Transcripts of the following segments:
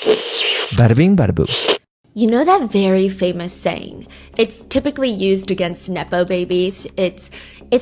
Bada bing, bada boo. You know that very famous saying? It's typically used against Nepo babies. It's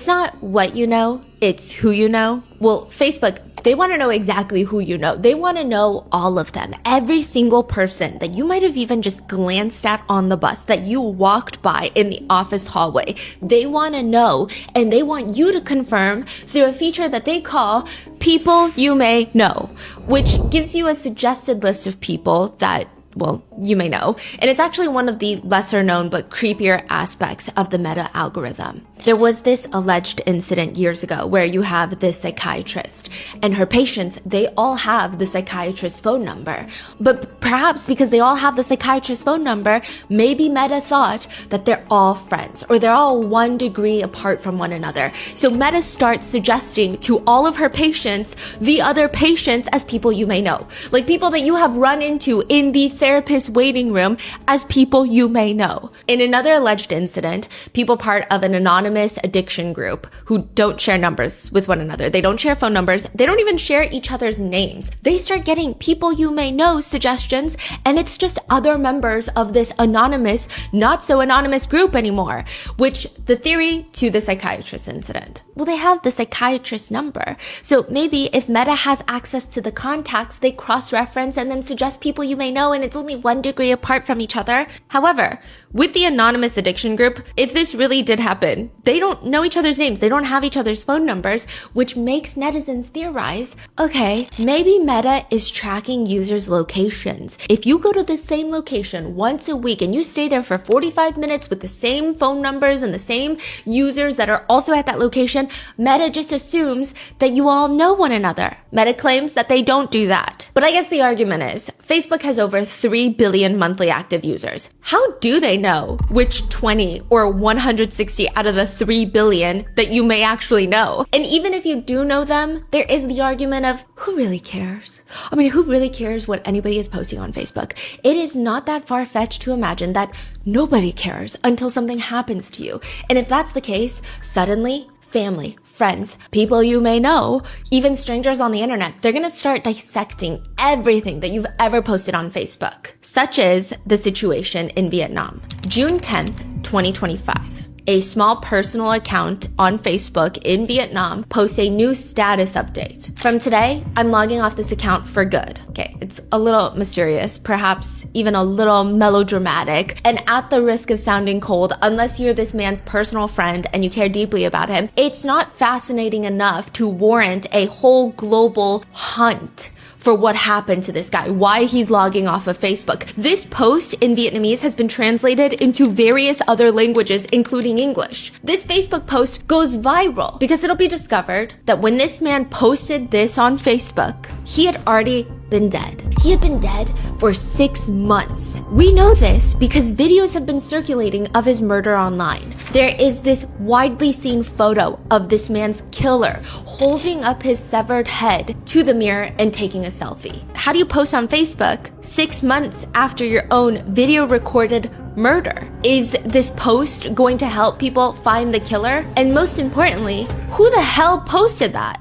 not what you know, it's who you know. Well, Facebook, they want to know exactly who you know. They want to know all of them. Every single person that you might have even just glanced at on the bus, that you walked by in the office hallway. They want to know, and they want you to confirm through a feature that they call People You May Know, which gives you a suggested list of people that, well, you may know. And it's actually one of the lesser known but creepier aspects of the Meta algorithm. There was this alleged incident years ago where you have this psychiatrist and her patients, they all have the psychiatrist's phone number. But perhaps because they all have the psychiatrist's phone number, maybe Meta thought that they're all friends or they're all 1 degree apart from one another. So Meta starts suggesting to all of her patients the other patients as people you may know. Like people that you have run into in the therapist waiting room as people you may know. In another alleged incident, people part of an anonymous addiction group who don't share numbers with one another. They don't share phone numbers. They don't even share each other's names. They start getting people you may know suggestions, and it's just other members of this anonymous, not so anonymous group anymore, which the theory to the psychiatrist incident. Well, they have the psychiatrist number. So maybe if Meta has access to the contacts, they cross-reference and then suggest people you may know, and it's only 1 degree apart from each other. However, with the anonymous addiction group, if this really did happen, they don't know each other's names. They don't have each other's phone numbers, which makes netizens theorize, okay, maybe Meta is tracking users' locations. If you go to the same location once a week and you stay there for 45 minutes with the same phone numbers and the same users that are also at that location, Meta just assumes that you all know one another. Meta claims that they don't do that. But I guess the argument is, Facebook has over 3 billion monthly active users. How do they know which 20 or 160 out of the 3 billion that you may actually know? And even if you do know them, there is the argument of who really cares? I mean, who really cares what anybody is posting on Facebook? It is not that far-fetched to imagine that nobody cares until something happens to you. And if that's the case, suddenly family, friends, people you may know, even strangers on the internet, they're gonna start dissecting everything that you've ever posted on Facebook, such as the situation in Vietnam. June 10th, 2025. A small personal account on Facebook in Vietnam posts a new status update. From today, I'm logging off this account for good. Okay, it's a little mysterious, perhaps even a little melodramatic, and at the risk of sounding cold, unless you're this man's personal friend and you care deeply about him, it's not fascinating enough to warrant a whole global hunt for what happened to this guy, why he's logging off of Facebook. This post in Vietnamese has been translated into various other languages, including English. This Facebook post goes viral because it'll be discovered that when this man posted this on Facebook, he had already been dead. He had been dead for 6 months. We know this because videos have been circulating of his murder online. There is this widely seen photo of this man's killer holding up his severed head to the mirror and taking a selfie. How do you post on Facebook 6 months after your own video recorded murder? Is this post going to help people find the killer? And most importantly, who the hell posted that?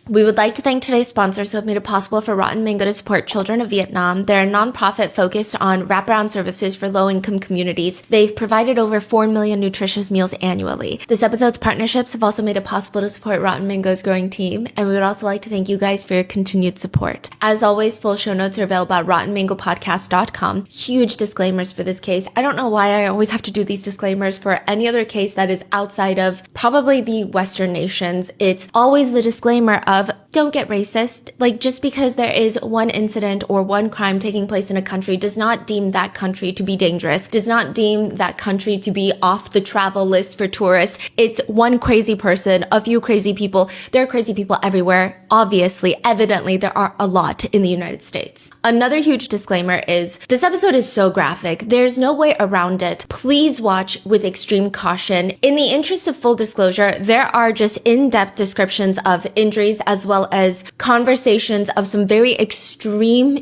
We would like to thank today's sponsors who have made it possible for Rotten Mango to support children of Vietnam. They're a nonprofit focused on wraparound services for low-income communities. They've provided over 4 million nutritious meals annually. This episode's partnerships have also made it possible to support Rotten Mango's growing team, and we would also like to thank you guys for your continued support. As always, full show notes are available at rottenmangopodcast.com. Huge disclaimers for this case. I don't know why I always have to do these disclaimers for any other case that is outside of probably the Western nations. It's always the disclaimer of don't get racist. Like, just because there is one incident or one crime taking place in a country does not deem that country to be dangerous, does not deem that country to be off the travel list for tourists. It's one crazy person, a few crazy people. There are crazy people everywhere. Obviously, evidently, there are a lot in the United States. Another huge disclaimer is this episode is so graphic. There's no way around it. Please watch with extreme caution. In the interest of full disclosure, there are just in-depth descriptions of injuries as well as conversations of some very extreme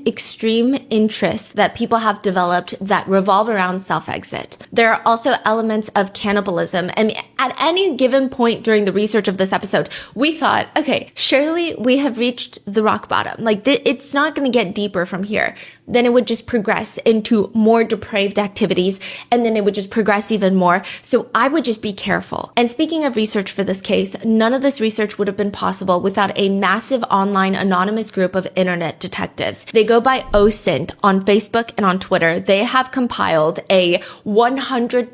interests that people have developed that revolve around self-exit. There are also elements of cannibalism. And at any given point during the research of this episode, we thought, okay, surely we have reached the rock bottom. Like, it's not going to get deeper from here. Then it would just progress into more depraved activities, and then it would just progress even more. So I would just be careful. And speaking of research for this case, none of this research would have been possible without a massive online anonymous group of internet detectives. They go by OSINT on Facebook and on Twitter. They have compiled a 100+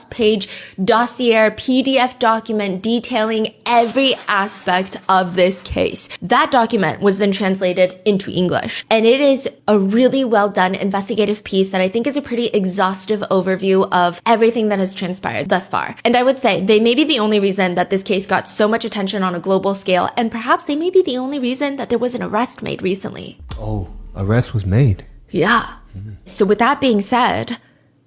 page dossier PDF document detailing every aspect of this case. That document was then translated into English, and it is a really well done investigative piece that I think is a pretty exhaustive overview of everything that has transpired thus far. And I would say they may be the only reason that this case got so much attention on a global scale, and perhaps they may be the only reason that there was an arrest made recently. Oh, arrest was made. Yeah. So with that being said,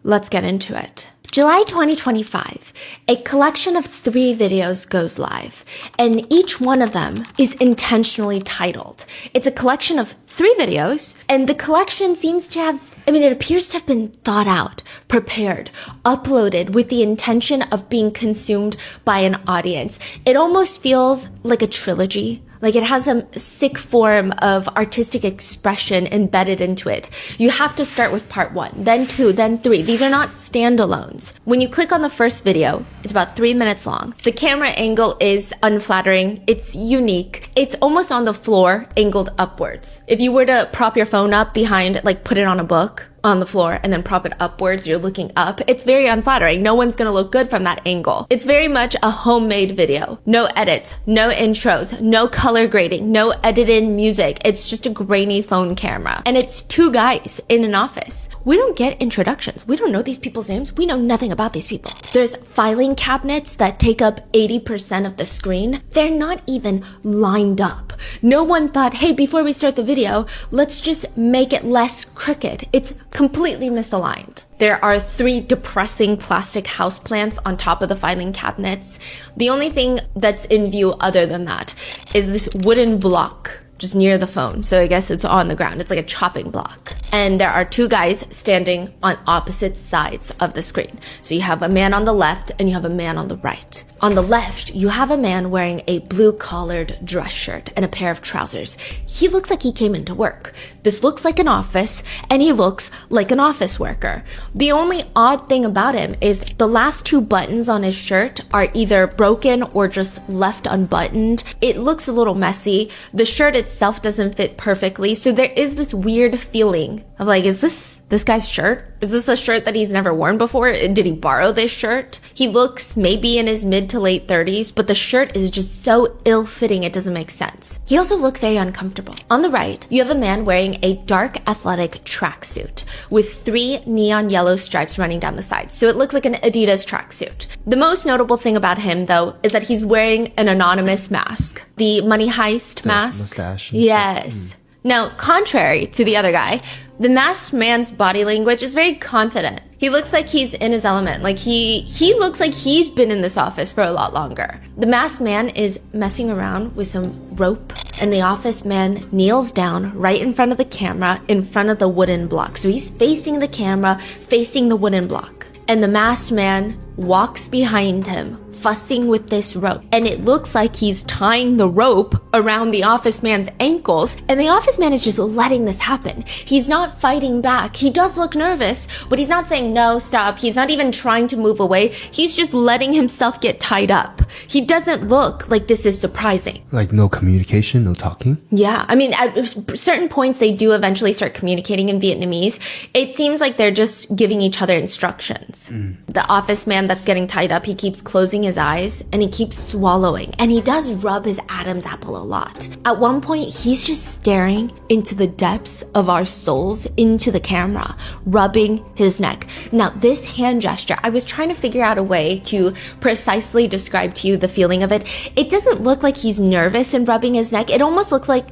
let's get into it. July 2025, a collection of 3 videos goes live, and each one of them is intentionally titled. It's a collection of 3 videos, and the collection seems to have, it appears to have been thought out, prepared, uploaded with the intention of being consumed by an audience. It almost feels like a trilogy. Like, it has some sick form of artistic expression embedded into it. You have to start with part 1, then 2, then 3. These are not standalones. When you click on the first video, it's about 3 minutes long. The camera angle is unflattering. It's unique. It's almost on the floor, angled upwards. If you were to prop your phone up behind, like put it on a book on the floor and then prop it upwards, you're looking up. It's very unflattering. No one's gonna look good from that angle. It's very much a homemade video. No edits, no intros, no color grading, no edited music. It's just a grainy phone camera. And it's 2 guys in an office. We don't get introductions. We don't know these people's names. We know nothing about these people. There's filing cabinets that take up 80% of the screen. They're not even lined up. No one thought, hey, before we start the video, let's just make it less crooked. It's completely misaligned. There are 3 depressing plastic houseplants on top of the filing cabinets. The only thing that's in view other than that is this wooden block just near the phone. So I guess it's on the ground. It's like a chopping block. And there are 2 guys standing on opposite sides of the screen. So you have a man on the left and you have a man on the right. On the left, you have a man wearing a blue-collared dress shirt and a pair of trousers. He looks like he came into work. This looks like an office, and he looks like an office worker. The only odd thing about him is the last 2 buttons on his shirt are either broken or just left unbuttoned. It looks a little messy. The shirt itself doesn't fit perfectly, so there is this weird feeling of like, is this guy's shirt? Is this a shirt that he's never worn before? Did he borrow this shirt? He looks maybe in his mid to late 30s, but the shirt is just so ill-fitting it doesn't make sense. He also looks very uncomfortable. On the right, you have a man wearing a dark athletic tracksuit with 3 neon yellow stripes running down the sides. So it looks like an Adidas tracksuit. The most notable thing about him, though, is that he's wearing an anonymous mask. The money heist mask. Mustache. Yes. Now, contrary to the other guy, the masked man's body language is very confident. He looks like he's in his element. Like he looks like he's been in this office for a lot longer. The masked man is messing around with some rope, and the office man kneels down right in front of the camera, in front of the wooden block. So he's facing the camera, facing the wooden block. And the masked man walks behind him, fussing with this rope. And it looks like he's tying the rope around the office man's ankles, and the office man is just letting this happen. He's not fighting back. He does look nervous, but he's not saying no, stop. He's not even trying to move away. He's just letting himself get tied up. He doesn't look like this is surprising. Like no communication, no talking? Yeah, I mean, at certain points they do eventually start communicating in Vietnamese. It seems like they're just giving each other instructions. The office man that's getting tied up, he keeps closing his his eyes and he keeps swallowing, and he does rub his Adam's apple a lot. At one point, he's just staring into the depths of our souls, into the camera, rubbing his neck. Now, this hand gesture, I was trying to figure out a way to precisely describe to you the feeling of it. It doesn't look like he's nervous in rubbing his neck. It almost looks like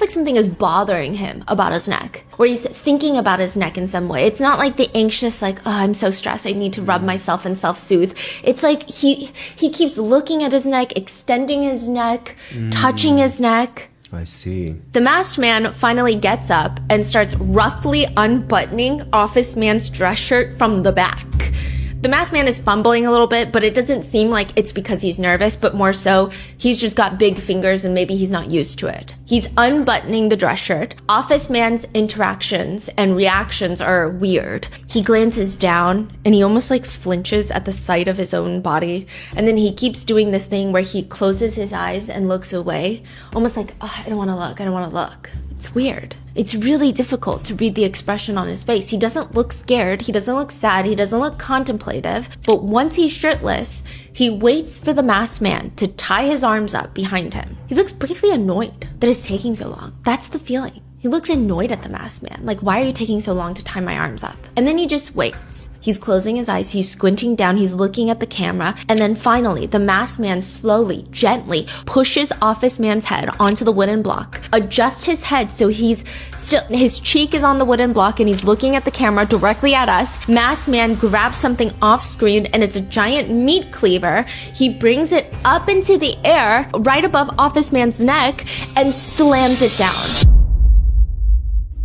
something is bothering him about his neck, or he's thinking about his neck in some way. It's not like the anxious, like, oh, I'm so stressed, I need to rub myself and self-soothe. It's like he keeps looking at his neck, extending his neck, touching his neck. I see. The masked man finally gets up and starts roughly unbuttoning Office Man's dress shirt from the back. The masked man is fumbling a little bit, but it doesn't seem like it's because he's nervous, but more so he's just got big fingers and maybe he's not used to it. He's unbuttoning the dress shirt. Office Man's interactions and reactions are weird. He glances down and he almost like flinches at the sight of his own body. And then he keeps doing this thing where he closes his eyes and looks away, almost like, oh, I don't want to look. It's weird. It's really difficult to read the expression on his face. He doesn't look scared. He doesn't look sad. He doesn't look contemplative. But once he's shirtless, he waits for the masked man to tie his arms up behind him. He looks briefly annoyed that it's taking so long. That's the feeling. He looks annoyed at the masked man. Like, why are you taking so long to tie my arms up? And then he just waits. He's closing his eyes. He's squinting down. He's looking at the camera. And then finally, the masked man slowly, gently pushes Office Man's head onto the wooden block, adjusts his head so his cheek is on the wooden block and he's looking at the camera directly at us. Masked man grabs something off screen and it's a giant meat cleaver. He brings it up into the air right above Office Man's neck and slams it down.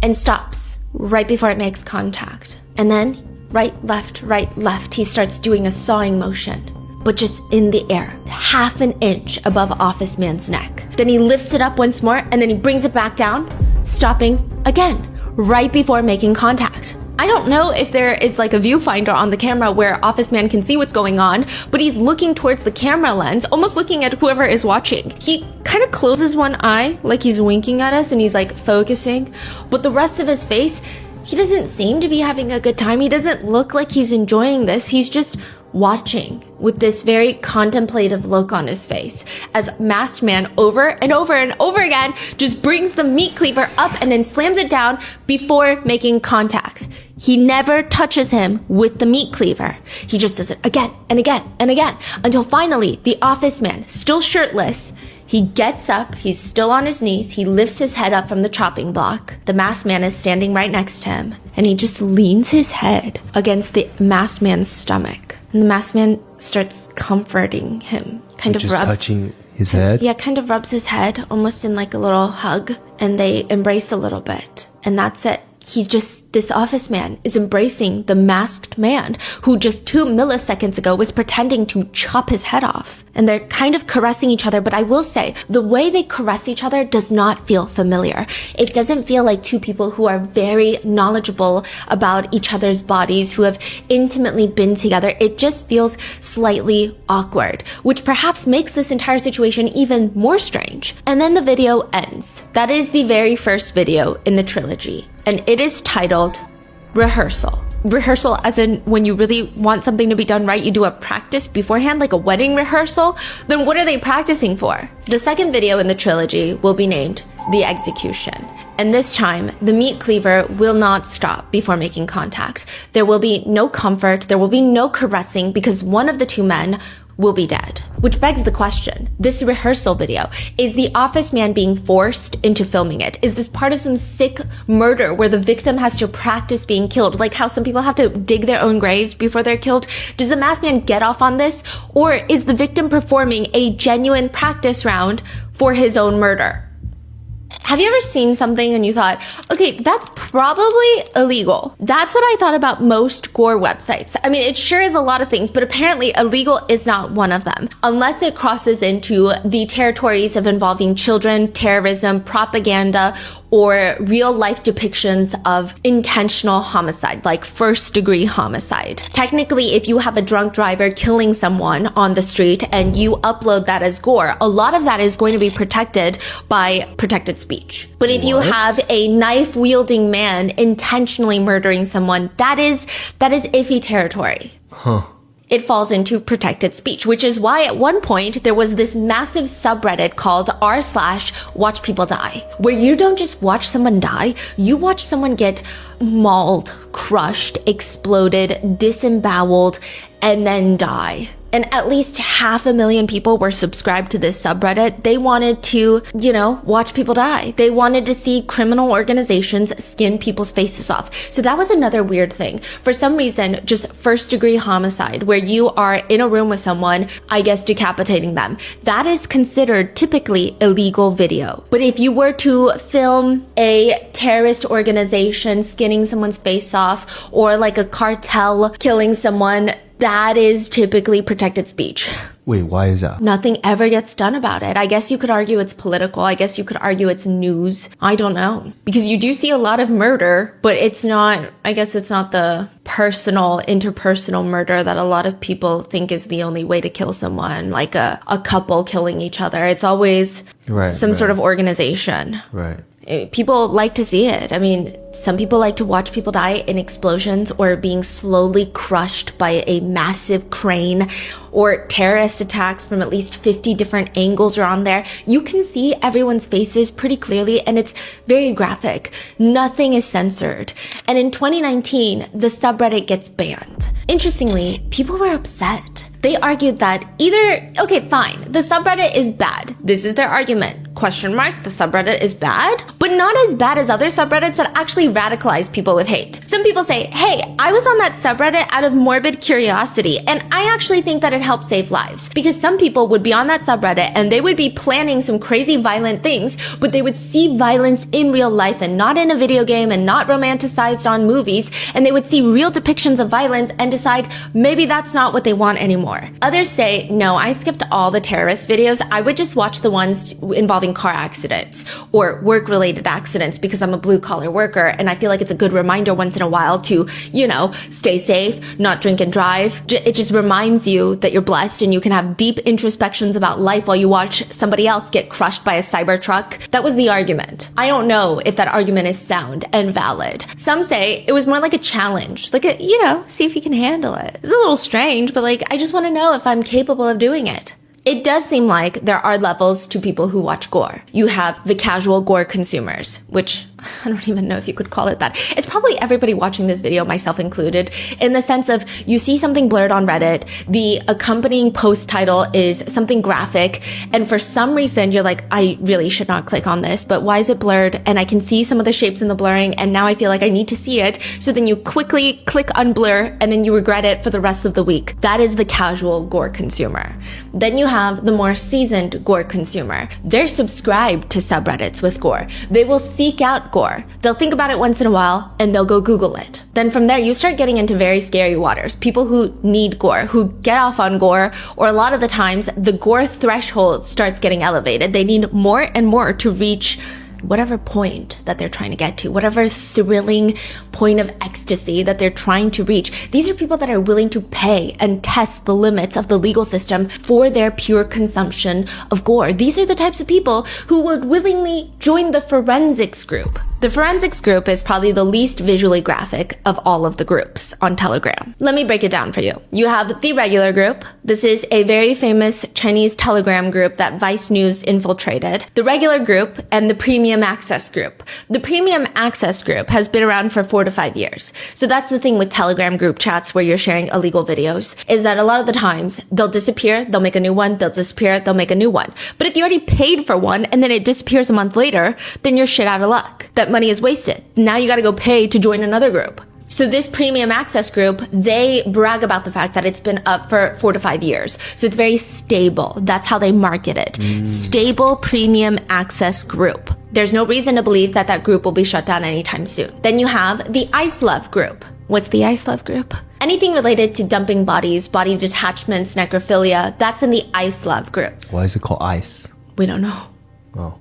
And stops right before it makes contact. And then right, left, he starts doing a sawing motion, but just in the air, half an inch above Office Man's neck. Then he lifts it up once more and then he brings it back down, stopping again, right before making contact. I don't know if there is like a viewfinder on the camera where Office Man can see what's going on, but he's looking towards the camera lens, almost looking at whoever is watching. He kind of closes one eye, like he's winking at us and he's like focusing, but the rest of his face, he doesn't seem to be having a good time. He doesn't look like he's enjoying this. He's just watching with this very contemplative look on his face as masked man over and over and over again just brings the meat cleaver up and then slams it down before making contact. He never touches him with the meat cleaver. He just does it again and again and again until finally the Office Man, still shirtless, he gets up, he's still on his knees, he lifts his head up from the chopping block. The masked man is standing right next to him, and he just leans his head against the masked man's stomach. And the masked man starts comforting him, kind of rubs... touching his head? Yeah, kind of rubs his head, almost in like a little hug, and they embrace a little bit. And that's it. This Office Man is embracing the masked man who just 2 milliseconds ago was pretending to chop his head off. And they're kind of caressing each other, but I will say, the way they caress each other does not feel familiar. It doesn't feel like two people who are very knowledgeable about each other's bodies, who have intimately been together. It just feels slightly awkward, which perhaps makes this entire situation even more strange. And then the video ends. That is the very first video in the trilogy. And it is titled Rehearsal. Rehearsal as in when you really want something to be done right, you do a practice beforehand, like a wedding rehearsal. Then what are they practicing for? The second video in the trilogy will be named The Execution. And this time, the meat cleaver will not stop before making contact. There will be no comfort, there will be no caressing because one of the two men will be dead. Which begs the question, this rehearsal video, is the Office Man being forced into filming it? Is this part of some sick murder where the victim has to practice being killed? Like how some people have to dig their own graves before they're killed? Does the masked man get off on this? Or is the victim performing a genuine practice round for his own murder? Have you ever seen something and you thought, okay, that's probably illegal? That's what I thought about most gore websites. I mean, it sure is a lot of things, but apparently illegal is not one of them, unless it crosses into the territories of involving children, terrorism, propaganda, or real life depictions of intentional homicide, like first-degree homicide. Technically, if you have a drunk driver killing someone on the street and you upload that as gore, a lot of that is going to be protected by protected speech. But if you have a knife-wielding man intentionally murdering someone, that is iffy territory. Huh. it falls into protected speech, which is why at one point there was this massive subreddit called r/watch people die, where you don't just watch someone die, you watch someone get mauled, crushed, exploded, disemboweled, and then die. And at least 500,000 people were subscribed to this subreddit. They wanted to, watch people die. They wanted to see criminal organizations skin people's faces off. So that was another weird thing. For some reason, just first-degree homicide, where you are in a room with someone, I guess decapitating them, that is considered typically illegal video. But if you were to film a terrorist organization skinning someone's face off, or like a cartel killing someone, that is typically protected speech. Wait, why is that? Nothing ever gets done about it. I guess you could argue it's political. I guess you could argue it's news. I don't know. Because you do see a lot of murder, but it's not the interpersonal murder that a lot of people think is the only way to kill someone, like a couple killing each other. It's always some sort of organization. Right. People like to see it. I mean, some people like to watch people die in explosions or being slowly crushed by a massive crane, or terrorist attacks from at least 50 different angles are on there. You can see everyone's faces pretty clearly, and it's very graphic. Nothing is censored. And in 2019, the subreddit gets banned. Interestingly, people were upset. They argued that okay, fine, the subreddit is bad. This is their argument. The subreddit is bad, but not as bad as other subreddits that actually radicalize people with hate. Some people say, hey, I was on that subreddit out of morbid curiosity, and I actually think that it helped save lives. Because some people would be on that subreddit and they would be planning some crazy violent things, but they would see violence in real life and not in a video game and not romanticized on movies, and they would see real depictions of violence and decide maybe that's not what they want anymore. Others say, no, I skipped all the terrorist videos. I would just watch the ones involving car accidents or work-related accidents because I'm a blue-collar worker, and I feel like it's a good reminder once in a while to, stay safe, not drink and drive. It just reminds you that you're blessed and you can have deep introspections about life while you watch somebody else get crushed by a cyber truck. That was the argument. I don't know if that argument is sound and valid. Some say it was more like a challenge, like see if you can handle it. It's a little strange, but I just want to know if I'm capable of doing it. It does seem like there are levels to people who watch gore. You have the casual gore consumers, which I don't even know if you could call it that. It's probably everybody watching this video, myself included, in the sense of you see something blurred on Reddit, the accompanying post title is something graphic, and for some reason you're like, I really should not click on this, but why is it blurred? And I can see some of the shapes in the blurring, and now I feel like I need to see it. So then you quickly click unblur, and then you regret it for the rest of the week. That is the casual gore consumer. Then you have the more seasoned gore consumer. They're subscribed to subreddits with gore. They will seek out gore. They'll think about it once in a while and they'll go Google it. Then from there, you start getting into very scary waters. People who need gore, who get off on gore, or a lot of the times the gore threshold starts getting elevated. They need more and more to reach whatever point that they're trying to get to, whatever thrilling point of ecstasy that they're trying to reach. These are people that are willing to pay and test the limits of the legal system for their pure consumption of gore. These are the types of people who would willingly join the forensics group. The forensics group is probably the least visually graphic of all of the groups on Telegram. Let me break it down for you. You have the regular group. This is a very famous Chinese Telegram group that Vice News infiltrated. The regular group and the premium access group. The premium access group has been around for 4 to 5 years. So that's the thing with Telegram group chats where you're sharing illegal videos, is that a lot of the times they'll disappear, they'll make a new one, they'll disappear, they'll make a new one. But if you already paid for one and then it disappears a month later, then you're shit out of luck. That money is wasted. Now you gotta go pay to join another group. So this premium access group, they brag about the fact that it's been up for 4 to 5 years. So it's very stable. That's how they market it. Stable premium access group. There's no reason to believe that that group will be shut down anytime soon. Then you have the Ice Love group. What's the Ice Love group? Anything related to dumping bodies, body detachments, necrophilia, that's in the Ice Love group. Why is it called ice? We don't know. Oh.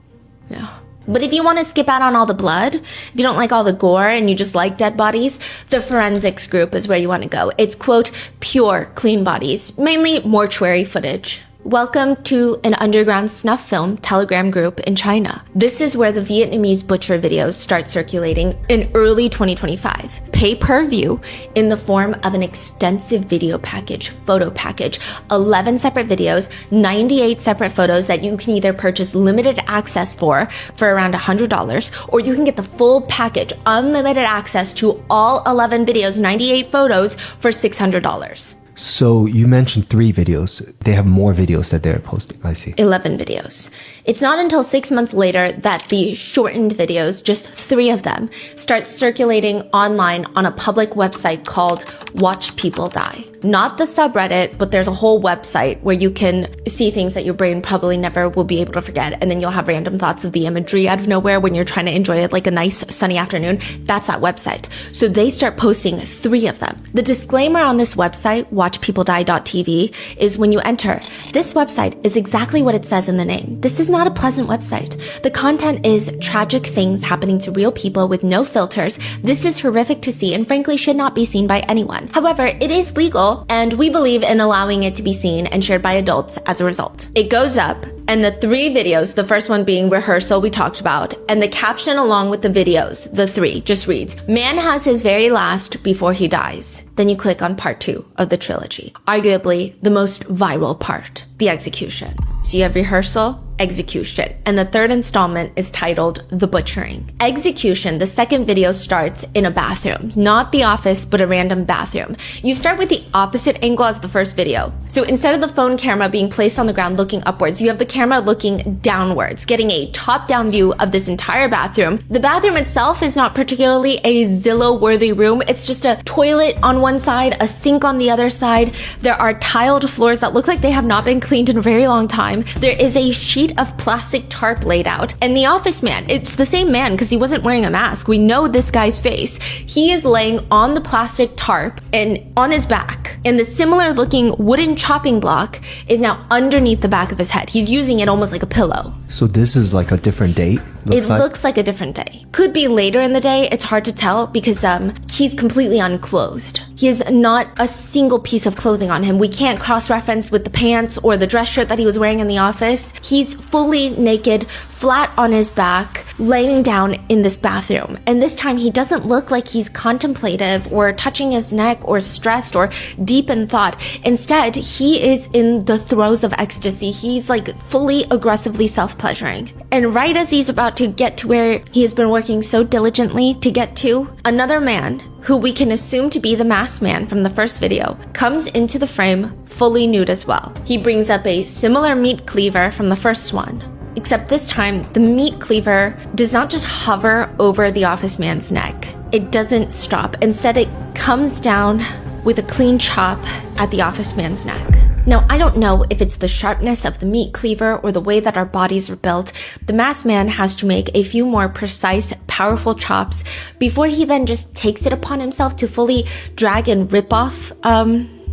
Yeah. But if you want to skip out on all the blood, if you don't like all the gore and you just like dead bodies, the forensics group is where you want to go. It's, quote, pure, clean bodies, mainly mortuary footage. welcome to an underground snuff film Telegram group in China. This is where the Vietnamese butcher videos start circulating in early 2025. Pay per view in the form of an extensive video package, photo package, 11 separate videos, 98 separate photos that you can either purchase limited access for around $100, or you can get the full package, unlimited access to all 11 videos, 98 photos for $600. So you mentioned 3 videos. They have more videos that they're posting. I see. 11 videos. It's not until 6 months later that the shortened videos, just 3 of them, start circulating online on a public website called Watch People Die. Not the subreddit, but there's a whole website where you can see things that your brain probably never will be able to forget. And then you'll have random thoughts of the imagery out of nowhere when you're trying to enjoy it like a nice sunny afternoon. That's that website. So they start posting 3 of them. The disclaimer on this website, watchpeopledie.tv, is when you enter, this website is exactly what it says in the name. This is not a pleasant website. The content is tragic things happening to real people with no filters. This is horrific to see and frankly should not be seen by anyone. However, it is legal and we believe in allowing it to be seen and shared by adults as a result. It goes up, and the 3 videos, the first one being rehearsal we talked about, and the caption along with the videos, the 3, just reads, "Man has his very last before he dies." Then you click on part 2 of the trilogy, arguably the most viral part, the execution. So you have rehearsal, execution, and the 3rd installment is titled The Butchering. Execution, the second video, starts in a bathroom, not the office, but a random bathroom. You start with the opposite angle as the first video. So instead of the phone camera being placed on the ground looking upwards, you have the camera looking downwards, getting a top-down view of this entire bathroom. The bathroom itself is not particularly a Zillow-worthy room. It's just a toilet on one side, a sink on the other side. There are tiled floors that look like they have not been cleaned in a very long time. There is a sheet of plastic tarp laid out, and the office man, it's the same man because he wasn't wearing a mask. We know this guy's face. He is laying on the plastic tarp and on his back, and the similar looking wooden chopping block is now underneath the back of his head. He's using it almost like a pillow. So this is like a different date? Looks like a different day. Could be later in the day. It's hard to tell because he's completely unclothed. He has not a single piece of clothing on him. We can't cross-reference with the pants or the dress shirt that he was wearing in the office. He's fully naked, flat on his back, laying down in this bathroom. And this time he doesn't look like he's contemplative or touching his neck or stressed or deep in thought. Instead, he is in the throes of ecstasy. He's like fully aggressively self-pleasuring. And right as he's about to get to where he has been working so diligently to get to, another man, who we can assume to be the masked man from the first video, comes into the frame fully nude as well. He brings up a similar meat cleaver from the first one, except this time the meat cleaver does not just hover over the office man's neck. It doesn't stop. Instead, it comes down with a clean chop at the office man's neck. Now, I don't know if it's the sharpness of the meat cleaver or the way that our bodies are built. The masked man has to make a few more precise, powerful chops before he then just takes it upon himself to fully drag and rip off,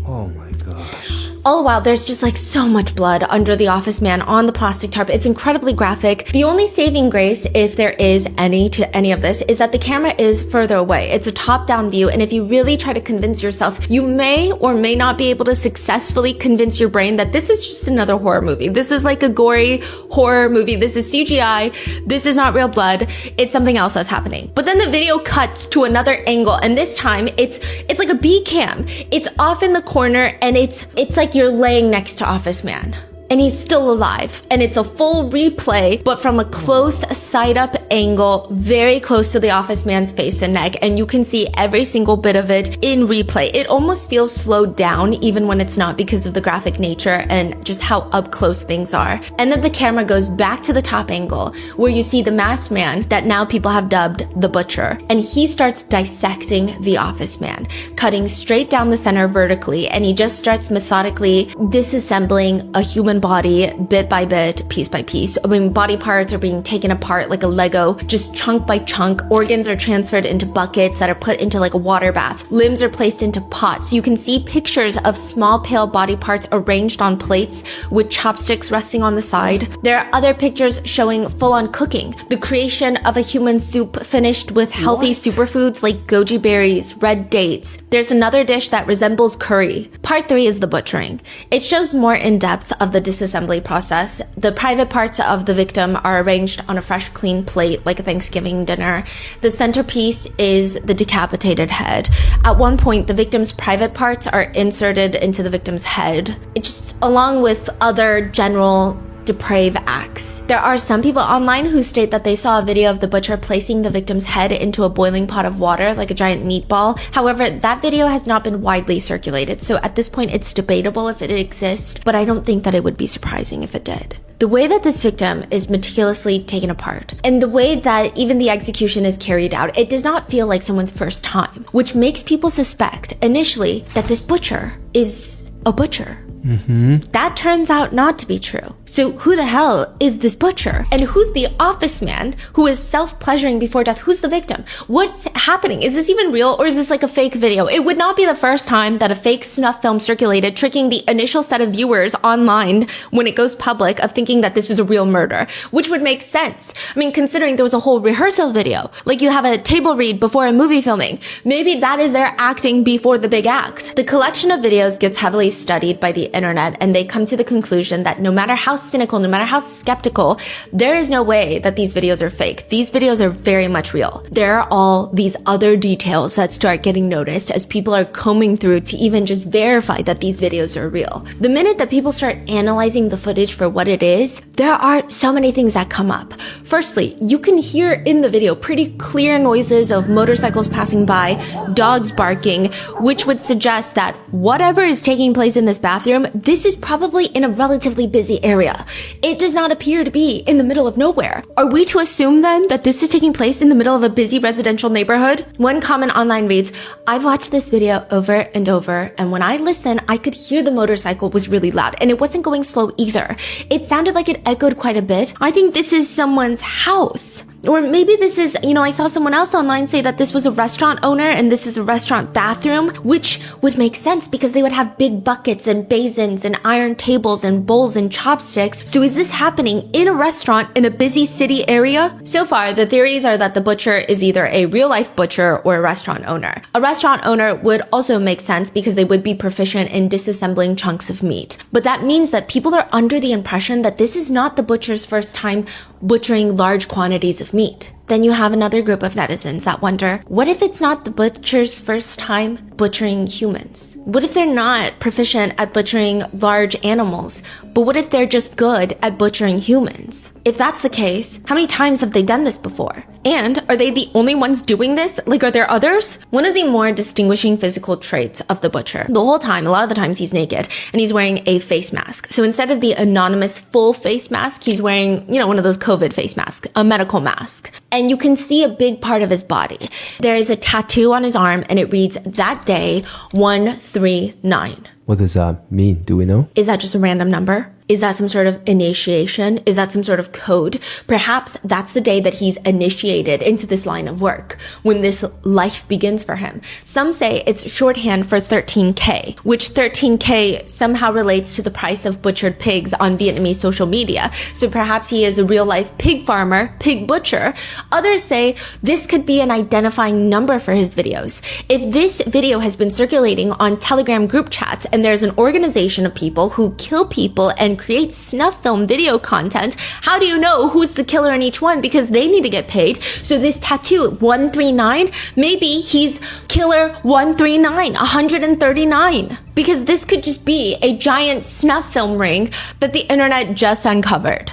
Oh my gosh. All the while, there's just like so much blood under the office man on the plastic tarp. It's incredibly graphic. The only saving grace, if there is any to any of this, is that the camera is further away. It's a top-down view, and if you really try to convince yourself, you may or may not be able to successfully convince your brain that this is just another horror movie. This is like a gory horror movie. This is CGI. This is not real blood. It's something else that's happening. But then the video cuts to another angle, and this time it's like a B cam. It's off in the corner, and it's like you're laying next to Office Man. And he's still alive. And it's a full replay, but from a close side-up angle, very close to the office man's face and neck. And you can see every single bit of it in replay. It almost feels slowed down, even when it's not, because of the graphic nature and just how up close things are. And then the camera goes back to the top angle, where you see the masked man that now people have dubbed the Butcher. And he starts dissecting the office man, cutting straight down the center vertically. And he just starts methodically disassembling a human body bit by bit, piece by piece. I mean, body parts are being taken apart like a Lego, just chunk by chunk. Organs are transferred into buckets that are put into like a water bath. Limbs are placed into pots. You can see pictures of small pale body parts arranged on plates with chopsticks resting on the side. There are other pictures showing full-on cooking. The creation of a human soup finished with healthy superfoods like goji berries, red dates. There's another dish that resembles curry. Part 3 is the butchering. It shows more in depth of the disassembly process. The private parts of the victim are arranged on a fresh, clean plate like a Thanksgiving dinner. The centerpiece is the decapitated head. At one point, the victim's private parts are inserted into the victim's head. It's just along with other general depraved acts. There are some people online who state that they saw a video of the butcher placing the victim's head into a boiling pot of water like a giant meatball. However, that video has not been widely circulated, so at this point it's debatable if it exists, but I don't think that it would be surprising if it did. The way that this victim is meticulously taken apart, and the way that even the execution is carried out, it does not feel like someone's first time, which makes people suspect initially that this butcher is a butcher. That turns out not to be true. So who the hell is this butcher? And who's the office man who is self-pleasuring before death? Who's the victim? What's happening? Is this even real, or is this like a fake video? It would not be the first time that a fake snuff film circulated, tricking the initial set of viewers online when it goes public of thinking that this is a real murder, which would make sense. I mean, considering there was a whole rehearsal video, like you have a table read before a movie filming. Maybe that is their acting before the big act. The collection of videos gets heavily studied by the internet, and they come to the conclusion that no matter how cynical, no matter how skeptical, there is no way that these videos are fake. These videos are very much real. There are all these other details that start getting noticed as people are combing through to even just verify that these videos are real. The minute that people start analyzing the footage for what it is, there are so many things that come up. Firstly, you can hear in the video pretty clear noises of motorcycles passing by, dogs barking, which would suggest that whatever is taking place in this bathroom, this is probably in a relatively busy area. It does not appear to be in the middle of nowhere. Are we to assume then that this is taking place in the middle of a busy residential neighborhood? One comment online reads, "I've watched this video over and over, and when I listen, I could hear the motorcycle was really loud, and it wasn't going slow either. It sounded like it echoed quite a bit. I think this is someone's house." Or maybe this is, I saw someone else online say that this was a restaurant owner and this is a restaurant bathroom, which would make sense because they would have big buckets and basins and iron tables and bowls and chopsticks. So is this happening in a restaurant in a busy city area? So far, the theories are that the butcher is either a real-life butcher or a restaurant owner. A restaurant owner would also make sense because they would be proficient in disassembling chunks of meat. But that means that people are under the impression that this is not the butcher's first time butchering large quantities of meat. Then you have another group of netizens that wonder, what if it's not the butcher's first time butchering humans? What if they're not proficient at butchering large animals, but what if they're just good at butchering humans? If that's the case, how many times have they done this before? And are they the only ones doing this? Like, are there others? One of the more distinguishing physical traits of the butcher, the whole time, a lot of the times he's naked and he's wearing a face mask. So instead of the anonymous full face mask, he's wearing, one of those COVID face masks, a medical mask. And you can see a big part of his body. There is a tattoo on his arm and it reads, "That day, 139. What does that mean? Do we know? Is that just a random number? Is that some sort of initiation? Is that some sort of code? Perhaps that's the day that he's initiated into this line of work, when this life begins for him. Some say it's shorthand for 13K, which 13K somehow relates to the price of butchered pigs on Vietnamese social media. So perhaps he is a real-life pig farmer, pig butcher. Others say this could be an identifying number for his videos. If this video has been circulating on Telegram group chats and there's an organization of people who kill people and create snuff film video content, how do you know who's the killer in each one? Because they need to get paid. So this tattoo, 139, maybe he's killer 139, 139. Because this could just be a giant snuff film ring that the internet just uncovered.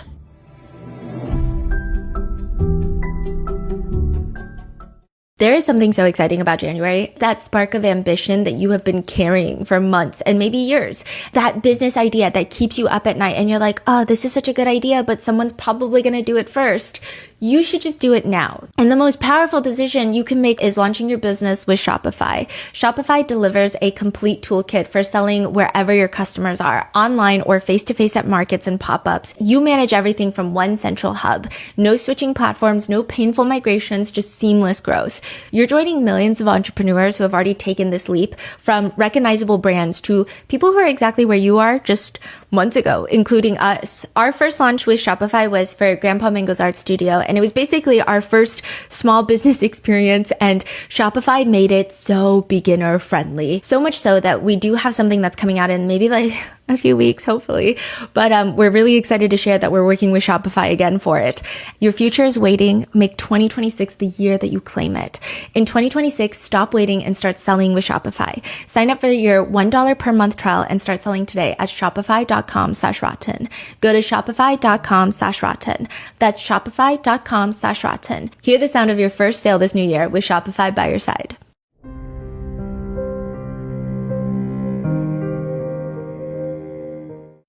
There is something so exciting about January, that spark of ambition that you have been carrying for months and maybe years. That business idea that keeps you up at night and you're like, oh, this is such a good idea, but someone's probably going to do it first. You should just do it now. And the most powerful decision you can make is launching your business with Shopify. Shopify delivers a complete toolkit for selling wherever your customers are, online or face-to-face at markets and pop-ups. You manage everything from one central hub. No switching platforms, no painful migrations, just seamless growth. You're joining millions of entrepreneurs who have already taken this leap, from recognizable brands to people who are exactly where you are just months ago, including us. Our first launch with Shopify was for Grandpa Mango's art studio, and it was basically our first small business experience, and Shopify made it so beginner friendly. So much so that we do have something that's coming out in maybe like a few weeks, hopefully. But we're really excited to share that we're working with Shopify again for it. Your future is waiting. Make 2026 the year that you claim it. In 2026, stop waiting and start selling with Shopify. Sign up for your $1 per month trial and start selling today at shopify.com/rotten. Go to shopify.com/rotten. That's shopify.com/rotten. Hear the sound of your first sale this new year with Shopify by your side.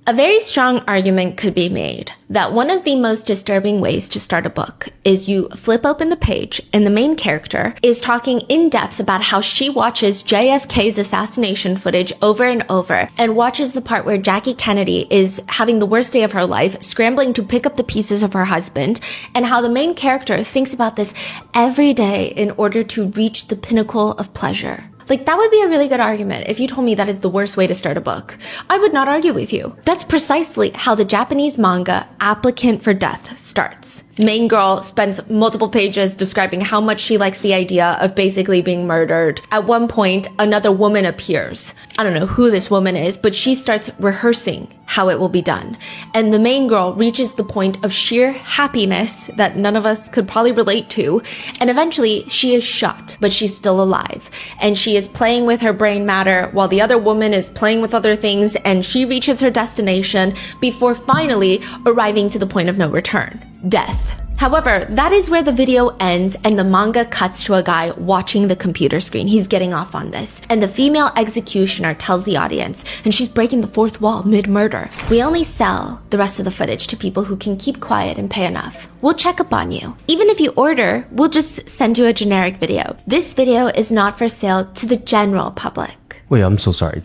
A very strong argument could be made that one of the most disturbing ways to start a book is you flip open the page and the main character is talking in depth about how she watches JFK's assassination footage over and over and watches the part where Jackie Kennedy is having the worst day of her life, scrambling to pick up the pieces of her husband, and how the main character thinks about this every day in order to reach the pinnacle of pleasure. Like, that would be a really good argument if you told me that is the worst way to start a book. I would not argue with you. That's precisely how the Japanese manga Applicant for Death starts. Main girl spends multiple pages describing how much she likes the idea of basically being murdered. At one point, another woman appears. I don't know who this woman is, but she starts rehearsing how it will be done. And the main girl reaches the point of sheer happiness that none of us could probably relate to. And eventually she is shot, but she's still alive. And she is playing with her brain matter while the other woman is playing with other things, and she reaches her destination before finally arriving to the point of no return: death. However, that is where the video ends and the manga cuts to a guy watching the computer screen. He's getting off on this. And the female executioner tells the audience, and she's breaking the fourth wall mid-murder, "We only sell the rest of the footage to people who can keep quiet and pay enough. We'll check up on you. Even if you order, we'll just send you a generic video. This video is not for sale to the general public." Wait, I'm so sorry.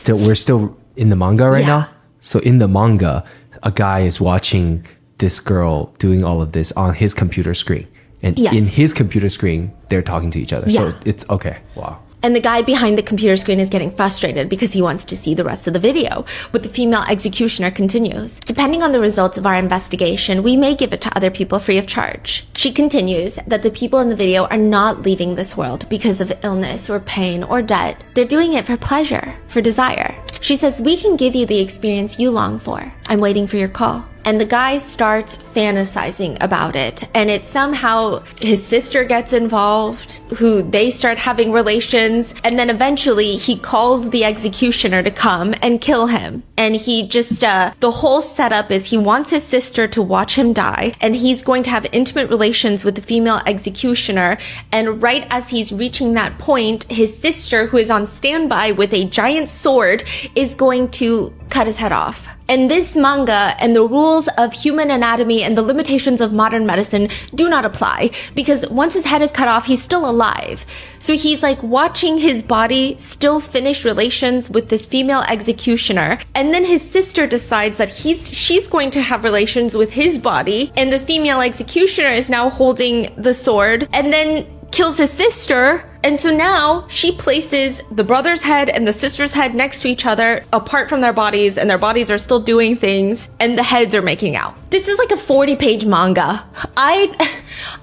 We're still in the manga right now? So in the manga, a guy is watching this girl doing all of this on his computer screen. And in his computer screen, they're talking to each other. Yeah. So it's okay. Wow. And the guy behind the computer screen is getting frustrated because he wants to see the rest of the video. But the female executioner continues, "Depending on the results of our investigation, we may give it to other people free of charge." She continues that the people in the video are not leaving this world because of illness or pain or debt. They're doing it for pleasure, for desire. She says, "We can give you the experience you long for. I'm waiting for your call." And the guy starts fantasizing about it. And it's somehow his sister gets involved, who they start having relations. And then eventually he calls the executioner to come and kill him. And he just, the whole setup is he wants his sister to watch him die. And he's going to have intimate relations with the female executioner. And right as he's reaching that point, his sister, who is on standby with a giant sword, is going to cut his head off. And this manga and the rules of human anatomy and the limitations of modern medicine do not apply, because once his head is cut off, he's still alive. So he's like watching his body still finish relations with this female executioner. And then his sister decides that she's going to have relations with his body. And the female executioner is now holding the sword and then kills his sister. And so now she places the brother's head and the sister's head next to each other, apart from their bodies, and their bodies are still doing things, and the heads are making out. This is like a 40-page manga. I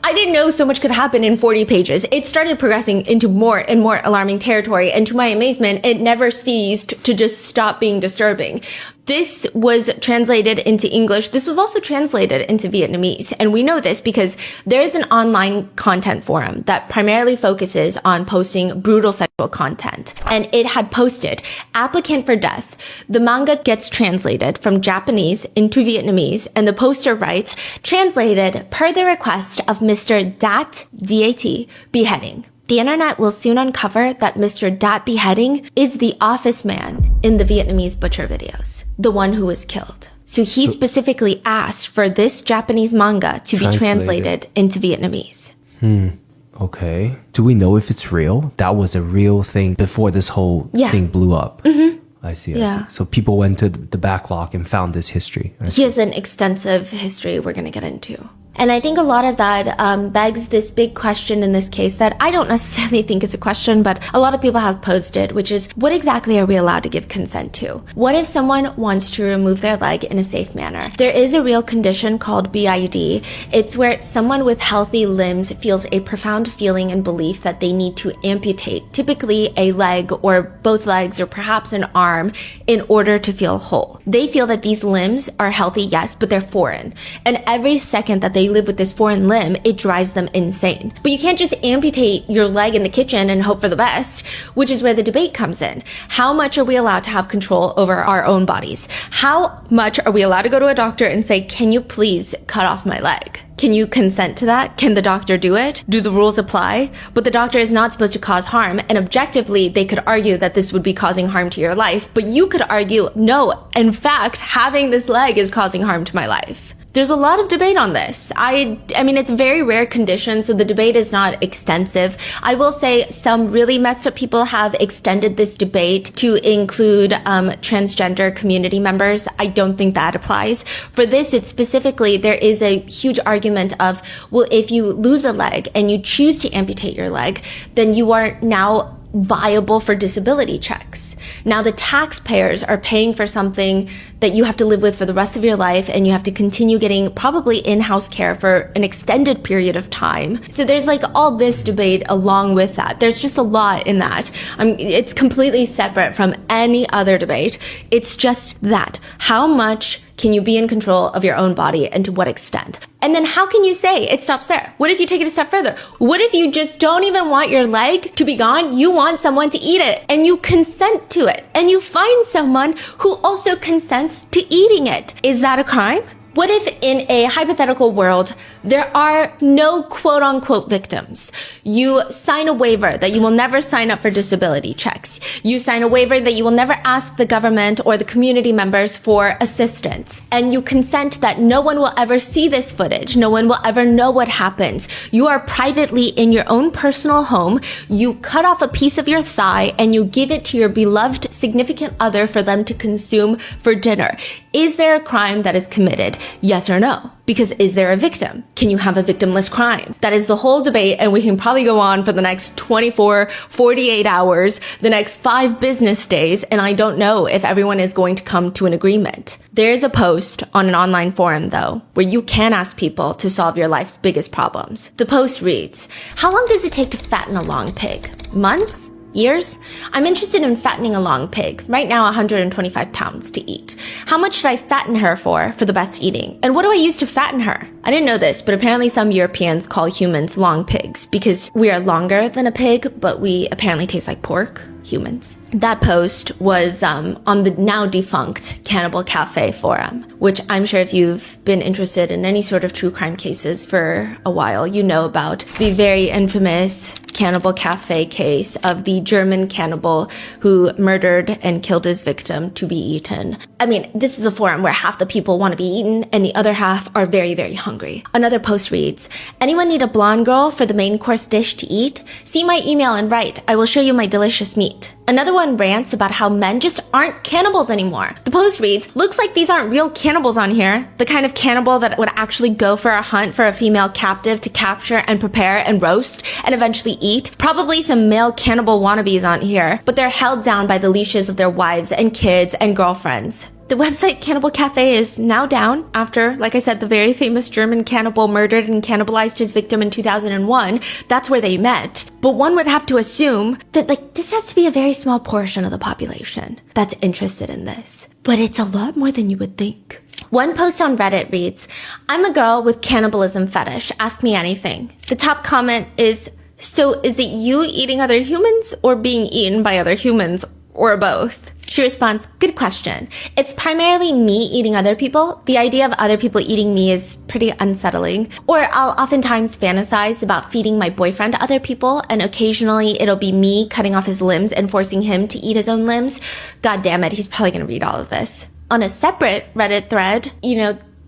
didn't know so much could happen in 40 pages. It started progressing into more and more alarming territory, and to my amazement, it never ceased to just stop being disturbing. This was translated into English. This was also translated into Vietnamese. And we know this because there is an online content forum that primarily focuses on posting brutal sexual content. And it had posted, "Applicant for Death." The manga gets translated from Japanese into Vietnamese, and the poster writes, "Translated per the request of Mr. Dat, D-A-T, beheading." The internet will soon uncover that Mr. Dat Beheading is the office man in the Vietnamese butcher videos, the one who was killed. So he specifically asked for this Japanese manga to be translated into Vietnamese. Okay. Do we know if it's real? That was a real thing before this whole thing blew up. I see. So people went to the backlog and found this history. He has an extensive history we're going to get into. And I think a lot of that begs this big question in this case that I don't necessarily think is a question, but a lot of people have posed it, which is, what exactly are we allowed to give consent to? What if someone wants to remove their leg in a safe manner? There is a real condition called BID. It's where someone with healthy limbs feels a profound feeling and belief that they need to amputate, typically a leg or both legs or perhaps an arm, in order to feel whole. They feel that these limbs are healthy, yes, but they're foreign. And every second that they live with this foreign limb, it drives them insane. But you can't just amputate your leg in the kitchen and hope for the best, which is where the debate comes in. How much are we allowed to have control over our own bodies? How much are we allowed to go to a doctor and say, can you please cut off my leg? Can you consent to that? Can the doctor do it? Do the rules apply? But the doctor is not supposed to cause harm, and objectively, they could argue that this would be causing harm to your life, but you could argue, no, in fact, having this leg is causing harm to my life. There's a lot of debate on this. I mean, it's a very rare condition, so the debate is not extensive. I will say some really messed up people have extended this debate to include transgender community members. I don't think that applies. For this, it's specifically, there is a huge argument of, well, if you lose a leg and you choose to amputate your leg, then you are now viable for disability checks. Now the taxpayers are paying for something that you have to live with for the rest of your life, and you have to continue getting probably in-house care for an extended period of time. So there's like all this debate along with that. There's just a lot in that. It's completely separate from any other debate. It's just that. How much can you be in control of your own body, and to what extent? And then how can you say it stops there? What if you take it a step further? What if you just don't even want your leg to be gone? You want someone to eat it, and you consent to it, and you find someone who also consents to eating it. Is that a crime? What if in a hypothetical world, there are no quote unquote victims? You sign a waiver that you will never sign up for disability checks. You sign a waiver that you will never ask the government or the community members for assistance. And you consent that no one will ever see this footage. No one will ever know what happens. You are privately in your own personal home. You cut off a piece of your thigh and you give it to your beloved significant other for them to consume for dinner. Is there a crime that is committed? Yes or no? Because is there a victim? Can you have a victimless crime? That is the whole debate, and we can probably go on for the next 24, 48 hours, the next 5 business days, and I don't know if everyone is going to come to an agreement. There is a post on an online forum, though, where you can ask people to solve your life's biggest problems. The post reads, how long does it take to fatten a long pig? Months? Years? I'm interested in fattening a long pig, right now 125 pounds to eat. How much should I fatten her for the best eating? And what do I use to fatten her? I didn't know this, but apparently some Europeans call humans long pigs because we are longer than a pig, but we apparently taste like pork. Humans. That post was on the now defunct Cannibal Cafe forum, which I'm sure if you've been interested in any sort of true crime cases for a while, you know about the very infamous Cannibal Cafe case of the German cannibal who murdered and killed his victim to be eaten. I mean, this is a forum where half the people want to be eaten and the other half are very, very hungry. Another post reads, anyone need a blonde girl for the main course dish to eat? See my email and write. I will show you my delicious meat. Another one rants about how men just aren't cannibals anymore. The post reads, looks like these aren't real cannibals on here. The kind of cannibal that would actually go for a hunt for a female captive to capture and prepare and roast and eventually eat. Probably some male cannibal wannabes on here, but they're held down by the leashes of their wives and kids and girlfriends. The website Cannibal Cafe is now down after, like I said, the very famous German cannibal murdered and cannibalized his victim in 2001. That's where they met. But one would have to assume that, this has to be a very small portion of the population that's interested in this. But it's a lot more than you would think. One post on Reddit reads, I'm a girl with cannibalism fetish. Ask me anything. The top comment is, so is it you eating other humans or being eaten by other humans or both? She responds, good question. It's primarily me eating other people. The idea of other people eating me is pretty unsettling. Or I'll oftentimes fantasize about feeding my boyfriend to other people, and occasionally it'll be me cutting off his limbs and forcing him to eat his own limbs. God damn it, he's probably gonna read all of this. On a separate Reddit thread,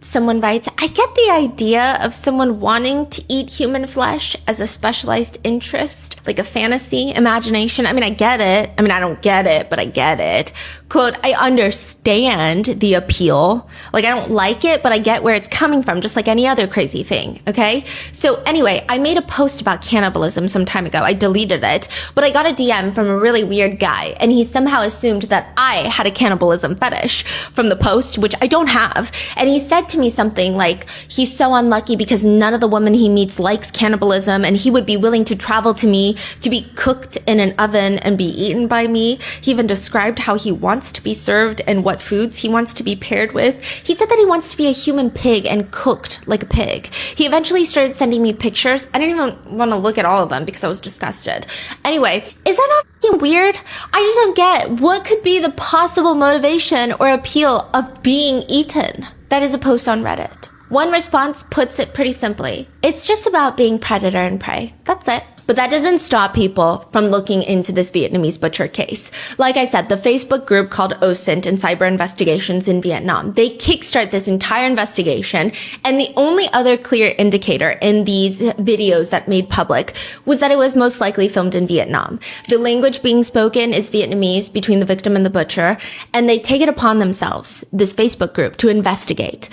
someone writes, I get the idea of someone wanting to eat human flesh as a specialized interest, like a fantasy, imagination. I mean, I get it. I mean, I don't get it, but I get it. quote, I understand the appeal. Like, I don't like it, but I get where it's coming from, just like any other crazy thing, okay? So anyway, I made a post about cannibalism some time ago. I deleted it, but I got a DM from a really weird guy, and he somehow assumed that I had a cannibalism fetish from the post, which I don't have. And he said to me something like, he's so unlucky because none of the women he meets likes cannibalism, and he would be willing to travel to me to be cooked in an oven and be eaten by me. He even described how he wants to be served and what foods he wants to be paired with. He said that he wants to be a human pig and cooked like a pig. He eventually started sending me pictures. I didn't even want to look at all of them because I was disgusted. Anyway, is that not fucking weird? I just don't get what could be the possible motivation or appeal of being eaten. That is a post on Reddit. One response puts it pretty simply. It's just about being predator and prey. That's it. But that doesn't stop people from looking into this Vietnamese butcher case. Like I said, the Facebook group called OSINT in Cyber Investigations in Vietnam, they kickstart this entire investigation. And the only other clear indicator in these videos that made public was that it was most likely filmed in Vietnam. The language being spoken is Vietnamese between the victim and the butcher. And they take it upon themselves, this Facebook group, to investigate.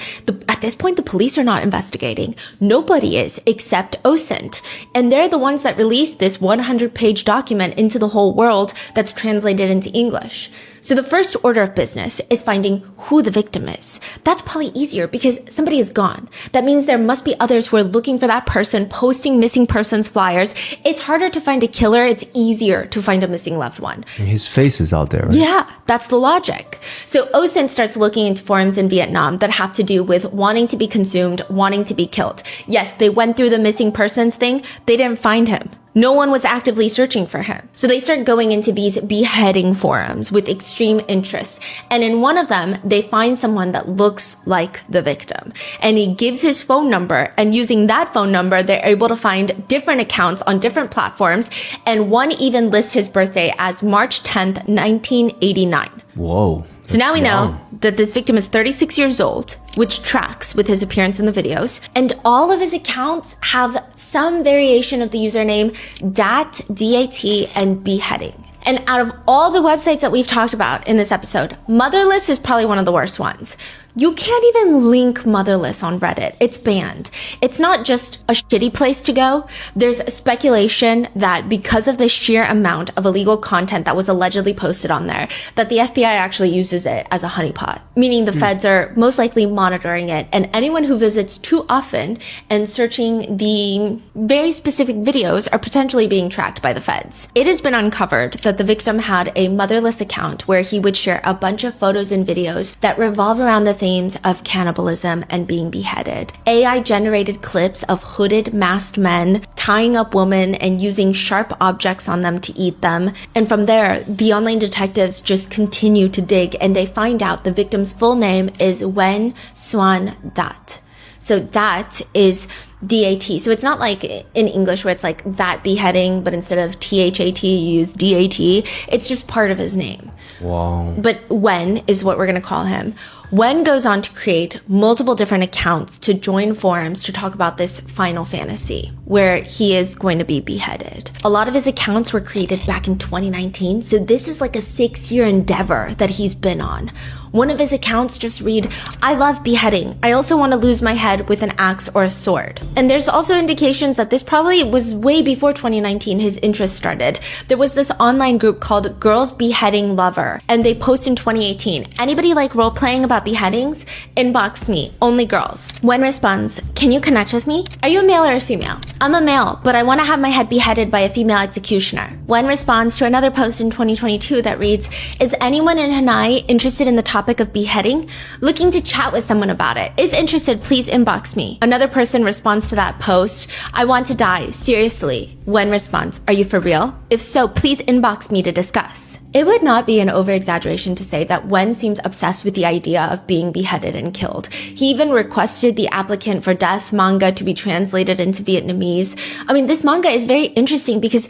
At this point, the police are not investigating. Nobody is except OSINT. And they're the ones that released this 100-page document into the whole world that's translated into English. So the first order of business is finding who the victim is. That's probably easier because somebody is gone. That means there must be others who are looking for that person, posting missing persons flyers. It's harder to find a killer. It's easier to find a missing loved one. His face is out there, right? Yeah, that's the logic. So OSINT starts looking into forums in Vietnam that have to do with wanting to be consumed, wanting to be killed. Yes, they went through the missing persons thing. They didn't find him. No one was actively searching for him. So they start going into these beheading forums with extreme interest. And in one of them, they find someone that looks like the victim. And he gives his phone number. And using that phone number, they're able to find different accounts on different platforms. And one even lists his birthday as March 10th, 1989. Whoa. So now we know that this victim is 36 years old, which tracks with his appearance in the videos. And all of his accounts have some variation of the username DAT, D-A-T, and beheading. And out of all the websites that we've talked about in this episode, Motherless is probably one of the worst ones. You can't even link Motherless on Reddit. It's banned. It's not just a shitty place to go. There's speculation that because of the sheer amount of illegal content that was allegedly posted on there, that the FBI actually uses it as a honeypot, meaning the feds are most likely monitoring it. And anyone who visits too often and searching the very specific videos are potentially being tracked by the feds. It has been uncovered that the victim had a Motherless account where he would share a bunch of photos and videos that revolve around the themes of cannibalism and being beheaded. AI generated clips of hooded masked men tying up women and using sharp objects on them to eat them. And from there, the online detectives just continue to dig and they find out the victim's full name is Wen Xuan Dat. So Dat is D-A-T. So it's not like in English where it's like that beheading, but instead of T-H-A-T, you use D-A-T. It's just part of his name. Wow. But Wen is what we're going to call him. Wen goes on to create multiple different accounts to join forums to talk about this final fantasy where he is going to be beheaded. A lot of his accounts were created back in 2019, so this is like a 6-year endeavor that he's been on. One of his accounts just read, I love beheading. I also want to lose my head with an axe or a sword. And there's also indications that this probably was way before 2019 his interest started. There was this online group called Girls Beheading Lover, and they post in 2018. Anybody like role-playing about beheadings? Inbox me, only girls. Wen responds, can you connect with me? Are you a male or a female? I'm a male, but I want to have my head beheaded by a female executioner. Wen responds to another post in 2022 that reads, is anyone in Hanoi interested in the topic of beheading? Looking to chat with someone about it. If interested, please inbox me. Another person responds to that post, I want to die, seriously. Wen responds, are you for real? If so, please inbox me to discuss. It would not be an over-exaggeration to say that Wen seems obsessed with the idea of being beheaded and killed. He even requested the applicant for death manga to be translated into Vietnamese. I mean, this manga is very interesting because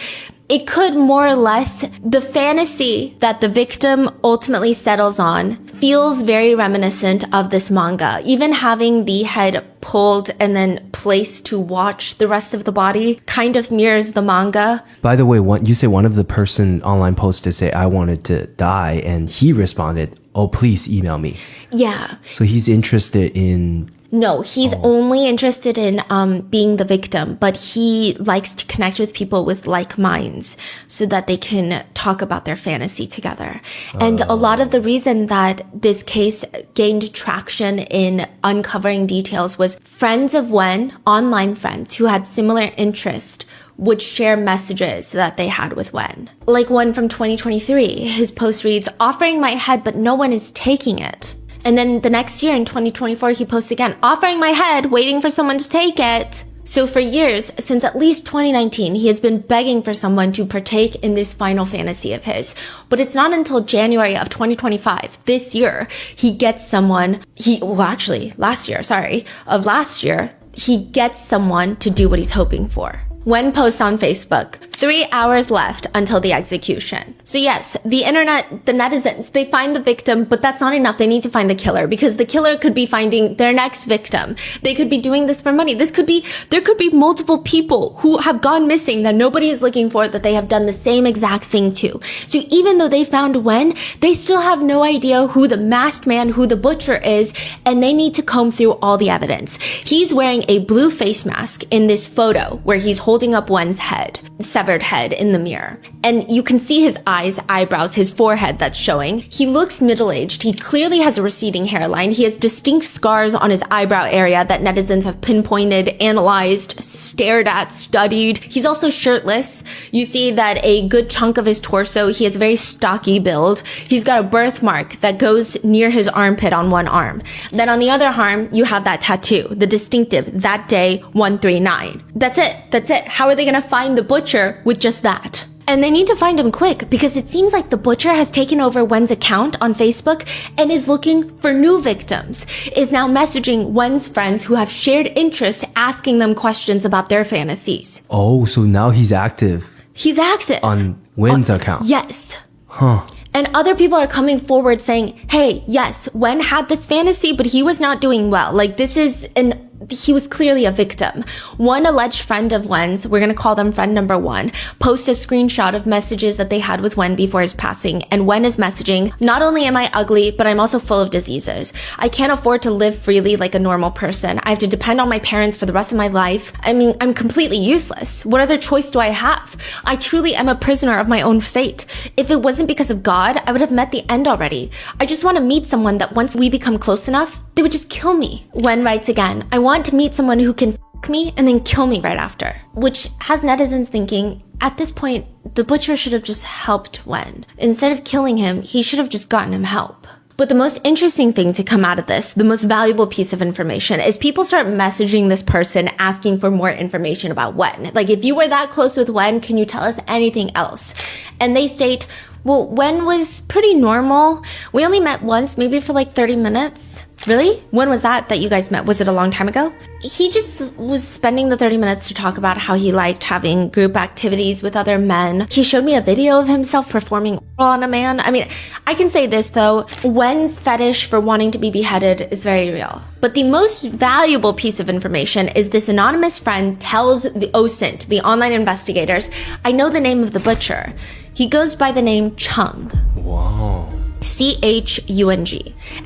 it could more or less, the fantasy that the victim ultimately settles on feels very reminiscent of this manga. Even having the head pulled and then placed to watch the rest of the body kind of mirrors the manga. By the way, you say one of the person online posted say, I wanted to die, and he responded, oh, please email me. Yeah. So he's interested in... No, he's only interested in being the victim, but he likes to connect with people with like minds so that they can talk about their fantasy together. And a lot of the reason that this case gained traction in uncovering details was friends of Wen, online friends who had similar interest, would share messages that they had with Wen. Like one from 2023, his post reads, offering my head, but no one is taking it. And then the next year in 2024, he posts again, offering my head, waiting for someone to take it. So for years, since at least 2019, he has been begging for someone to partake in this final fantasy of his. But it's not until January of 2025, this year, he gets someone, last year, he gets someone to do what he's hoping for. Wen posts on Facebook, 3 hours left until the execution. So yes, the internet, the netizens, they find the victim, but that's not enough. They need to find the killer because the killer could be finding their next victim. They could be doing this for money. There could be multiple people who have gone missing that nobody is looking for that they have done the same exact thing to. So even though they found Wen, they still have no idea who the masked man, who the butcher is, and they need to comb through all the evidence. He's wearing a blue face mask in this photo where he's holding up Wen's head, severed head in the mirror. And you can see his eyes, eyebrows, his forehead that's showing. He looks middle-aged. He clearly has a receding hairline. He has distinct scars on his eyebrow area that netizens have pinpointed, analyzed, stared at, studied. He's also shirtless. You see that a good chunk of his torso, he has a very stocky build. He's got a birthmark that goes near his armpit on one arm. Then on the other arm, you have that tattoo, the distinctive, that day 139. That's it. How are they going to find the butcher with just that? And they need to find him quick because it seems like the butcher has taken over Wen's account on Facebook and is looking for new victims, is now messaging Wen's friends who have shared interests, asking them questions about their fantasies. Oh, so now he's active. He's active. On Wen's account. Yes. Huh. And other people are coming forward saying, hey, yes, Wen had this fantasy, but he was not doing well. Like he was clearly a victim. One alleged friend of Wen's, we're going to call them friend number 1, posts a screenshot of messages that they had with Wen before his passing. And Wen is messaging, not only am I ugly, but I'm also full of diseases. I can't afford to live freely like a normal person. I have to depend on my parents for the rest of my life. I mean, I'm completely useless. What other choice do I have? I truly am a prisoner of my own fate. If it wasn't because of God, I would have met the end already. I just want to meet someone that once we become close enough, they would just kill me. Wen writes again, I want to meet someone who can f me and then kill me right after. Which has netizens thinking, at this point, the butcher should have just helped Wen. Instead of killing him, he should have just gotten him help. But the most interesting thing to come out of this, the most valuable piece of information, is people start messaging this person asking for more information about Wen. Like, if you were that close with Wen, can you tell us anything else? And they state, well, Wen was pretty normal. We only met once, maybe for like 30 minutes. Really? When was that you guys met? Was it a long time ago? He just was spending the 30 minutes to talk about how he liked having group activities with other men. He showed me a video of himself performing oral on a man. I mean, I can say this though, Wen's fetish for wanting to be beheaded is very real. But the most valuable piece of information is this anonymous friend tells the OSINT, the online investigators, I know the name of the butcher. He goes by the name Chung. Wow. Chung.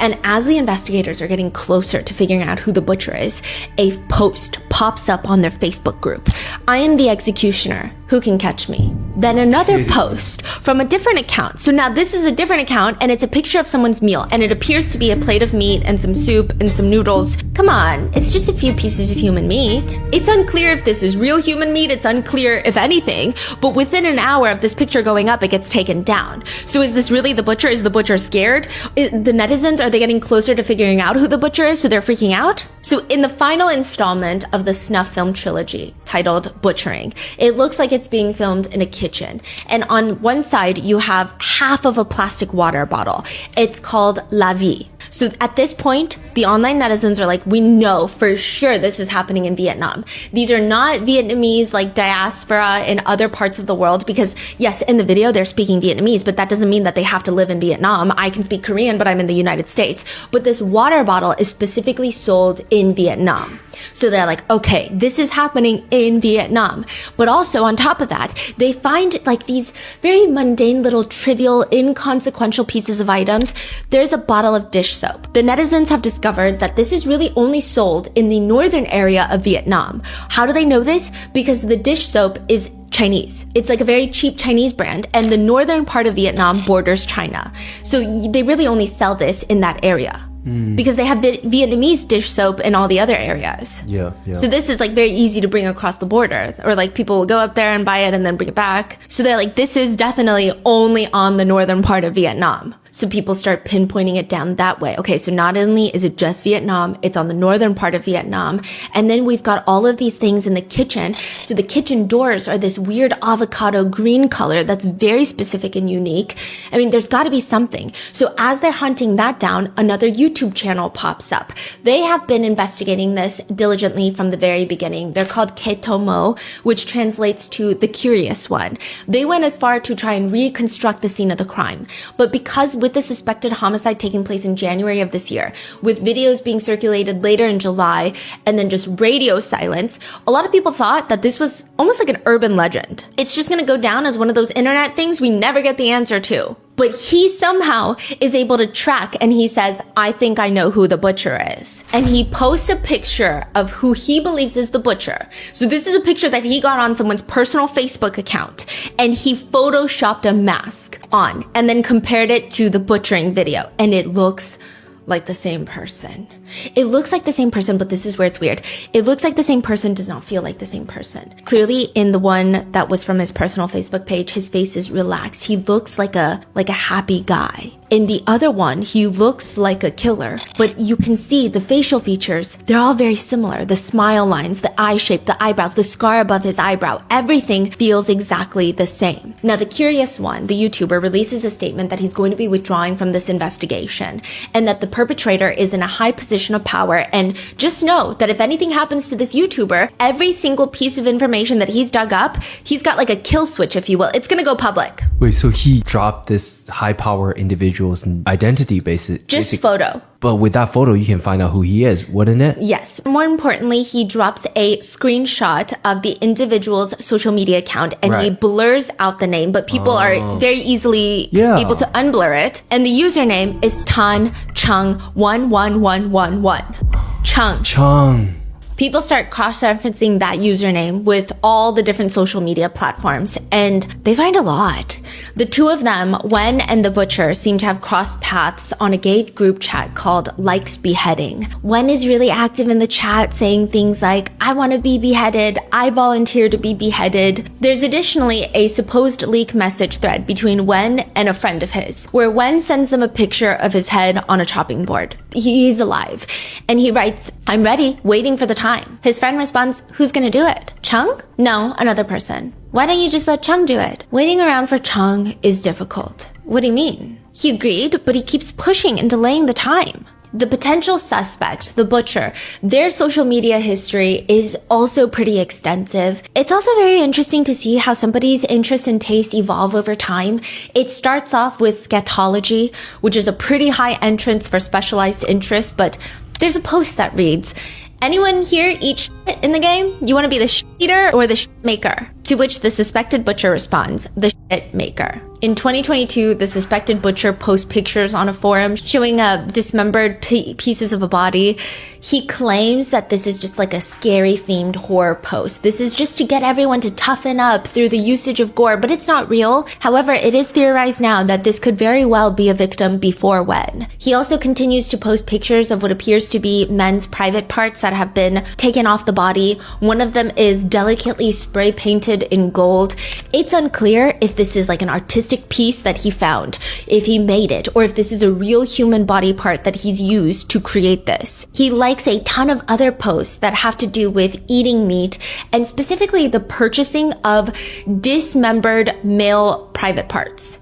And as the investigators are getting closer to figuring out who the butcher is, a post pops up on their Facebook group. I am the executioner. Who can catch me? Then another post from a different account. So now this is a different account and it's a picture of someone's meal and it appears to be a plate of meat and some soup and some noodles. Come on, it's just a few pieces of human meat. It's unclear if this is real human meat. It's unclear if anything, but within an hour of this picture going up, it gets taken down. So is this really the butcher? Is the butcher scared? The netizens, are they getting closer to figuring out who the butcher is so they're freaking out? So in the final installment of the snuff film trilogy titled Butchering, it looks like it's being filmed in a kitchen. And on one side, you have half of a plastic water bottle. It's called La Vie. So at this point, the online netizens are like, we know for sure this is happening in Vietnam. These are not Vietnamese like diaspora in other parts of the world, because yes, in the video they're speaking Vietnamese, but that doesn't mean that they have to live in Vietnam. I can speak Korean, but I'm in the United States. But this water bottle is specifically sold in Vietnam. So they're like, okay, this is happening in Vietnam. But also on top of that, they find like these very mundane little trivial, inconsequential pieces of items. There's a bottle of dish soap. The netizens have discovered that this is really only sold in the northern area of Vietnam. How do they know this? Because the dish soap is Chinese. It's like a very cheap Chinese brand, and the northern part of Vietnam borders China. So they really only sell this in that area. Because they have Vietnamese dish soap in all the other areas. Yeah. So this is like very easy to bring across the border, or like people will go up there and buy it and then bring it back. So they're like, this is definitely only on the northern part of Vietnam. So people start pinpointing it down that way. Okay, so not only is it just Vietnam, it's on the northern part of Vietnam. And then we've got all of these things in the kitchen. So the kitchen doors are this weird avocado green color that's very specific and unique. I mean, there's got to be something. So as they're hunting that down, another YouTube channel pops up. They have been investigating this diligently from the very beginning. They're called Ketomo, which translates to the curious one. They went as far to try and reconstruct the scene of the crime. But because with the suspected homicide taking place in January of this year, with videos being circulated later in July, and then just radio silence, a lot of people thought that this was almost like an urban legend. It's just gonna go down as one of those internet things we never get the answer to. But he somehow is able to track, and he says, I think I know who the butcher is. And he posts a picture of who he believes is the butcher. So this is a picture that he got on someone's personal Facebook account, and he photoshopped a mask on and then compared it to the butchering video, and it looks like the same person. It looks like the same person, but this is where it's weird. It looks like the same person, does not feel like the same person. Clearly, in the one that was from his personal Facebook page, his face is relaxed. He looks like a happy guy. In the other one, he looks like a killer, but you can see the facial features, they're all very similar. The smile lines, the eye shape, the eyebrows, the scar above his eyebrow, everything feels exactly the same. Now, the curious one, the YouTuber, releases a statement that he's going to be withdrawing from this investigation, and that the perpetrator is in a high position of power. And just know that if anything happens to this YouTuber, every single piece of information that he's dug up, he's got like a kill switch, if you will. It's gonna go public. Wait, so he dropped this high power individual's identity Just photo. But with that photo, you can find out who he is, wouldn't it? Yes. More importantly, he drops a screenshot of the individual's social media account, and he blurs out the name, but people are very easily able to unblur it. And the username is Tan Chung 11111. Chung. People start cross-referencing that username with all the different social media platforms, and they find a lot. The two of them, Wen and the Butcher, seem to have crossed paths on a gay group chat called Likes Beheading. Wen is really active in the chat, saying things like, I want to be beheaded, I volunteer to be beheaded. There's additionally a supposed leak message thread between Wen and a friend of his, where Wen sends them a picture of his head on a chopping board. He's alive. And he writes, I'm ready, waiting for the time. His friend responds, who's gonna do it? Chung? No, another person. Why don't you just let Chung do it? Waiting around for Chung is difficult. What do you mean? He agreed, but he keeps pushing and delaying the time. The potential suspect, the Butcher, their social media history is also pretty extensive. It's also very interesting to see how somebody's interest and taste evolve over time. It starts off with scatology, which is a pretty high entrance for specialized interests, but there's a post that reads, anyone here eat shit in the game? You want to be the shit eater or the shit maker? To which the suspected Butcher responds, the shit maker. In 2022, the suspected Butcher posts pictures on a forum showing dismembered pieces of a body. He claims that this is just like a scary themed horror post. This is just to get everyone to toughen up through the usage of gore, but it's not real. However, it is theorized now that this could very well be a victim before Wen. He also continues to post pictures of what appears to be men's private parts that have been taken off the body. One of them is delicately spray painted in gold. It's unclear if this is like an artistic piece that he found, if he made it, or if this is a real human body part that he's used to create this. He likes a ton of other posts that have to do with eating meat, and specifically the purchasing of dismembered male private parts.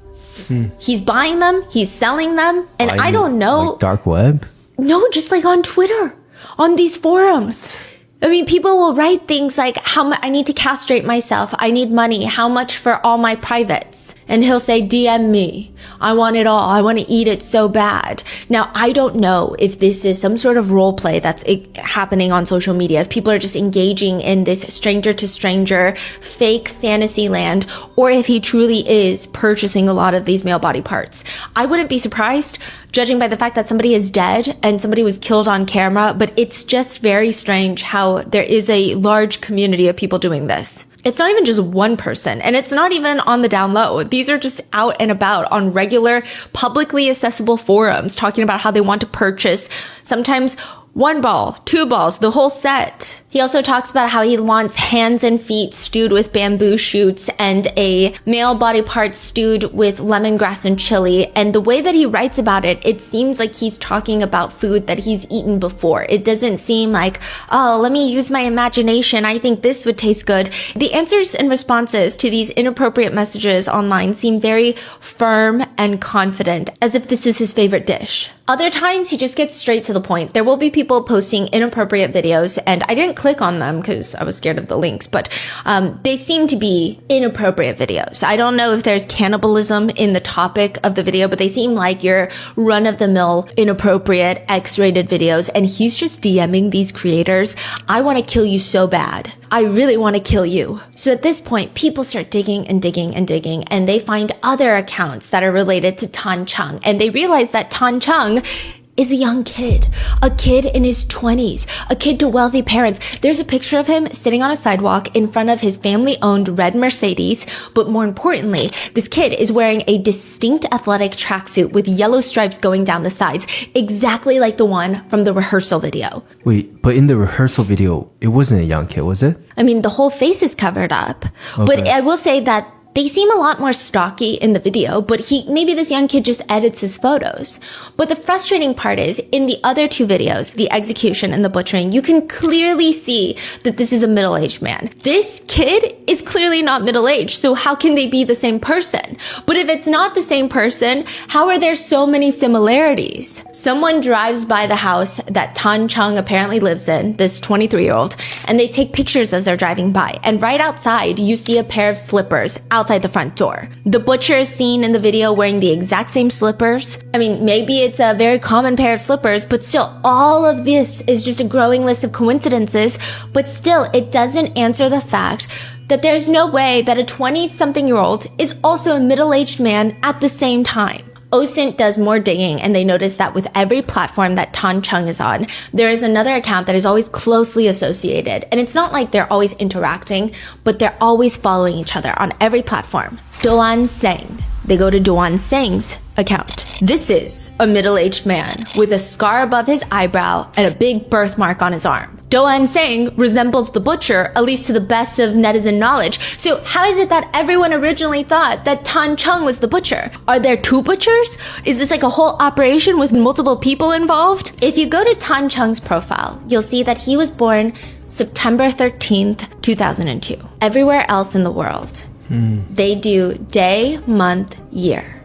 He's buying them, he's selling them, and I don't know. Like dark web? No, just like on Twitter, on these forums. I mean, people will write things like, I need to castrate myself. I need money. How much for all my privates? And he'll say, DM me. I want it all. I want to eat it so bad. Now, I don't know if this is some sort of role play that's happening on social media. If people are just engaging in this stranger to stranger fake fantasy land, or if he truly is purchasing a lot of these male body parts. I wouldn't be surprised, judging by the fact that somebody is dead and somebody was killed on camera, but it's just very strange how there is a large community of people doing this. It's not even just one person, and it's not even on the down low. These are just out and about on regular, publicly accessible forums talking about how they want to purchase sometimes 1 ball, 2 balls, the whole set. He also talks about how he wants hands and feet stewed with bamboo shoots and a male body part stewed with lemongrass and chili. And the way that he writes about it, it seems like he's talking about food that he's eaten before. It doesn't seem like, oh, let me use my imagination. I think this would taste good. The answers and responses to these inappropriate messages online seem very firm and confident, as if this is his favorite dish. Other times, he just gets straight to the point. There will be people posting inappropriate videos, and I didn't click on them because I was scared of the links, but they seem to be inappropriate videos. I don't know if there's cannibalism in the topic of the video, but they seem like your run-of-the-mill, inappropriate, X-rated videos, and he's just DMing these creators. I want to kill you so bad. I really want to kill you. So at this point, people start digging and digging and digging, and they find other accounts that are related to Tan Chung, and they realize that Tan Chung is a young kid, a kid in his 20s, a kid to wealthy parents. There's a picture of him sitting on a sidewalk in front of his family-owned red Mercedes, but more importantly, this kid is wearing a distinct athletic tracksuit with yellow stripes going down the sides, exactly like the one from the rehearsal video. Wait, but in the rehearsal video, it wasn't a young kid, was it? I mean, the whole face is covered up, Okay. but I will say that they seem a lot more stocky in the video, but maybe this young kid just edits his photos. But the frustrating part is, in the other 2 videos, the execution and the butchering, you can clearly see that this is a middle-aged man. This kid is clearly not middle-aged, so how can they be the same person? But if it's not the same person, how are there so many similarities? Someone drives by the house that Tan Chung apparently lives in, this 23-year-old, and they take pictures as they're driving by. And right outside, you see a pair of slippers outside the front door. The butcher is seen in the video wearing the exact same slippers. I mean, maybe it's a very common pair of slippers, but still, all of this is just a growing list of coincidences. But still, it doesn't answer the fact that there's no way that a 20-something-year-old is also a middle-aged man at the same time. OSINT does more digging, and they notice that with every platform that Tan Chung is on, there is another account that is always closely associated. And it's not like they're always interacting, but they're always following each other on every platform. Doan Seng. They go to Doan Seng's account. This is a middle-aged man with a scar above his eyebrow and a big birthmark on his arm. Doan Seng resembles the butcher, at least to the best of netizen knowledge. So how is it that everyone originally thought that Tan Chung was the butcher? Are there 2 butchers? Is this like a whole operation with multiple people involved? If you go to Tan Chung's profile, you'll see that he was born September 13th, 2002. Everywhere else in the world, they do day, month, year.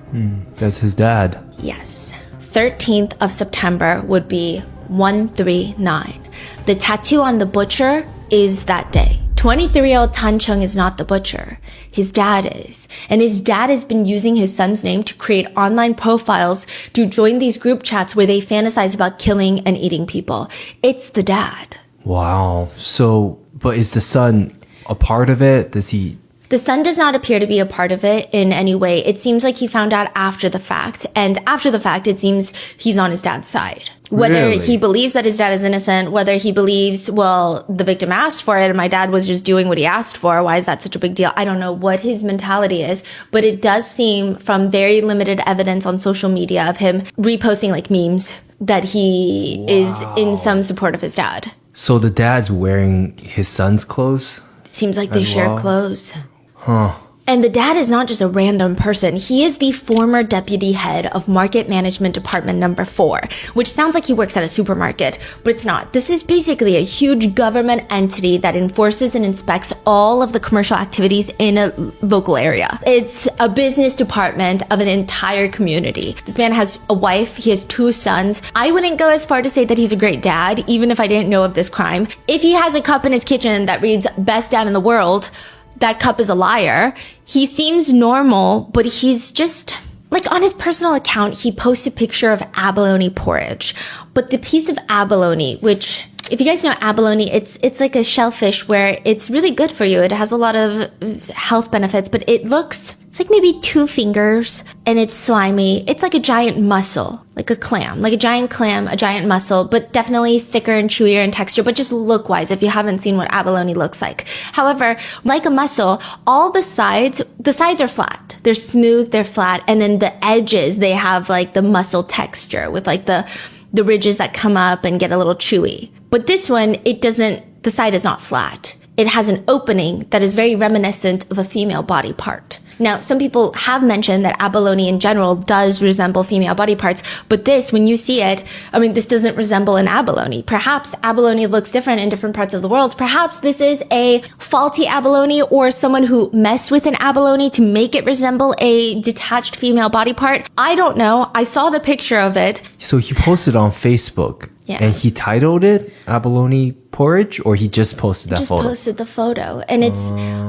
That's his dad. Yes. 13th of September would be 139. The tattoo on the butcher is that day. 23-year-old Tan Chung is not the butcher. His dad is. And his dad has been using his son's name to create online profiles to join these group chats where they fantasize about killing and eating people. It's the dad. Wow. So, but is the son a part of it? Does he... The son does not appear to be a part of it in any way. It seems like he found out after the fact. And after the fact, it seems he's on his dad's side. Whether Really? he believes that his dad is innocent, whether he believes, well, the victim asked for it and my dad was just doing what he asked for. Why is that such a big deal? I don't know what his mentality is, but it does seem from very limited evidence on social media of him reposting like memes that he is in some support of his dad. So the dad's wearing his son's clothes? It seems like they As share well? clothes. Huh. And the dad is not just a random person. He is the former deputy head of Market Management Department number 4, which sounds like he works at a supermarket, but it's not. This is basically a huge government entity that enforces and inspects all of the commercial activities in a local area. It's a business department of an entire community. This man has a wife. He has 2 sons. I wouldn't go as far to say that he's a great dad, even if I didn't know of this crime. If he has a cup in his kitchen that reads best dad in the world, that cup is a liar. He seems normal, but he's just like on his personal account, he posts a picture of abalone porridge. But the piece of abalone, which if you guys know abalone, it's like a shellfish where it's really good for you. It has a lot of health benefits, but it's like maybe 2 fingers and it's slimy. It's like a giant mussel, like a clam, like a giant clam, a giant mussel, but definitely thicker and chewier in texture, but just look-wise if you haven't seen what abalone looks like. However, like a mussel, all the sides are flat. They're smooth, they're flat, and then the edges, they have like the mussel texture with like the ridges that come up and get a little chewy. But this one, the side is not flat. It has an opening that is very reminiscent of a female body part. Now, some people have mentioned that abalone in general does resemble female body parts, but this, when you see it, this doesn't resemble an abalone. Perhaps abalone looks different in different parts of the world. Perhaps this is a faulty abalone or someone who messed with an abalone to make it resemble a detached female body part. I don't know. I saw the picture of it. So he posted on Facebook. Yeah. And he titled it abalone porridge, or he just posted that photo? Just posted the photo. And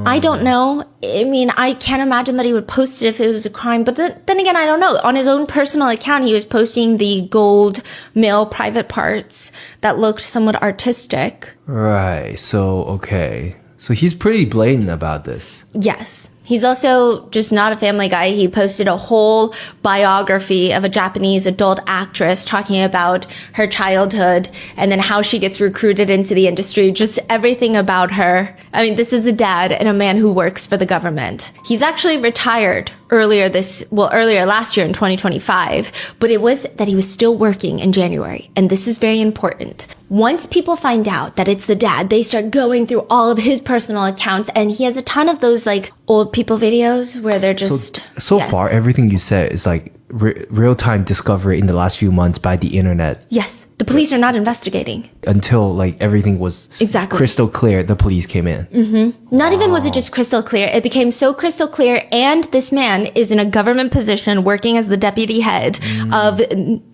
I don't know. I can't imagine that he would post it if it was a crime. But then again, I don't know. On his own personal account, he was posting the gold male private parts that looked somewhat artistic. Right. So, okay. So he's pretty blatant about this. Yes. He's also just not a family guy. He posted a whole biography of a Japanese adult actress talking about her childhood and then how she gets recruited into the industry, just everything about her. This is a dad and a man who works for the government. He's actually retired earlier last year in 2025, but it was that he was still working in January. And this is very important. Once people find out that it's the dad, they start going through all of his personal accounts, and he has a ton of those like old people videos where they're just so far everything you said is like real-time discovery in the last few months by the internet. Yes, the police are not investigating until like everything was crystal clear. The police came in. Not even was it just crystal clear, it became so crystal clear, and this man is in a government position working as the deputy head of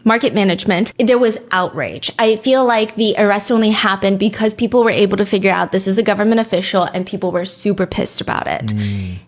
market management. There was outrage. I feel like the arrest only happened because people were able to figure out this is a government official, and people were super pissed about it.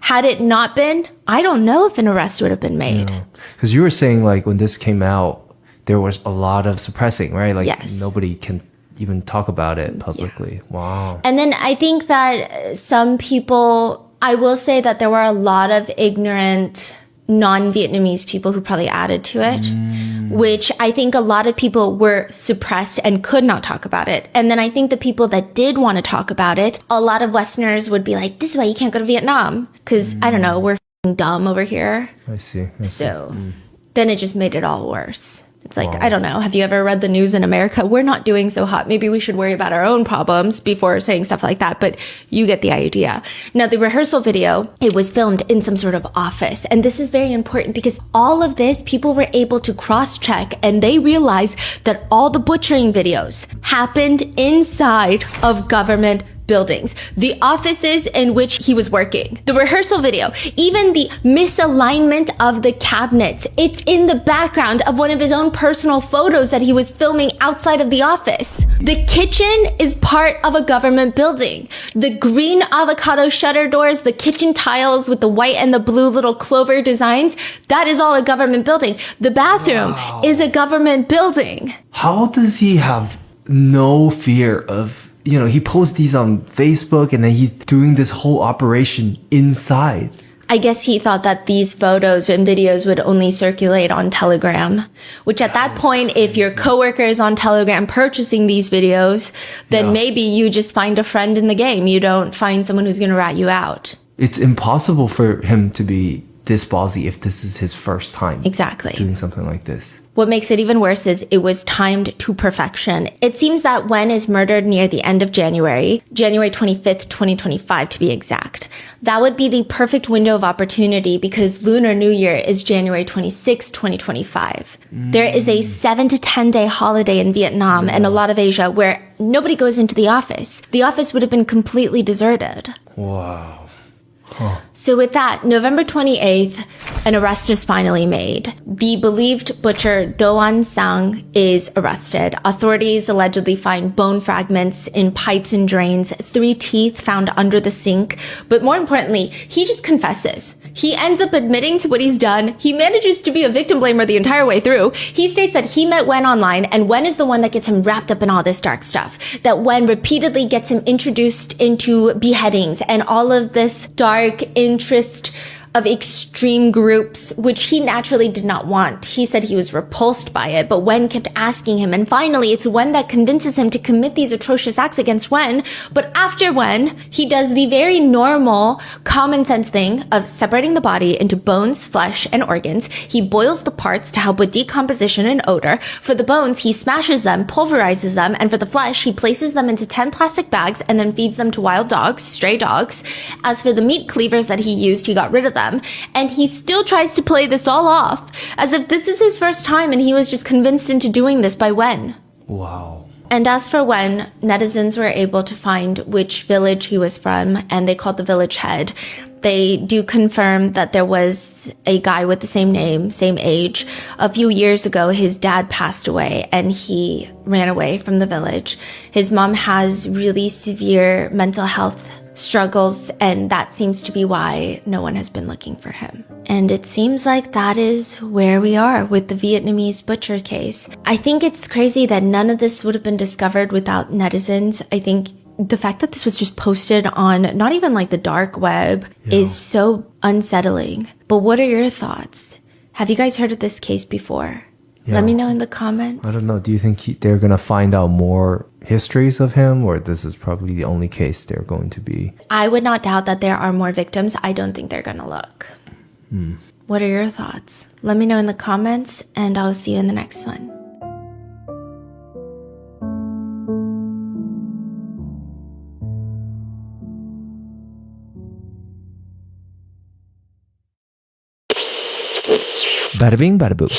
Had it not been, I don't know if an arrest would have been made. Because you were saying like when this came out, there was a lot of suppressing, right? Like nobody can even talk about it publicly. Yeah. Wow. And then I think that some people, I will say that there were a lot of ignorant non-Vietnamese people who probably added to it, which I think a lot of people were suppressed and could not talk about it. And then I think the people that did want to talk about it, a lot of Westerners would be like, this is why you can't go to Vietnam. Because, I don't know, we're dumb over here. I see. Then it just made it all worse. It's like, I don't know. Have you ever read the news in America? We're not doing so hot. Maybe we should worry about our own problems before saying stuff like that. But you get the idea. Now, the rehearsal video, it was filmed in some sort of office. And this is very important because all of this, people were able to cross-check, and they realized that all the butchering videos happened inside of government buildings, the offices in which he was working, the rehearsal video, even the misalignment of the cabinets. It's in the background of one of his own personal photos that he was filming outside of the office. The kitchen is part of a government building. The green avocado shutter doors, the kitchen tiles with the white and the blue little clover designs, that is all a government building. The bathroom is a government building. How does he have no fear of, he posts these on Facebook and then he's doing this whole operation inside? I guess he thought that these photos and videos would only circulate on Telegram, which at that point, if your coworker is on Telegram purchasing these videos, then maybe you just find a friend in the game. You don't find someone who's going to rat you out. It's impossible for him to be this ballsy if this is his first time doing something like this. What makes it even worse is it was timed to perfection. It seems that Wen is murdered near the end of January 25th, 2025 to be exact. That would be the perfect window of opportunity because Lunar New Year is January 26, 2025. There is a 7 to 10 day holiday in Vietnam and a lot of Asia where nobody goes into the office. The office would have been completely deserted. Wow. So with that, November 28th, an arrest is finally made. The believed butcher Do-an Sang is arrested. Authorities allegedly find bone fragments in pipes and drains, 3 teeth found under the sink. But more importantly, he just confesses. He ends up admitting to what he's done. He manages to be a victim blamer the entire way through. He states that he met Wen online, and Wen is the one that gets him wrapped up in all this dark stuff. That Wen repeatedly gets him introduced into beheadings and all of this dark interest of extreme groups, which he naturally did not want. He said he was repulsed by it, but Wen kept asking him, and finally it's Wen that convinces him to commit these atrocious acts against Wen. But after Wen, he does the very normal, common sense thing of separating the body into bones, flesh, and organs. He boils the parts to help with decomposition and odor. For the bones, he smashes them, pulverizes them, and for the flesh, he places them into 10 plastic bags and then feeds them to wild dogs, stray dogs. As for the meat cleavers that he used, he got rid of them. And he still tries to play this all off as if this is his first time and he was just convinced into doing this by Wen. Wow. And as for Wen, netizens were able to find which village he was from, and they called the village head. They do confirm that there was a guy with the same name, same age. A few years ago, his dad passed away and he ran away from the village. His mom has really severe mental health struggles, and that seems to be why no one has been looking for him. And it seems like that is where we are with the Vietnamese butcher case. I think it's crazy that none of this would have been discovered without netizens. I think the fact that this was just posted on not even like the dark web is so unsettling. But what are your thoughts? Have you guys heard of this case before? Let me know in the comments. I don't know. Do you think they're going to find out more histories of him, or this is probably the only case they're going to be? I would not doubt that there are more victims. I don't think they're going to look. What are your thoughts? Let me know in the comments, and I'll see you in the next one. Bada bing, bada boom.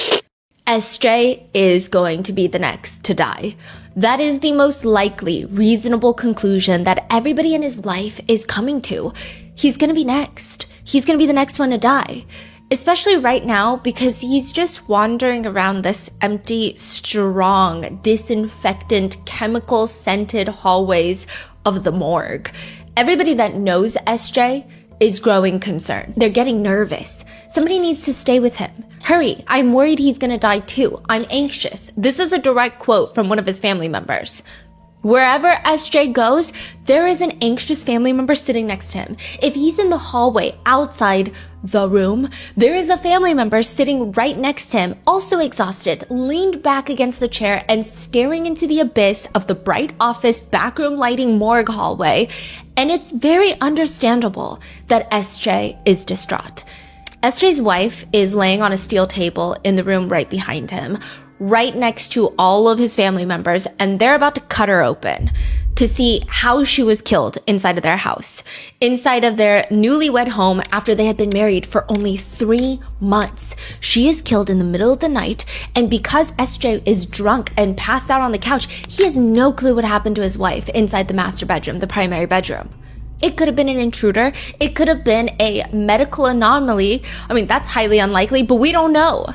SJ is going to be the next to die. That is the most likely, reasonable conclusion that everybody in his life is coming to. He's going to be next. He's going to be the next one to die. Especially right now because he's just wandering around this empty, strong, disinfectant, chemical-scented hallways of the morgue. Everybody that knows SJ is growing concerned. They're getting nervous. Somebody needs to stay with him. Hurry, I'm worried he's gonna die too. I'm anxious. This is a direct quote from one of his family members. Wherever SJ goes, there is an anxious family member sitting next to him. If he's in the hallway outside the room, there is a family member sitting right next to him, also exhausted, leaned back against the chair and staring into the abyss of the bright office backroom lighting morgue hallway. And it's very understandable that SJ is distraught. SJ's wife is laying on a steel table in the room right behind him, right next to all of his family members, and they're about to cut her open to see how she was killed inside of their house, inside of their newlywed home after they had been married for only 3 months. She is killed in the middle of the night, and because SJ is drunk and passed out on the couch, he has no clue what happened to his wife inside the master bedroom, the primary bedroom. It could have been an intruder. It could have been a medical anomaly. I mean, that's highly unlikely, but we don't know.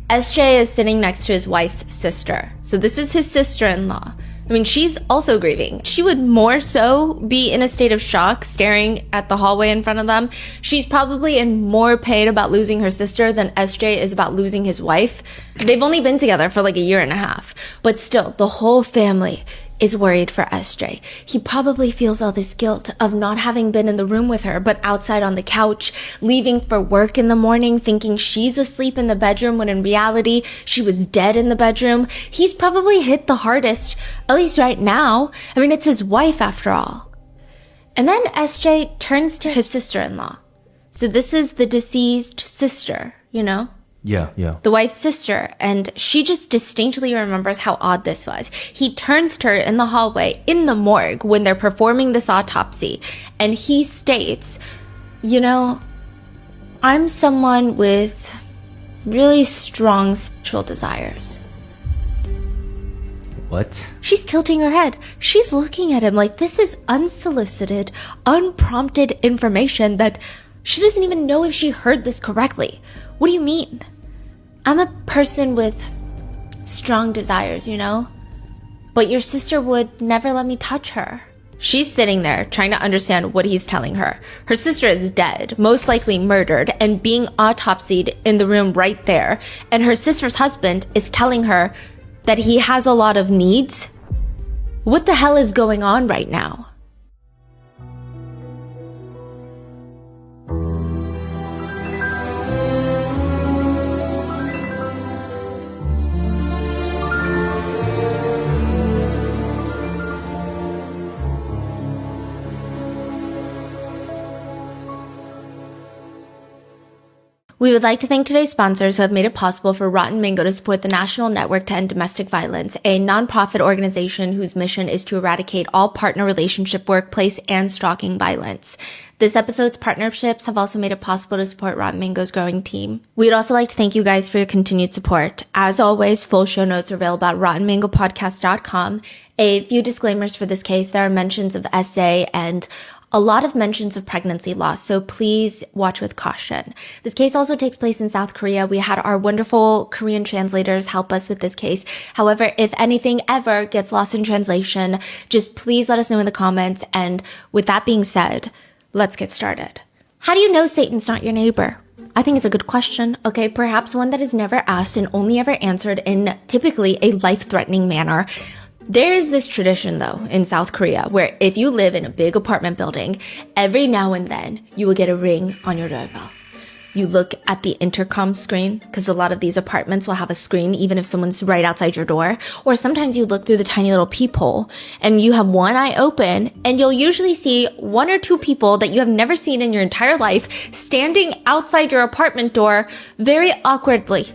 SJ is sitting next to his wife's sister. So this is his sister-in-law. I mean, she's also grieving. She would more so be in a state of shock staring at the hallway in front of them. She's probably in more pain about losing her sister than SJ is about losing his wife. They've only been together for like a year and a half. But still, the whole family is worried for SJ. He probably feels all this guilt of not having been in the room with her, but outside on the couch, leaving for work in the morning, thinking she's asleep in the bedroom when in reality, she was dead in the bedroom. He's probably hit the hardest, at least right now. I mean, it's his wife after all. And then SJ turns to his sister-in-law. So this is the deceased sister, you know? Yeah. The wife's sister, and she just distinctly remembers how odd this was. He turns to her in the hallway in the morgue when they're performing this autopsy, and he states, You know, I'm someone with really strong sexual desires. What? She's tilting her head. She's looking at him like this is unsolicited, unprompted information that she doesn't even know if she heard this correctly. What do you mean? I'm a person with strong desires, you know? But your sister would never let me touch her. She's sitting there trying to understand what he's telling her. Her sister is dead, most likely murdered, and being autopsied in the room right there. And her sister's husband is telling her that he has a lot of needs. What the hell is going on right now? We would like to thank today's sponsors who have made it possible for Rotten Mango to support the National Network to End Domestic Violence, a nonprofit organization whose mission is to eradicate all partner relationship, workplace, and stalking violence. This episode's partnerships have also made it possible to support Rotten Mango's growing team. We'd also like to thank you guys for your continued support. As always, full show notes are available at rottenmangopodcast.com. A few disclaimers for this case. There are mentions of SA and a lot of mentions of pregnancy loss, so please watch with caution. This case also takes place in South Korea. We had our wonderful Korean translators help us with this case. However, if anything ever gets lost in translation, just please let us know in the comments. And with that being said, let's get started. How do you know Satan's not your neighbor? I think it's a good question. Okay, perhaps one that is never asked and only ever answered in typically a life-threatening manner. There is this tradition, though, in South Korea, where if you live in a big apartment building, every now and then you will get a ring on your doorbell. You look at the intercom screen, because a lot of these apartments will have a screen even if someone's right outside your door. Or sometimes you look through the tiny little peephole and you have one eye open and you'll usually see one or two people that you have never seen in your entire life standing outside your apartment door very awkwardly.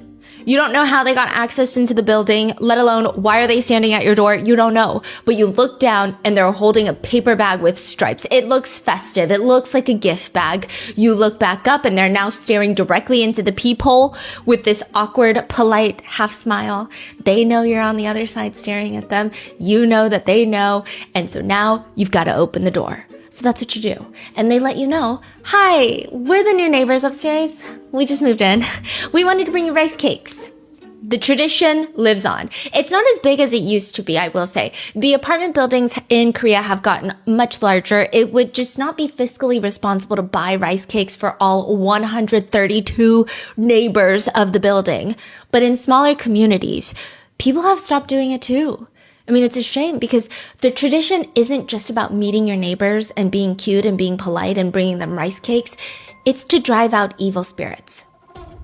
You don't know how they got access into the building, let alone why are they standing at your door? You don't know. But you look down and they're holding a paper bag with stripes. It looks festive. It looks like a gift bag. You look back up and they're now staring directly into the peephole with this awkward, polite half smile. They know you're on the other side staring at them. You know that they know. And so now you've got to open the door. So that's what you do. And they let you know, hi, we're the new neighbors upstairs. We just moved in. We wanted to bring you rice cakes. The tradition lives on. It's not as big as it used to be, I will say. The apartment buildings in Korea have gotten much larger. It would just not be fiscally responsible to buy rice cakes for all 132 neighbors of the building. But in smaller communities, people have stopped doing it too. I mean, it's a shame because the tradition isn't just about meeting your neighbors and being cute and being polite and bringing them rice cakes. It's to drive out evil spirits.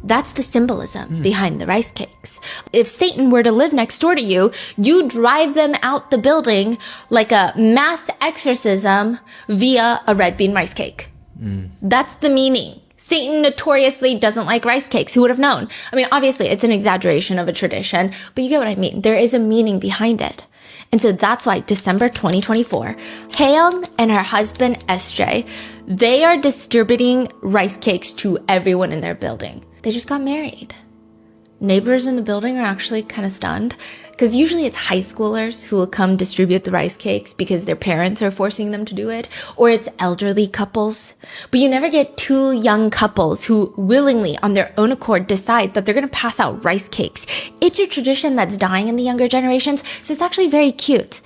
That's the symbolism behind the rice cakes. If Satan were to live next door to you, you drive them out the building like a mass exorcism via a red bean rice cake. That's the meaning. Satan notoriously doesn't like rice cakes. Who would have known? I mean, obviously, it's an exaggeration of a tradition, but you get what I mean. There is a meaning behind it. And so that's why December 2024, Haeyoung and her husband SJ, they are distributing rice cakes to everyone in their building. They just got married. Neighbors in the building are actually kind of stunned because usually it's high schoolers who will come distribute the rice cakes because their parents are forcing them to do it, or it's elderly couples. But you never get two young couples who willingly, on their own accord, decide that they're going to pass out rice cakes. It's a tradition that's dying in the younger generations, so it's actually very cute.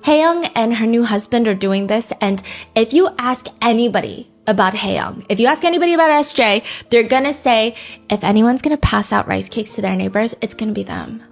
Haeyoung and her new husband are doing this, and if you ask anybody about Haeyoung, if you ask anybody about SJ, they're gonna say, if anyone's gonna pass out rice cakes to their neighbors, it's gonna be them.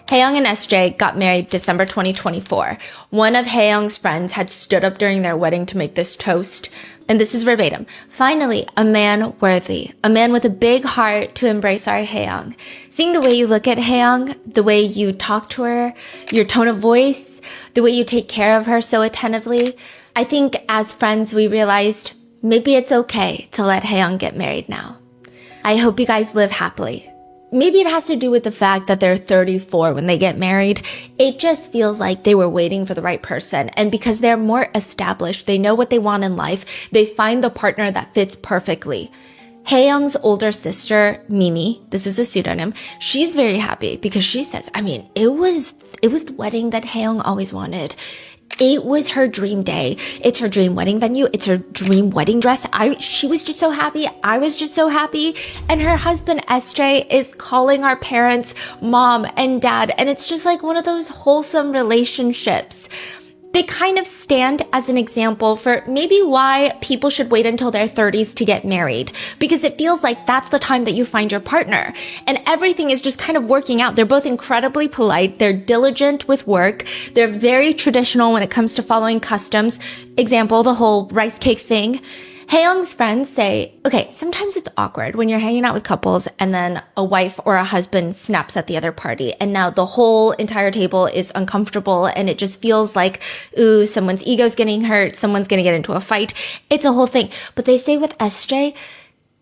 Haeyoung and SJ got married December 2024. One of Haeyoung's friends had stood up during their wedding to make this toast. And this is verbatim. Finally, a man worthy. A man with a big heart to embrace our Haeyoung. Seeing the way you look at Haeyoung, the way you talk to her, your tone of voice, the way you take care of her so attentively, I think as friends we realized maybe it's okay to let Haeyoung get married now. I hope you guys live happily maybe it has to do with the fact that they're 34 when they get married. It just feels like they were waiting for the right person. And because they're more established, they know what they want in life, they find the partner that fits perfectly. Haeyoung's older sister, Mimi, this is a pseudonym, she's very happy because she says, I mean, it was the wedding that Haeyoung always wanted. It was her dream day. It's her dream wedding venue. It's her dream wedding dress. She was just so happy. I was just so happy. And her husband, SJ, is calling our parents mom and dad. And it's just like one of those wholesome relationships. They kind of stand as an example for maybe why people should wait until their 30s to get married, because it feels like that's the time that you find your partner and everything is just kind of working out. They're both incredibly polite. They're diligent with work. They're very traditional when it comes to following customs. Example, the whole rice cake thing. Haeyoung's friends say, okay, sometimes it's awkward when you're hanging out with couples and then a wife or a husband snaps at the other party. And now the whole entire table is uncomfortable and it just feels like, ooh, someone's ego's getting hurt. Someone's going to get into a fight. It's a whole thing. But they say with SJ,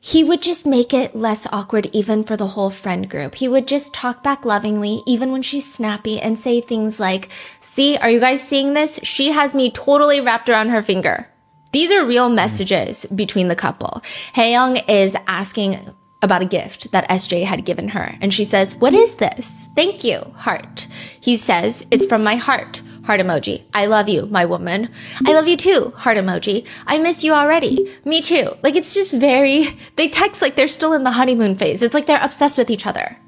he would just make it less awkward even for the whole friend group. He would just talk back lovingly, even when she's snappy, and say things like, see, are you guys seeing this? She has me totally wrapped around her finger. These are real messages between the couple. Haeyoung is asking about a gift that SJ had given her. And she says, what is this? Thank you, heart. He says, it's from my heart. Heart emoji. I love you, my woman. I love you too. Heart emoji. I miss you already. Me too. Like, it's just they text like they're still in the honeymoon phase. It's like they're obsessed with each other.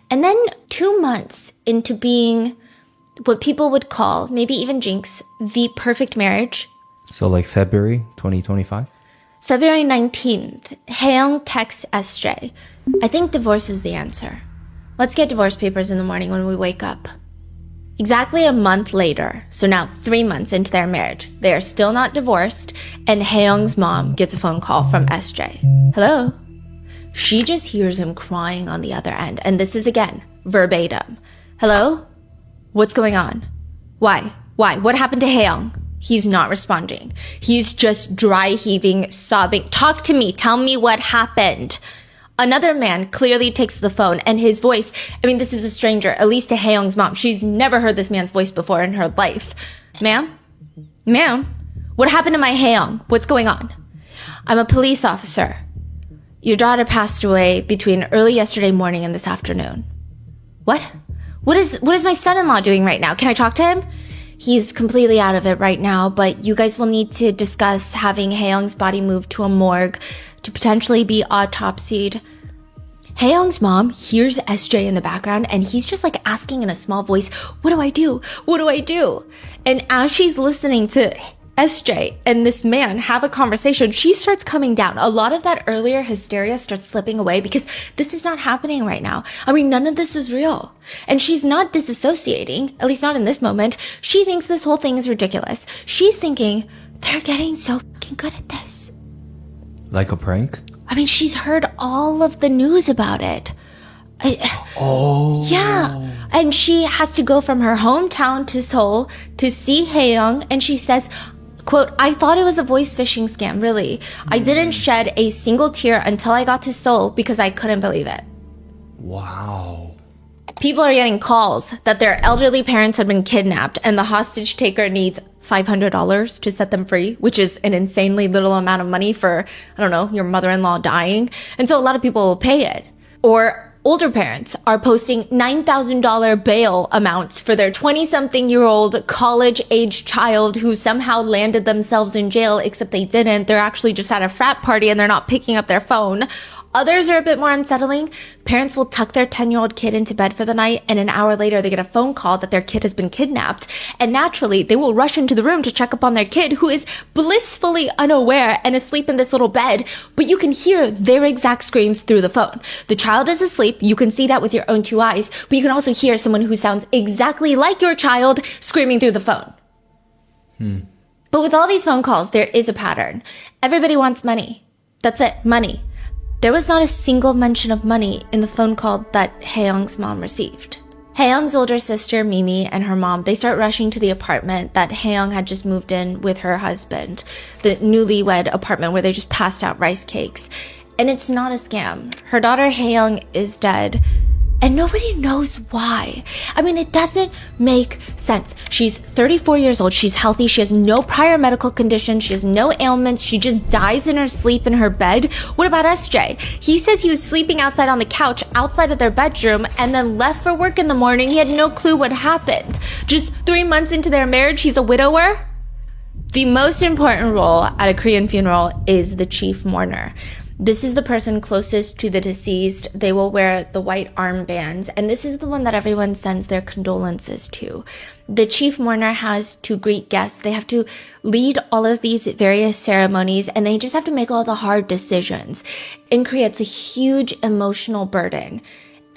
And then 2 months into being what people would call, maybe even jinx, the perfect marriage. So like February 2025? February 19th, Haeyoung texts SJ, I think divorce is the answer. Let's get divorce papers in the morning when we wake up. Exactly a month later, so now 3 months into their marriage, they are still not divorced, and Haeyoung's mom gets a phone call from SJ. Hello? She just hears him crying on the other end, and this is again, verbatim. Hello? What's going on? Why? What happened to Haeyoung? He's not responding. He's just dry heaving, sobbing. Talk to me. Tell me what happened. Another man clearly takes the phone and his voice, I mean, this is a stranger, at least to Haeyoung's mom. She's never heard this man's voice before in her life. Ma'am? What happened to my Haeyoung? What's going on? I'm a police officer. Your daughter passed away between early yesterday morning and this afternoon. What? What is my son-in-law doing right now? Can I talk to him? He's completely out of it right now, but you guys will need to discuss having Haeyoung's body moved to a morgue to potentially be autopsied. Haeyoung's mom hears SJ in the background and he's just like asking in a small voice, what do I do? What do I do? And as she's listening to SJ and this man have a conversation, she starts coming down. A lot of that earlier hysteria starts slipping away because this is not happening right now. I mean, none of this is real. And she's not disassociating, at least not in this moment. She thinks this whole thing is ridiculous. She's thinking, they're getting so fucking good at this. Like a prank? I mean, she's heard all of the news about it. Yeah. And she has to go from her hometown to Seoul to see Haeyoung, and she says, quote, I thought it was a voice phishing scam, really. I didn't shed a single tear until I got to Seoul because I couldn't believe it. Wow. People are getting calls that their elderly parents have been kidnapped and the hostage taker needs $500 to set them free, which is an insanely little amount of money for, I don't know, your mother-in-law dying. And so a lot of people will pay it. Or older parents are posting $9,000 bail amounts for their 20-something-year-old college-age child who somehow landed themselves in jail, except they didn't. They're actually just at a frat party and they're not picking up their phone. Others are a bit more unsettling. Parents will tuck their 10-year-old kid into bed for the night, and an hour later they get a phone call that their kid has been kidnapped. And naturally, they will rush into the room to check up on their kid, who is blissfully unaware and asleep in this little bed, but you can hear their exact screams through the phone. The child is asleep. You can see that with your own 2 eyes, but you can also hear someone who sounds exactly like your child screaming through the phone. But with all these phone calls, there is a pattern. Everybody wants money. That's it, money. There was not a single mention of money in the phone call that Haeyoung's mom received. Haeyoung's older sister, Mimi, and her mom, they start rushing to the apartment that Haeyoung had just moved in with her husband, the newlywed apartment where they just passed out rice cakes. And it's not a scam. Her daughter Hae-young is dead. And nobody knows why. I mean, it doesn't make sense. She's 34 years old. She's healthy. She has no prior medical conditions. She has no ailments. She just dies in her sleep in her bed. What about SJ? He says he was sleeping outside on the couch outside of their bedroom and then left for work in the morning. He had no clue what happened. Just 3 months into their marriage, he's a widower. The most important role at a Korean funeral is the chief mourner. This is the person closest to the deceased. They will wear the white armbands, and this is the one that everyone sends their condolences to. The chief mourner has to greet guests. They have to lead all of these various ceremonies, and they just have to make all the hard decisions. In Korea, it's a huge emotional burden.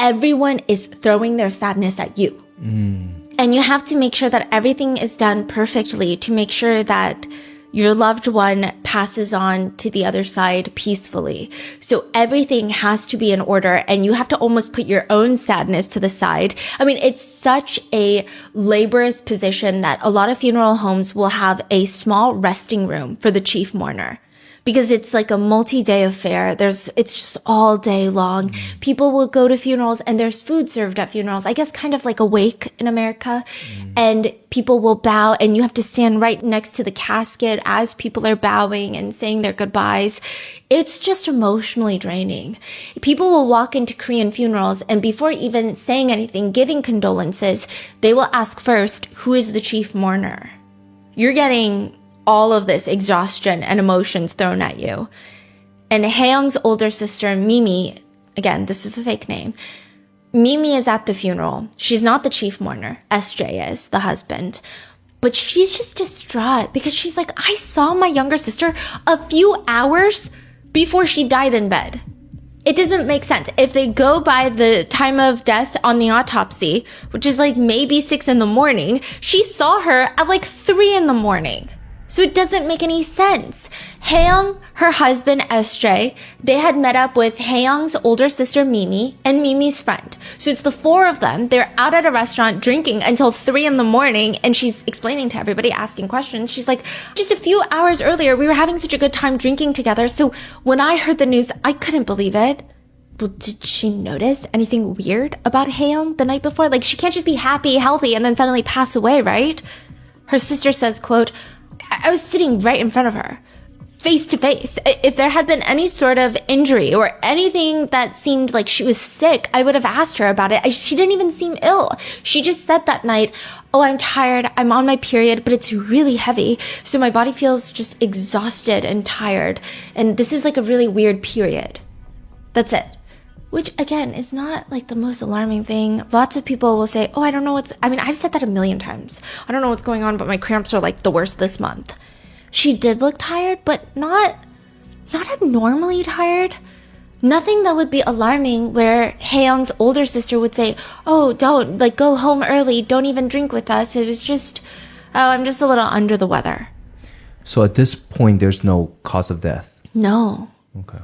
Everyone is throwing their sadness at you. And you have to make sure that everything is done perfectly to make sure that your loved one passes on to the other side peacefully. So everything has to be in order, and you have to almost put your own sadness to the side. I mean, it's such a laborious position that a lot of funeral homes will have a small resting room for the chief mourner. Because it's like a multi-day affair. It's just all day long. People will go to funerals and there's food served at funerals. I guess kind of like a wake in America. And people will bow and you have to stand right next to the casket as people are bowing and saying their goodbyes. It's just emotionally draining. People will walk into Korean funerals and before even saying anything, giving condolences, they will ask first, who is the chief mourner? You're getting all of this exhaustion and emotions thrown at you. And Hae-young's older sister, Mimi, again, this is a fake name, Mimi is at the funeral. She's not the chief mourner. SJ is, the husband. But she's just distraught because she's like, I saw my younger sister a few hours before she died in bed. It doesn't make sense. If they go by the time of death on the autopsy, which is like maybe 6 a.m, she saw her at like 3 a.m. So it doesn't make any sense. Hae-young, her husband SJ, they had met up with Hae-young's older sister Mimi and Mimi's friend. So it's the 4 of them. They're out at a restaurant drinking until 3 a.m. and she's explaining to everybody, asking questions. She's like, just a few hours earlier, we were having such a good time drinking together. So when I heard the news, I couldn't believe it. Well, did she notice anything weird about Hae-young the night before? Like, she can't just be happy, healthy, and then suddenly pass away, right? Her sister says, quote, I was sitting right in front of her, face to face. If there had been any sort of injury or anything that seemed like she was sick, I would have asked her about it. She didn't even seem ill. She just said that night, oh, I'm tired. I'm on my period, but it's really heavy. So my body feels just exhausted and tired. And this is like a really weird period. That's it. Which, again, is not like the most alarming thing. Lots of people will say, oh, I don't know I've said that a million times. I don't know what's going on, but my cramps are like the worst this month. She did look tired, but not abnormally tired. Nothing that would be alarming where Hae-young's older sister would say, oh, don't, like, go home early. Don't even drink with us. It was just, oh, I'm just a little under the weather. So at this point, there's no cause of death? No. Okay.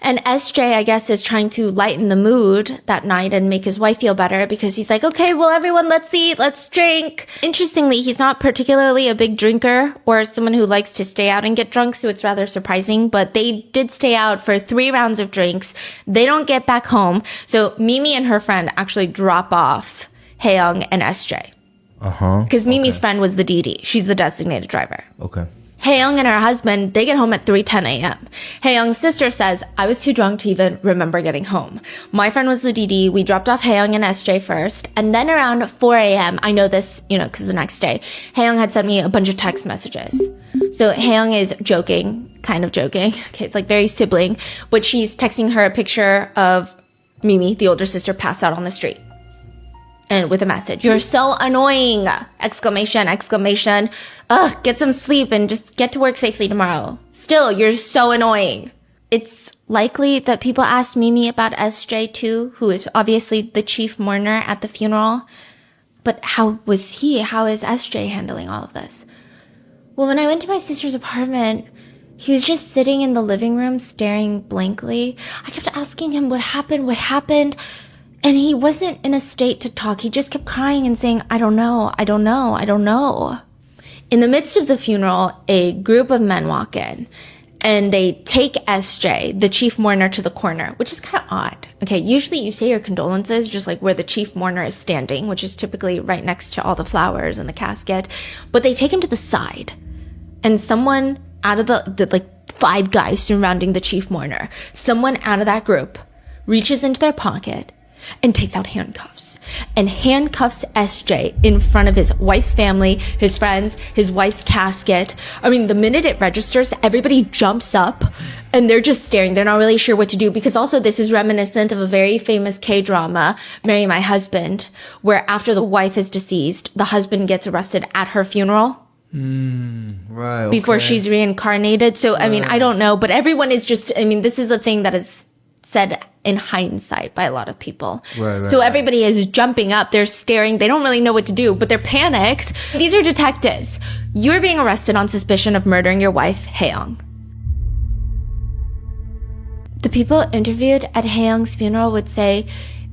And SJ, I guess, is trying to lighten the mood that night and make his wife feel better because he's like, okay, well, everyone, let's eat, let's drink. Interestingly, he's not particularly a big drinker or someone who likes to stay out and get drunk, so it's rather surprising. But they did stay out for 3 rounds of drinks. They don't get back home. So Mimi and her friend actually drop off Hae-young and SJ. Because Mimi's friend was the DD. She's the designated driver. Okay. Hae-young and her husband, they get home at 3:10 a.m. Hae-young's sister says, I was too drunk to even remember getting home. My friend was the DD. We dropped off Hae-young and SJ first. And then around 4 a.m., I know this, because the next day, Hae-young had sent me a bunch of text messages. So Hae-young is joking, kind of joking. Okay, it's like very sibling. But she's texting her a picture of Mimi, the older sister, passed out on the street. And with a message, you're so annoying! Exclamation, exclamation. Ugh, get some sleep and just get to work safely tomorrow. Still, you're so annoying. It's likely that people asked Mimi about SJ too, who is obviously the chief mourner at the funeral. But how was he? How is SJ handling all of this? Well, when I went to my sister's apartment, he was just sitting in the living room staring blankly. I kept asking him what happened. And he wasn't in a state to talk. He just kept crying and saying, I don't know. In the midst of the funeral, a group of men walk in. and they take SJ, the chief mourner, to the corner, which is kind of odd. Okay, usually you say your condolences just like where the chief mourner is standing, which is typically right next to all the flowers and the casket. But they take him to the side, and someone out of the like 5 guys surrounding the chief mourner, someone out of that group reaches into their pocket and takes out handcuffs and handcuffs SJ in front of his wife's family, his friends, his wife's casket. I mean, the minute it registers, everybody jumps up and they're just staring. They're not really sure what to do, because also this is reminiscent of a very famous K-drama, Marry My Husband, where after the wife is deceased, the husband gets arrested at her funeral. Right. Before she's reincarnated. So, I mean, I don't know, but everyone is just, I mean, this is a thing that is said in hindsight by a lot of people. So everybody is jumping up. They're staring. They don't really know what to do, but they're panicked. These are detectives. You're being arrested on suspicion of murdering your wife, Hae-young. The people interviewed at Hae-young's funeral would say,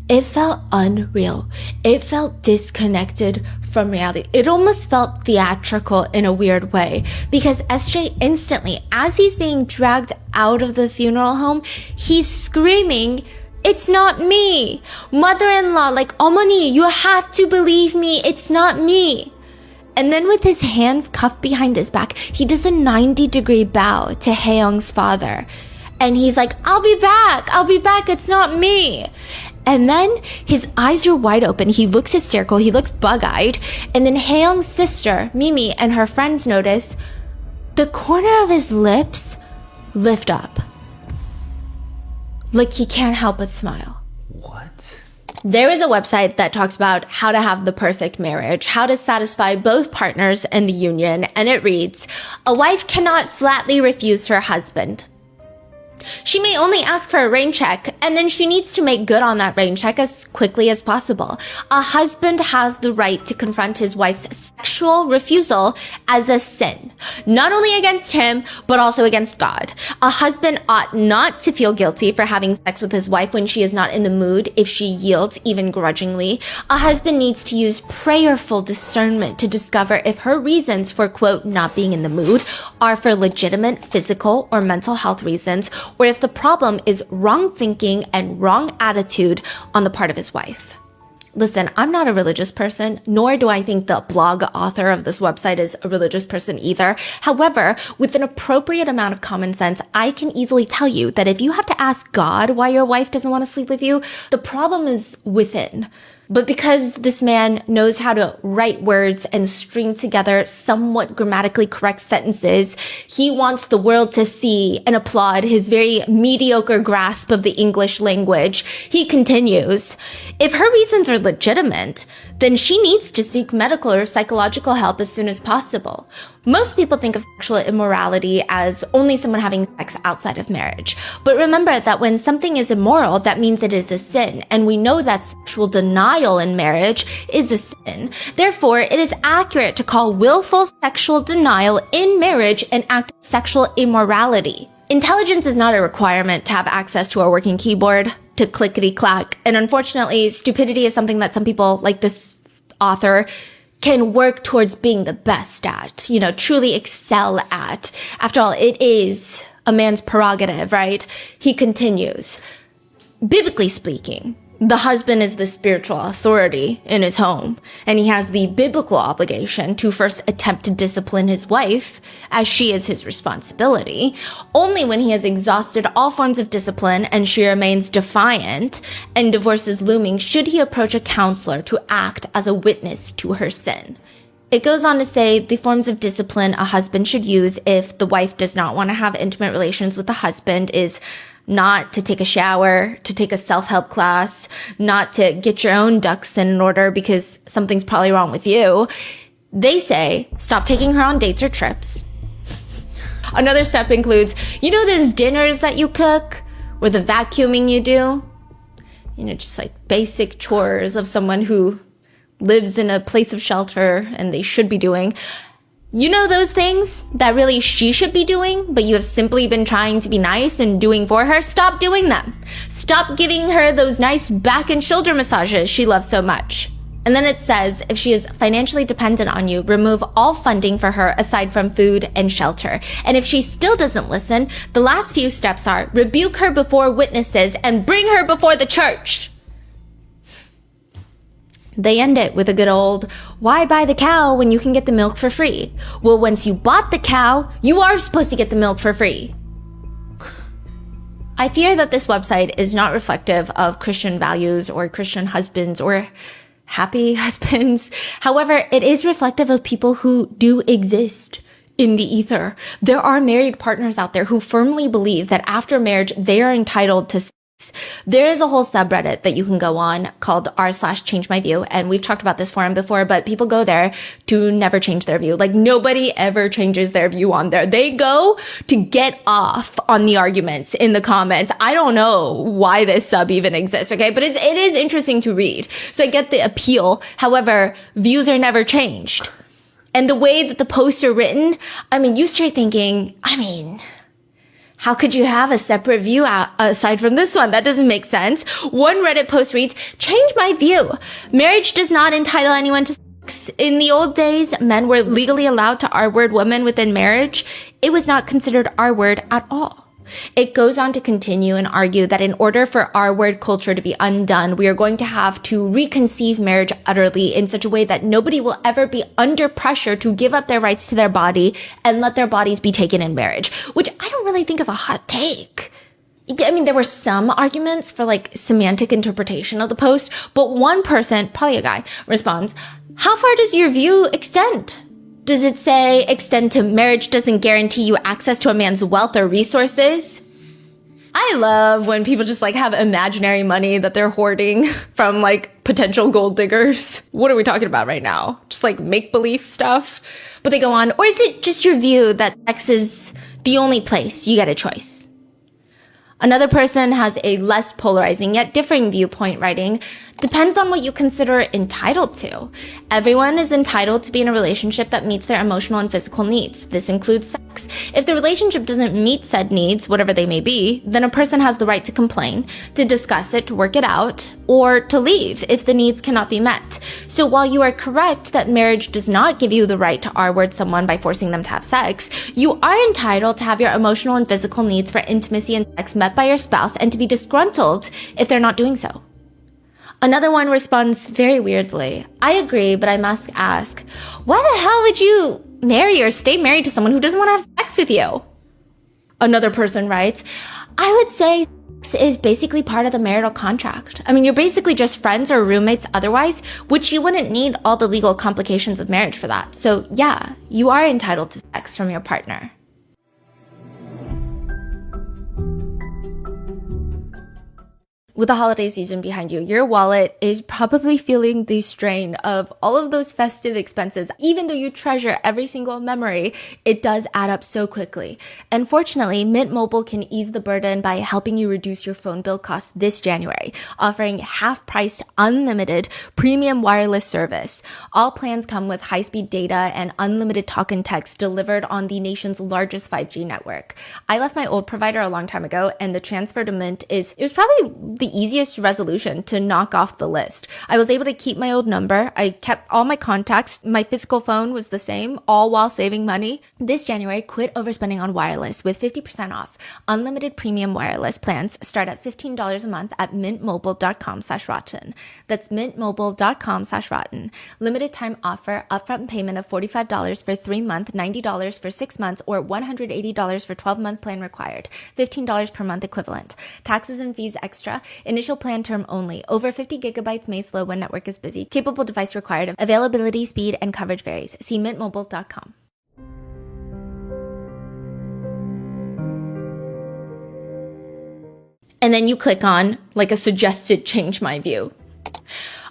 it felt unreal. It felt disconnected from reality. It almost felt theatrical in a weird way, because SJ instantly, as he's being dragged out of the funeral home, he's screaming, "It's not me! Mother-in-law, like, 어머니, you have to believe me, it's not me!" And then with his hands cuffed behind his back, he does a 90-degree bow to Hae-young's father. And he's like, I'll be back, it's not me. And then his eyes are wide open. He looks hysterical. He looks bug-eyed. And then Hae-young's sister, Mimi, and her friends notice the corner of his lips lift up. Like he can't help but smile. What? There is a website that talks about how to have the perfect marriage, how to satisfy both partners in the union. And it reads, a wife cannot flatly refuse her husband. She may only ask for a rain check, and then she needs to make good on that rain check as quickly as possible. A husband has the right to confront his wife's sexual refusal as a sin, not only against him, but also against God. A husband ought not to feel guilty for having sex with his wife when she is not in the mood if she yields, even grudgingly. A husband needs to use prayerful discernment to discover if her reasons for, quote, not being in the mood are for legitimate physical or mental health reasons, or if the problem is wrong thinking and wrong attitude on the part of his wife. Listen, I'm not a religious person, nor do I think the blog author of this website is a religious person either. However, with an appropriate amount of common sense, I can easily tell you that if you have to ask God why your wife doesn't want to sleep with you, the problem is within. But because this man knows how to write words and string together somewhat grammatically correct sentences, he wants the world to see and applaud his very mediocre grasp of the English language. He continues, if her reasons are legitimate, then she needs to seek medical or psychological help as soon as possible. Most people think of sexual immorality as only someone having sex outside of marriage. But remember that when something is immoral, that means it is a sin. And we know that sexual denial in marriage is a sin. Therefore, it is accurate to call willful sexual denial in marriage an act of sexual immorality. Intelligence is not a requirement to have access to a working keyboard, to clickety-clack. And unfortunately, stupidity is something that some people, like this author, can work towards being the best at, truly excel at. After all, it is a man's prerogative, right? He continues, biblically speaking, the husband is the spiritual authority in his home, and he has the biblical obligation to first attempt to discipline his wife, as she is his responsibility. Only when he has exhausted all forms of discipline and she remains defiant and divorce is looming should he approach a counselor to act as a witness to her sin. It goes on to say the forms of discipline a husband should use if the wife does not want to have intimate relations with the husband is not to take a shower, to take a self-help class, not to get your own ducks in order because something's probably wrong with you. They say, stop taking her on dates or trips. Another step includes, those dinners that you cook or the vacuuming you do? Just like basic chores of someone who lives in a place of shelter and they should be doing. Those things that really she should be doing, but you have simply been trying to be nice and doing for her? Stop doing them. Stop giving her those nice back and shoulder massages she loves so much. And then it says, if she is financially dependent on you, remove all funding for her aside from food and shelter. And if she still doesn't listen, the last few steps are rebuke her before witnesses and bring her before the church. They end it with a good old, why buy the cow when you can get the milk for free? Well, once you bought the cow, you are supposed to get the milk for free. I fear that this website is not reflective of Christian values or Christian husbands or happy husbands. However, it is reflective of people who do exist in the ether. There are married partners out there who firmly believe that after marriage, they are entitled to sex. There is a whole subreddit that you can go on called r/changemyview. And we've talked about this forum before, but people go there to never change their view. Like nobody ever changes their view on there. They go to get off on the arguments in the comments. I don't know why this sub even exists. Okay. But it is interesting to read. So I get the appeal. However, views are never changed. And the way that the posts are written, you start thinking, how could you have a separate view aside from this one? That doesn't make sense. One Reddit post reads, change my view. Marriage does not entitle anyone to sex. In the old days, men were legally allowed to R-word women within marriage. It was not considered R-word at all. It goes on to continue and argue that in order for R-word culture to be undone, we are going to have to reconceive marriage utterly in such a way that nobody will ever be under pressure to give up their rights to their body and let their bodies be taken in marriage, which I don't really think is a hot take. There were some arguments for semantic interpretation of the post, but one person, probably a guy, responds, how far does your view extend? Does it say extend to marriage doesn't guarantee you access to a man's wealth or resources? I love when people just have imaginary money that they're hoarding from potential gold diggers. What are we talking about right now? Just make-believe stuff? But they go on, or is it just your view that sex is the only place you get a choice? Another person has a less polarizing yet differing viewpoint, writing, depends on what you consider entitled to. Everyone is entitled to be in a relationship that meets their emotional and physical needs. This includes sex. If the relationship doesn't meet said needs, whatever they may be, then a person has the right to complain, to discuss it, to work it out, or to leave if the needs cannot be met. So while you are correct that marriage does not give you the right to R-word someone by forcing them to have sex, you are entitled to have your emotional and physical needs for intimacy and sex met by your spouse and to be disgruntled if they're not doing so. Another one responds very weirdly. I agree, but I must ask, why the hell would you marry or stay married to someone who doesn't want to have sex with you? Another person writes, I would say sex is basically part of the marital contract. You're basically just friends or roommates otherwise, which you wouldn't need all the legal complications of marriage for that. So yeah, you are entitled to sex from your partner. With the holiday season behind you, your wallet is probably feeling the strain of all of those festive expenses. Even though you treasure every single memory, it does add up so quickly. And fortunately, Mint Mobile can ease the burden by helping you reduce your phone bill costs this January, offering half-priced, unlimited, premium wireless service. All plans come with high-speed data and unlimited talk and text delivered on the nation's largest 5G network. I left my old provider a long time ago, and the transfer to Mint it was probably the easiest resolution to knock off the list. I was able to keep my old number. I kept all my contacts. My physical phone was the same, all while saving money. This January, quit overspending on wireless with 50% off. Unlimited premium wireless plans start at $15 a month at mintmobile.com/rotten. That's mintmobile.com/rotten. Limited time offer, upfront payment of $45 for 3 months, $90 for 6 months, or $180 for 12-month plan required. $15 per month equivalent. Taxes and fees extra. Initial plan term only. Over 50 gigabytes may slow when network is busy. Capable device required. Availability, speed, and coverage varies. See mintmobile.com. And then you click on a suggested change my view.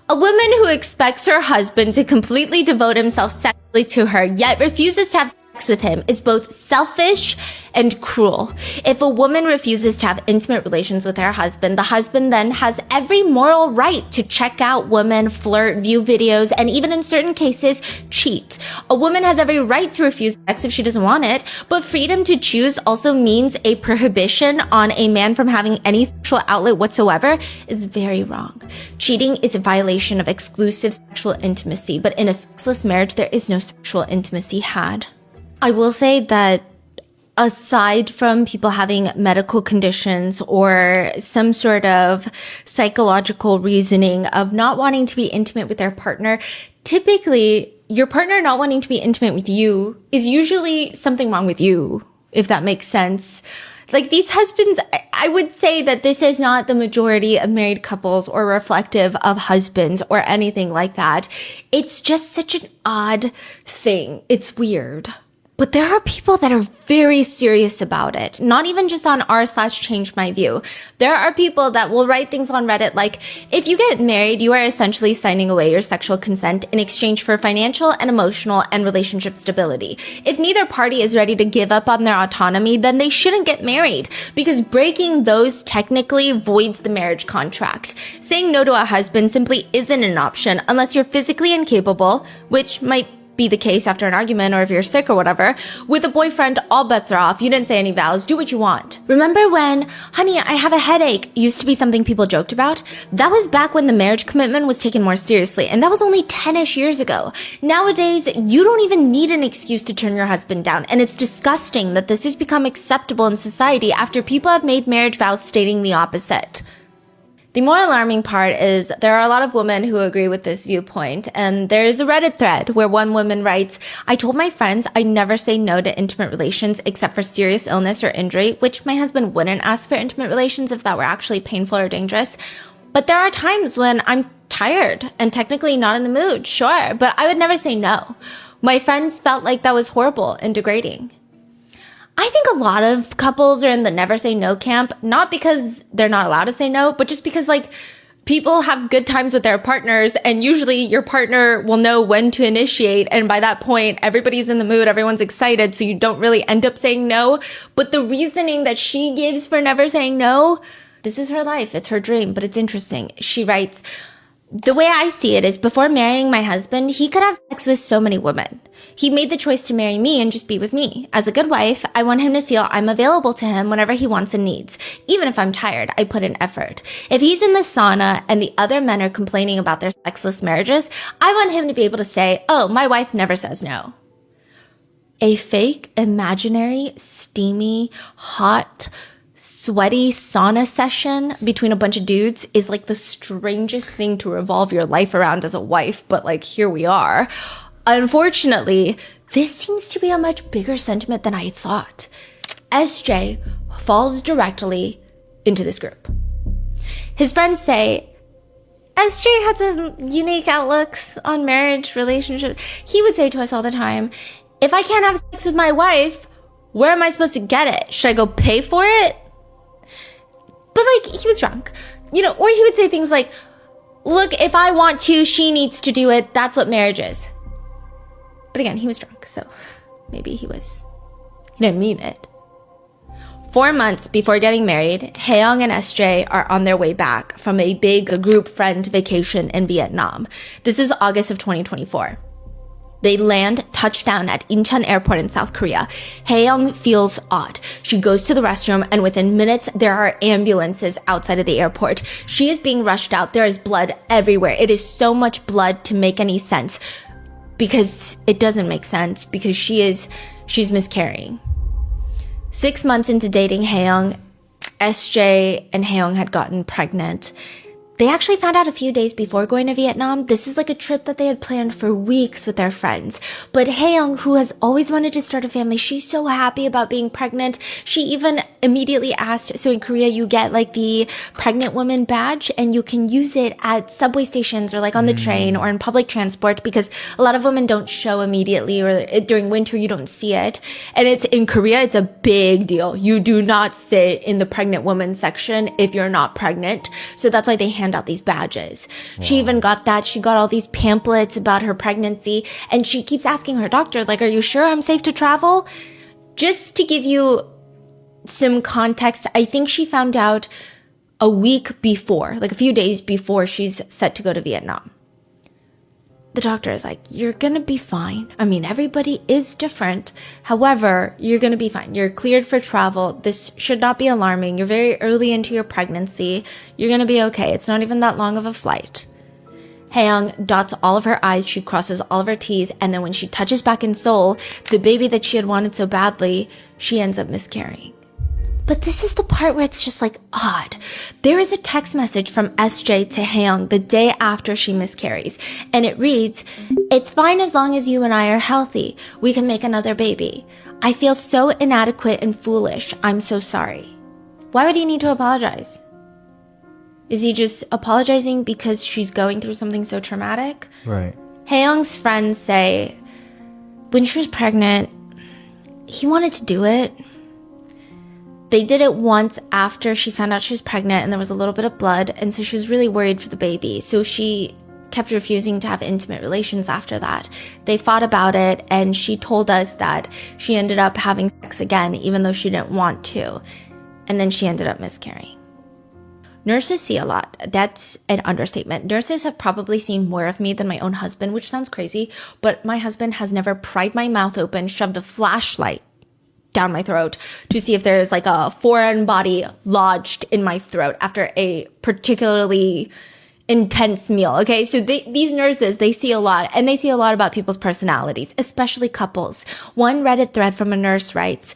A woman who expects her husband to completely devote himself sexually to her, yet refuses to have sex sex with him is both selfish and cruel. If a woman refuses to have intimate relations with her husband, the husband then has every moral right to check out women, flirt, view videos, and even in certain cases, cheat. A woman has every right to refuse sex if she doesn't want it, but freedom to choose also means a prohibition on a man from having any sexual outlet whatsoever is very wrong. Cheating is a violation of exclusive sexual intimacy, but in a sexless marriage, there is no sexual intimacy had. I will say that aside from people having medical conditions or some sort of psychological reasoning of not wanting to be intimate with their partner, typically your partner not wanting to be intimate with you is usually something wrong with you, if that makes sense. Like these husbands, I would say that this is not the majority of married couples or reflective of husbands or anything like that. It's just such an odd thing. It's weird. But there are people that are very serious about it. Not even just on r/change my view. There are people that will write things on Reddit like, if you get married, you are essentially signing away your sexual consent in exchange for financial and emotional and relationship stability. If neither party is ready to give up on their autonomy, then they shouldn't get married because breaking those technically voids the marriage contract. Saying no to a husband simply isn't an option unless you're physically incapable, which might be the case after an argument or if you're sick or whatever. With a boyfriend, all bets are off. You didn't say any vows. Do what you want. Remember when, honey, I have a headache used to be something people joked about? That was back when the marriage commitment was taken more seriously, and that was only 10-ish years ago. Nowadays, you don't even need an excuse to turn your husband down, and it's disgusting that this has become acceptable in society after people have made marriage vows stating the opposite. The more alarming part is there are a lot of women who agree with this viewpoint, and there's a Reddit thread where one woman writes, I told my friends I'd never say no to intimate relations except for serious illness or injury, which my husband wouldn't ask for intimate relations if that were actually painful or dangerous. But there are times when I'm tired and technically not in the mood, sure, but I would never say no. My friends felt like that was horrible and degrading. I think a lot of couples are in the never say no camp, not because they're not allowed to say no, but just because like people have good times with their partners and usually your partner will know when to initiate. And by that point, everybody's in the mood, everyone's excited. So you don't really end up saying no. But the reasoning that she gives for never saying no, this is her life. It's her dream, but it's interesting. She writes, the way I see it is before marrying my husband, he could have sex with so many women. He made the choice to marry me and just be with me. As a good wife, I want him to feel I'm available to him whenever he wants and needs. Even if I'm tired, I put in effort. If he's in the sauna and the other men are complaining about their sexless marriages, I want him to be able to say, oh, my wife never says no. A fake, imaginary, steamy, hot, sweaty sauna session between a bunch of dudes is like the strangest thing to revolve your life around as a wife, but like here we are. Unfortunately, this seems to be a much bigger sentiment than I thought. SJ falls directly into this group. His friends say, SJ had some unique outlooks on marriage, relationships. He would say to us all the time, if I can't have sex with my wife, where am I supposed to get it? Should I go pay for it? But like, he was drunk, or he would say things like, look, if I want to, she needs to do it. That's what marriage is. But again, he was drunk, so maybe he didn't mean it. 4 months before getting married, Haeyoung and SJ are on their way back from a big group friend vacation in Vietnam. This is August of 2024. They land touchdown at Incheon Airport in South Korea. Haeyoung feels odd. She goes to the restroom and within minutes, there are ambulances outside of the airport. She is being rushed out. There is blood everywhere. It is so much blood to make any sense because it doesn't make sense because she's miscarrying. 6 months into dating Haeyoung, SJ and Haeyoung had gotten pregnant. They actually found out a few days before going to Vietnam. This is like a trip that they had planned for weeks with their friends. But Haeyoung, who has always wanted to start a family, she's so happy about being pregnant. She even immediately asked, so in Korea, you get like the pregnant woman badge and you can use it at subway stations or like on the train or in public transport because a lot of women don't show immediately or during winter, you don't see it. And it's in Korea, it's a big deal. You do not sit in the pregnant woman section if you're not pregnant. So that's why they hand hand out these badges. Wow. She even got that. She got all these pamphlets about her pregnancy. And she keeps asking her doctor, like, are you sure I'm safe to travel? Just to give you some context, I think she found out a week before, like a few days before she's set to go to Vietnam. The doctor is like, you're going to be fine. I mean, everybody is different. However, you're going to be fine. You're cleared for travel. This should not be alarming. You're very early into your pregnancy. You're going to be okay. It's not even that long of a flight. Haeyoung dots all of her I's. She crosses all of her T's. And then when she touches back in Seoul, the baby that she had wanted so badly, she ends up miscarrying. But this is the part where it's just like odd. There is a text message from SJ to Haeyoung the day after she miscarries. And it reads, it's fine as long as you and I are healthy. We can make another baby. I feel so inadequate and foolish. I'm so sorry. Why would he need to apologize? Is he just apologizing because she's going through something so traumatic? Right. Haeyoung's friends say, when she was pregnant, he wanted to do it. They did it once after she found out she was pregnant and there was a little bit of blood. And so she was really worried for the baby. So she kept refusing to have intimate relations after that. They fought about it and she told us that she ended up having sex again, even though she didn't want to. And then she ended up miscarrying. Nurses see a lot. That's an understatement. Nurses have probably seen more of me than my own husband, which sounds crazy, but my husband has never pried my mouth open, shoved a flashlight down my throat to see if there's like a foreign body lodged in my throat after a particularly intense meal. Okay. So these nurses, they see a lot, and they see a lot about people's personalities, especially couples. One Reddit thread from a nurse writes,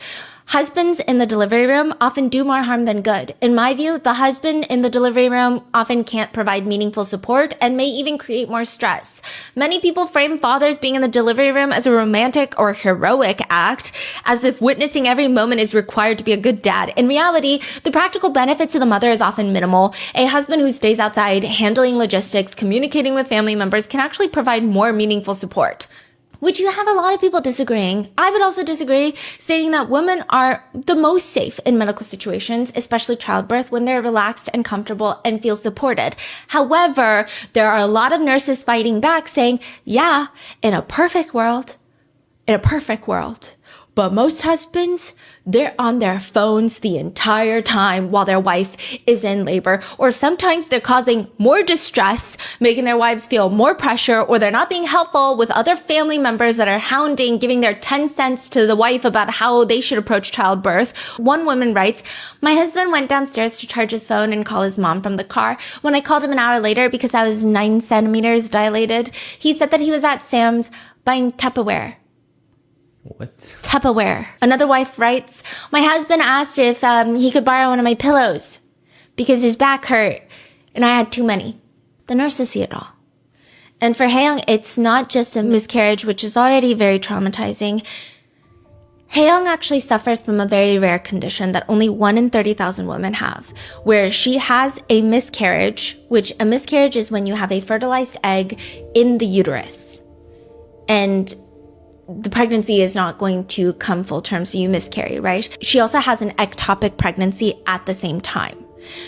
husbands in the delivery room often do more harm than good. In my view, the husband in the delivery room often can't provide meaningful support and may even create more stress. Many people frame fathers being in the delivery room as a romantic or heroic act, as if witnessing every moment is required to be a good dad. In reality, the practical benefit to the mother is often minimal. A husband who stays outside, handling logistics, communicating with family members can actually provide more meaningful support. Which you have a lot of people disagreeing. I would also disagree, stating that women are the most safe in medical situations, especially childbirth, when they're relaxed and comfortable and feel supported. However, there are a lot of nurses fighting back saying, yeah, in a perfect world, but most husbands, they're on their phones the entire time while their wife is in labor. Or sometimes they're causing more distress, making their wives feel more pressure, or they're not being helpful with other family members that are hounding, giving their 10 cents to the wife about how they should approach childbirth. One woman writes, my husband went downstairs to charge his phone and call his mom from the car. When I called him an hour later because I was 9 centimeters dilated, he said that he was at Sam's buying Tupperware. What? Tupperware. Another wife writes, my husband asked if he could borrow one of my pillows because his back hurt and I had too many. The nurses see it all. And for Haeyoung, it's not just a miscarriage, which is already very traumatizing. Haeyoung actually suffers from a very rare condition that only 1 in 30,000 women have, where she has a miscarriage, which a miscarriage is when you have a fertilized egg in the uterus. And the pregnancy is not going to come full term, so you miscarry, right? She also has an ectopic pregnancy at the same time.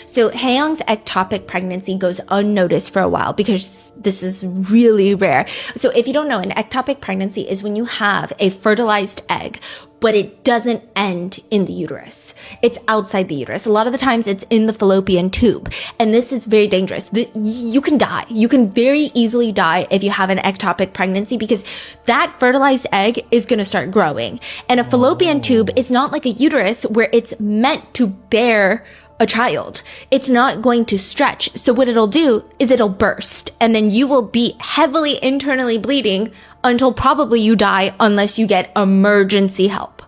So Haeyoung's ectopic pregnancy goes unnoticed for a while because this is really rare. So if you don't know, an ectopic pregnancy is when you have a fertilized egg, but it doesn't end in the uterus. It's outside the uterus. A lot of the times it's in the fallopian tube. And this is very dangerous. You can die. You can very easily die if you have an ectopic pregnancy because that fertilized egg is going to start growing. And a fallopian tube is not like a uterus where it's meant to bear a child. It's not going to stretch. So what it'll do is it'll burst and then you will be heavily internally bleeding until probably you die unless you get emergency help.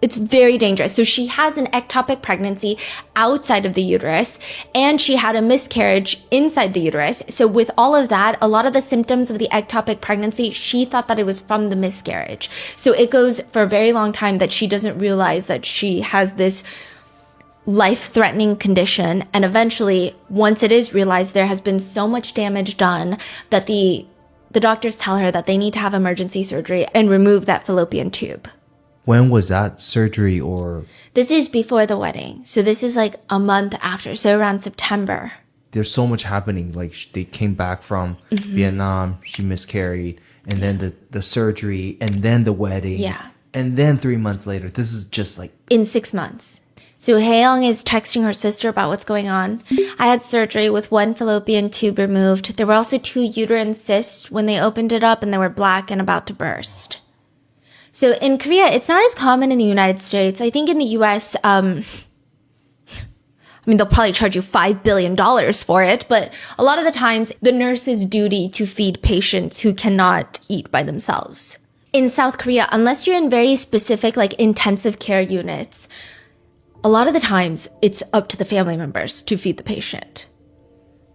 It's very dangerous. So she has an ectopic pregnancy outside of the uterus and she had a miscarriage inside the uterus. So with all of that, a lot of the symptoms of the ectopic pregnancy, she thought that it was from the miscarriage. So it goes for a very long time that she doesn't realize that she has this life-threatening condition, and eventually, once it is realized, there has been so much damage done that the doctors tell her that they need to have emergency surgery and remove that fallopian tube. When was that surgery? Or this is before the wedding, so this is like a month after, so around September. there's so much happening. Like they came back from Vietnam, she miscarried, and then the surgery, and then the wedding. Yeah. And then 3 months later, this is just like... In 6 months. So Hae-young is texting her sister about what's going on. I had surgery with 1 fallopian tube removed. There were also 2 uterine cysts when they opened it up, and they were black and about to burst. So in Korea, it's not as common in the United States. I think in the US, they'll probably charge you $5 billion for it, but a lot of the times, the nurse's duty to feed patients who cannot eat by themselves. In South Korea, unless you're in very specific, like, intensive care units, a lot of the times, it's up to the family members to feed the patient.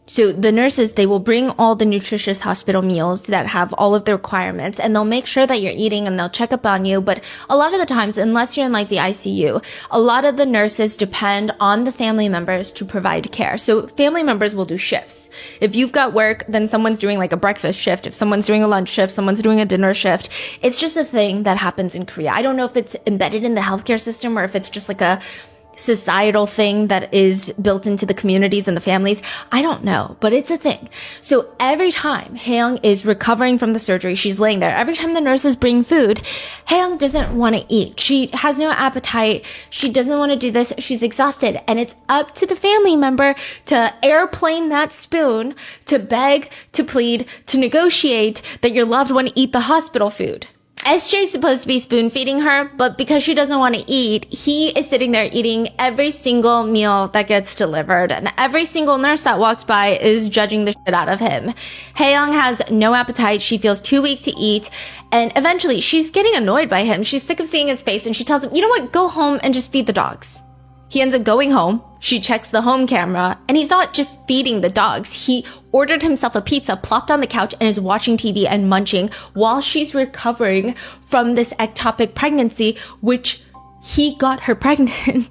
So the nurses, they will bring all the nutritious hospital meals that have all of the requirements, and they'll make sure that you're eating, and they'll check up on you. But a lot of the times, unless you're in like the ICU, a lot of the nurses depend on the family members to provide care. So family members will do shifts. If you've got work, then someone's doing like a breakfast shift. If someone's doing a lunch shift, someone's doing a dinner shift. It's just a thing that happens in Korea. I don't know if it's embedded in the healthcare system or if it's just like a societal thing that is built into the communities and the families. I don't know, but it's a thing. So every time Hae-young is recovering from the surgery, she's laying there. Every time the nurses bring food, Hae-young doesn't want to eat. She has no appetite. She doesn't want to do this. She's exhausted. And it's up to the family member to airplane that spoon, to beg, to plead, to negotiate that your loved one eat the hospital food. SJ's supposed to be spoon feeding her, but because she doesn't want to eat, he is sitting there eating every single meal that gets delivered, and every single nurse that walks by is judging the shit out of him. Hae-young has no appetite. She feels too weak to eat, and eventually she's getting annoyed by him. She's sick of seeing his face, and she tells him, you know what, go home and just feed the dogs. He ends up going home. She checks the home camera, and he's not just feeding the dogs. He ordered himself a pizza, plopped on the couch, and is watching TV and munching while she's recovering from this ectopic pregnancy, which he got her pregnant.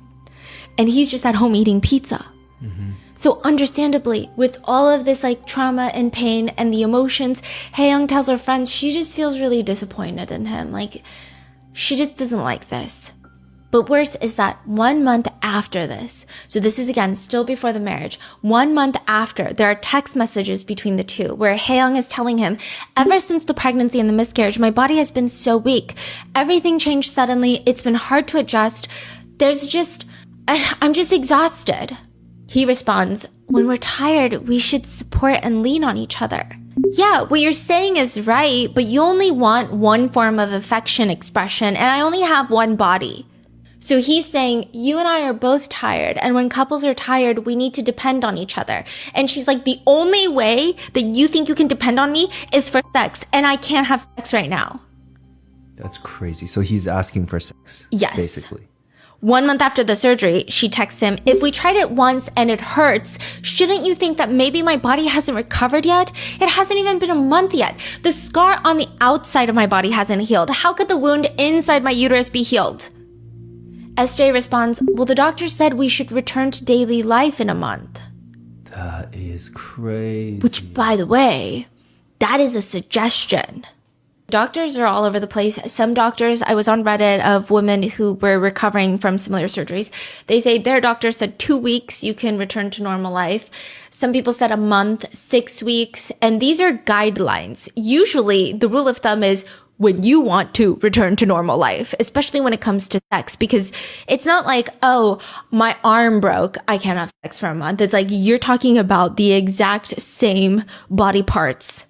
And he's just at home eating pizza. So understandably, with all of this like trauma and pain and the emotions, Hae-young tells her friends she just feels really disappointed in him. Like, she just doesn't like this. But worse is that 1 month after this, so this is again still before the marriage, 1 month after, there are text messages between the two where Hae-young is telling him, ever since the pregnancy and the miscarriage, my body has been so weak. Everything changed suddenly. It's been hard to adjust. I'm just exhausted. He responds, when we're tired, we should support and lean on each other. Yeah, what you're saying is right, but you only want one form of affection expression, and I only have one body. So he's saying, you and I are both tired, and when couples are tired, we need to depend on each other. And she's like, the only way that you think you can depend on me is for sex, and I can't have sex right now. That's crazy. So he's asking for sex. Yes. Basically. 1 month after the surgery, she texts him, if we tried it once and it hurts, shouldn't you think that maybe my body hasn't recovered yet? It hasn't even been a month yet. The scar on the outside of my body hasn't healed. How could the wound inside my uterus be healed? SJ responds, well, the doctor said we should return to daily life in a month. That is crazy. Which, by the way, that is a suggestion. Doctors are all over the place. Some doctors, I was on Reddit of women who were recovering from similar surgeries. They say their doctor said 2 weeks you can return to normal life. Some people said a month, 6 weeks. And these are guidelines. Usually the rule of thumb is when you want to return to normal life, especially when it comes to sex, because it's not like, oh, my arm broke, I can't have sex for a month. It's like you're talking about the exact same body parts.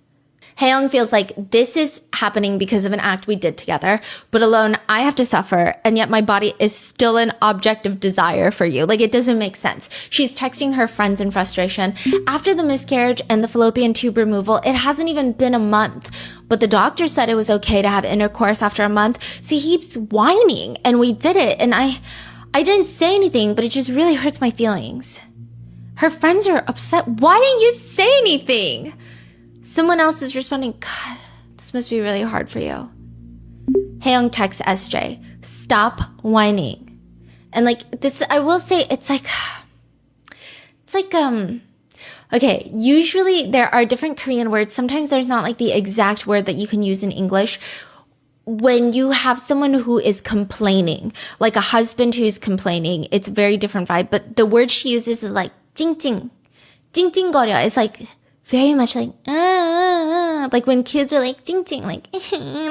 Hae-young feels like this is happening because of an act we did together, but alone I have to suffer, and yet my body is still an object of desire for you. Like, it doesn't make sense. She's texting her friends in frustration. After the miscarriage and the fallopian tube removal, it hasn't even been a month, but the doctor said it was okay to have intercourse after a month, so he keeps whining, and we did it, and I didn't say anything, but it just really hurts my feelings. Her friends are upset. Why didn't you say anything? Someone else is responding, God, this must be really hard for you. Hae-young texts SJ, stop whining. And like this, I will say, okay, usually there are different Korean words. Sometimes there's not like the exact word that you can use in English. When you have someone who is complaining, like a husband who is complaining, it's a very different vibe. But the word she uses is like, 찡찡. 찡찡거려 is like very much like like when kids are like 찡찡, like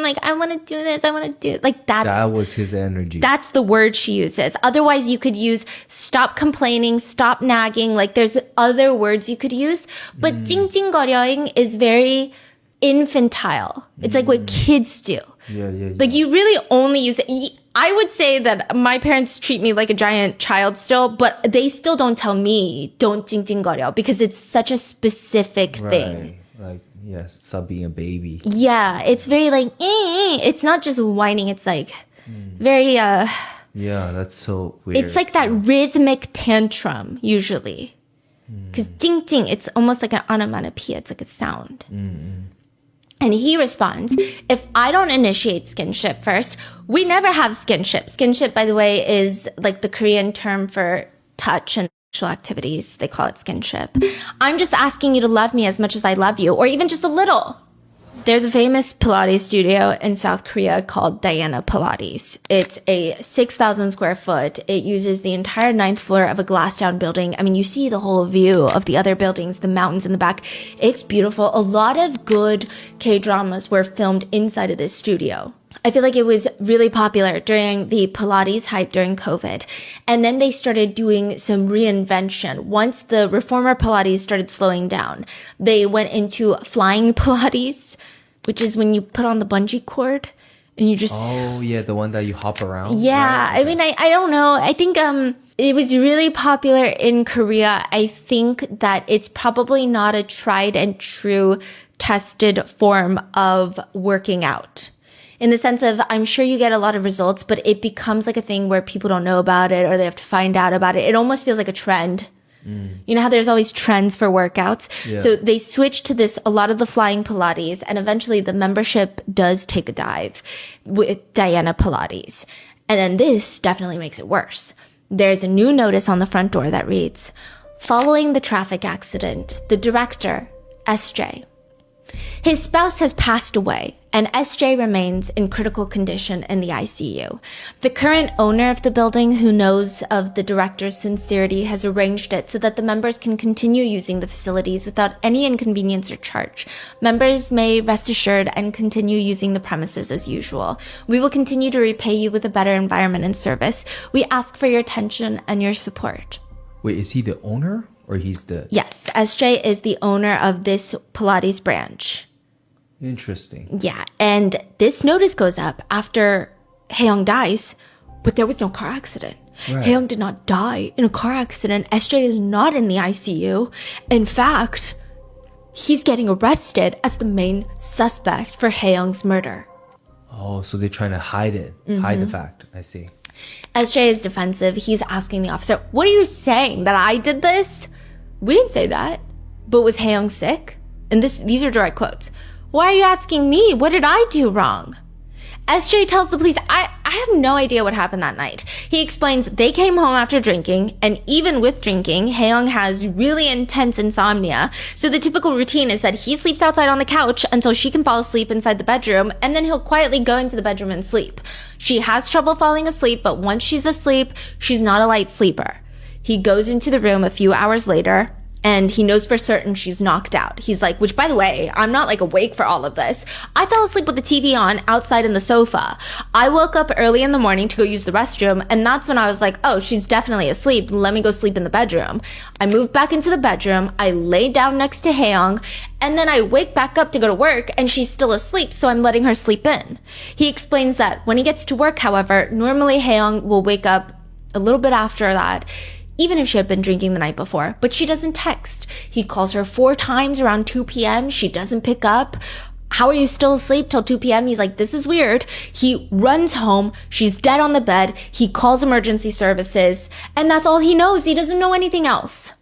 like I want to do this, I want to do like that was his energy. That's the word she uses. Otherwise, you could use stop complaining, stop nagging. Like there's other words you could use, but 찡찡거려ing is very infantile. It's like what kids do. Yeah. Like you really only use it. I would say that my parents treat me like a giant child still, but they still don't tell me don't 찡찡거려 because it's such a specific thing. Like, yes, stop being a baby. Yeah, it's very like, it's not just whining. It's like very, yeah, that's so weird. It's like that rhythmic tantrum usually. Because 찡찡, it's almost like an onomatopoeia. It's like a sound. And he responds, if I don't initiate skinship first, we never have skinship. Skinship, by the way, is like the Korean term for touch and sexual activities. They call it skinship. I'm just asking you to love me as much as I love you, or even just a little. There's a famous Pilates studio in South Korea called Diana Pilates. It's a 6,000 square foot. It uses the entire 9th floor of a glass down building. I mean, you see the whole view of the other buildings, the mountains in the back. It's beautiful. A lot of good K-dramas were filmed inside of this studio. I feel like it was really popular during the Pilates hype during COVID. And then they started doing some reinvention. Once the reformer Pilates started slowing down, they went into flying Pilates, which is when you put on the bungee cord and you just... Oh, yeah, the one that you hop around? Yeah, right? I mean, I don't know. I think it was really popular in Korea. I think that it's probably not a tried and true tested form of working out. In the sense of, I'm sure you get a lot of results, but it becomes like a thing where people don't know about it or they have to find out about it. It almost feels like a trend. You know how there's always trends for workouts? Yeah. So they switched to this, a lot of the flying Pilates, and eventually the membership does take a dive with Diana Pilates. And then this definitely makes it worse. There's a new notice on the front door that reads, following the traffic accident, the director, SJ. His spouse has passed away, and SJ remains in critical condition in the ICU. The current owner of the building, who knows of the director's sincerity, has arranged it so that the members can continue using the facilities without any inconvenience or charge. Members may rest assured and continue using the premises as usual. We will continue to repay you with a better environment and service. We ask for your attention and your support. Wait, is he the owner? Or he's the... Yes, SJ is the owner of this Pilates branch. Interesting. Yeah, and this notice goes up after Haeyoung dies, but there was no car accident. Right. Haeyoung did not die in a car accident. SJ is not in the ICU. In fact, he's getting arrested as the main suspect for Haeyoung's murder. Oh, so they're trying to hide it. Hide the fact. I see. SJ is defensive. He's asking the officer, what are you saying? That I did this? We didn't say that. But was Haeyoung sick? And these are direct quotes. Why are you asking me? What did I do wrong? SJ tells the police, I have no idea what happened that night. He explains they came home after drinking, and even with drinking, Haeyoung has really intense insomnia. So the typical routine is that he sleeps outside on the couch until she can fall asleep inside the bedroom, and then he'll quietly go into the bedroom and sleep. She has trouble falling asleep, but once she's asleep, she's not a light sleeper. He goes into the room a few hours later, and he knows for certain she's knocked out. He's like, which by the way, I'm not like awake for all of this. I fell asleep with the TV on outside in the sofa. I woke up early in the morning to go use the restroom, and that's when I was like, oh, she's definitely asleep. Let me go sleep in the bedroom. I moved back into the bedroom. I laid down next to Haeyoung, and then I wake back up to go to work, and she's still asleep, so I'm letting her sleep in. He explains that when he gets to work, however, normally Haeyoung will wake up a little bit after that, even if she had been drinking the night before, but she doesn't text. He calls her 4 times around 2 p.m. She doesn't pick up. How are you still asleep till 2 p.m.? He's like, this is weird. He runs home. She's dead on the bed. He calls emergency services, and that's all he knows. He doesn't know anything else.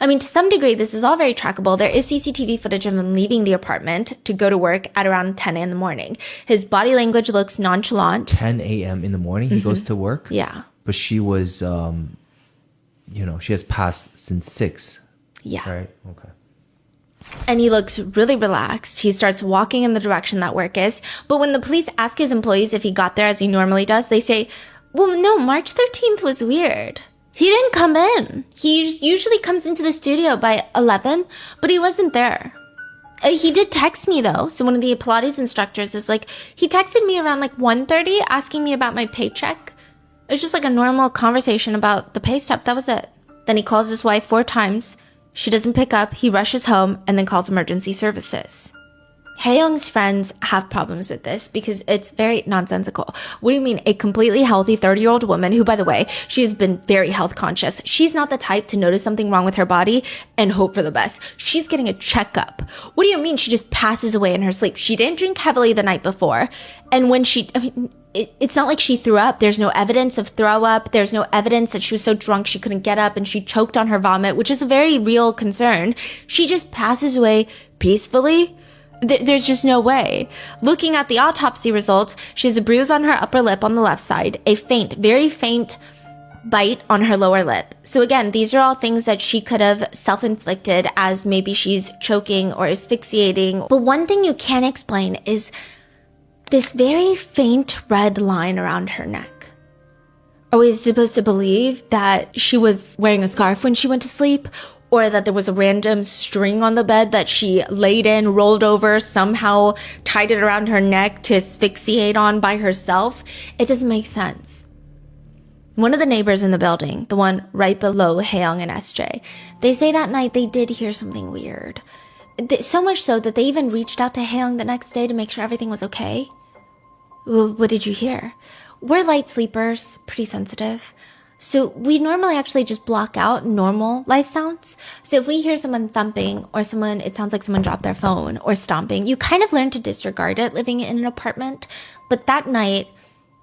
I mean, to some degree, this is all very trackable. There is CCTV footage of him leaving the apartment to go to work at around 10 in the morning. His body language looks nonchalant. 10 a.m. in the morning, he goes to work? Yeah. But she was... she has passed since 6. Yeah. Right? Okay. And he looks really relaxed. He starts walking in the direction that work is. But when the police ask his employees if he got there as he normally does, they say, well, no, March 13th was weird. He didn't come in. He usually comes into the studio by 11, but he wasn't there. He did text me though. So one of the Pilates instructors is like, he texted me around like 1:30 asking me about my paycheck. It was just like a normal conversation about the pay stub. That was it. Then he calls his wife 4 times. She doesn't pick up. He rushes home and then calls emergency services. Hae-young's friends have problems with this because it's very nonsensical. What do you mean? A completely healthy 30-year-old woman who, by the way, she has been very health conscious. She's not the type to notice something wrong with her body and hope for the best. She's getting a checkup. What do you mean she just passes away in her sleep? She didn't drink heavily the night before. And when it's not like she threw up. There's no evidence of throw up. There's no evidence that she was so drunk she couldn't get up and she choked on her vomit, which is a very real concern. She just passes away peacefully. There's just no way. Looking at the autopsy results, she has a bruise on her upper lip on the left side, a faint, very faint bite on her lower lip. So again, these are all things that she could have self-inflicted as maybe she's choking or asphyxiating. But one thing you can't explain is this very faint red line around her neck. Are we supposed to believe that she was wearing a scarf when she went to sleep? Or that there was a random string on the bed that she laid in, rolled over, somehow tied it around her neck to asphyxiate on by herself? It doesn't make sense. One of the neighbors in the building, the one right below Hae-young and SJ, they say that night they did hear something weird. So much so that they even reached out to Hae-young the next day to make sure everything was okay. What did you hear? We're light sleepers, pretty sensitive. So we normally actually just block out normal life sounds. So if we hear someone thumping or it sounds like someone dropped their phone or stomping, you kind of learn to disregard it living in an apartment. But that night,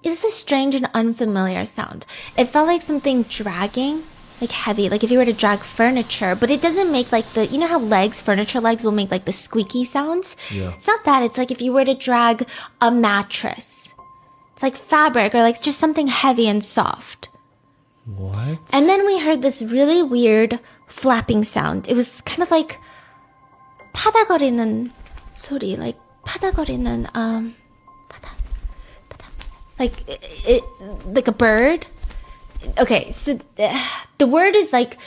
it was a strange and unfamiliar sound. It felt like something dragging, like heavy, like if you were to drag furniture, but it doesn't make like you know how furniture legs will make like the squeaky sounds? Yeah. It's not that. It's like if you were to drag a mattress. It's like fabric or like just something heavy and soft. What? And then we heard this really weird flapping sound. It was kind of like 파다거리는 소리, like 파다거리는 like a bird. Okay, so the word is like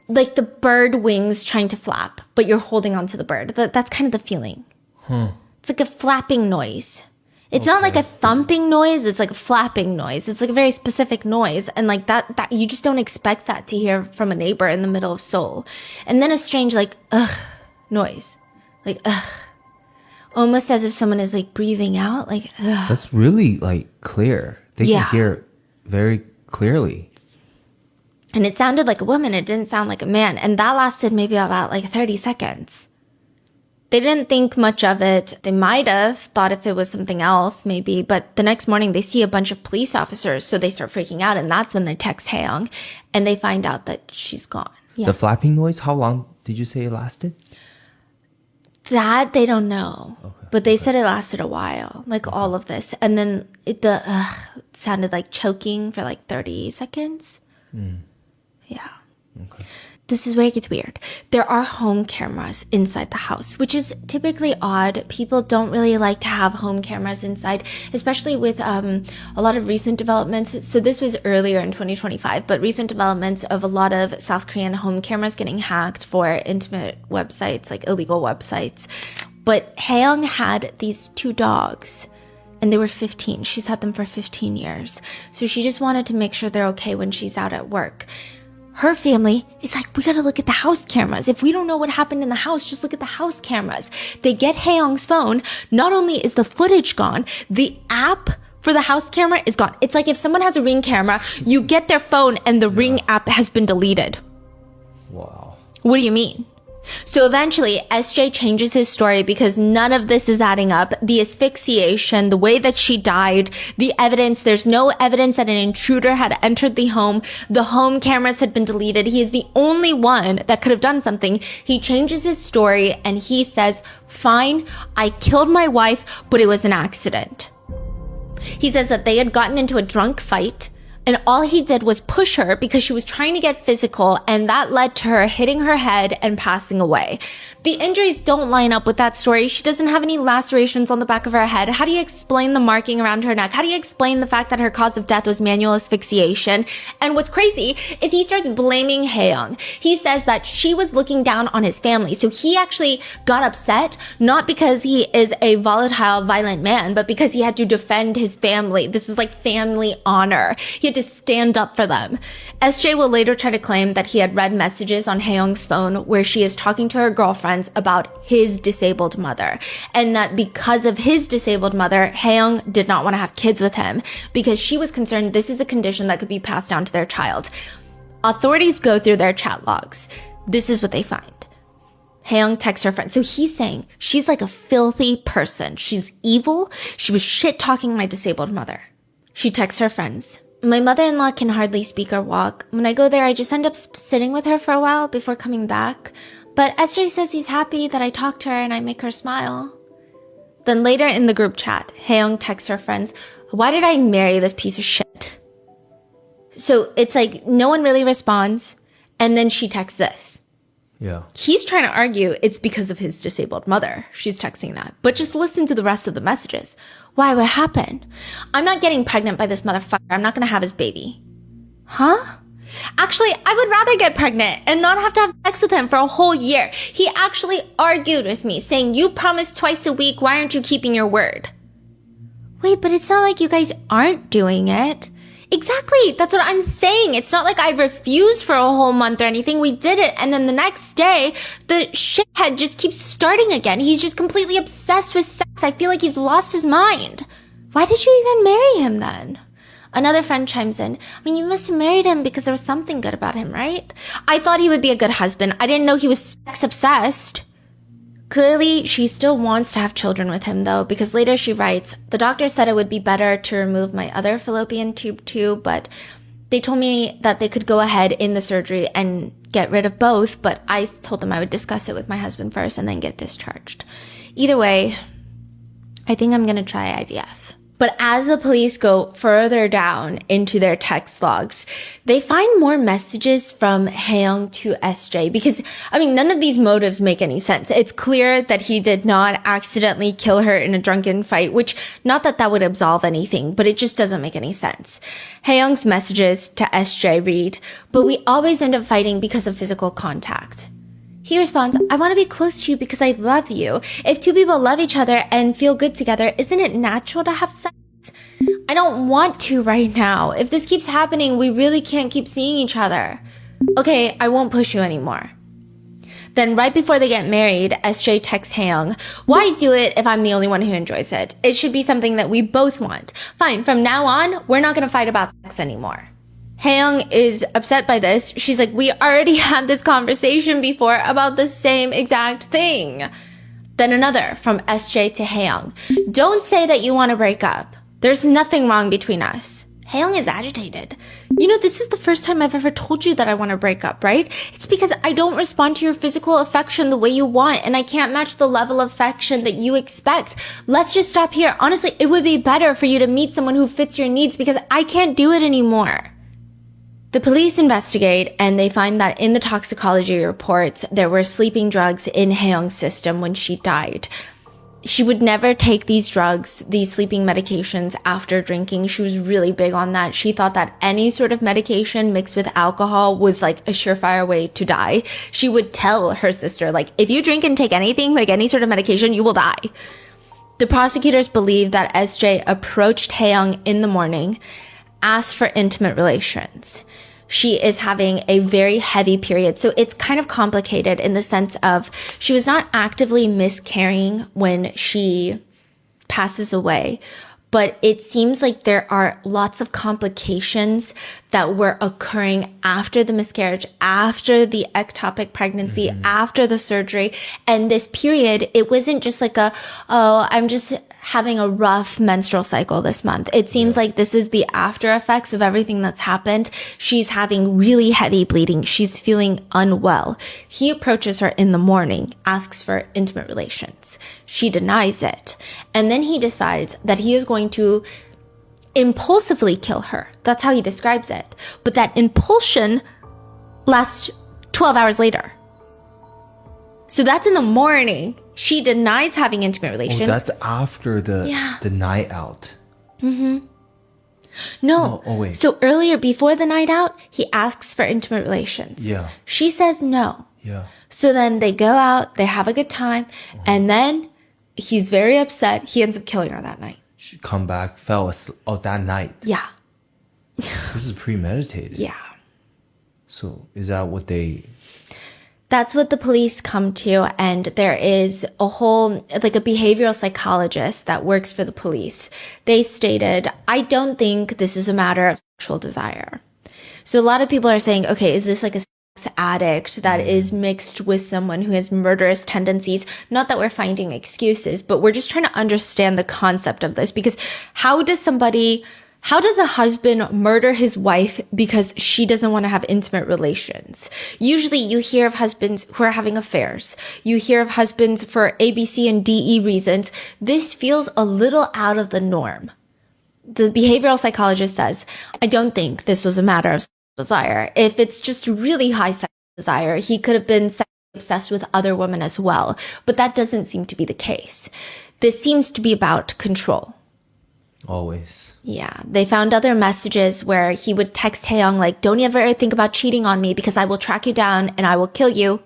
the bird wings trying to flap, but you're holding onto the bird. That's kind of the feeling. It's like a flapping noise. It's not like a thumping noise. It's like a flapping noise. It's like a very specific noise. And like that you just don't expect that to hear from a neighbor in the middle of Seoul. And then a strange like, noise. Like, almost as if someone is like breathing out. Like, ugh. That's really like clear. They can hear very clearly. And it sounded like a woman. It didn't sound like a man. And that lasted maybe about like 30 seconds. They didn't think much of it. They might have thought if it was something else, maybe. But the next morning, they see a bunch of police officers, so they start freaking out. And that's when they text Hae-young, and they find out that she's gone. Yeah. The flapping noise, how long did you say it lasted? That they don't know. Okay. But they said it lasted a while, like all of this. And then it sounded like choking for like 30 seconds. Yeah. Okay. This is where it gets weird. There are home cameras inside the house, which is typically odd. People don't really like to have home cameras inside, especially with a lot of recent developments. So this was earlier in 2025, but recent developments of a lot of South Korean home cameras getting hacked for intimate websites, like illegal websites. But Hae-young had these 2 dogs. And they were 15. She's had them for 15 years. So she just wanted to make sure they're okay when she's out at work. Her family is like, we gotta look at the house cameras. If we don't know what happened in the house, just look at the house cameras. They get Hae-young's phone. Not only is the footage gone, the app for the house camera is gone. It's like if someone has a Ring camera, you get their phone and the Ring app has been deleted. Wow. What do you mean? So eventually, SJ changes his story because none of this is adding up. The asphyxiation, the way that she died, the evidence, there's no evidence that an intruder had entered the home. The home cameras had been deleted. He is the only one that could have done something. He changes his story and he says, fine, I killed my wife, but it was an accident. He says that they had gotten into a drunk fight And all he did was push her because she was trying to get physical, and that led to her hitting her head and passing away. The injuries don't line up with that story. She doesn't have any lacerations on the back of her head. How do you explain the marking around her neck? How do you explain the fact that her cause of death was manual asphyxiation? And what's crazy is he starts blaming Hae-young. He says that she was looking down on his family. So he actually got upset, not because he is a volatile, violent man, but because he had to defend his family. This is like family honor. He had to stand up for them. SJ will later try to claim that he had read messages on Hae-young's phone where she is talking to her girlfriends about his disabled mother, and that because of his disabled mother, Hae-young did not want to have kids with him because she was concerned this is a condition that could be passed down to their child. Authorities go through their chat logs. This is what they find. Hae-young texts her friend. So he's saying she's like a filthy person. She's evil. She was shit-talking my disabled mother. She texts her friends. My mother-in-law can hardly speak or walk. When I go there, I just end up sitting with her for a while before coming back. But SJ says he's happy that I talk to her and I make her smile. Then later in the group chat, Hae-young texts her friends, why did I marry this piece of shit? So it's like no one really responds. And then she texts this. Yeah. He's trying to argue it's because of his disabled mother. She's texting that. But just listen to the rest of the messages. Why? What happened? I'm not getting pregnant by this motherfucker. I'm not going to have his baby. Huh? Actually, I would rather get pregnant and not have to have sex with him for a whole year. He actually argued with me, saying, you promised twice a week. Why aren't you keeping your word? Wait, but it's not like you guys aren't doing it. Exactly. That's what I'm saying. It's not like I refused for a whole month or anything. We did it. And then the next day, the shithead just keeps starting again. He's just completely obsessed with sex. I feel like he's lost his mind. Why did you even marry him then? Another friend chimes in. I mean, you must have married him because there was something good about him, right? I thought he would be a good husband. I didn't know he was sex obsessed. Clearly, she still wants to have children with him, though, because later she writes, the doctor said it would be better to remove my other fallopian tube too, but they told me that they could go ahead in the surgery and get rid of both, but I told them I would discuss it with my husband first and then get discharged. Either way, I think I'm going to try IVF. But as the police go further down into their text logs, they find more messages from Hae-young to SJ because, I mean, none of these motives make any sense. It's clear that he did not accidentally kill her in a drunken fight, which, not that that would absolve anything, but it just doesn't make any sense. Hae-young's messages to SJ read, but we always end up fighting because of physical contact. He responds, I want to be close to you because I love you. If two people love each other and feel good together, isn't it natural to have sex? I don't want to right now. If this keeps happening, we really can't keep seeing each other. Okay, I won't push you anymore. Then right before they get married, SJ texts Hae-young, why do it if I'm the only one who enjoys it? It should be something that we both want. Fine, from now on, we're not going to fight about sex anymore. Hae-young is upset by this. She's like, we already had this conversation before about the same exact thing. Then another from SJ to Hae-young. Don't say that you want to break up. There's nothing wrong between us. Hae-young is agitated. You know, this is the first time I've ever told you that I want to break up, right? It's because I don't respond to your physical affection the way you want, and I can't match the level of affection that you expect. Let's just stop here. Honestly, it would be better for you to meet someone who fits your needs because I can't do it anymore. The police investigate and they find that in the toxicology reports, there were sleeping drugs in Hae-young's system when she died. She would never take these drugs, these sleeping medications after drinking. She was really big on that. She thought that any sort of medication mixed with alcohol was like a surefire way to die. She would tell her sister, like, if you drink and take anything, like any sort of medication, you will die. The prosecutors believe that SJ approached Hae-young in the morning, asked for intimate relations. She is having a very heavy period. So it's kind of complicated in the sense of she was not actively miscarrying when she passes away, but it seems like there are lots of complications that were occurring after the miscarriage, after the ectopic pregnancy, after the surgery. And this period, it wasn't just like I'm just having a rough menstrual cycle this month. It seems like this is the after effects of everything that's happened. She's having really heavy bleeding. She's feeling unwell. He approaches her in the morning, asks for intimate relations. She denies it. And then he decides that he is going to impulsively kill her. That's how he describes it. But that impulsion lasts 12 hours later. So that's in the morning. She denies having intimate relations. Oh, that's after the night out. No. Oh, wait. So earlier, before the night out, he asks for intimate relations. Yeah. She says no. Yeah. So then they go out, they have a good time, and then he's very upset. He ends up killing her that night. She come back, fell asleep. Oh, that night. Yeah. This is premeditated. Yeah. So is that what they... That's what the police come to, and there is a whole, like a behavioral psychologist that works for the police. They stated, I don't think this is a matter of sexual desire. So a lot of people are saying, okay, is this like a sex addict that is mixed with someone who has murderous tendencies? Not that we're finding excuses, but we're just trying to understand the concept of this, because how does a husband murder his wife because she doesn't want to have intimate relations? Usually you hear of husbands who are having affairs. You hear of husbands for A, B, C, and D, E reasons. This feels a little out of the norm. The behavioral psychologist says, I don't think this was a matter of sexual desire. If it's just really high sexual desire, he could have been sexually obsessed with other women as well. But that doesn't seem to be the case. This seems to be about control. Always. Yeah, they found other messages where he would text Hae-young like, don't ever think about cheating on me because I will track you down and I will kill you.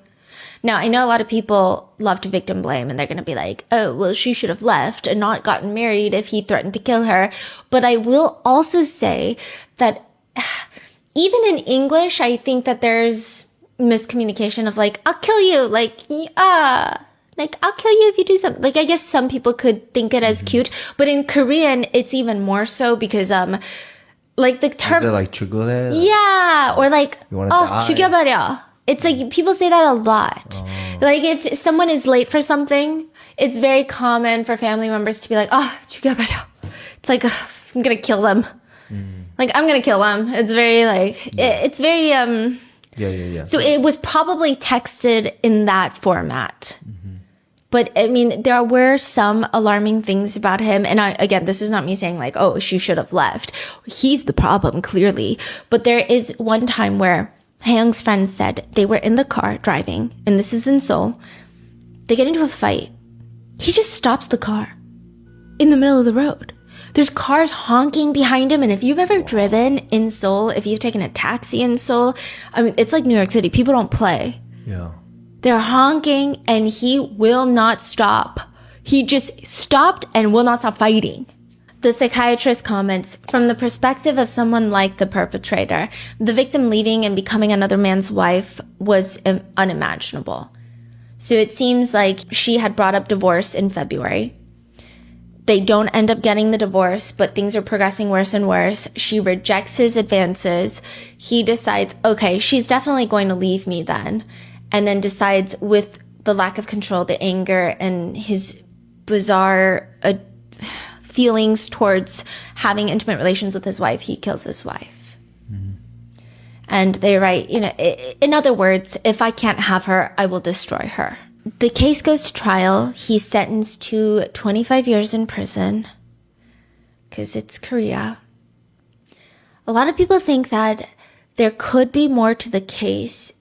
Now, I know a lot of people love to victim blame and they're going to be like, oh, well, she should have left and not gotten married if he threatened to kill her. But I will also say that even in English, I think that there's miscommunication of like, I'll kill you, like, I'll kill you if you do something. Like, I guess some people could think it as cute, but in Korean, it's even more so because, like the term. Is it like 죽을래? Yeah. Or like, die? 죽여버려. It's like, people say that a lot. Like, if someone is late for something, it's very common for family members to be like, 죽여버려. It's like, I'm gonna kill them. Like, I'm gonna kill them. It's very like, it's very, Yeah. So it was probably texted in that format. But I mean, there were some alarming things about him. And again, this is not me saying like, oh, she should have left. He's the problem, clearly. But there is one time where Hae-young's friends said they were in the car driving, and this is in Seoul. They get into a fight. He just stops the car in the middle of the road. There's cars honking behind him. And if you've ever driven in Seoul, if you've taken a taxi in Seoul, I mean, it's like New York City. People don't play. Yeah. They're honking and he will not stop. He just stopped and will not stop fighting. The psychiatrist comments, from the perspective of someone like the perpetrator, the victim leaving and becoming another man's wife was unimaginable. So it seems like she had brought up divorce in February. They don't end up getting the divorce, but things are progressing worse and worse. She rejects his advances. He decides, okay, she's definitely going to leave me then. And then decides, with the lack of control, the anger, and his bizarre feelings towards having intimate relations with his wife, he kills his wife. And they write, in other words, if I can't have her, I will destroy her. The case goes to trial. He's sentenced to 25 years in prison because it's Korea. A lot of people think that there could be more to the case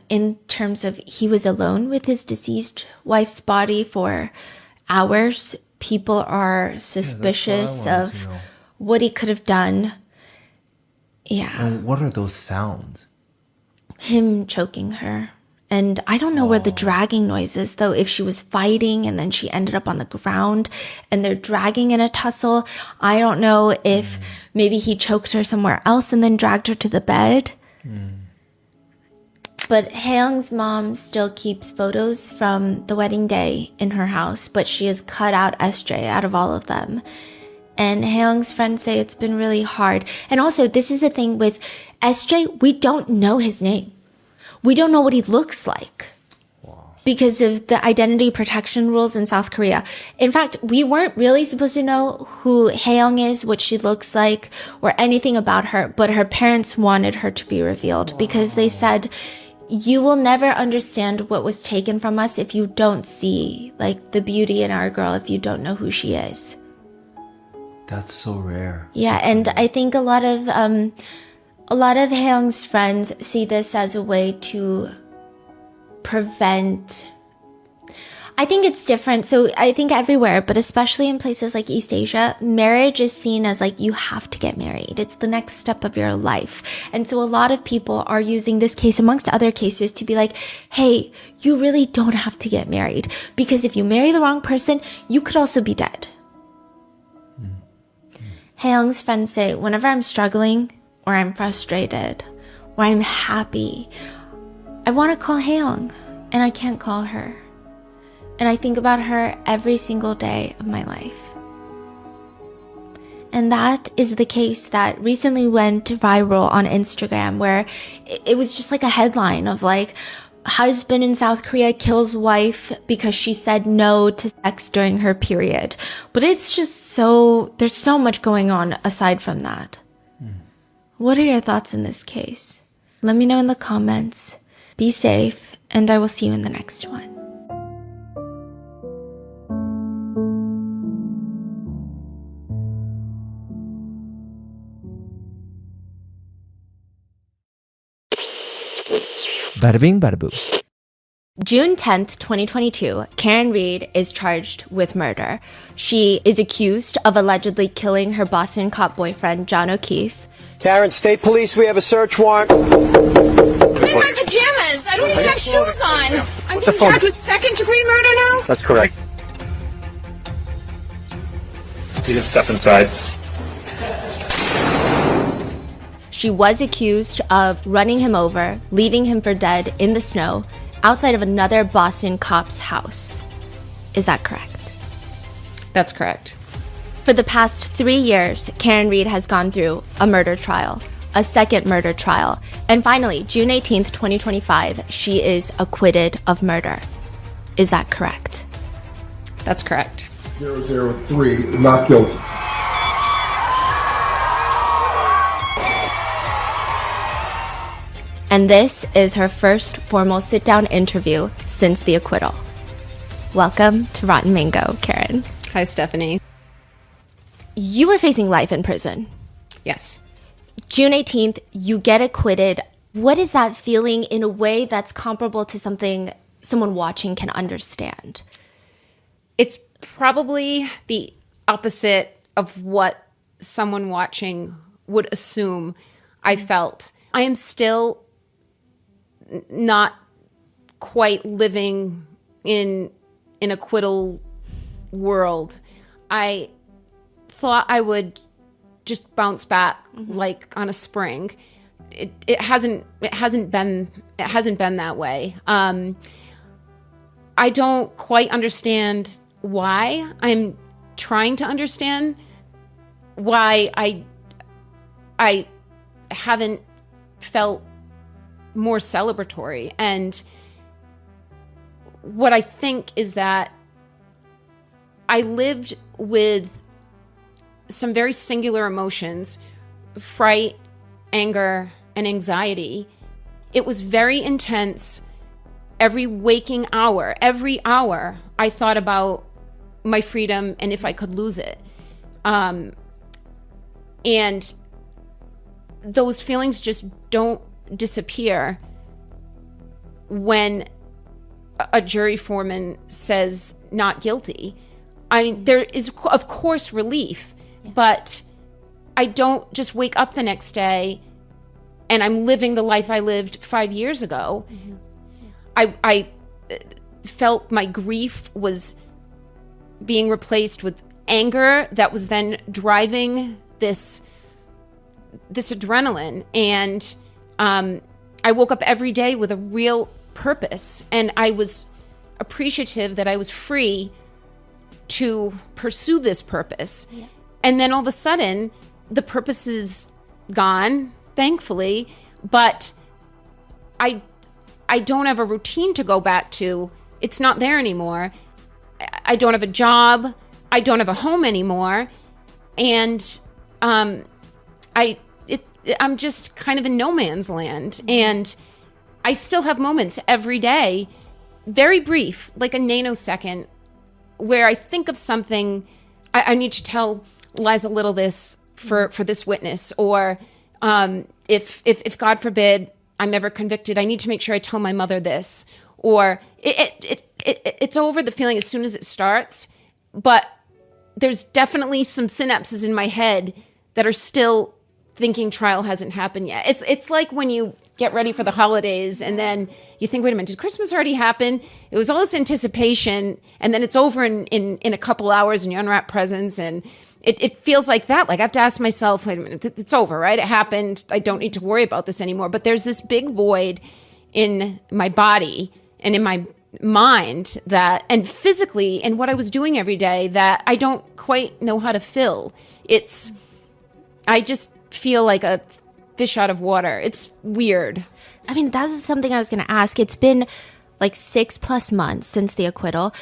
in terms of he was alone with his deceased wife's body for hours. People are suspicious of what he could have done. Yeah. And what are those sounds? Him choking her. And I don't know where the dragging noise is, though, if she was fighting and then she ended up on the ground and they're dragging in a tussle. I don't know if maybe he choked her somewhere else and then dragged her to the bed. But Hae-young's mom still keeps photos from the wedding day in her house, but she has cut out SJ out of all of them. And Hae-young's friends say it's been really hard. And also, this is the thing with SJ, we don't know his name. We don't know what he looks like because of the identity protection rules in South Korea. In fact, we weren't really supposed to know who Hae-young is, what she looks like, or anything about her, but her parents wanted her to be revealed because they said, you will never understand what was taken from us if you don't see like the beauty in our girl, if you don't know who she is. That's so rare. Yeah, and I think a lot of Haeyoung's friends see this as a way to prevent. I think it's different. So I think everywhere, but especially in places like East Asia, marriage is seen as like you have to get married. It's the next step of your life. And so a lot of people are using this case amongst other cases to be like, hey, you really don't have to get married, because if you marry the wrong person, you could also be dead. Haeyoung's friends say, whenever I'm struggling or I'm frustrated or I'm happy, I want to call Haeyoung and I can't call her. And I think about her every single day of my life. And that is the case that recently went viral on Instagram, where it was just like a headline of like, husband in South Korea kills wife because she said no to sex during her period. But it's just there's so much going on aside from that. What are your thoughts in this case? Let me know in the comments. Be safe, and I will see you in the next one. Bada bing, bada boo. June 10th, 2022, Karen Reed is charged with murder. She is accused of allegedly killing her Boston cop boyfriend, John O'Keefe. Karen, State Police, we have a search warrant. I'm in my pajamas. I don't even have shoes on. I'm being charged with second-degree murder now? That's correct. You just step inside. She was accused of running him over, leaving him for dead in the snow outside of another Boston cop's house. Is that correct? That's correct. For the past 3 years, Karen Reed has gone through a murder trial, a second murder trial, and finally, June 18th, 2025, she is acquitted of murder. Is that correct? That's correct. 003, not guilty. And this is her first formal sit-down interview since the acquittal. Welcome to Rotten Mango, Karen. Hi, Stephanie. You were facing life in prison. Yes. June 18th, you get acquitted. What is that feeling in a way that's comparable to something someone watching can understand? It's probably the opposite of what someone watching would assume I felt. I am still not quite living in an acquittal world. I thought I would just bounce back like on a spring. It hasn't been that way. I don't quite understand why. I'm trying to understand why I haven't felt more celebratory. And what I think is that I lived with some very singular emotions: fright, anger, and anxiety. It was very intense. Every waking hour, every hour, I thought about my freedom and if I could lose it. And those feelings just don't disappear when a jury foreman says not guilty. I mean, there is, of course, relief, but I don't just wake up the next day and I'm living the life I lived 5 years ago. I felt my grief was being replaced with anger that was then driving this adrenaline. And I woke up every day with a real purpose, and I was appreciative that I was free to pursue this purpose. Yeah. And then all of a sudden, the purpose is gone, thankfully, but I don't have a routine to go back to. It's not there anymore. I don't have a job. I don't have a home anymore. And I'm just kind of in no man's land. And I still have moments every day, very brief, like a nanosecond, where I think of something. I need to tell lies a little this for this witness, or if God forbid I'm ever convicted, I need to make sure I tell my mother this, or it's over the feeling as soon as it starts, but there's definitely some synapses in my head that are still thinking trial hasn't happened yet. It's like when you get ready for the holidays and then you think, wait a minute, did Christmas already happen? It was all this anticipation, and then it's over in a couple hours and you unwrap presents, and it feels like that. Like I have to ask myself, wait a minute, it's over, right? It happened. I don't need to worry about this anymore. But there's this big void in my body and in my mind that, and physically, and what I was doing every day that I don't quite know how to fill. I just feel like a fish out of water. It's weird. I mean, that was something I was going to ask. It's been like 6+ months since the acquittal.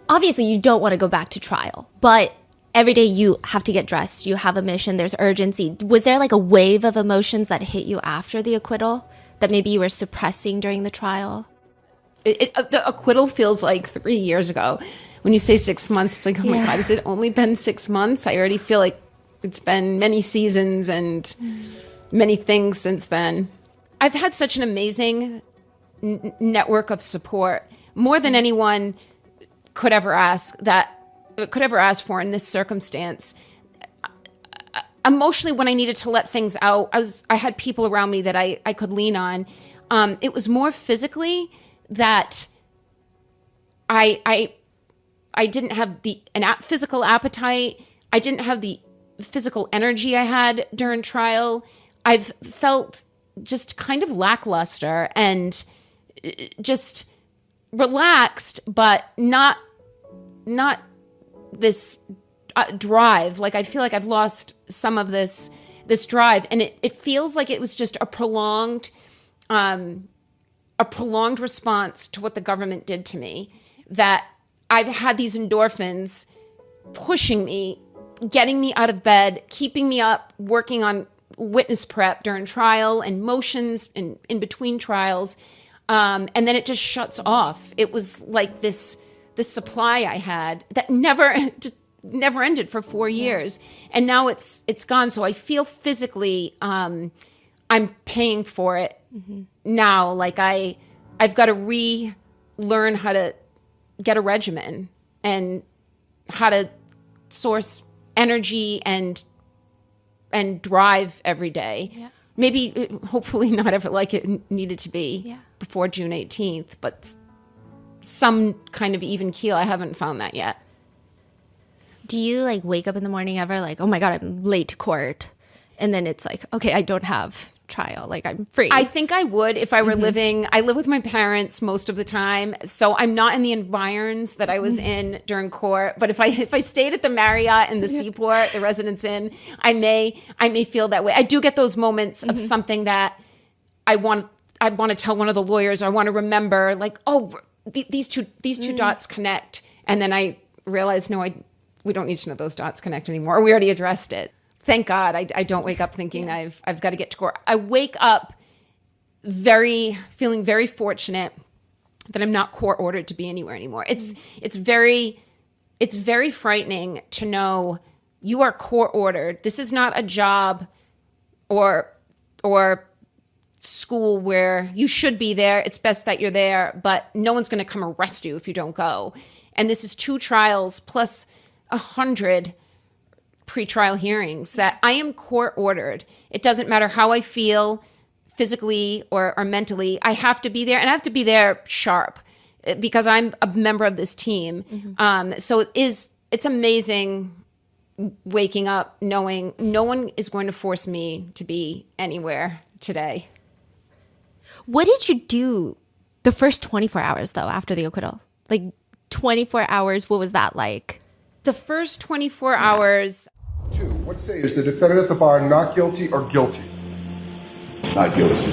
Obviously, you don't want to go back to trial, but every day you have to get dressed. You have a mission. There's urgency. Was there like a wave of emotions that hit you after the acquittal that maybe you were suppressing during the trial? The acquittal feels like 3 years ago. When you say 6 months, it's like, oh my God, has it only been 6 months? I already feel like it's been many seasons and many things since then. I've had such an amazing network of support, more than anyone could ever ask for in this circumstance. Emotionally, when I needed to let things out, I had people around me that I could lean on. It was more physically that I didn't have an physical appetite. I didn't have the physical energy I had during trial. I've felt just kind of lackluster and just relaxed, but not this drive. Like I feel like I've lost some of this drive, and it feels like it was just a prolonged response to what the government did to me, that I've had these endorphins pushing me, getting me out of bed, keeping me up, working on witness prep during trial and motions in between trials. And then it just shuts off. It was like this supply I had that never ended for 4 years. And now it's gone. So I feel physically, I'm paying for it now. Like I've got to relearn how to get a regimen and how to source energy and drive every day. Yeah. Maybe, hopefully not ever like it needed to be before June 18th, but some kind of even keel. I haven't found that yet. Do you like wake up in the morning ever like, oh my God, I'm late to court? And then it's like, okay, I don't have trial. Like I'm free. I think I would if I were I live with my parents most of the time. So I'm not in the environs that I was in during court. But if I stayed at the Marriott in the Seaport, the Residence Inn, I may feel that way. I do get those moments of something that I want to tell one of the lawyers, or I want to remember, like, oh, these two dots connect. And then I realize, no, we don't need to know those dots connect anymore. We already addressed it. Thank God I don't wake up thinking I've got to get to court. I wake up feeling very fortunate that I'm not court ordered to be anywhere anymore. It's very frightening to know you are court ordered. This is not a job or school where you should be there. It's best that you're there, but no one's going to come arrest you if you don't go. And this is 2 trials plus 100 pretrial hearings that I am court ordered. It doesn't matter how I feel physically or mentally. I have to be there, and I have to be there sharp because I'm a member of this team. So it's amazing waking up knowing no one is going to force me to be anywhere today. What did you do the first 24 hours though after the acquittal? Like 24 hours, what was that like? The first 24 hours. 2. What say is the defendant at the bar not guilty or guilty? Not guilty.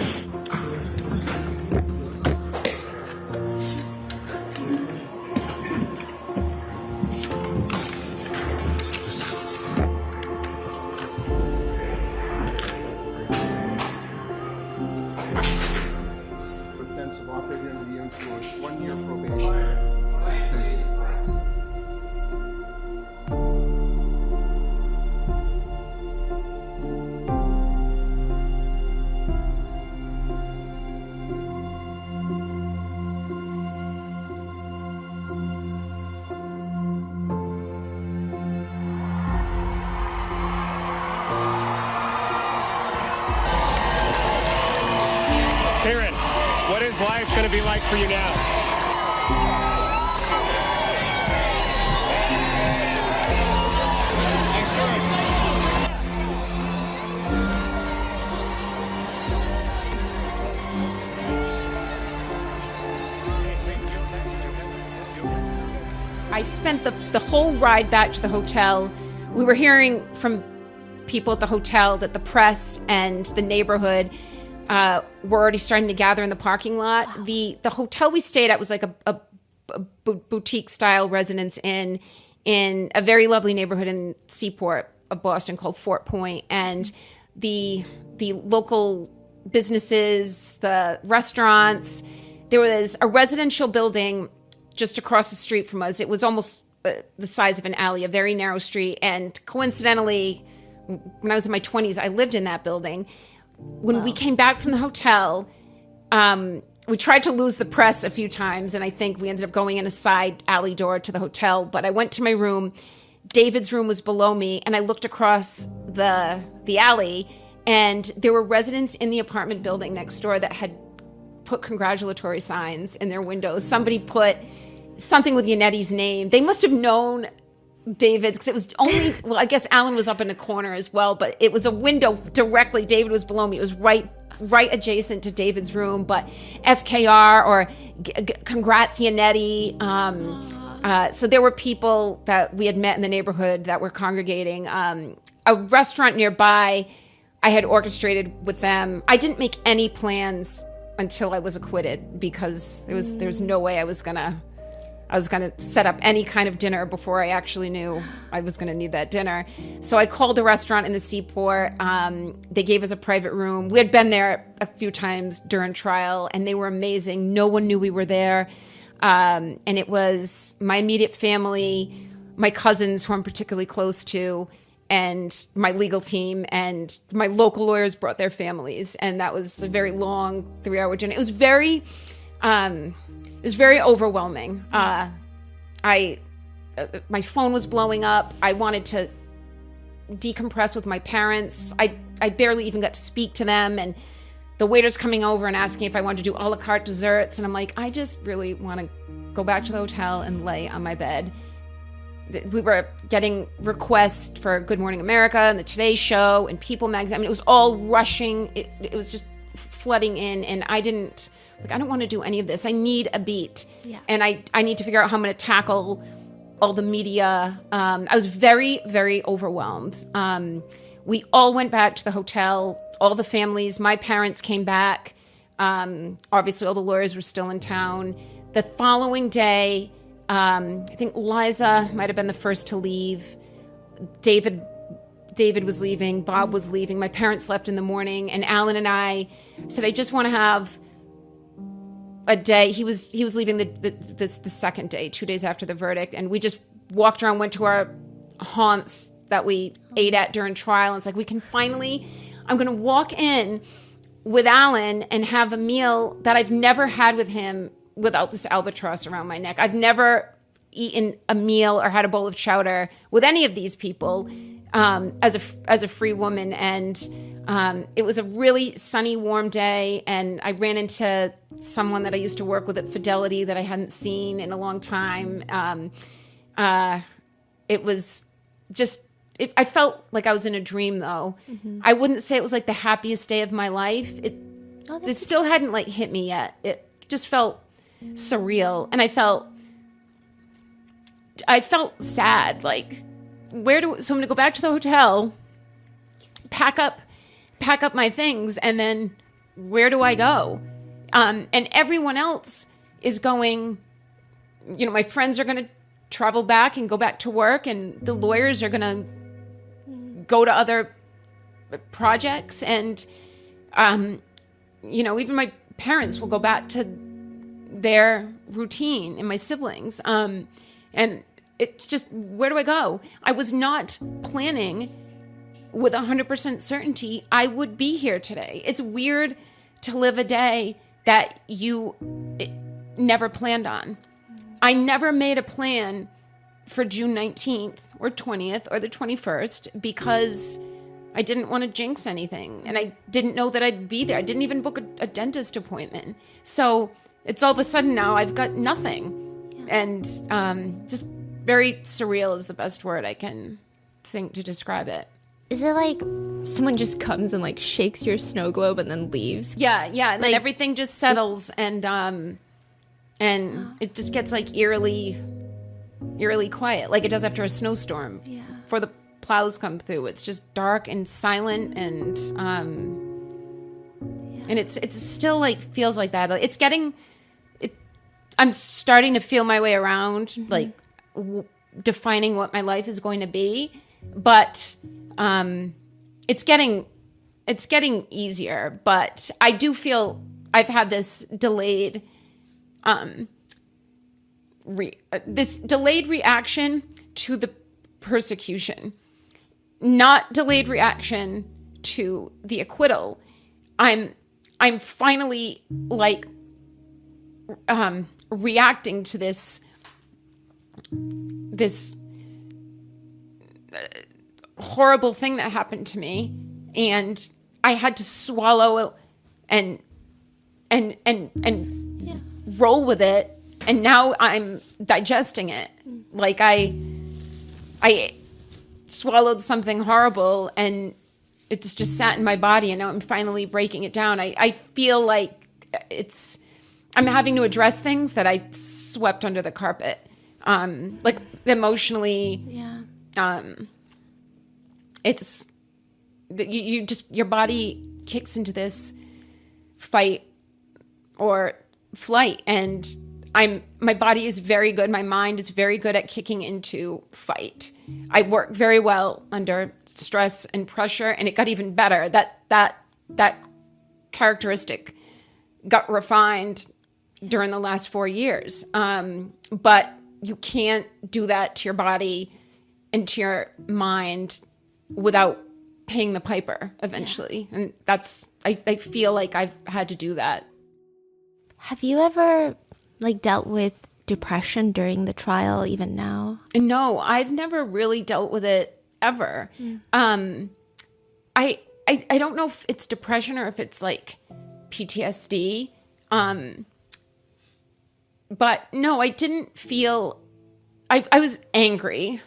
Offense of operating under the influence, 1 year probation. Karen, what is life going to be like for you now? I spent the whole ride back to the hotel. We were hearing from people at the hotel that the press and the neighborhood were already starting to gather in the parking lot. The hotel we stayed at was like a boutique style residence inn in a very lovely neighborhood in Seaport of Boston called Fort Point. And the local businesses, the restaurants, there was a residential building just across the street from us. It was almost the size of an alley, a very narrow street. And coincidentally, when I was in my 20s, I lived in that building. When we came back from the hotel, we tried to lose the press a few times, and I think we ended up going in a side alley door to the hotel. But I went to my room. David's room was below me, and I looked across the alley, and there were residents in the apartment building next door that had put congratulatory signs in their windows. Somebody put something with Yannetti's name. They must have known David's, because it was only, well, I guess Alan was up in the corner as well, but it was a window directly. David was below me. It was right adjacent to David's room, but FKR or congrats Yannetti. So there were people that we had met in the neighborhood that were congregating. A restaurant nearby, I had orchestrated with them. I didn't make any plans until I was acquitted, because there was no way I was gonna set up any kind of dinner before I actually knew I was gonna need that dinner. So I called a restaurant in the Seaport. They gave us a private room. We had been there a few times during trial, and they were amazing. No one knew we were there. And it was my immediate family, my cousins who I'm particularly close to, and my legal team, and my local lawyers brought their families. And that was a very long 3-hour dinner. It was very overwhelming. My phone was blowing up. I wanted to decompress with my parents. I barely even got to speak to them. And the waiter's coming over and asking if I wanted to do a la carte desserts. And I'm like, I just really want to go back to the hotel and lay on my bed. We were getting requests for Good Morning America and the Today Show and People magazine. I mean, it was all rushing. It was just flooding in, and I don't want to do any of this. I need a beat. Yeah. And I need to figure out how I'm going to tackle all the media. I was very, very overwhelmed. We all went back to the hotel, all the families. My parents came back. Obviously, all the lawyers were still in town. The following day, I think Liza might have been the first to leave. David was leaving. Bob was leaving. My parents left in the morning, and Alan and I said, I just want to have a day. He was leaving the second day, 2 days after the verdict, and we just walked around, went to our haunts that we ate at during trial, and it's like, I'm going to walk in with Alan and have a meal that I've never had with him without this albatross around my neck. I've never eaten a meal or had a bowl of chowder with any of these people as a free woman. And it was a really sunny, warm day. And I ran into someone that I used to work with at Fidelity that I hadn't seen in a long time. It was just, I felt like I was in a dream, though. Mm-hmm. I wouldn't say it was like the happiest day of my life. It still hadn't like hit me yet. It just felt surreal, and I felt sad. Like, so I'm gonna go back to the hotel, pack up my things, and then where do I go? And everyone else is going. My friends are gonna travel back and go back to work, and the lawyers are gonna go to other projects, and even my parents will go back to their routine, and my siblings. And it's just, where do I go? I was not planning with 100% certainty I would be here today. It's weird to live a day that you never planned on. I never made a plan for June 19th or 20th or the 21st, because I didn't want to jinx anything, and I didn't know that I'd be there. I didn't even book a dentist appointment. So it's all of a sudden now I've got nothing. And just very surreal is the best word I can think to describe it. Is it like someone just comes and like shakes your snow globe and then leaves? Yeah. And then everything just settles and it just gets like eerily quiet, like it does after a snowstorm. Yeah. Before the plows come through, it's just dark and silent, and it's still like feels like that. It's getting. I'm starting to feel my way around, like defining what my life is going to be, but it's getting easier. But I do feel I've had this delayed reaction to the persecution, not delayed reaction to the acquittal. I'm finally like reacting to this horrible thing that happened to me, and I had to swallow and roll with it, and now I'm digesting it. Like I swallowed something horrible, and it's just sat in my body, and now I'm finally breaking it down. I feel like I'm having to address things that I swept under the carpet, like emotionally. Yeah. It's you just, your body kicks into this fight or flight, and my body is very good. My mind is very good at kicking into fight. I work very well under stress and pressure, and it got even better. That characteristic got refined during the last 4 years. But you can't do that to your body and to your mind without paying the piper eventually. Yeah. And I feel like I've had to do that. Have you ever dealt with depression during the trial, even now? No, I've never really dealt with it ever. I don't know if it's depression or if it's like PTSD. But no, I didn't feel, I was angry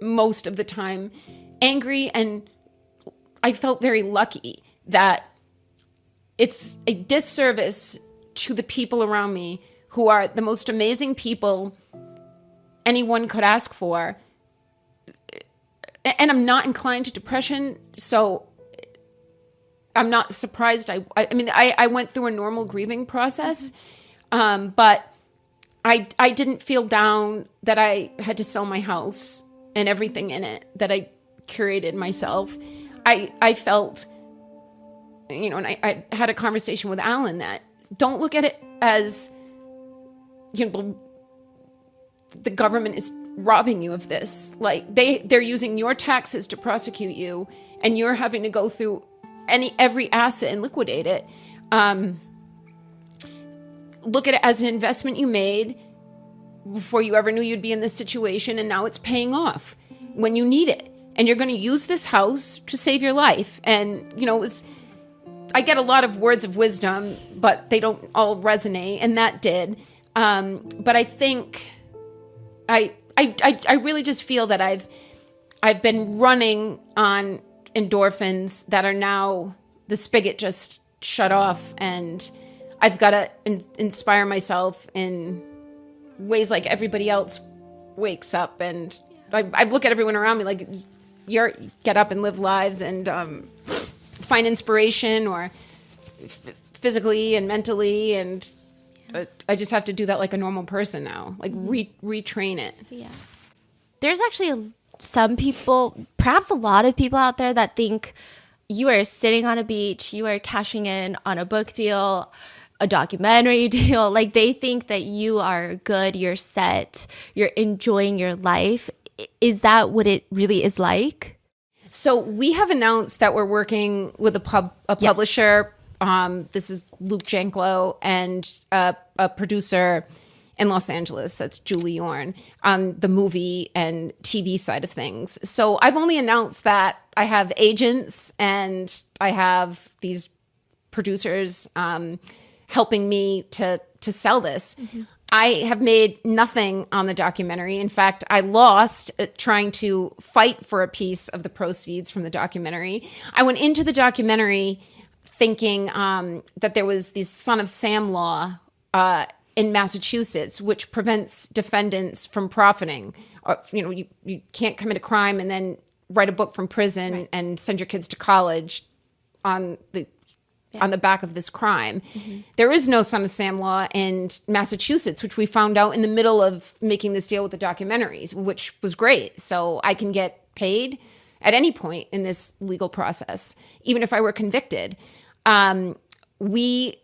most of the time, angry, and I felt very lucky that it's a disservice to the people around me who are the most amazing people anyone could ask for. And I'm not inclined to depression, so I'm not surprised. I went through a normal grieving process, but I didn't feel down that I had to sell my house and everything in it that I curated myself. I felt, and I had a conversation with Alan that don't look at it as, the government is robbing you of this. Like they're using your taxes to prosecute you, and you're having to go through every asset and liquidate it. Look at it as an investment you made before you ever knew you'd be in this situation, and now it's paying off when you need it. And you're going to use this house to save your life. And, I get a lot of words of wisdom, but they don't all resonate, and that did. But I think I really just feel that I've been running on endorphins that are now, the spigot just shut off, and I've got to inspire myself in ways like everybody else wakes up. And I look at everyone around me like, get up and live lives and find inspiration, or physically and mentally, and I just have to do that like a normal person now, like retrain it. Yeah. There's actually some people, perhaps a lot of people out there, that think you are sitting on a beach, you are cashing in on a book deal, a documentary deal. Like, they think that you are good, you're set, you're enjoying your life. Is that what it really is like? So we have announced that we're working with a publisher. This is Luke Janklow, and a producer. in Los Angeles. That's Julie Yorn on the movie and TV side of things. So I've only announced that I have agents and I have these producers helping me to sell this. I have made nothing on the documentary. In fact, I lost trying to fight for a piece of the proceeds from the documentary. I went into the documentary thinking that there was this Son of Sam law in Massachusetts, which prevents defendants from profiting. You can't commit a crime and then write a book from prison and send your kids to college on the back of this crime. There is no Son of Sam law in Massachusetts, which we found out in the middle of making this deal with the documentaries, which was great. So I can get paid at any point in this legal process, even if I were convicted. We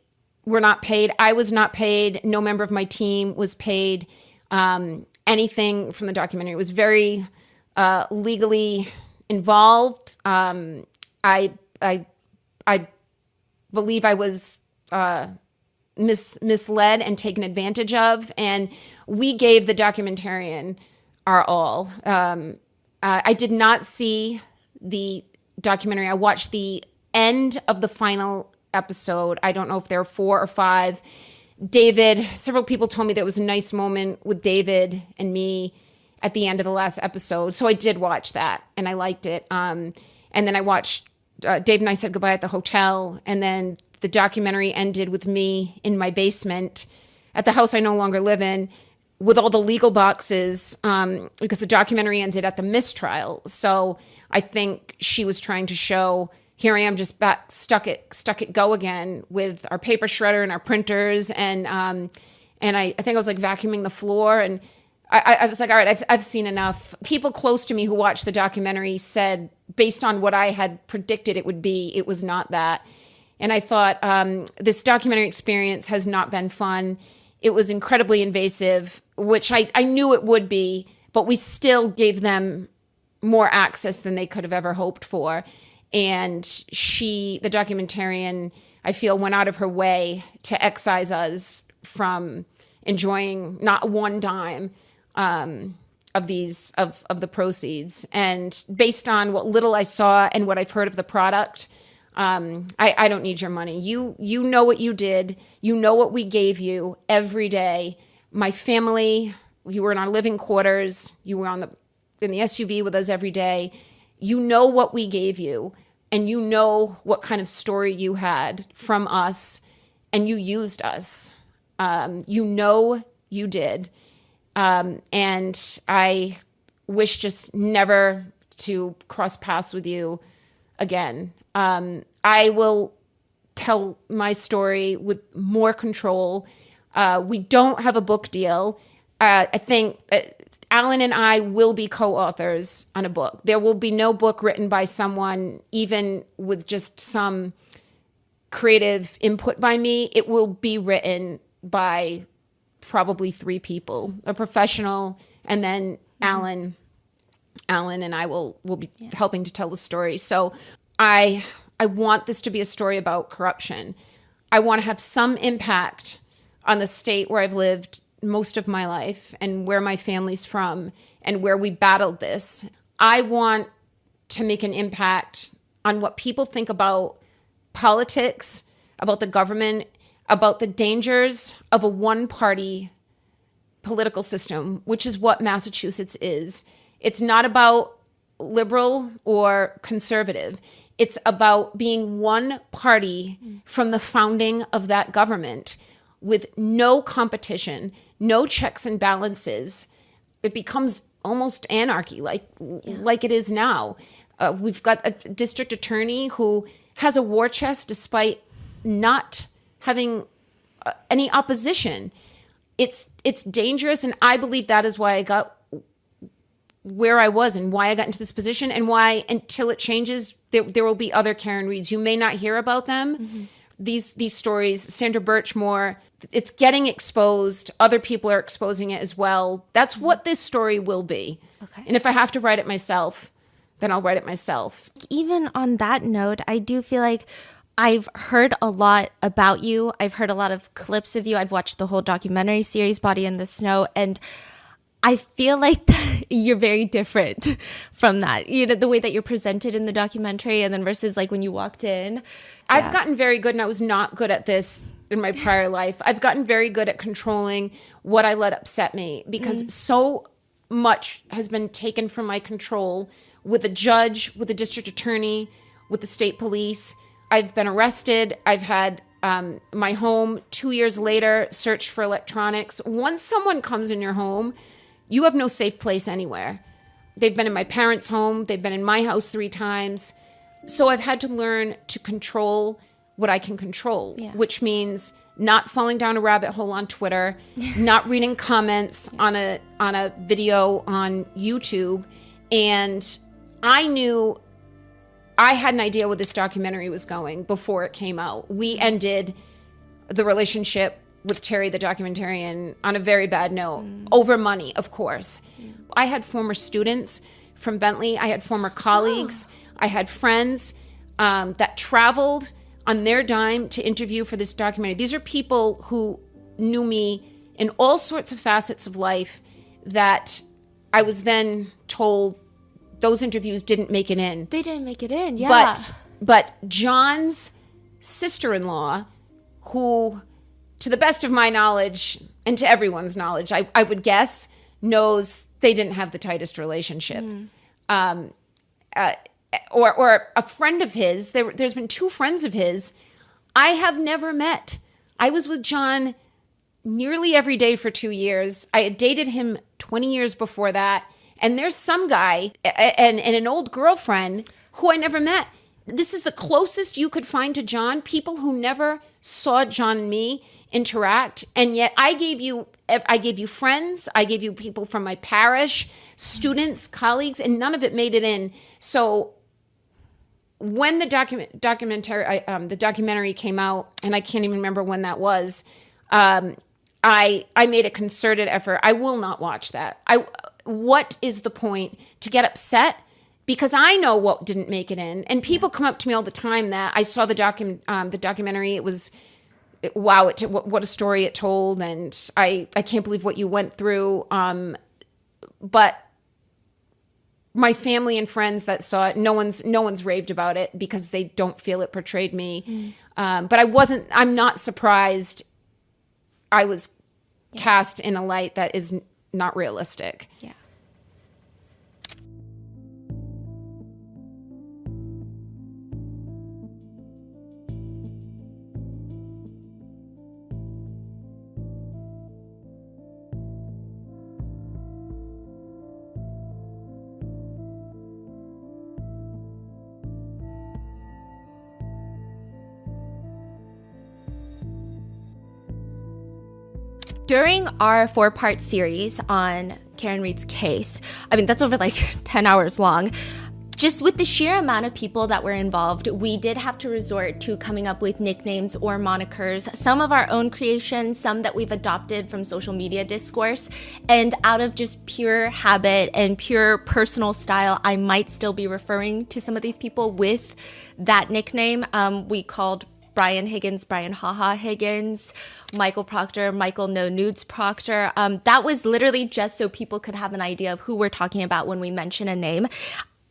were not paid. I was not paid. No member of my team was paid anything from the documentary. It was very legally involved. I believe I was misled and taken advantage of, and we gave the documentarian our all. I did not see the documentary. I watched the end of the final episode. I don't know if there were 4 or 5. David, several people told me there was a nice moment with David and me at the end of the last episode. So I did watch that and I liked it. And then I watched Dave and I said goodbye at the hotel, and then the documentary ended with me in my basement at the house I no longer live in with all the legal boxes because the documentary ended at the mistrial. So I think she was trying to show, here I am just back stuck at go again with our paper shredder and our printers, and I think I was like vacuuming the floor, and I was like, all right, I've seen enough. People close to me who watched the documentary said, based on what I had predicted it would be, it was not that. And I thought, this documentary experience has not been fun. It was incredibly invasive, which I knew it would be, but we still gave them more access than they could have ever hoped for. And the documentarian, I feel, went out of her way to excise us from enjoying not one dime of the proceeds. And based on what little I saw and what I've heard of the product, I don't need your money. You know what you did. You know what we gave you every day. My family, you were in our living quarters. You were in the SUV with us every day. You know what we gave you, and you know what kind of story you had from us, and you used us. You know you did. And I wish just never to cross paths with you again. I will tell my story with more control. We don't have a book deal. I think Alan and I will be co-authors on a book. There will be no book written by someone, even with just some creative input by me. It will be written by probably 3 people, a professional, and then Alan and I will be helping to tell the story. So I want this to be a story about corruption. I want to have some impact on the state where I've lived most of my life and where my family's from and where we battled this. I want to make an impact on what people think about politics, about the government, about the dangers of a one-party political system, which is what Massachusetts is. It's not about liberal or conservative. It's about being one party from the founding of that government with no competition, no checks and balances. It becomes almost anarchy like it is now. We've got a district attorney who has a war chest despite not having any opposition. It's dangerous, and I believe that is why I got where I was and why I got into this position, and why until it changes, there will be other Karen Reeds. You may not hear about them. Mm-hmm. These stories, Sandra Birchmore, it's getting exposed. Other people are exposing it as well. That's what this story will be. Okay. And if I have to write it myself, then I'll write it myself. Even on that note, I do feel like I've heard a lot about you. I've heard a lot of clips of you. I've watched the whole documentary series, Body in the Snow, and I feel like you're very different from that. You know, the way that you're presented in the documentary and then versus like when you walked in. I've gotten very good, and I was not good at this in my prior life. I've gotten very good at controlling what I let upset me because so much has been taken from my control with a judge, with a district attorney, with the state police. I've been arrested. I've had my home 2 years later searched for electronics. Once someone comes in your home, you have no safe place anywhere. They've been in my parents' home. They've been in my house 3 times. So I've had to learn to control what I can control, which means not falling down a rabbit hole on Twitter, not reading comments on a video on YouTube. And I knew I had an idea where this documentary was going before it came out. We ended the relationship with Terry, the documentarian, on a very bad note, over money, of course. I had former students from Bentley. I had former colleagues. I had friends that traveled on their dime to interview for this documentary. These are people who knew me in all sorts of facets of life that I was then told those interviews didn't make it in. They didn't make it in, yeah. But John's sister-in-law, who, to the best of my knowledge and to everyone's knowledge, I would guess, knows they didn't have the tightest relationship. Or a friend of his, there's been 2 friends of his I have never met. I was with John nearly every day for 2 years. I had dated him 20 years before that. And there's some guy and an old girlfriend who I never met. This is the closest you could find to John, people who never saw John and me interact. And yet I gave you friends, I gave you people from my parish, students, colleagues, and none of it made it in. So when the documentary came out, and I can't even remember when that was, I made a concerted effort. I will not watch that. What is the point to get upset? Because I know what didn't make it in. And people come up to me all the time that I saw the documentary. It was, wow, what a story it told. And I can't believe what you went through. But my family and friends that saw it, no one's raved about it because they don't feel it portrayed me. But I'm not surprised I was cast in a light that is not realistic. Yeah. During our 4-part series on Karen Reed's case, I mean, that's over like 10 hours long. Just with the sheer amount of people that were involved, we did have to resort to coming up with nicknames or monikers, some of our own creations, some that we've adopted from social media discourse. And out of just pure habit and pure personal style, I might still be referring to some of these people with that nickname. We called Brian Higgins, Brian Haha Higgins, Michael Proctor, Michael No Nudes Proctor. That was literally just so people could have an idea of who we're talking about when we mention a name.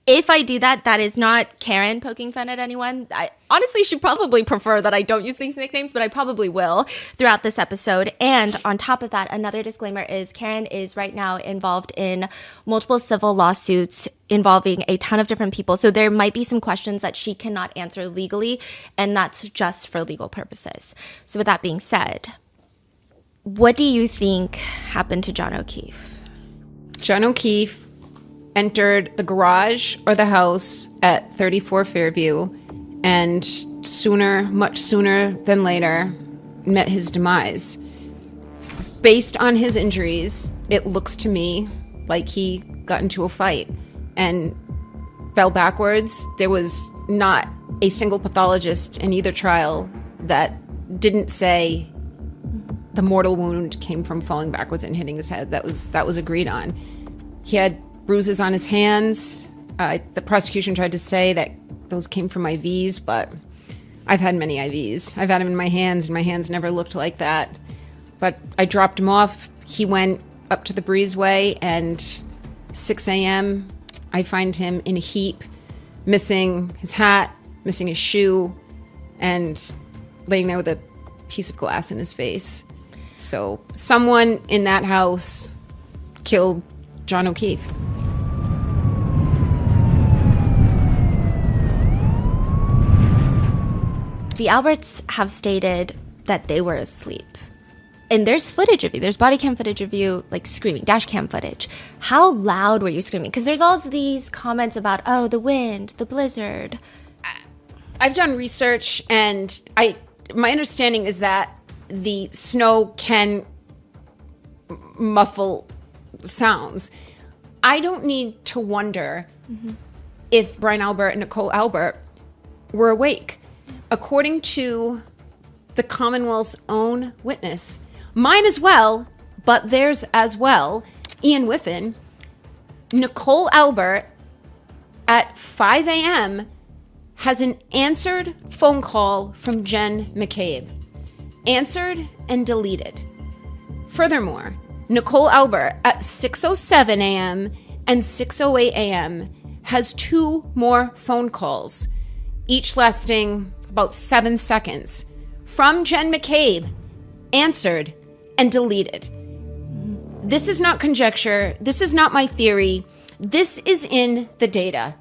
If I do that, that is not Karen poking fun at anyone. I honestly should probably prefer that I don't use these nicknames, but I probably will throughout this episode. And on top of that, another disclaimer is Karen is right now involved in multiple civil lawsuits involving a ton of different people. So there might be some questions that she cannot answer legally, and that's just for legal purposes. So with that being said, what do you think happened to John O'Keefe? John O'Keefe entered the garage or the house at 34 Fairview and much sooner than later, met his demise. Based on his injuries, it looks to me like he got into a fight and fell backwards. There was not a single pathologist in either trial that didn't say the mortal wound came from falling backwards and hitting his head. That was agreed on. He had bruises on his hands. The prosecution tried to say that those came from IVs, but I've had many IVs. I've had them in my hands, and my hands never looked like that. But I dropped him off. He went up to the breezeway, and 6 a.m., I find him in a heap, missing his hat, missing his shoe, and laying there with a piece of glass in his face. So someone in that house killed John O'Keefe. The Alberts have stated that they were asleep. And there's footage of you. There's body cam footage of you, like, screaming, dash cam footage. How loud were you screaming? Because there's all these comments about, oh, the wind, the blizzard. I've done research, and my understanding is that the snow can muffle sounds. I don't need to wonder if Brian Albert and Nicole Albert were awake. According to the Commonwealth's own witness, mine as well, but theirs as well, Ian Whiffen, Nicole Albert at 5 a.m. has an answered phone call from Jen McCabe. Answered and deleted. Furthermore, Nicole Albert at 6:07 a.m. and 6:08 a.m. has 2 more phone calls, each lasting about 7 seconds, from Jen McCabe, answered and deleted. This is not conjecture. This is not my theory. This is in the data.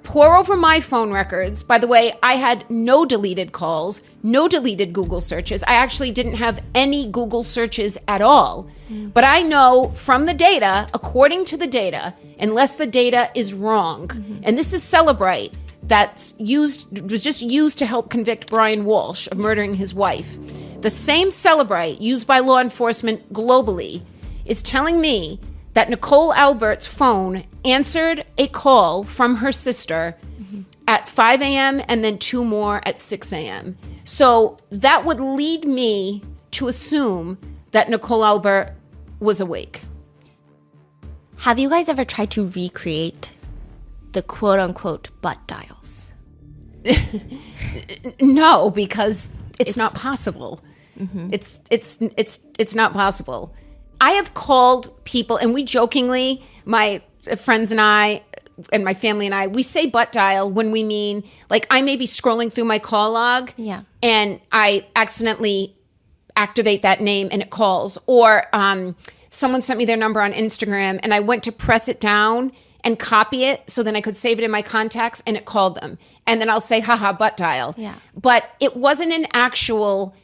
Pour over my phone records. By the way, I had no deleted calls, no deleted Google searches. I actually didn't have any Google searches at all. But I know from the data, according to the data, unless the data is wrong, and this is Celebrite, was just used to help convict Brian Walsh of murdering his wife. The same Celebrite used by law enforcement globally is telling me that Nicole Albert's phone answered a call from her sister at 5 a.m. and then 2 more at 6 a.m. So that would lead me to assume that Nicole Albert was awake. Have you guys ever tried to recreate the quote-unquote butt dials? No, because it's not possible. It's not possible. I have called people, and we jokingly, my friends and I, and my family and I, we say butt dial when we mean, like, I may be scrolling through my call log, and I accidentally activate that name and it calls. Or someone sent me their number on Instagram, and I went to press it down and copy it so then I could save it in my contacts, and it called them. And then I'll say, haha, butt dial. But it wasn't an actual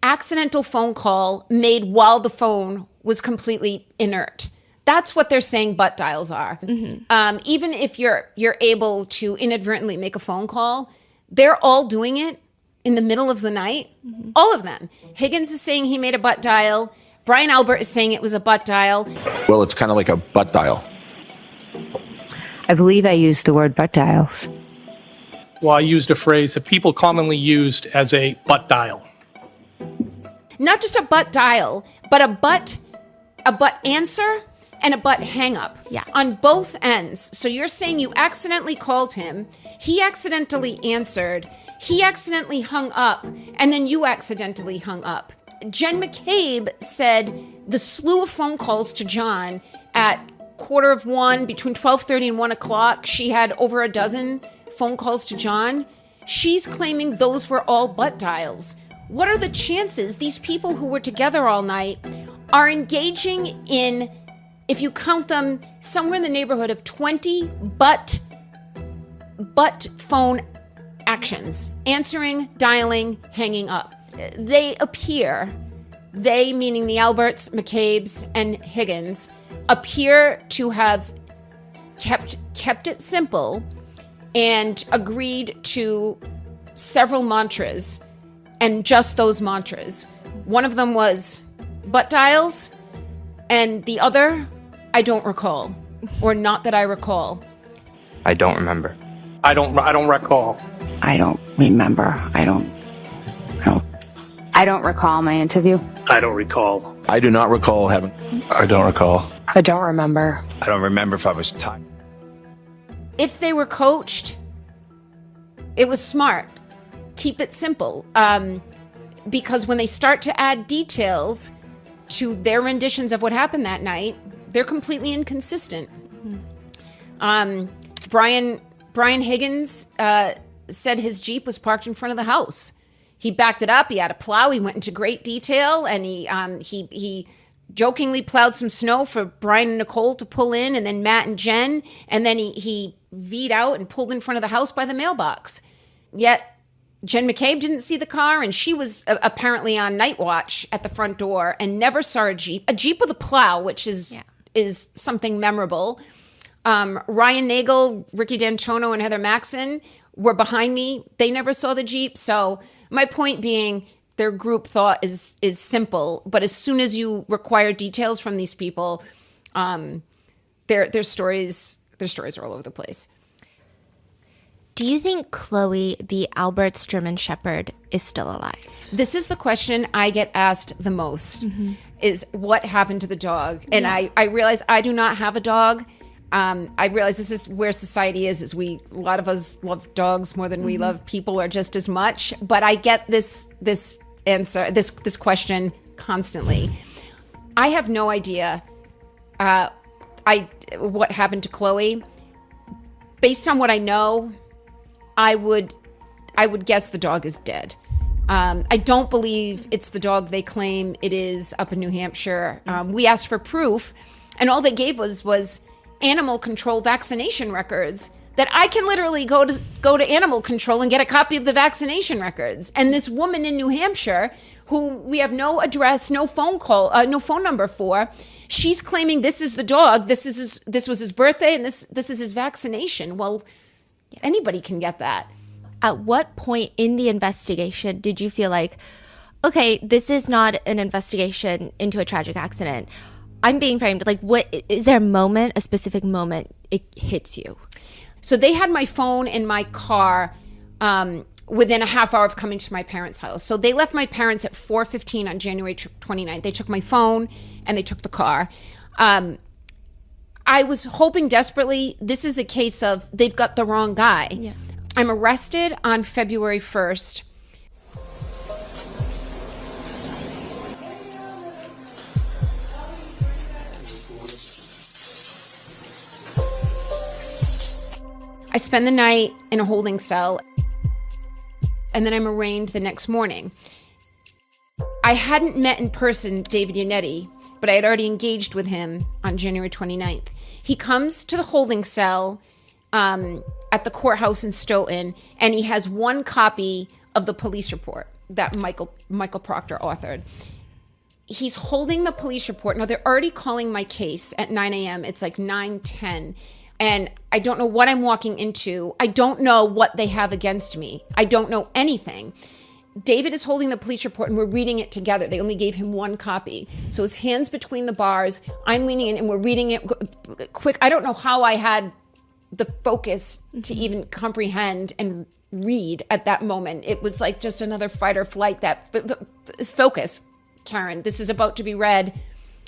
accidental phone call made while the phone was completely inert. That's what they're saying butt dials are. Even if you're able to inadvertently make a phone call, they're all doing it in the middle of the night. All of them. Higgins is saying he made a butt dial. Brian Albert is saying it was a butt dial. Well, it's kind of like a butt dial. I believe I used the word butt dials. Well, I used a phrase that people commonly used as a butt dial. Not just a butt dial, but a butt answer and a butt hang up. On both ends. So you're saying you accidentally called him, he accidentally answered, he accidentally hung up, and then you accidentally hung up. Jen McCabe said the slew of phone calls to John at 1:15, between 12:30 and 1 o'clock, she had over a dozen phone calls to John. She's claiming those were all butt dials. What are the chances these people who were together all night are engaging in, if you count them, somewhere in the neighborhood of 20 butt phone actions? Answering, dialing, hanging up. They meaning the Alberts, McCabes, and Higgins, appear to have kept it simple and agreed to several mantras, and just those mantras. One of them was butt dials, and the other, I don't recall, or not that I recall. I don't remember. I don't recall. I don't remember. I don't recall my interview. I don't recall. I do not recall having. I don't recall. I don't remember. I don't remember if I was tired. If they were coached, it was smart. keep it simple. Because when they start to add details to their renditions of what happened that night, they're completely inconsistent. Brian Higgins said his Jeep was parked in front of the house. He backed it up. He had a plow. He went into great detail, and he jokingly plowed some snow for Brian and Nicole to pull in, and then Matt and Jen, and then he V'd out and pulled in front of the house by the mailbox. Yet Jen McCabe didn't see the car, and she was apparently on night watch at the front door and never saw a Jeep with a plow, which is something memorable. Ryan Nagel, Ricky D'Antono, and Heather Maxon were behind me. They never saw the Jeep. So my point being, their group thought is simple, but as soon as you require details from these people, their stories are all over the place. Do you think Chloe, the Albert's German Shepherd, is still alive? This is the question I get asked the most, is what happened to the dog? And I realize I do not have a dog. I realize this is where society is a lot of us love dogs more than we love people, or just as much. But I get this answer, this question constantly. I have no idea what happened to Chloe. Based on what I know, I would guess the dog is dead. I don't believe it's the dog they claim it is up in New Hampshire. We asked for proof, and all they gave was animal control vaccination records that I can literally go to animal control and get a copy of the vaccination records. And this woman in New Hampshire, who we have no address, no phone number for, she's claiming this is the dog, this was his birthday, and this is his vaccination. Well, anybody can get that. At what point in the investigation did you feel like, okay, this is not an investigation into a tragic accident? I'm being framed. Like, what is there a specific moment it hits you? So they had my phone in my car within a half hour of coming to my parents' house. So they left my parents at 4:15 on January 29th. They took my phone and they took the car. I was hoping desperately, this is a case of they've got the wrong guy. Yeah. I'm arrested on February 1st. I spend the night in a holding cell, and then I'm arraigned the next morning. I hadn't met in person David Yannetti, but I had already engaged with him on January 29th. He comes to the holding cell at the courthouse in Stoughton, and he has one copy of the police report that Michael Proctor authored. He's holding the police report. Now, they're already calling my case at 9 a.m. It's like 9:10. And I don't know what I'm walking into. I don't know what they have against me. I don't know anything. David is holding the police report and we're reading it together. They only gave him one copy. So his hands between the bars, I'm leaning in and we're reading it quick. I don't know how I had the focus to even comprehend and read at that moment. It was like just another fight or flight. Focus, Karen. This is about to be read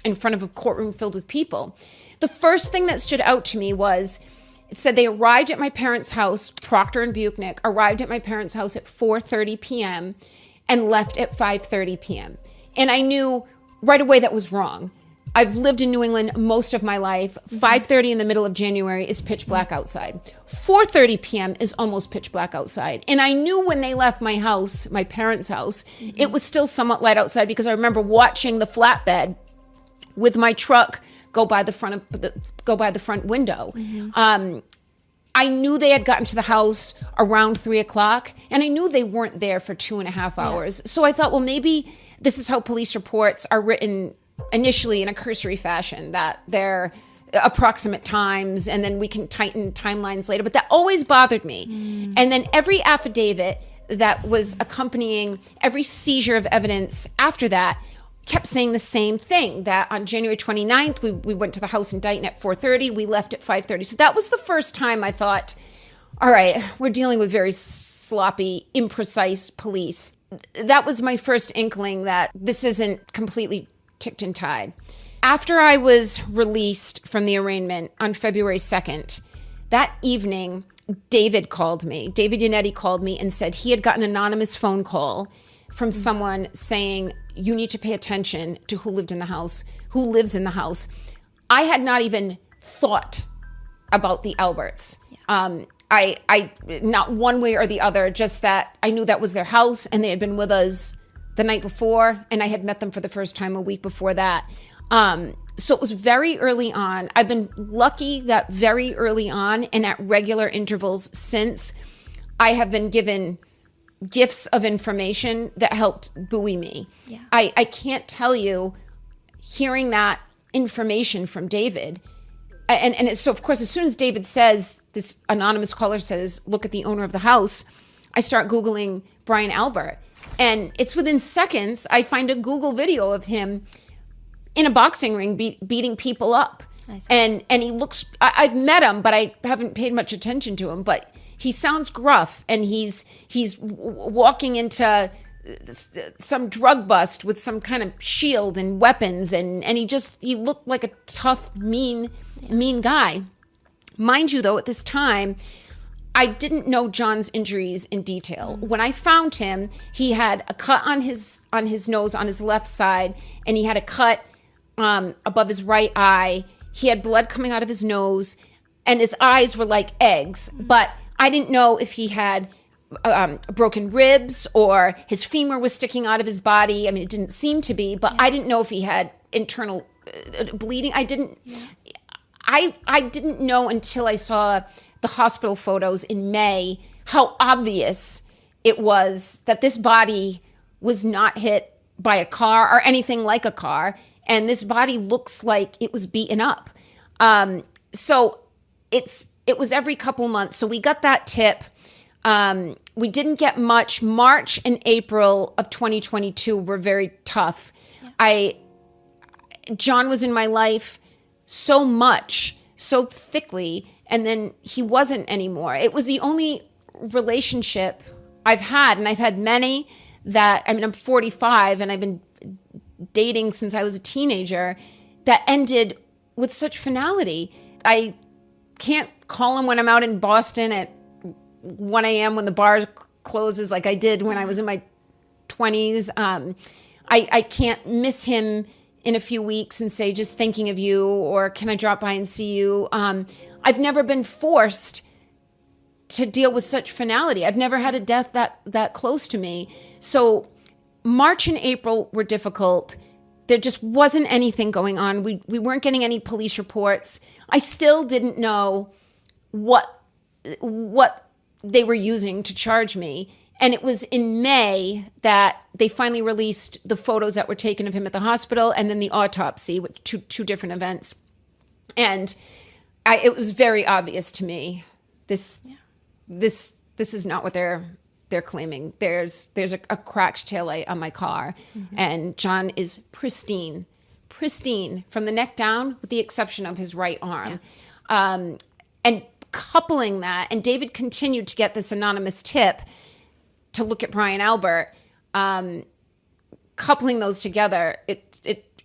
in front of a courtroom filled with people. The first thing that stood out to me was, it said they arrived at my parents' house, Proctor and Buchnick, arrived at my parents' house at 4:30 p.m. and left at 5:30 p.m. And I knew right away that was wrong. I've lived in New England most of my life. 5:30 in the middle of January is pitch black outside. 4:30 p.m. is almost pitch black outside. And I knew when they left my house, my parents' house, it was still somewhat light outside because I remember watching the flatbed with my truck go by the front window. I knew they had gotten to the house around 3:00, and I knew they weren't there for 2.5 hours. So I thought, well, maybe this is how police reports are written initially in a cursory fashion, that they're approximate times, and then we can tighten timelines later. But that always bothered me. And then every affidavit that was accompanying every seizure of evidence after that kept saying the same thing, that on January 29th, we went to the house in Dighton at 4:30, we left at 5:30. So that was the first time I thought, all right, we're dealing with very sloppy, imprecise police. That was my first inkling that this isn't completely ticked and tied. After I was released from the arraignment on February 2nd, that evening, David called me. David Yannetti called me and said he had gotten an anonymous phone call from someone saying, you need to pay attention to who lives in the house. I had not even thought about the Alberts. I not one way or the other, just that I knew that was their house and they had been with us the night before, and I had met them for the first time a week before that. So it was very early on. I've been lucky that very early on and at regular intervals since, I have been given gifts of information that helped buoy me. Yeah. I can't tell you, hearing that information from David, so of course, as soon as David says, this anonymous caller says, look at the owner of the house, I start Googling Brian Albert. And it's within seconds, I find a Google video of him in a boxing ring beating people up. And he looks, I've met him, but I haven't paid much attention to him, but he sounds gruff, and he's walking into some drug bust with some kind of shield and weapons, and he looked like a tough, mean guy. Mind you, though, at this time, I didn't know John's injuries in detail. When I found him, he had a cut on his nose on his left side, and he had a cut above his right eye. He had blood coming out of his nose, and his eyes were like eggs. But I didn't know if he had broken ribs or his femur was sticking out of his body. I mean, it didn't seem to be, but I didn't know if he had internal bleeding. I didn't know until I saw the hospital photos in May how obvious it was that this body was not hit by a car or anything like a car, and this body looks like it was beaten up. So it was every couple months. So we got that tip. We didn't get much. March and April of 2022 were very tough. Yeah. John was in my life so much, so thickly, and then he wasn't anymore. It was the only relationship I've had, and I've had many I'm 45 and I've been dating since I was a teenager, that ended with such finality. I can't call him when I'm out in Boston at 1 a.m. when the bar closes like I did when I was in my 20s. I can't miss him in a few weeks and say, just thinking of you, or can I drop by and see you? I've never been forced to deal with such finality. I've never had a death that close to me. So March and April were difficult. There just wasn't anything going on. We weren't getting any police reports. I still didn't know what they were using to charge me. And it was in May that they finally released the photos that were taken of him at the hospital, and then the autopsy, with two different events. And it was very obvious to me, this is not what they're claiming. There's a cracked taillight on my car, and John is pristine from the neck down, with the exception of his right arm. Yeah. And coupling that, and David continued to get this anonymous tip to look at Brian Albert. Coupling those together, it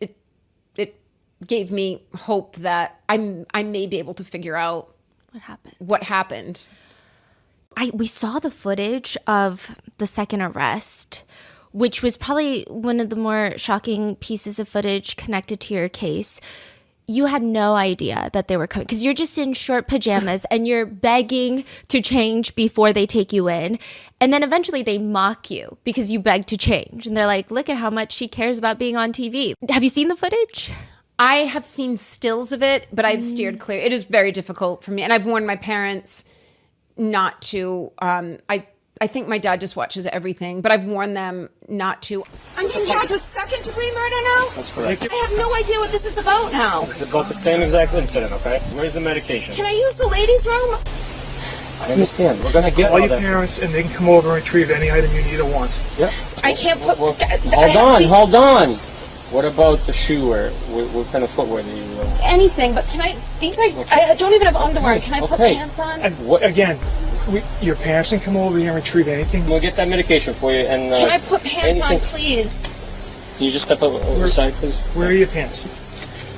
gave me hope that I may be able to figure out what happened. We saw the footage of the second arrest, which was probably one of the more shocking pieces of footage connected to your case. You had no idea that they were coming, because you're just in short pajamas and you're begging to change before they take you in. And then eventually they mock you because you beg to change. And they're like, look at how much she cares about being on TV. Have you seen the footage? I have seen stills of it, but I've steered clear. It is very difficult for me. And I've warned my parents not to. I think my dad just watches everything, but I've warned them not to. I'm being charged with second-degree murder now? That's correct. I have no idea what this is about now. This is about the same exact incident, okay? Where's the medication? Can I use the ladies' room? I understand. We're going to get all your parents, and they can come over and retrieve any item you need or want. Yep. I can't put... Hold on. What about the shoe wear? What kind of footwear do you wear? Anything, but can I... These are... I don't even have underwear. Can I put pants on? Again, your parents can come over here and retrieve anything. We'll get that medication for you. And can I put pants on, please? Can you just step over the side, please? Where are your pants?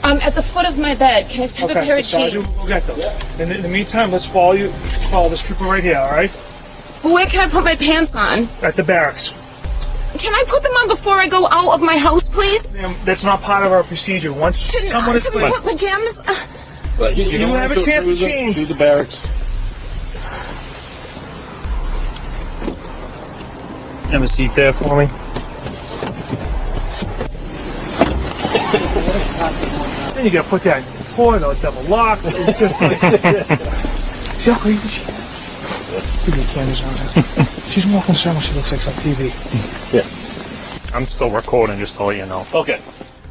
At the foot of my bed. Can I just have a pair of sheets? We'll get those. In the meantime, let's follow this trooper right here, all right? Where can I put my pants on? At the barracks. Can I put them on before I go out of my house, please? Ma'am, that's not part of our procedure. Once someone is Should we put pajamas? But you don't have a chance to change. Through the barracks. Have a seat there for me. Then you gotta put that in the floor, though, double lock. It's just like... See how crazy she is? Give me cameras on her. She's more concerned when she looks like on TV. Yeah. I'm still recording, just to let you know. Okay.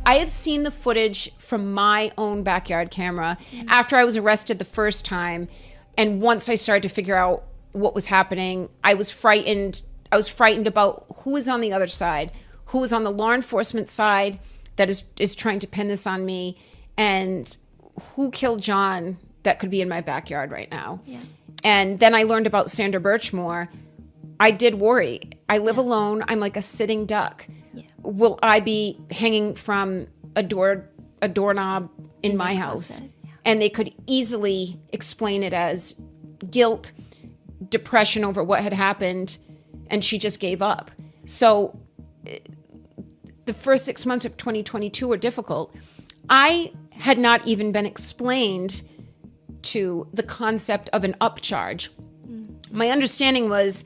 I have seen the footage from my own backyard camera after I was arrested the first time. And once I started to figure out what was happening, I was frightened. I was frightened about who is on the other side, who is on the law enforcement side that is trying to pin this on me, and who killed John that could be in my backyard right now. Yeah. And then I learned about Sandra Birchmore. I did worry. I live alone. I'm like a sitting duck. Yeah. Will I be hanging from a doorknob in my house? Yeah. And they could easily explain it as guilt, depression over what had happened, and she just gave up. So the first 6 months of 2022 were difficult. I had not even been explained to the concept of an upcharge. My understanding was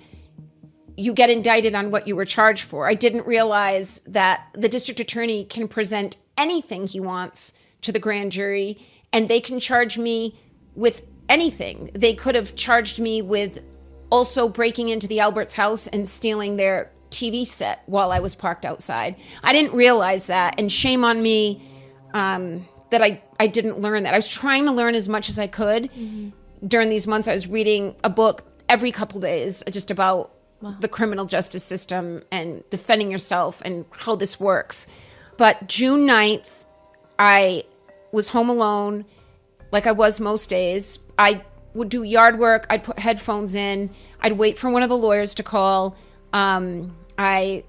you get indicted on what you were charged for. I didn't realize that the district attorney can present anything he wants to the grand jury, and they can charge me with anything. They could have charged me with also breaking into the Alberts' house and stealing their TV set while I was parked outside. I didn't realize that, and shame on me that I didn't learn that. I was trying to learn as much as I could. During these months. I was reading a book every couple days just about the criminal justice system and defending yourself and how this works. But June 9th, I was home alone like I was most days. I would do yard work. I'd put headphones in. I'd wait for one of the lawyers to call. I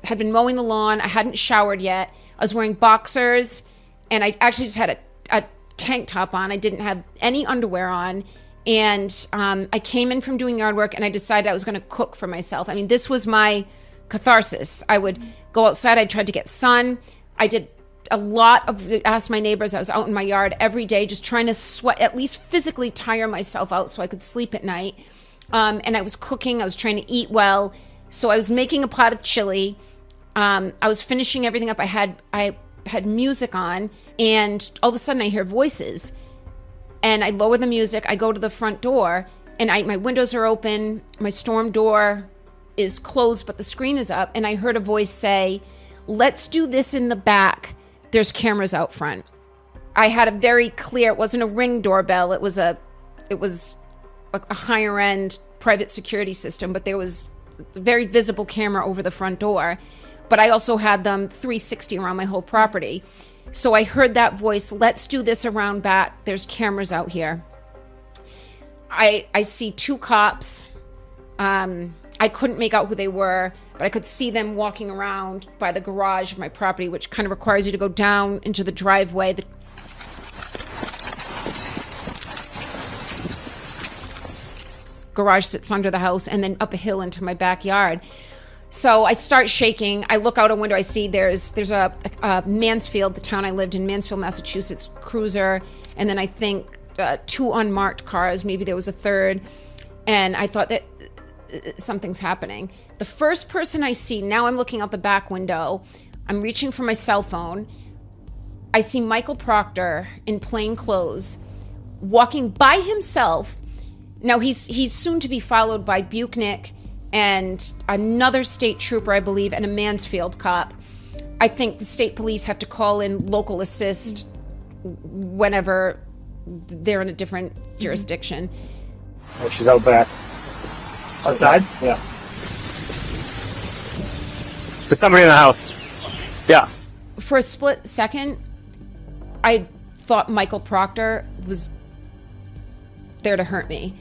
had been mowing the lawn. I hadn't showered yet. I was wearing boxers, and I actually just had a tank top on. I didn't have any underwear on. And I came in from doing yard work, and I decided I was going to cook for myself. I mean, this was my catharsis. I would go outside. I tried to get sun. I did a lot of, ask my neighbors. I was out in my yard every day just trying to sweat, at least physically tire myself out so I could sleep at night. And I was cooking. I was trying to eat well. So I was making a pot of chili. I was finishing everything up. I had music on, and all of a sudden I hear voices. And I lower the music. I go to the front door, and my windows are open. My storm door is closed, but the screen is up. And I heard a voice say, "Let's do this in the back. There's cameras out front." I had a very clear, it wasn't a Ring doorbell. It was a higher end private security system, but there was a very visible camera over the front door. But I also had them 360 around my whole property. So I heard that voice, "Let's do this around back. There's cameras out here." I see two cops. I couldn't make out who they were, but I could see them walking around by the garage of my property, which kind of requires you to go down into the driveway. The garage sits under the house, and then up a hill into my backyard. So I start shaking. I look out a window. I see there's a Mansfield, the town I lived in, Mansfield, Massachusetts, cruiser, and then I think two unmarked cars. Maybe there was a third. And I thought that something's happening. The first person I see, now I'm looking out the back window. I'm reaching for my cell phone. I see Michael Proctor in plain clothes walking by himself. Now he's soon to be followed by Buchnick and another state trooper, I believe, and a Mansfield cop. I think the state police have to call in local assist whenever they're in a different jurisdiction. Oh, she's out back. Outside? Yeah. There's somebody in the house. Yeah. For a split second, I thought Michael Proctor was there to hurt me.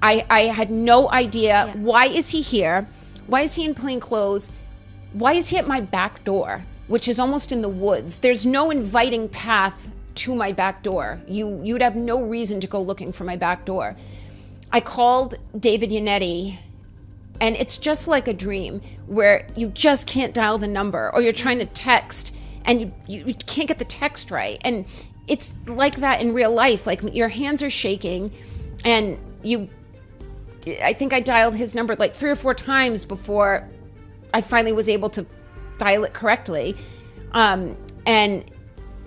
I had no idea. Why is he here? Why is he in plain clothes? Why is he at my back door? which is almost in the woods. There's no inviting path to my back door. You'd have no reason to go looking for my back door. I called David Yannetti, and it's just like a dream where you just can't dial the number, or you're trying to text and you can't get the text right. And it's like that in real life. Like, your hands are shaking, and I think I dialed his number like 3 or 4 times before I finally was able to dial it correctly. And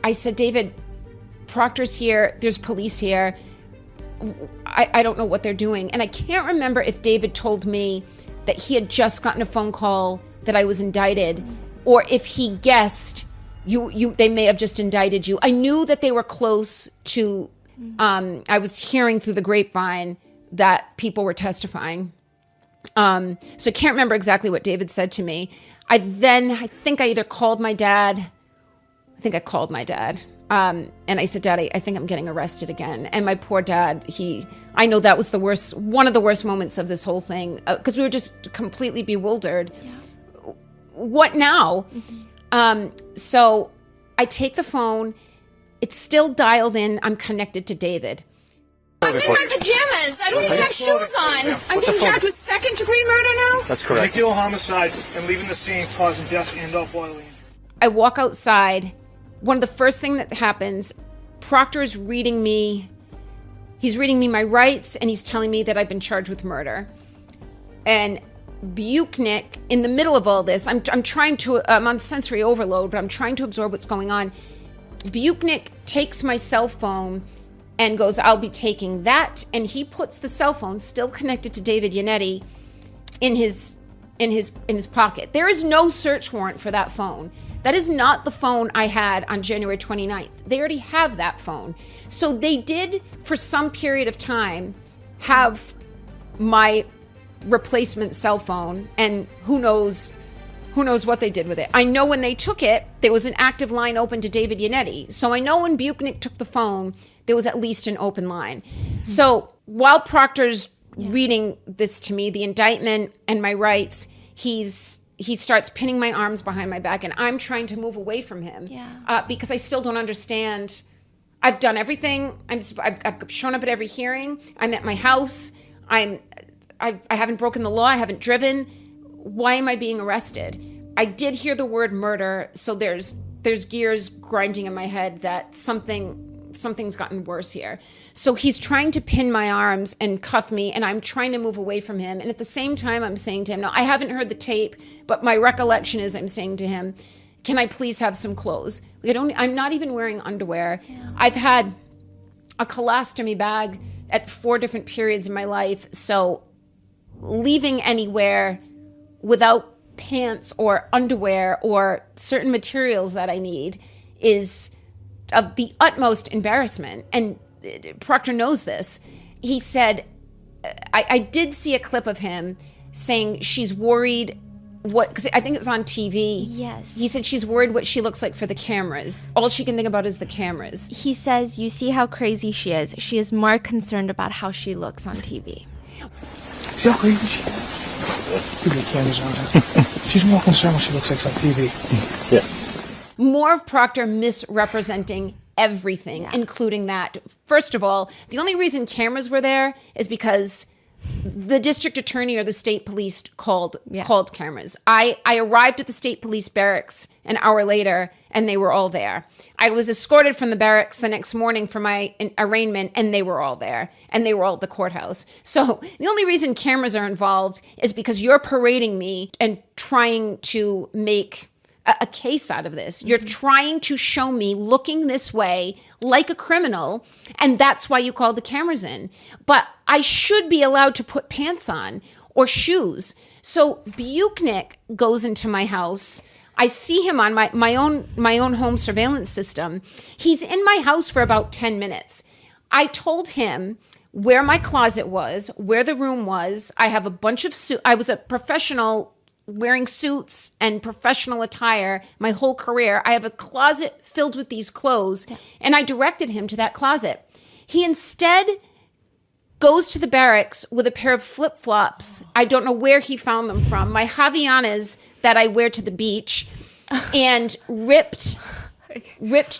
I said, David, Proctor's here, there's police here. I don't know what they're doing. And I can't remember if David told me that he had just gotten a phone call that I was indicted, or if he guessed they may have just indicted you. I knew that they were close to, I was hearing through the grapevine that people were testifying. So I can't remember exactly what David said to me. I think I either called my dad. I think I called my dad. And I said, Dad, I think I'm getting arrested again. And my poor dad, I know that was one of the worst moments of this whole thing, because we were just completely bewildered. Yeah. What now? So I take the phone. It's still dialed in. I'm connected to David. I'm in my pajamas. I don't even have shoes on. I'm being charged with second-degree murder now? That's correct. Vehicular homicide and leaving the scene causing death and bodily injury. I walk outside. One of the first things that happens, Proctor is reading me. He's reading me my rights, and he's telling me that I've been charged with murder. And Buchnick, in the middle of all this, I'm on sensory overload, but I'm trying to absorb what's going on. Buchnick takes my cell phone and goes, I'll be taking that. And he puts the cell phone, still connected to David Yannetti, in his pocket. There is no search warrant for that phone. That is not the phone I had on January 29th. They already have that phone. So they did, for some period of time, have my replacement cell phone, and who knows what they did with it. I know when they took it, there was an active line open to David Yannetti. So I know when Buchnick took the phone, there was at least an open line. So while Proctor's reading this to me, the indictment and my rights, he starts pinning my arms behind my back, and I'm trying to move away from him because I still don't understand. I've done everything. I've shown up at every hearing. I'm at my house. I haven't broken the law. I haven't driven. Why am I being arrested? I did hear the word murder, so there's gears grinding in my head that something's gotten worse here. So he's trying to pin my arms and cuff me, and I'm trying to move away from him. And at the same time, I'm saying to him, now I haven't heard the tape, but my recollection is I'm saying to him, can I please have some clothes? I'm not even wearing underwear. Yeah. I've had a colostomy bag at 4 different periods in my life. So leaving anywhere without pants or underwear or certain materials that I need is of the utmost embarrassment. And Proctor knows this. He said, I did see a clip of him saying she's worried because I think it was on TV. Yes. He said she's worried what she looks like for the cameras. All she can think about is the cameras. He says, you see how crazy she is. She is more concerned about how she looks on TV. See how crazy she is? Give me the cameras on her. She's more concerned what she looks like on TV. Yeah. More of Proctor misrepresenting everything, including that. First of all, the only reason cameras were there is because the district attorney or the state police called cameras. I arrived at the state police barracks an hour later, and they were all there. I was escorted from the barracks the next morning for my arraignment, and they were all there, and they were all at the courthouse. So the only reason cameras are involved is because you're parading me and trying to make a case out of this. You're trying to show me looking this way like a criminal, and that's why you called the cameras in. But I should be allowed to put pants on or shoes. So Buchnick goes into my house. I see him on my own home surveillance system. He's in my house for about 10 minutes. I told him where my closet was, where the room was. I have a bunch of suits. I was a professional wearing suits and professional attire my whole career. I have a closet filled with these clothes, and I directed him to that closet. He instead goes to the barracks with a pair of flip-flops. I don't know where he found them from. My Havaianas that I wear to the beach. and ripped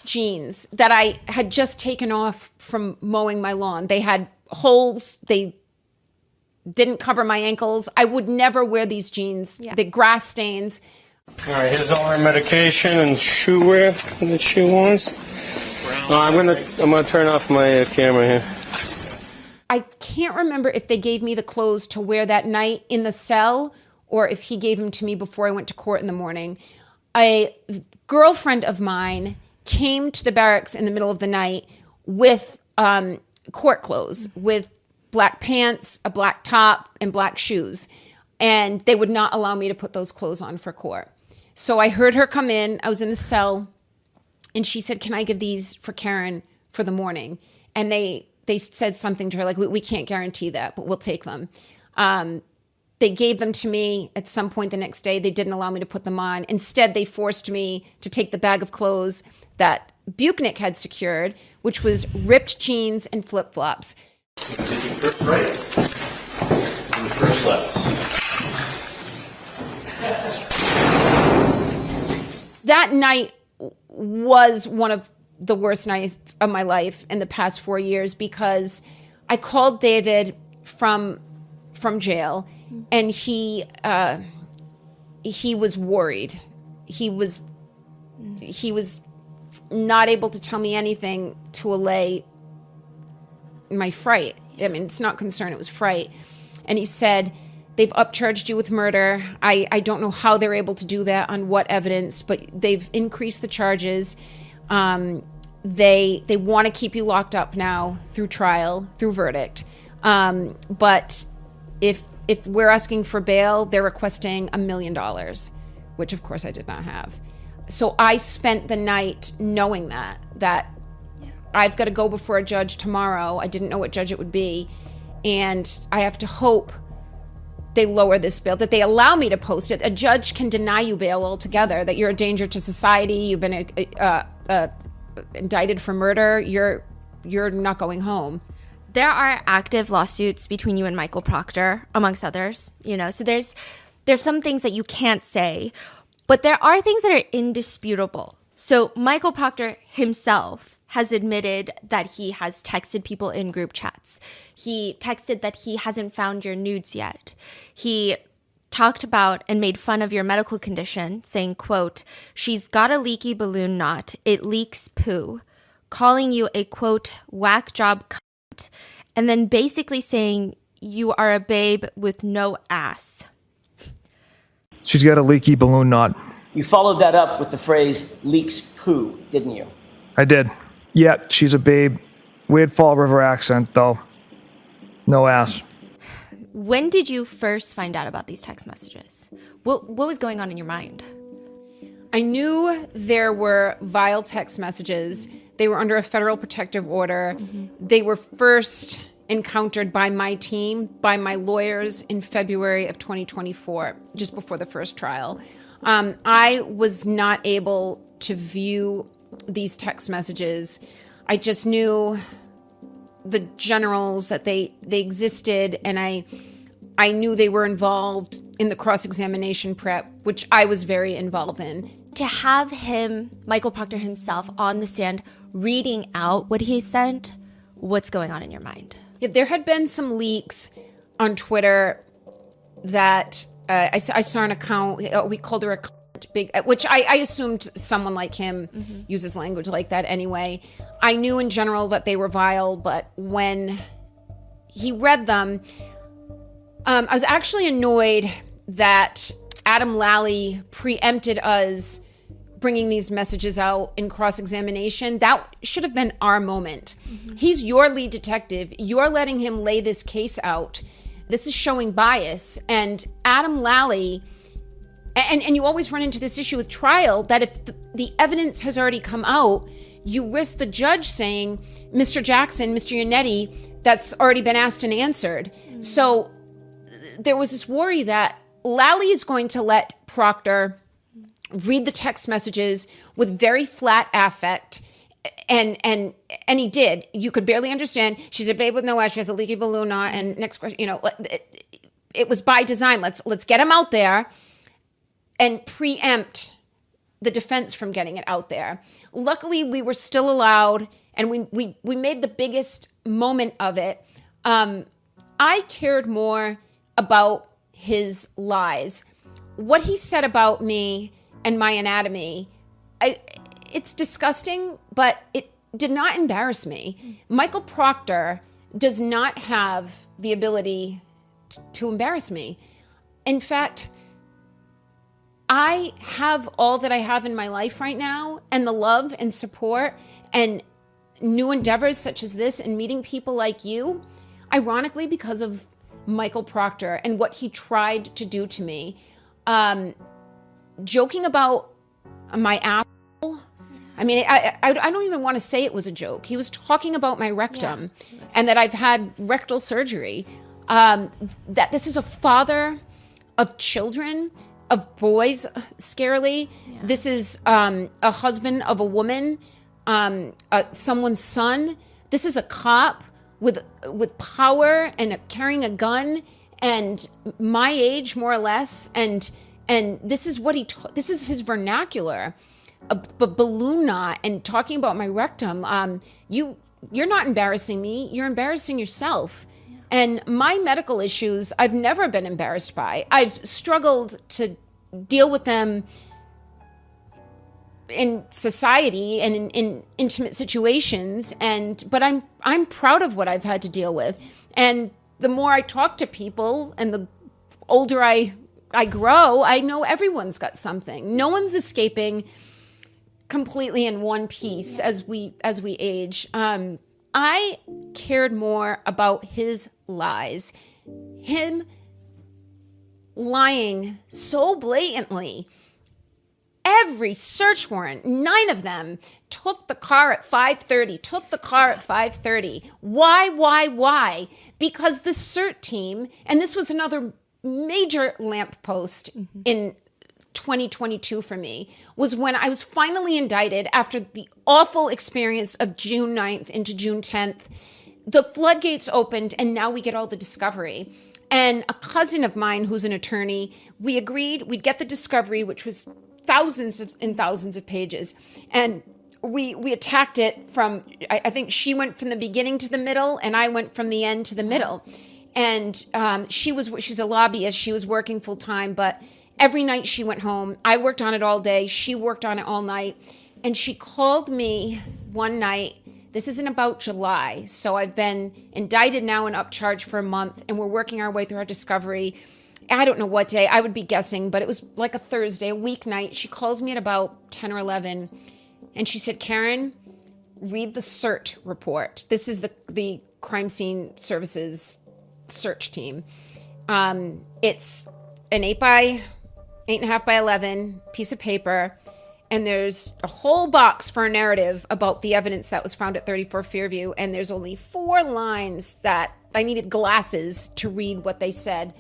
jeans that I had just taken off from mowing my lawn. They had holes. They didn't cover my ankles. I would never wear these jeans. The grass stains. All right, here's all our medication and shoe wear that she wants. I'm gonna turn off my camera here. I can't remember if they gave me the clothes to wear that night in the cell or if he gave them to me before I went to court in the morning. A girlfriend of mine came to the barracks in the middle of the night with court clothes, with black pants, a black top, and black shoes. And they would not allow me to put those clothes on for court. So I heard her come in. I was in the cell, and she said, "Can I give these for Karen for the morning?" And they said something to her like, we can't guarantee that, but we'll take them. They gave them to me at some point the next day. They didn't allow me to put them on. Instead, they forced me to take the bag of clothes that Buchnick had secured, which was ripped jeans and flip-flops. Did you first right and the first left? That night was one of the worst nights of my life in the past 4 years because I called David from jail, and he was worried. He was not able to tell me anything to allay my fright. I mean, it's not concern, it was fright. And he said, "They've upcharged you with murder. I don't know how they're able to do that, on what evidence, but they've increased the charges. They want to keep you locked up now through trial, through verdict. But if we're asking for bail, they're requesting $1 million, which of course I did not have." So I spent the night knowing that I've got to go before a judge tomorrow. I didn't know what judge it would be. And I have to hope they lower this bail, that they allow me to post it. A judge can deny you bail altogether, that you're a danger to society, you've been indicted for murder, you're not going home. There are active lawsuits between you and Michael Proctor, amongst others, so there's some things that you can't say, but there are things that are indisputable. So Michael Proctor himself has admitted that he has texted people in group chats. He texted that he hasn't found your nudes yet. He talked about and made fun of your medical condition, saying, quote, "She's got a leaky balloon knot. It leaks poo," calling you a, quote, "whack job cunt," and then basically saying you are a babe with no ass. She's got a leaky balloon knot. You followed that up with the phrase "leaks poo," didn't you? I did. Yeah, she's a babe. Weird Fall River accent, though. No ass. When did you first find out about these text messages? What was going on in your mind? I knew there were vile text messages. They were under a federal protective order. Mm-hmm. They were first encountered by my team, by my lawyers in February of 2024, just before the first trial. I was not able to view these text messages. I just knew the generals, that they existed, and I knew they were involved in the cross-examination prep, which I was very involved in. To have him, Michael Proctor himself, on the stand reading out what he sent, what's going on in your mind? Yeah, there had been some leaks on Twitter that I saw an account, we called her a big, which I assumed someone like him uses language like that anyway. I knew in general that they were vile, but when he read them, I was actually annoyed that Adam Lally preempted us bringing these messages out in cross-examination. That should have been our moment. He's your lead detective. You're letting him lay this case out. This is showing bias. And Adam Lally, and you always run into this issue with trial, that if the evidence has already come out, you risk the judge saying, "Mr. Jackson, Mr. Yannetti, that's already been asked and answered." So there was this worry that Lally is going to let Proctor read the text messages with very flat affect, and he did. You could barely understand. She's a babe with no ass. She has a leaky balloon knot. And next question, it was by design. Let's get him out there and preempt the defense from getting it out there. Luckily, we were still allowed, and we made the biggest moment of it. I cared more about his lies. What he said about me and my anatomy, it's disgusting, but it did not embarrass me. Michael Proctor does not have the ability to embarrass me. In fact, I have all that I have in my life right now, and the love and support and new endeavors such as this and meeting people like you, ironically, because of Michael Proctor and what he tried to do to me. Joking about my apple. I mean, I don't even want to say it was a joke. He was talking about my rectum and that I've had rectal surgery. That this is a father of children, of boys, scarily. Yeah. This is a husband of a woman, someone's son. This is a cop with power and carrying a gun and my age, more or less. And this is what this is his vernacular, a balloon knot and talking about my rectum. You're not embarrassing me. You're embarrassing yourself. And my medical issues, I've never been embarrassed by. I've struggled to deal with them in society and in intimate situations, but I'm proud of what I've had to deal with. And the more I talk to people and the older I grow, I know everyone's got something. No one's escaping completely in one piece as we age. I cared more about his lies, him lying so blatantly. Every search warrant, 9 of them, took the car at 5:30, Why? Because the CERT team, and this was another major lamppost in 2022 for me, was when I was finally indicted after the awful experience of June 9th into June 10th. The floodgates opened, and now we get all the discovery. And a cousin of mine who's an attorney, we agreed we'd get the discovery, which was thousands of pages. And we attacked it from, I think she went from the beginning to the middle, and I went from the end to the middle. And she's a lobbyist. She was working full time, but every night she went home. I worked on it all day. She worked on it all night. And she called me one night. This isn't about July. So I've been indicted now and upcharged for a month, and we're working our way through our discovery. I don't know what day. I would be guessing, but it was like a Thursday, a weeknight. She calls me at about 10 or 11, and she said, Karen, read the CERT report. This is the Crime Scene Services search team. It's an 8.5 by 11 piece of paper, and there's a whole box for a narrative about the evidence that was found at 34 Fairview, and there's only 4 lines that I needed glasses to read what they said.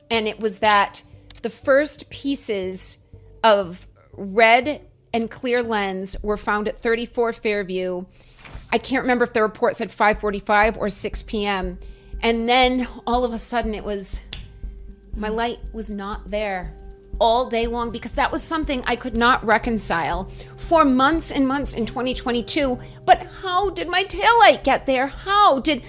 And it was that the first pieces of red and clear lens were found at 34 Fairview. I can't remember if the report said 5:45 or 6 p.m. And then all of a sudden my light was not there all day long, because that was something I could not reconcile for months and months in 2022. But how did my taillight get there? How did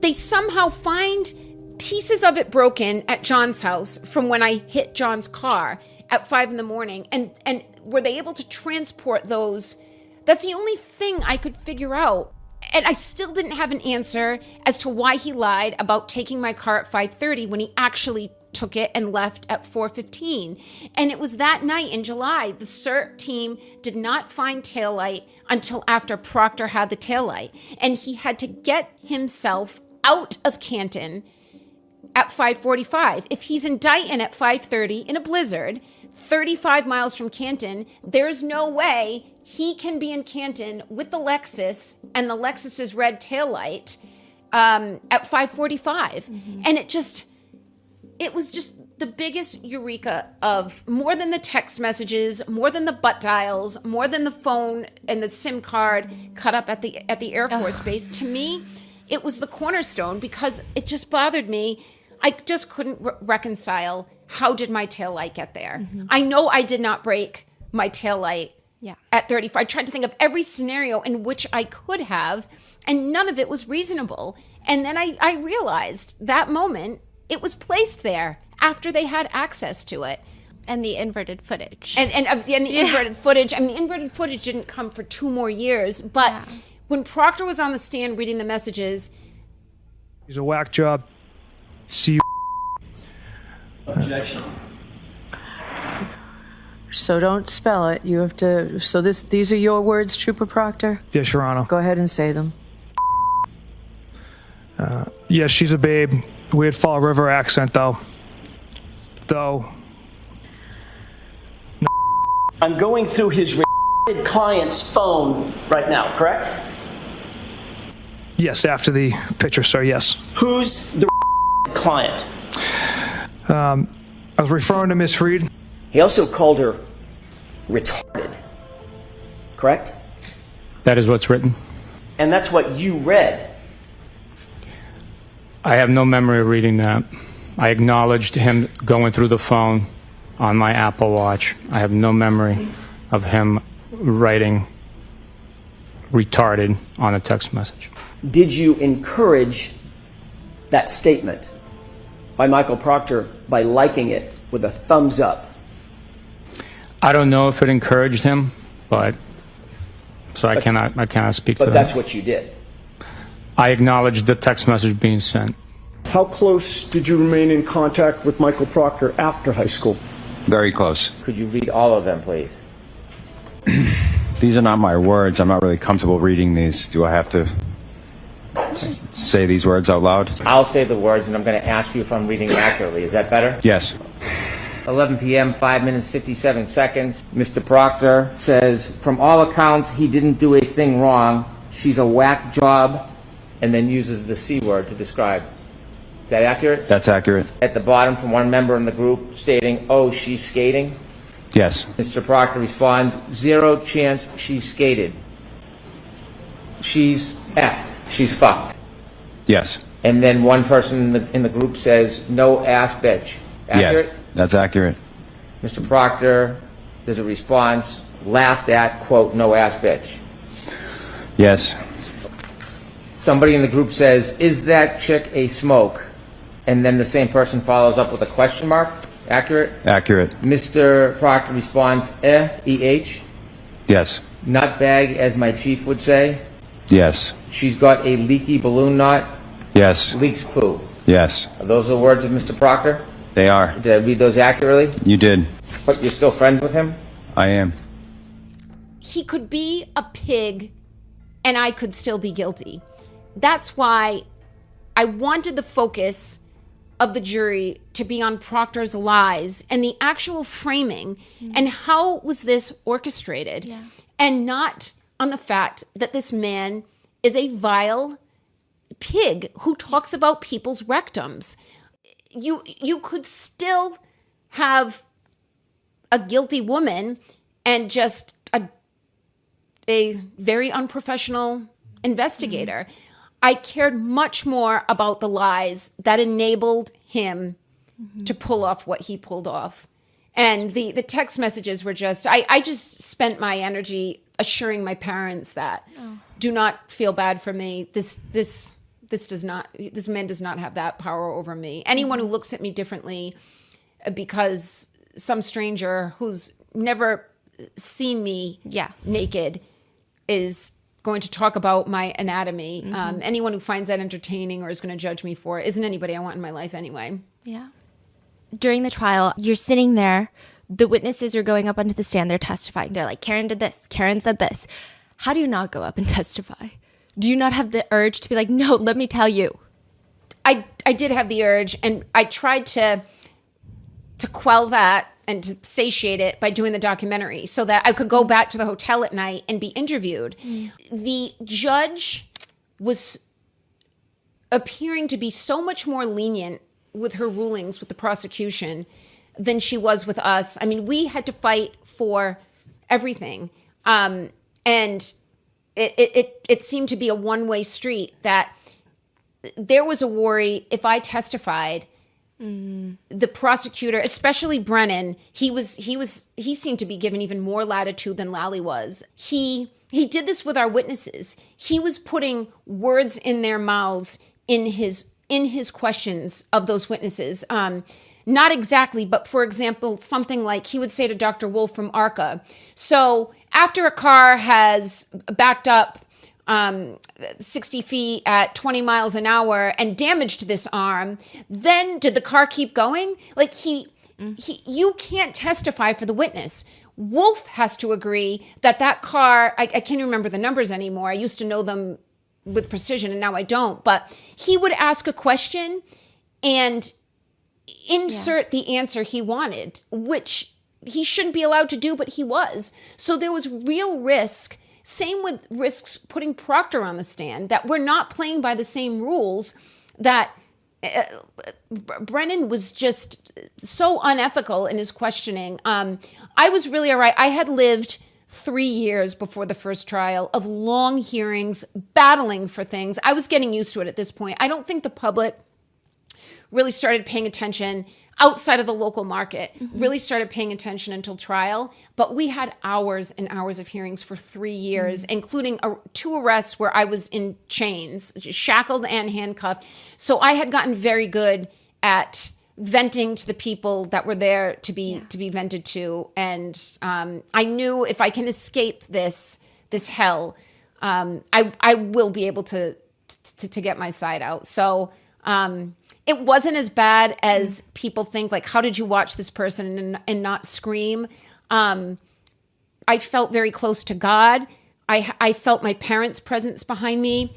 they somehow find pieces of it broken at John's house from when I hit John's car at 5 a.m. And were they able to transport those? That's the only thing I could figure out. And I still didn't have an answer as to why he lied about taking my car at 5:30 when he actually took it and left at 4:15. And it was that night in July. The CERT team did not find taillight until after Proctor had the taillight. And he had to get himself out of Canton at 5:45. If he's in Dighton at 5:30 in a blizzard, 35 miles from Canton, there's no way he can be in Canton with the Lexus and the Lexus's red taillight at 5:45. And it was just the biggest eureka of, more than the text messages, more than the butt dials, more than the phone and the SIM card cut up at the Air Force Base. To me, it was the cornerstone, because it just bothered me. I just couldn't reconcile, how did my taillight get there? I know I did not break my taillight Yeah. at 34. I tried to think of every scenario in which I could have, and none of it was reasonable. And then I realized that moment it was placed there after they had access to it. And the inverted footage. And the inverted footage. I mean, the inverted footage didn't come for 2 more years. But when Proctor was on the stand reading the messages... He's a whack job. See you. Objection. So don't spell it. You have to. So these are your words, Trooper Proctor? Yes, Your Honor. Go ahead and say them. Yes, she's a babe. Weird Fall River accent, though. I'm going through his client's phone right now, correct? Yes, after the picture, sir, yes. Who's the client? I was referring to Miss Reed. He also called her retarded, correct? That is what's written. And that's what you read. I have no memory of reading that. I acknowledged him going through the phone on my Apple Watch. I have no memory of him writing retarded on a text message. Did you encourage that statement by Michael Proctor by liking it with a thumbs up? I don't know if it encouraged him, but so I cannot speak to that. But that's what you did. I acknowledged the text message being sent. How close did you remain in contact with Michael Proctor after high school? Very close. Could you read all of them, please? These are not my words. I'm not really comfortable reading these. Do I have to say these words out loud? I'll say the words, and I'm going to ask you if I'm reading accurately. Is that better? Yes. 11 p.m., 5 minutes, 57 seconds. Mr. Proctor says, from all accounts, he didn't do a thing wrong. She's a whack job, and then uses the C word to describe. Is that accurate? That's accurate. At the bottom, from one member in the group stating, oh, she's skating. Yes. Mr. Proctor responds, 0 chance she's skated. She's effed. She's fucked. Yes. And then one person in the group says, no ass bitch. Accurate? Yes, that's accurate. Mr. Proctor, there's a response, laughed at, quote, no ass bitch. Yes. Somebody in the group says, is that chick a smoke? And then the same person follows up with a question mark. Accurate? Accurate. Mr. Proctor responds, E-H. Yes. Nut bag, as my chief would say. Yes. She's got a leaky balloon knot. Yes. Leaks poo. Yes. Are those the words of Mr. Proctor? They are. Did I read those accurately? You did. But you're still friends with him? I am. He could be a pig and I could still be guilty. That's why I wanted the focus of the jury to be on Proctor's lies and the actual framing and how was this orchestrated, and not on the fact that this man is a vile pig who talks about people's rectums. You could still have a guilty woman and just a very unprofessional investigator. I cared much more about the lies that enabled him to pull off what he pulled off. And the text messages were just, I just spent my energy assuring my parents that do not feel bad for me. This man does not have that power over me. Anyone who looks at me differently because some stranger who's never seen me naked is going to talk about my anatomy. Anyone who finds that entertaining or is going to judge me for it isn't anybody I want in my life anyway. Yeah. During the trial, you're sitting there, the witnesses are going up onto the stand, they're testifying. They're like, Karen did this, Karen said this. How do you not go up and testify? Do you not have the urge to be like, no, let me tell you? I did have the urge, and I tried to quell that and to satiate it by doing the documentary so that I could go back to the hotel at night and be interviewed. The judge was appearing to be so much more lenient with her rulings with the prosecution than she was with us. I mean, we had to fight for everything. And it seemed to be a one-way street, that there was a worry if I testified The prosecutor, especially Brennan, he seemed to be given even more latitude than Lally was. He did this with our witnesses. He was putting words in their mouths in his questions of those witnesses. Not exactly, but for example, something like he would say to Dr. Wolf from ARCA, so after a car has backed up 60 feet at 20 miles an hour and damaged this arm, then did the car keep going? Like you can't testify for the witness. Wolf has to agree that car, I can't remember the numbers anymore. I used to know them with precision and now I don't, but he would ask a question and insert the answer he wanted, which he shouldn't be allowed to do, but he was. So there was real risk. Same with risks putting Proctor on the stand, that we're not playing by the same rules, that Brennan was just so unethical in his questioning. I was really all right. I had lived 3 years before the first trial of long hearings, battling for things. I was getting used to it at this point. I don't think the public really started paying attention outside of the local market, really started paying attention until trial. But we had hours and hours of hearings for 3 years, including 2 arrests where I was in chains, shackled and handcuffed. So I had gotten very good at venting to the people that were there to be vented to. And I knew if I can escape this hell, I will be able to get my side out. So it wasn't as bad as people think. Like, how did you watch this person and not scream? I felt very close to God. I felt my parents' presence behind me.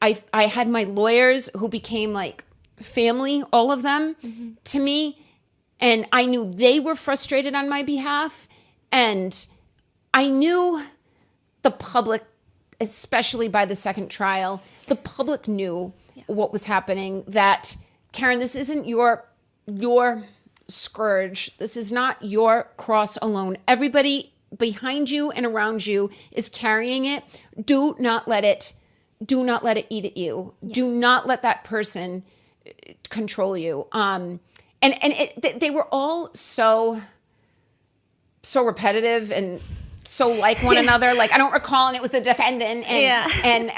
I had my lawyers who became like family, all of them to me. And I knew they were frustrated on my behalf. And I knew the public, especially by the second trial, the public knew what was happening, that Karen, this isn't your scourge. This is not your cross alone. Everybody behind you and around you is carrying it. Do not let it eat at you. Yeah. Do not let that person control you. They were all so repetitive and so like one another. Like, I don't recall, and it was the defendant. And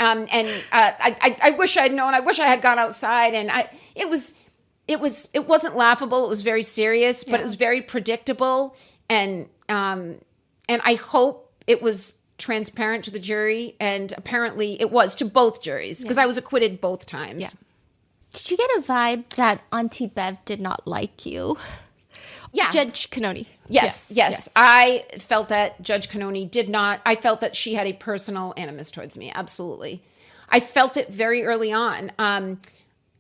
I wish I'd known. I wish I had gone outside. And it wasn't laughable. It was very serious, but it was very predictable. And I hope it was transparent to the jury. And apparently it was to both juries, because I was acquitted both times. Yeah. Did you get a vibe that Auntie Bev did not like you? Yeah. Judge Cannoni. Yes. I felt that Judge Cannoni did not. I felt that she had a personal animus towards me. Absolutely. I felt it very early on.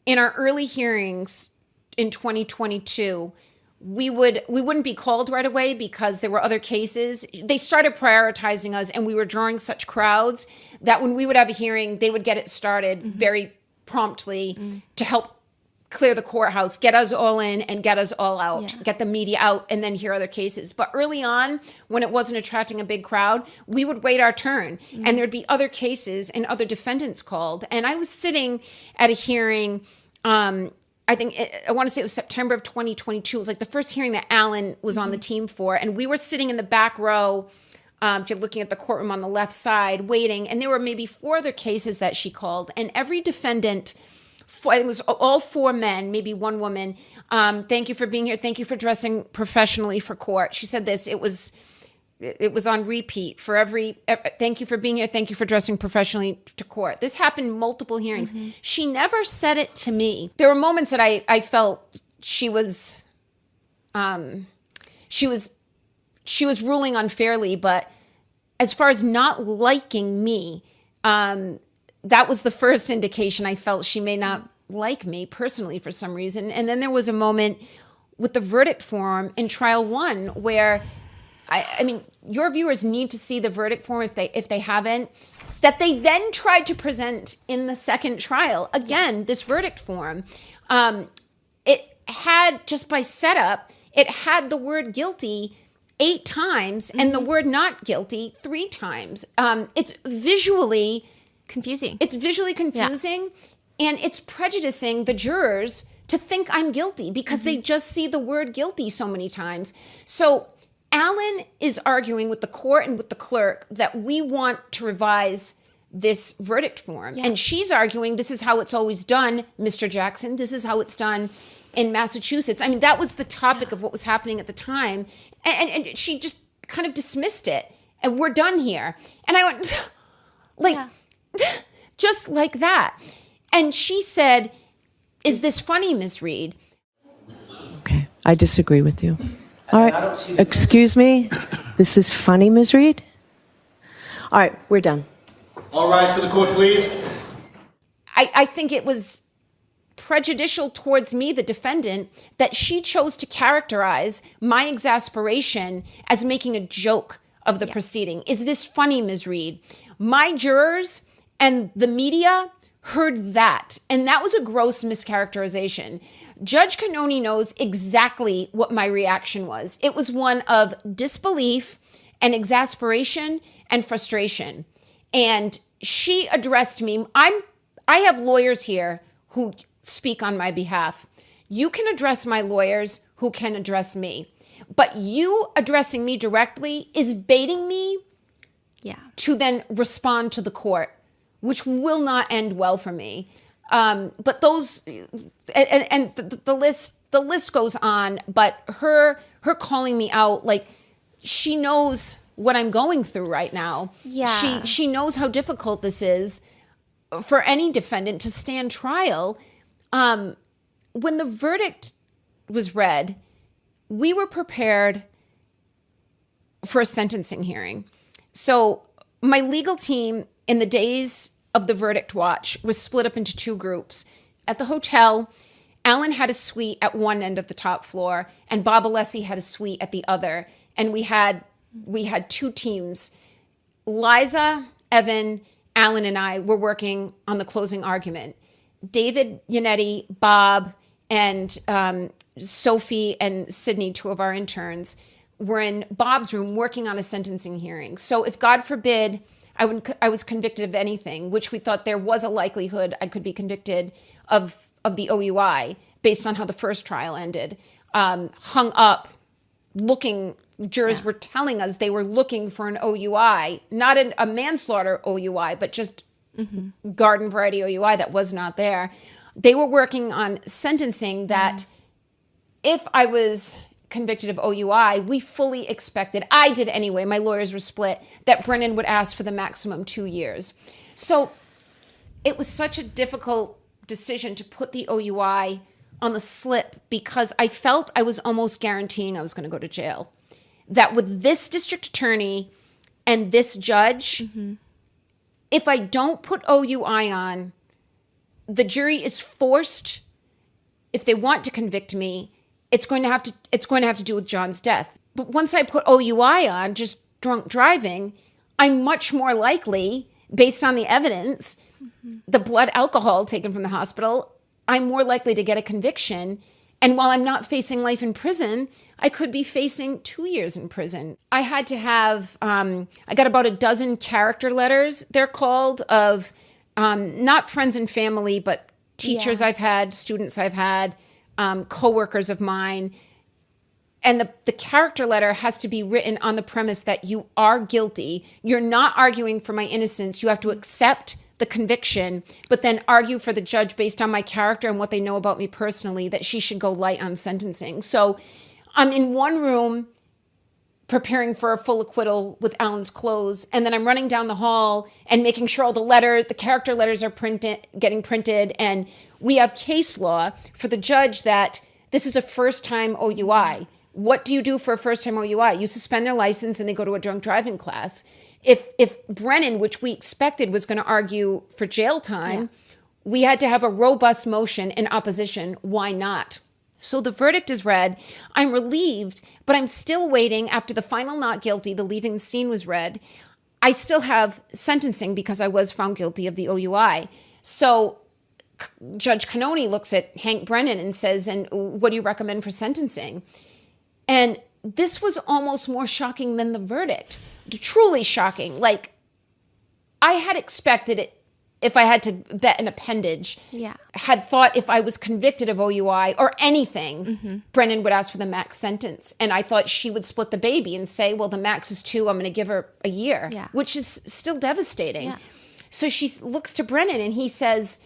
In our early hearings in 2022, we wouldn't be called right away because there were other cases. They started prioritizing us, and we were drawing such crowds that when we would have a hearing, they would get it started very promptly to help clear the courthouse, get us all in and get us all out, get the media out, and then hear other cases. But early on, when it wasn't attracting a big crowd, we would wait our turn, and there'd be other cases and other defendants called. And I was sitting at a hearing, I want to say it was September of 2022. It was like the first hearing that Alan was on the team for, and we were sitting in the back row, if you're looking at the courtroom on the left side, waiting, and there were maybe 4 other cases that she called, and every defendant, it was all 4 men, maybe 1 woman. Thank you for being here. Thank you for dressing professionally for court. She said this. It was on repeat for every. Thank you for being here. Thank you for dressing professionally to court. This happened multiple hearings. She never said it to me. There were moments that I felt she was ruling unfairly, but as far as not liking me, that was the first indication I felt she may not like me personally for some reason. And then there was a moment with the verdict form in trial 1 where, I mean, your viewers need to see the verdict form if they haven't, that they then tried to present in the second trial. Again, this verdict form, it had, just by setup, it had the word guilty 8 times and the word not guilty 3 times. It's visually confusing. It's visually confusing, and it's prejudicing the jurors to think I'm guilty because they just see the word guilty so many times. So Alan is arguing with the court and with the clerk that we want to revise this verdict form. And she's arguing this is how it's always done, Mr. Jackson. This is how it's done in Massachusetts. I mean, that was the topic of what was happening at the time. And she just kind of dismissed it. And we're done here. And I went, just like that. And she said, is this funny, Ms. Reed? Okay, I disagree with you. All right, excuse me. This is funny, Ms. Reed? All right, we're done. All rise for the court, please. I think it was prejudicial towards me, the defendant, that she chose to characterize my exasperation as making a joke of the proceeding. Is this funny, Ms. Reed? My jurors and the media heard that, and that was a gross mischaracterization. Judge Cannoni knows exactly what my reaction was. It was one of disbelief and exasperation and frustration. And she addressed me. I have lawyers here who speak on my behalf. You can address my lawyers who can address me. But you addressing me directly is baiting me to then respond to the court, which will not end well for me. But those, and the list goes on, but her calling me out, like, she knows what I'm going through right now. Yeah. She knows how difficult this is for any defendant to stand trial. When the verdict was read, we were prepared for a sentencing hearing. So my legal team in the days of the verdict watch was split up into two groups. At the hotel, Alan had a suite at one end of the top floor, and Bob Alessi had a suite at the other. And we had two teams. Liza, Evan, Alan, and I were working on the closing argument. David, Yannetti, Bob, and Sophie and Sydney, two of our interns, were in Bob's room working on a sentencing hearing. So if, God forbid, I was convicted of anything, which we thought there was a likelihood I could be convicted of the OUI based on how the first trial ended, hung up looking, jurors were telling us they were looking for an OUI, not a manslaughter OUI, but just garden variety OUI that was not there. They were working on sentencing that if I was convicted of OUI, we fully expected, I did anyway, my lawyers were split, that Brennan would ask for the maximum 2 years. So it was such a difficult decision to put the OUI on the slip because I felt I was almost guaranteeing I was going to go to jail. That with this district attorney and this judge, if I don't put OUI on, the jury is forced, if they want to convict me, it's going to have to do with John's death. But once I put OUI on, just drunk driving, I'm much more likely, based on the evidence, the blood alcohol taken from the hospital, I'm more likely to get a conviction. And while I'm not facing life in prison, I could be facing 2 years in prison. I had to have, I got about a dozen character letters, they're called, of not friends and family, but teachers I've had, students I've had, coworkers of mine. And the character letter has to be written on the premise that you are guilty. You're not arguing for my innocence. You have to accept the conviction, but then argue for the judge based on my character and what they know about me personally, that she should go light on sentencing. So I'm in one room preparing for a full acquittal with Alan's clothes, and then I'm running down the hall and making sure all the letters, the character letters are getting printed, and we have case law for the judge that this is a first-time OUI. What do you do for a first-time OUI? You suspend their license and they go to a drunk driving class. If Brennan, which we expected was going to argue for jail time, we had to have a robust motion in opposition. Why not? So the verdict is read. I'm relieved, but I'm still waiting. After the final not guilty, the leaving the scene was read, I still have sentencing because I was found guilty of the OUI. So Judge Cannoni looks at Hank Brennan and says, and what do you recommend for sentencing? And this was almost more shocking than the verdict. Truly shocking. Like, I had expected it if I had to bet an appendage, Yeah. had thought if I was convicted of OUI or anything, Brennan would ask for the max sentence. And I thought she would split the baby and say, well, the max is 2, I'm going to give her a year, which is still devastating. Yeah. So she looks to Brennan and he says,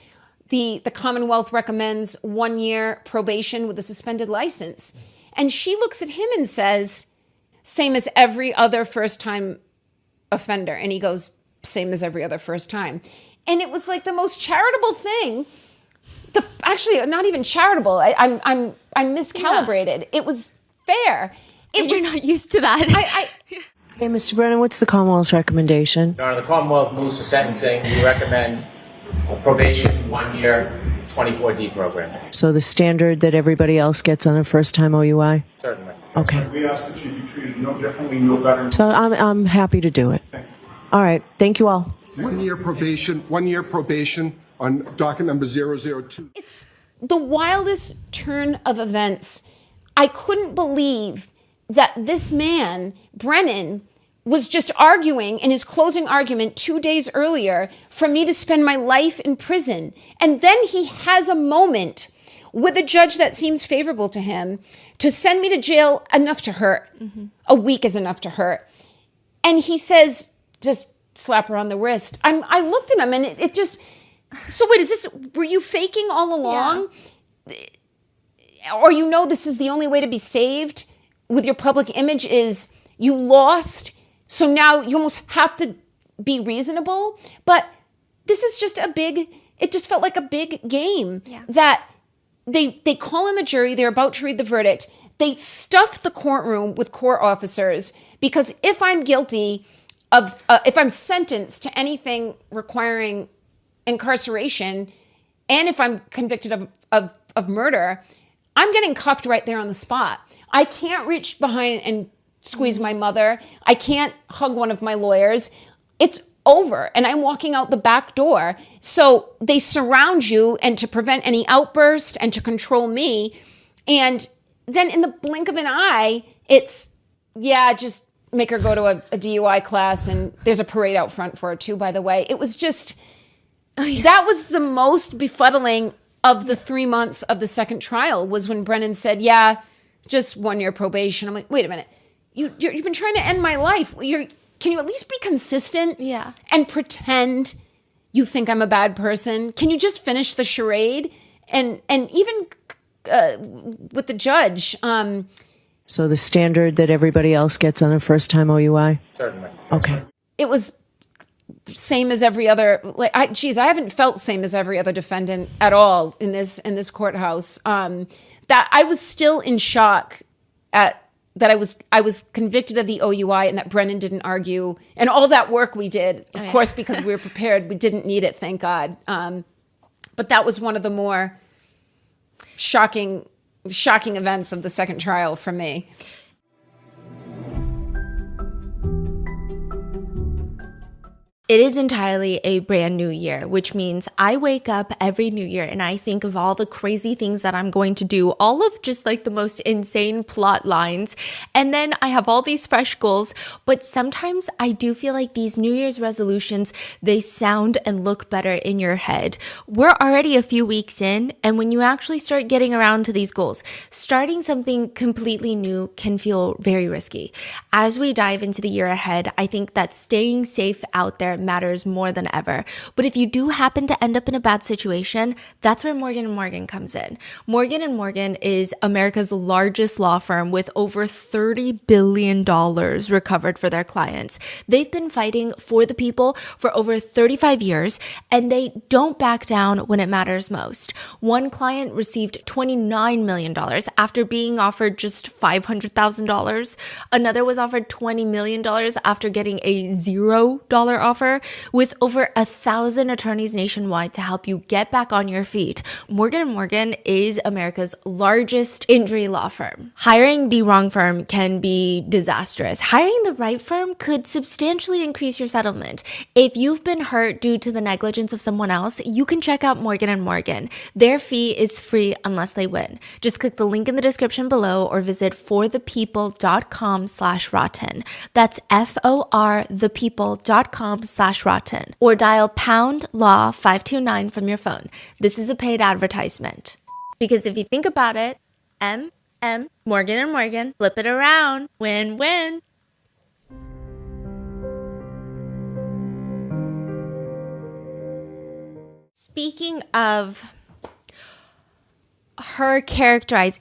the Commonwealth recommends 1 year probation with a suspended license. And she looks at him and says, same as every other first-time offender. And he goes, same as every other first time. And it was like the most charitable thing. Actually, not even charitable. I'm miscalibrated. Yeah. It was fair. You're not used to that. Hey, Mr. Brennan, what's the Commonwealth's recommendation? Your Honor, the Commonwealth moves for sentencing. We recommend probation, 1 year, 24D program. So the standard that everybody else gets on a first-time OUI? Certainly. Okay. We ask that she be treated no differently, no better. So I'm happy to do it. All right. Thank you all. 1 year probation, 1 year probation on docket number 002. It's the wildest turn of events. I couldn't believe that this man, Brennan, was just arguing in his closing argument 2 days earlier for me to spend my life in prison. And then he has a moment with a judge that seems favorable to him to send me to jail enough to hurt. A week is enough to hurt. And he says, just slap her on the wrist. I looked at him and it just, so wait, were you faking all along? Yeah. Or this is the only way to be saved with your public image is you lost, so now you almost have to be reasonable. But this is just it just felt like a big game that they call in the jury, they're about to read the verdict. They stuff the courtroom with court officers because if I'm guilty of, if I'm sentenced to anything requiring incarceration, and if I'm convicted of murder, I'm getting cuffed right there on the spot. I can't reach behind and squeeze my mother. I can't hug one of my lawyers. It's over, and I'm walking out the back door. So they surround you, and to prevent any outburst and to control me. And then in the blink of an eye, it's, just make her go to a DUI class, and there's a parade out front for her too, by the way. It was just, that was the most befuddling of the 3 months of the second trial was when Brennan said, just 1 year probation. I'm like, wait a minute. You've been trying to end my life. Can you at least be consistent? Yeah. And pretend you think I'm a bad person? Can you just finish the charade? And even with the judge. So the standard that everybody else gets on a first-time OUI? Certainly. Okay. It was same as every other. I haven't felt same as every other defendant at all in this courthouse. That I was still in shock at that I was convicted of the OUI and that Brennan didn't argue, and all that work we did, of course, because we were prepared. We didn't need it, thank God. But that was one of the more shocking events of the second trial for me. It is entirely a brand new year, which means I wake up every new year and I think of all the crazy things that I'm going to do, all of just like the most insane plot lines. And then I have all these fresh goals, but sometimes I do feel like these New Year's resolutions, they sound and look better in your head. We're already a few weeks in, and when you actually start getting around to these goals, starting something completely new can feel very risky. As we dive into the year ahead, I think that staying safe out there matters more than ever. But if you do happen to end up in a bad situation, that's where Morgan & Morgan comes in. Morgan & Morgan is America's largest law firm with over $30 billion recovered for their clients. They've been fighting for the people for over 35 years, and they don't back down when it matters most. One client received $29 million after being offered just $500,000. Another was offered $20 million after getting a $0 offer. With over 1,000 attorneys nationwide to help you get back on your feet, Morgan & Morgan is America's largest injury law firm. Hiring the wrong firm can be disastrous. Hiring the right firm could substantially increase your settlement. If you've been hurt due to the negligence of someone else, you can check out Morgan & Morgan. Their fee is free unless they win. Just click the link in the description below or visit forthepeople.com/rotten. That's forthepeople.com/rotten facebook.com/rotten or dial #law 529 from your phone. This is a paid advertisement. Because if you think about it, Morgan & Morgan, flip it around, win-win. Speaking of her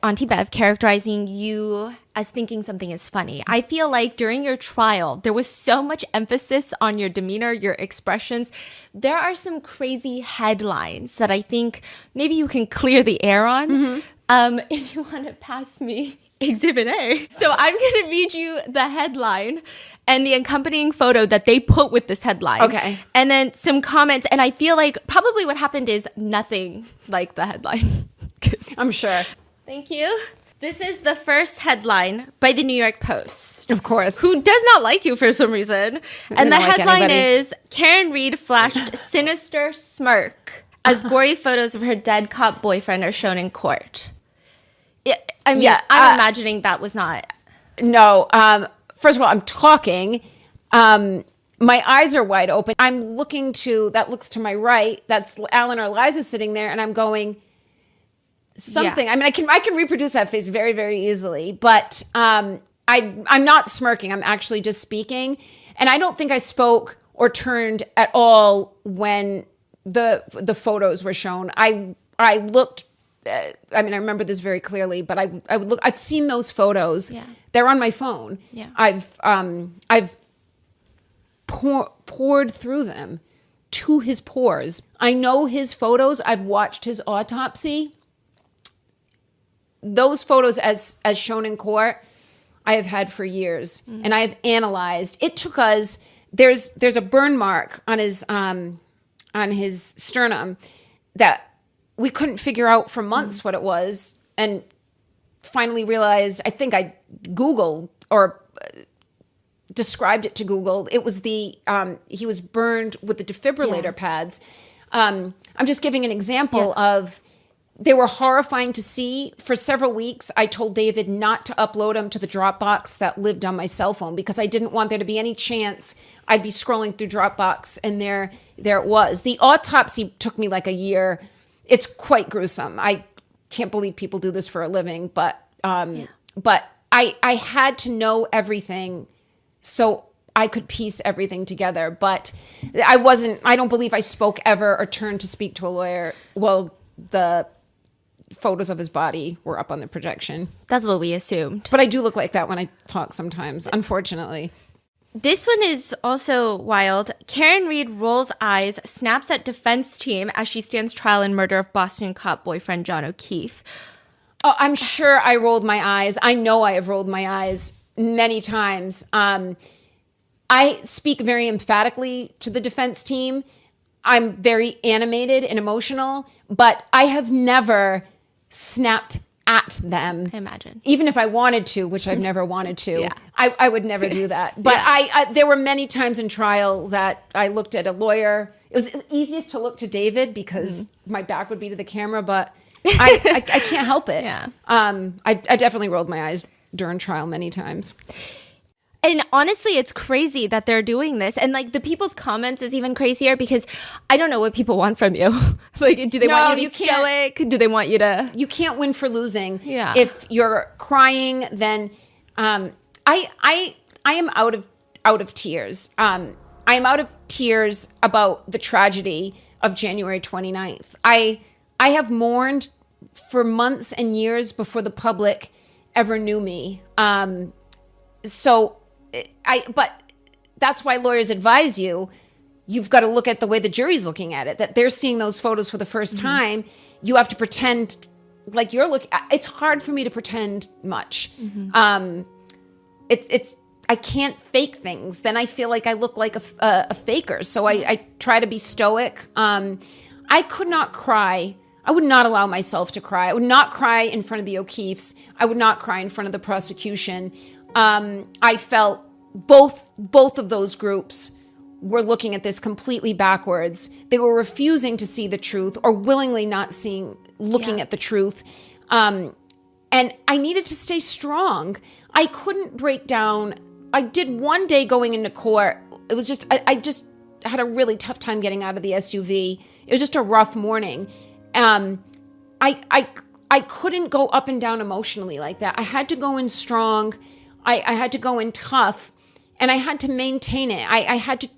Auntie Bev characterizing you as thinking something is funny, I feel like during your trial, there was so much emphasis on your demeanor, your expressions. There are some crazy headlines that I think maybe you can clear the air on. If you want to pass me Exhibit A. So I'm going to read you the headline and the accompanying photo that they put with this headline. Okay. And then some comments. And I feel like probably what happened is nothing like the headline. I'm sure. Thank you. This is the first headline by the New York Post. Of course. Who does not like you for some reason. And the headline is, Karen Reed flashed sinister smirk as gory photos of her dead cop boyfriend are shown in court. I mean, I'm imagining that was not... No. First of all, I'm talking. My eyes are wide open. I'm looking that looks to my right. That's Alan or Liza sitting there. And I'm going... something. Yeah. I mean, I can reproduce that face very, very easily, but I'm not smirking. I'm actually just speaking, and I don't think I spoke or turned at all when the photos were shown. I looked. I mean, I remember this very clearly, but I would look. I've seen those photos. Yeah. They're on my phone. Yeah. I've poured through them to his pores. I know his photos. I've watched his autopsy. Those photos as shown in court, I have had for years, and I have analyzed. It took us. There's a burn mark on his sternum that we couldn't figure out for months what it was, and finally realized. I think I Googled or described it to Google. It was he was burned with the defibrillator pads. I'm just giving an example of. They were horrifying to see. For several weeks, I told David not to upload them to the Dropbox that lived on my cell phone because I didn't want there to be any chance I'd be scrolling through Dropbox and there it was. The autopsy took me like a year. It's quite gruesome. I can't believe people do this for a living, but I had to know everything so I could piece everything together. But I don't believe I spoke ever or turned to speak to a lawyer. Well, the photos of his body were up on the projection. That's what we assumed. But I do look like that when I talk sometimes, unfortunately. This one is also wild. Karen Reed rolls eyes, snaps at defense team as she stands trial in murder of Boston cop boyfriend John O'Keefe. Oh, I'm sure I rolled my eyes. I know I have rolled my eyes many times. I speak very emphatically to the defense team. I'm very animated and emotional, but I have never snapped at them. I imagine. Even if I wanted to, which I've never wanted to, I would never do that. But I there were many times in trial that I looked at a lawyer. It was easiest to look to David because my back would be to the camera, but I can't help it. Yeah. I definitely rolled my eyes during trial many times. And honestly, it's crazy that they're doing this. And like the people's comments is even crazier because I don't know what people want from you. Like, do they want you to be stoic? Do they want you to... You can't win for losing. Yeah. If you're crying, then I am out of tears. I am out of tears about the tragedy of January 29th. I have mourned for months and years before the public ever knew me. But that's why lawyers advise you've got to look at the way the jury's looking at it, that they're seeing those photos for the first time. You have to pretend like you're looking. It's hard for me to pretend much. I can't fake things. Then I feel like I look like a faker. So I try to be stoic. I could not cry. I would not allow myself to cry. I would not cry in front of the O'Keefes. I would not cry in front of the prosecution. I felt both of those groups were looking at this completely backwards. They were refusing to see the truth or willingly not looking at the truth. And I needed to stay strong. I couldn't break down. I did one day going into court. It was just, I had a really tough time getting out of the SUV. It was just a rough morning. I couldn't go up and down emotionally like that. I had to go in strong. I had to go in tough, and I had to maintain it. I had to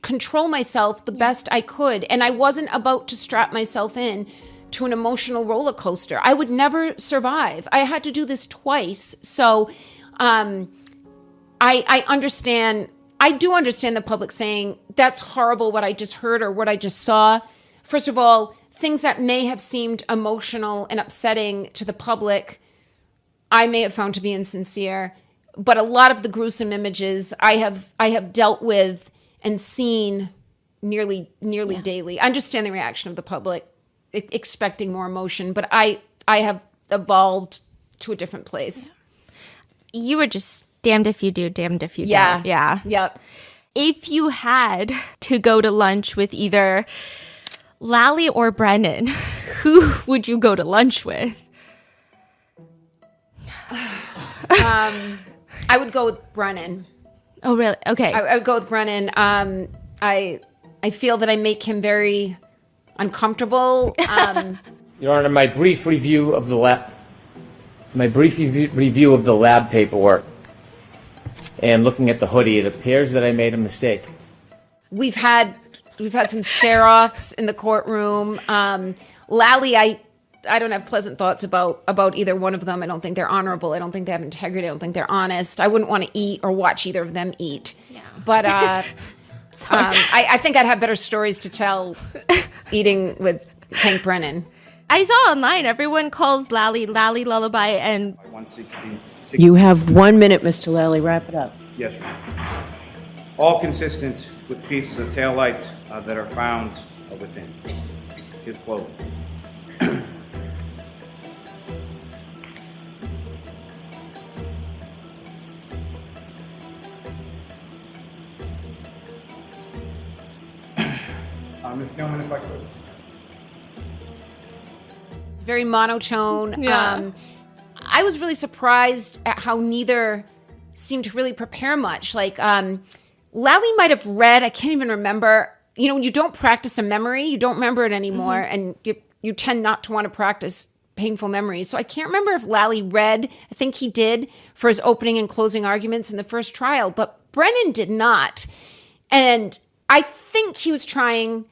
control myself the best I could, and I wasn't about to strap myself in to an emotional roller coaster. I would never survive. I had to do this twice. So I understand. I do understand the public saying, that's horrible what I just heard or what I just saw. First of all, things that may have seemed emotional and upsetting to the public, I may have found to be insincere. But a lot of the gruesome images I have dealt with and seen nearly daily. I understand the reaction of the public, expecting more emotion, but I have evolved to a different place. You were just damned if you do, damned if you Yeah. don't. Yeah. Yep. If you had to go to lunch with either Lally or Brennan, who would you go to lunch with? I would go with Brennan. Oh, really? Okay. I would go with Brennan. I feel that I make him very uncomfortable. Your Honor, my brief review of the lab paperwork and looking at the hoodie, it appears that I made a mistake. We've had some stare-offs in the courtroom. Lally, I don't have pleasant thoughts about either one of them. I don't think they're honorable. I don't think they have integrity. I don't think they're honest. I wouldn't want to eat or watch either of them eat. Yeah. But I think I'd have better stories to tell eating with Hank Brennan. I saw online everyone calls Lally Lullaby, and 116. You have 1 minute, Mr. Lally. Wrap it up. Yes, Your Honor. All consistent with the pieces of taillight that are found within his clothing. Ms. Gilman, if I could. It's very monotone. Yeah. I was really surprised at how neither seemed to really prepare much. Like, Lally might have read, I can't even remember. You know, when you don't practice a memory, you don't remember it anymore, and you tend not to want to practice painful memories. So I can't remember if Lally read. I think he did for his opening and closing arguments in the first trial, but Brennan did not. And I think he was trying,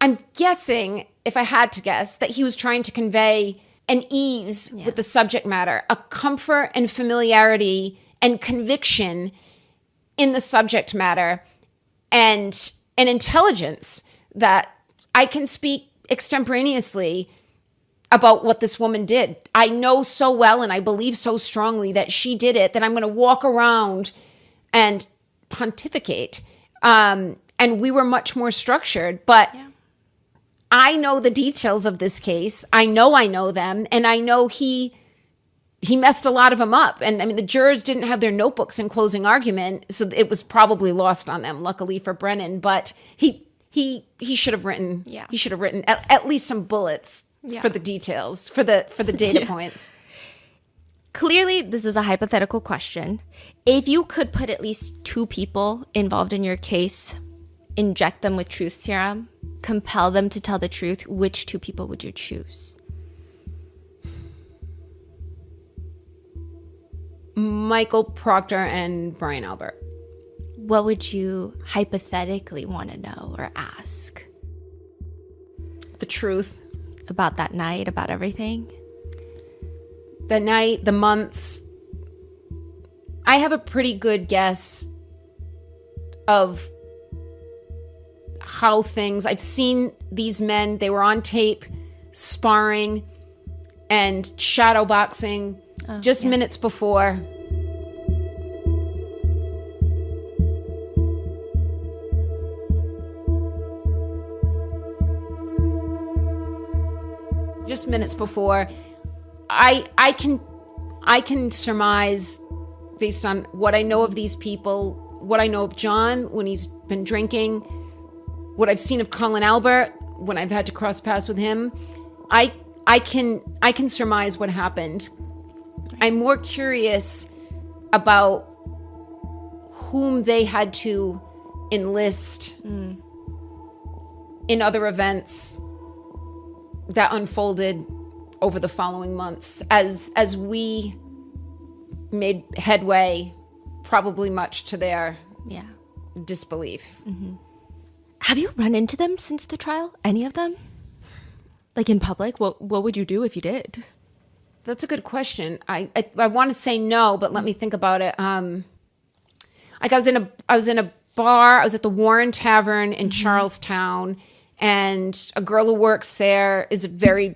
I'm guessing, if I had to guess, that he was trying to convey an ease with the subject matter, a comfort and familiarity and conviction in the subject matter, and an intelligence that I can speak extemporaneously about what this woman did. I know so well and I believe so strongly that she did it that I'm going to walk around and pontificate. And we were much more structured, but I know the details of this case. I know them, and I know he messed a lot of them up. And I mean, the jurors didn't have their notebooks in closing argument, so it was probably lost on them, luckily for Brennan. But he should have written. Yeah. He should have written at least some bullets for the details, for the data points. Clearly, this is a hypothetical question. If you could put at least 2 people involved in your case, inject them with truth serum, compel them to tell the truth, which 2 people would you choose? Michael Proctor and Brian Albert. What would you hypothetically want to know or ask? The truth. About that night, about everything? The night, the months. I have a pretty good guess of how things, I've seen these men, they were on tape, sparring and shadow boxing minutes before. Just minutes before. I can surmise, based on what I know of these people, what I know of John when he's been drinking, what I've seen of Colin Albert when I've had to cross paths with him, I can surmise what happened. I'm more curious about whom they had to enlist in other events that unfolded over the following months as we made headway, probably much to their disbelief. Mm-hmm. Have you run into them since the trial? Any of them? Like in public? What would you do if you did? That's a good question. I want to say no, but let me think about it. Like I was in a bar. I was at the Warren Tavern in Charlestown, and a girl who works there is a very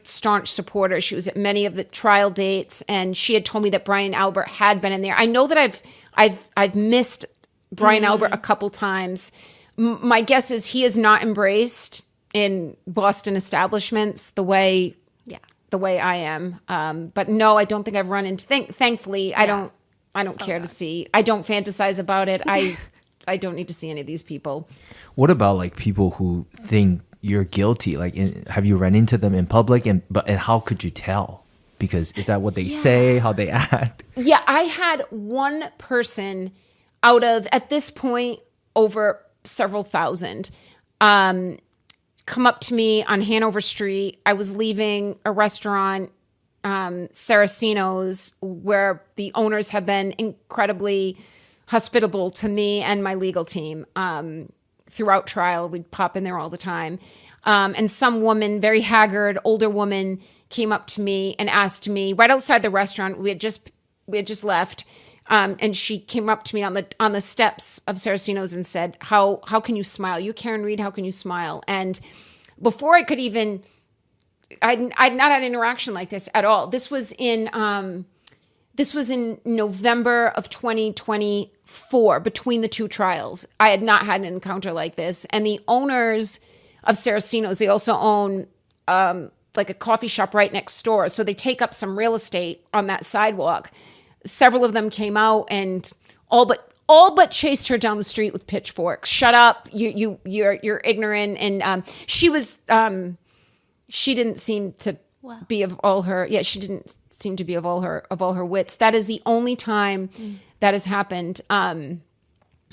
staunch supporter. She was at many of the trial dates, and she had told me that Brian Albert had been in there. I know that I've missed Brian Albert a couple times. My guess is he is not embraced in Boston establishments the way I am. But no, I don't think I've run into. Thankfully, I don't care to see. I don't fantasize about it. I don't need to see any of these people. What about like people who think you're guilty? Like, have you run into them in public? And how could you tell? Because is that what they say? How they act? Yeah, I had one person out of, at this point, over several thousand, come up to me on Hanover Street. I was leaving a restaurant, Saraceno's, where the owners have been incredibly hospitable to me and my legal team throughout trial. We'd pop in there all the time. And some woman, very haggard, older woman, came up to me and asked me right outside the restaurant. We had just left. And she came up to me on the steps of Saraceno's and said, how can you smile? You, Karen Reed, how can you smile? And before I could even, I'd not had an interaction like this at all. This was in November of 2024, between the two trials. I had not had an encounter like this. And the owners of Saraceno's, they also own like a coffee shop right next door. So they take up some real estate on that sidewalk. Several of them came out and all but chased her down the street with pitchforks. Shut up! You're ignorant. And she didn't seem to be of all her. Yeah, she didn't seem to be of all her wits. That is the only time that has happened.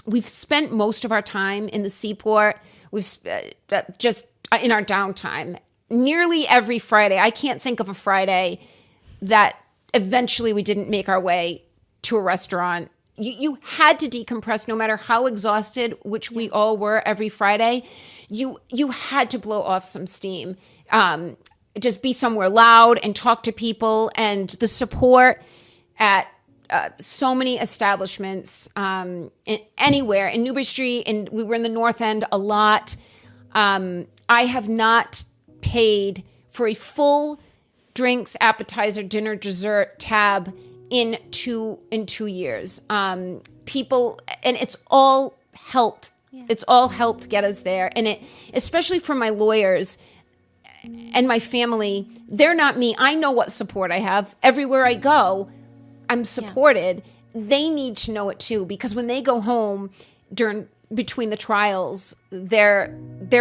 We've spent most of our time in the Seaport. We've just in our downtime. Nearly every Friday, I can't think of a Friday that eventually we didn't make our way to a restaurant. You had to decompress no matter how exhausted, which we all were every Friday. You had to blow off some steam. Just be somewhere loud and talk to people. And the support at so many establishments anywhere in Newbury Street, and we were in the North End a lot. I have not paid for a full drinks, appetizer, dinner, dessert tab in 2 years. People, and it's all helped. Yeah. It's all helped get us there. And it, especially for my lawyers and my family, they're not me. I know what support I have. Everywhere I go, I'm supported. Yeah. They need to know it too, because when they go home between the trials, they're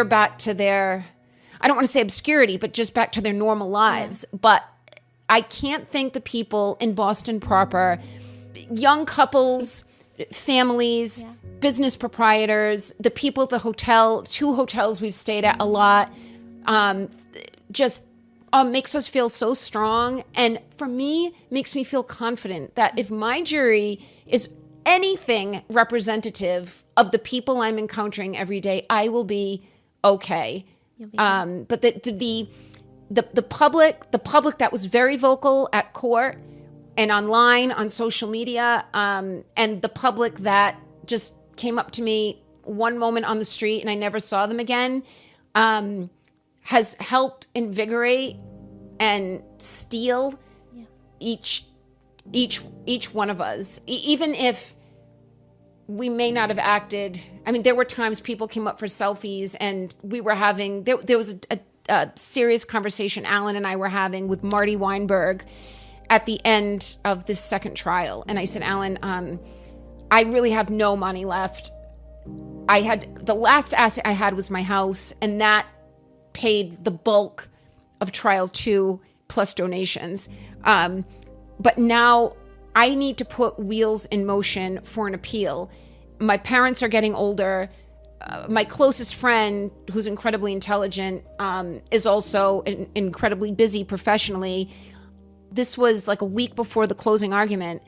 back to their, I don't want to say obscurity, but just back to their normal lives. Yeah. But I can't thank the people in Boston proper, young couples, families, business proprietors, the people at the hotel, 2 hotels we've stayed at a lot, just makes us feel so strong. And for me, makes me feel confident that if my jury is anything representative of the people I'm encountering every day, I will be okay. But the public that was very vocal at court and online on social media, and the public that just came up to me one moment on the street and I never saw them again, has helped invigorate and steel each one of us, even if we may not have acted. I mean, there were times people came up for selfies and we were having, there was a serious conversation Alan and I were having with Marty Weinberg at the end of this second trial. And I said, Alan, I really have no money left. The last asset I had was my house, and that paid the bulk of trial 2 plus donations. But now I need to put wheels in motion for an appeal. My parents are getting older. my closest friend, who's incredibly intelligent, is also incredibly busy professionally. This was like a week before the closing argument,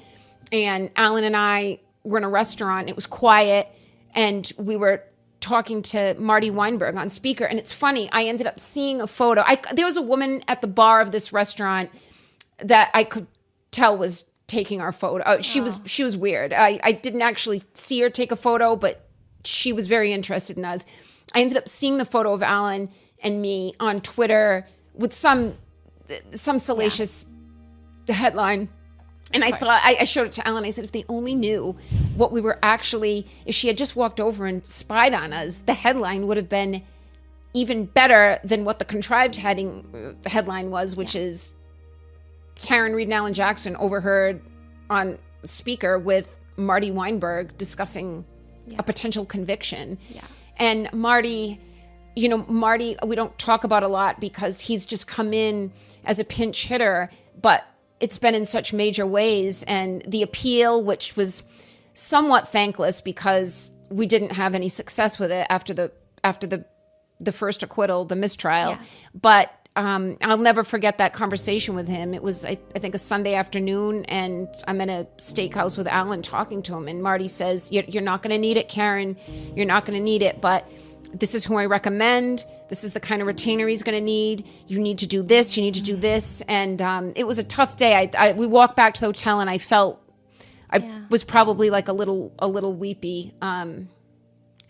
and Alan and I were in a restaurant. It was quiet, and we were talking to Marty Weinberg on speaker. And it's funny, I ended up seeing a photo. There was a woman at the bar of this restaurant that I could tell was taking our photo. She was weird. I didn't actually see her take a photo, but she was very interested in us. I ended up seeing the photo of Alan and me on Twitter with some salacious headline. And I thought, I showed it to Alan. I said, if they only knew what we were actually, if she had just walked over and spied on us, the headline would have been even better than what the contrived headline was, which is Karen Reed and Alan Jackson overheard on speaker with Marty Weinberg discussing a potential conviction. Yeah. And Marty, we don't talk about a lot because he's just come in as a pinch hitter, but it's been in such major ways. And the appeal, which was somewhat thankless because we didn't have any success with it after the first acquittal, the mistrial. Yeah. But I'll never forget that conversation with him. It was, I think, a Sunday afternoon, and I'm in a steakhouse with Alan talking to him. And Marty says, you're not going to need it, Karen. You're not going to need it, but this is who I recommend. This is the kind of retainer he's going to need. You need to do this. You need to do this. And it was a tough day. We walked back to the hotel, and I felt I was probably like a little weepy.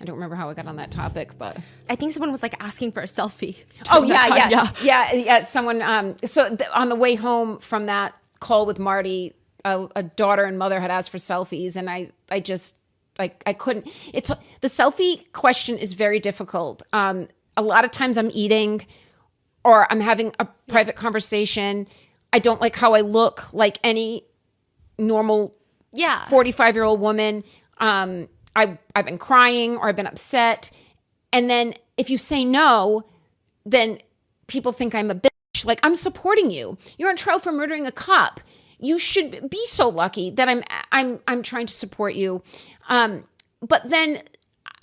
I don't remember how I got on that topic, but I think someone was like asking for a selfie. Oh yeah. Someone. So on the way home from that call with Marty, a daughter and mother had asked for selfies, and I just. I couldn't. The selfie question is very difficult. A lot of times I'm eating or I'm having a private conversation. I don't like how I look like any normal 45-year-old woman. I've been crying or I've been upset. And then if you say no, then people think I'm a bitch. Like, I'm supporting you. You're on trial for murdering a cop. You should be so lucky that I'm trying to support you. But then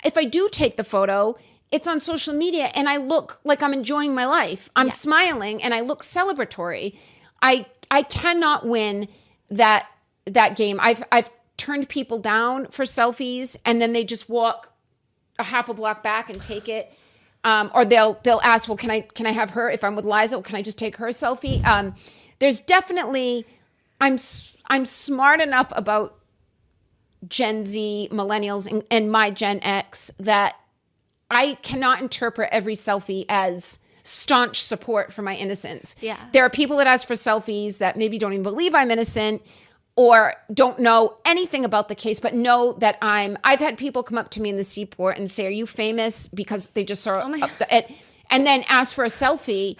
if I do take the photo, it's on social media and I look like I'm enjoying my life. I'm smiling and I look celebratory. I cannot win that game. I've turned people down for selfies and then they just walk a half a block back and take it. Or they'll ask, well, can I have her if I'm with Liza? Well, can I just take her selfie? There's definitely, I'm smart enough about Gen Z, millennials, and my Gen X that I cannot interpret every selfie as staunch support for my innocence. Yeah. There are people that ask for selfies that maybe don't even believe I'm innocent or don't know anything about the case, but know that I've had people come up to me in the seaport and say, are you famous? Because they just saw it, and then ask for a selfie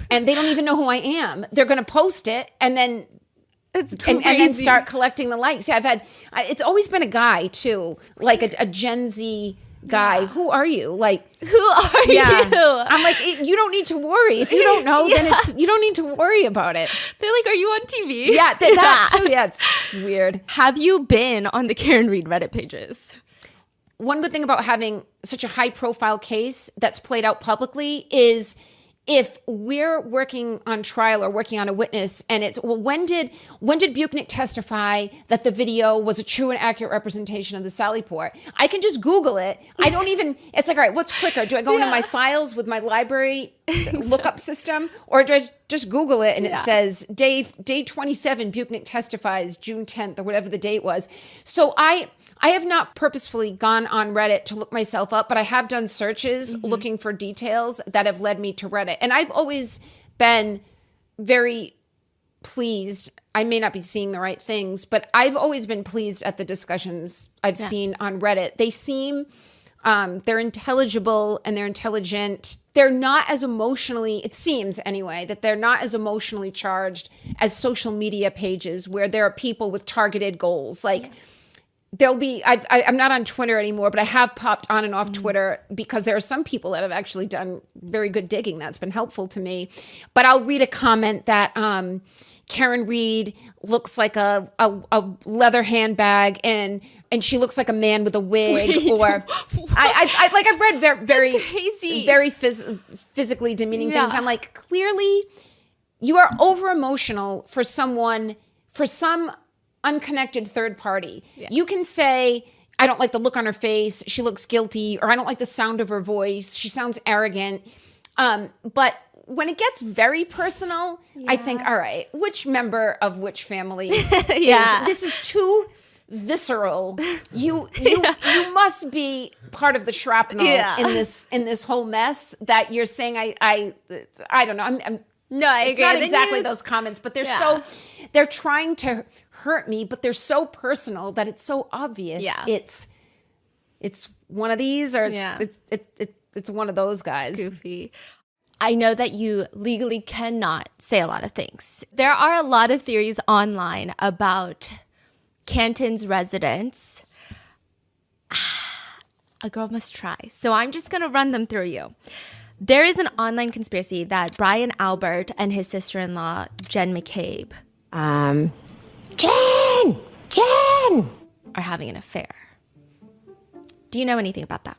and they don't even know who I am. They're going to post it and then and then start collecting the likes. Yeah, it's always been a guy too, like a Gen Z guy. Yeah. Who are you? Like, who are you? I'm like, you don't need to worry. If you don't know, then you don't need to worry about it. They're like, are you on TV? Yeah, that too. Yeah, it's weird. Have you been on the Karen Reed Reddit pages? One good thing about having such a high profile case that's played out publicly is if we're working on trial or working on a witness and it's, well, when did Buchnick testify that the video was a true and accurate representation of the Sally Port? I can just Google it. I don't even, it's like, all right, what's quicker? Do I go into my files with my library lookup system, or do I just Google it and it says day 27, Buchnick testifies June 10th or whatever the date was. So I have not purposefully gone on Reddit to look myself up, but I have done searches looking for details that have led me to Reddit. And I've always been very pleased. I may not be seeing the right things, but I've always been pleased at the discussions I've seen on Reddit. They seem, they're intelligible and they're intelligent. They're not as emotionally, it seems anyway, that they're not as emotionally charged as social media pages where there are people with targeted goals. Like, there'll be, I'm not on Twitter anymore, but I have popped on and off Twitter because there are some people that have actually done very good digging. That's been helpful to me. But I'll read a comment that Karen Reed looks like a leather handbag and and she looks like a man with a wig, or I've read very crazy. very physically demeaning things. I'm like, clearly you are over emotional for some unconnected third party. Yeah. You can say, I don't like the look on her face, she looks guilty, or I don't like the sound of her voice, she sounds arrogant. But when it gets very personal, I think, all right, which member of which family this is too visceral. You must be part of the shrapnel in this whole mess that you're saying. I don't know. It's not exactly those comments, but they're trying to hurt me, but they're so personal that it's so obvious. Yeah. It's one of these, or it's one of those guys. Goofy. I know that you legally cannot say a lot of things. There are a lot of theories online about Canton's residence. A girl must try. So I'm just going to run them through you. There is an online conspiracy that Brian Albert and his sister-in-law, Jen McCabe, Jen! Are having an affair. Do you know anything about that?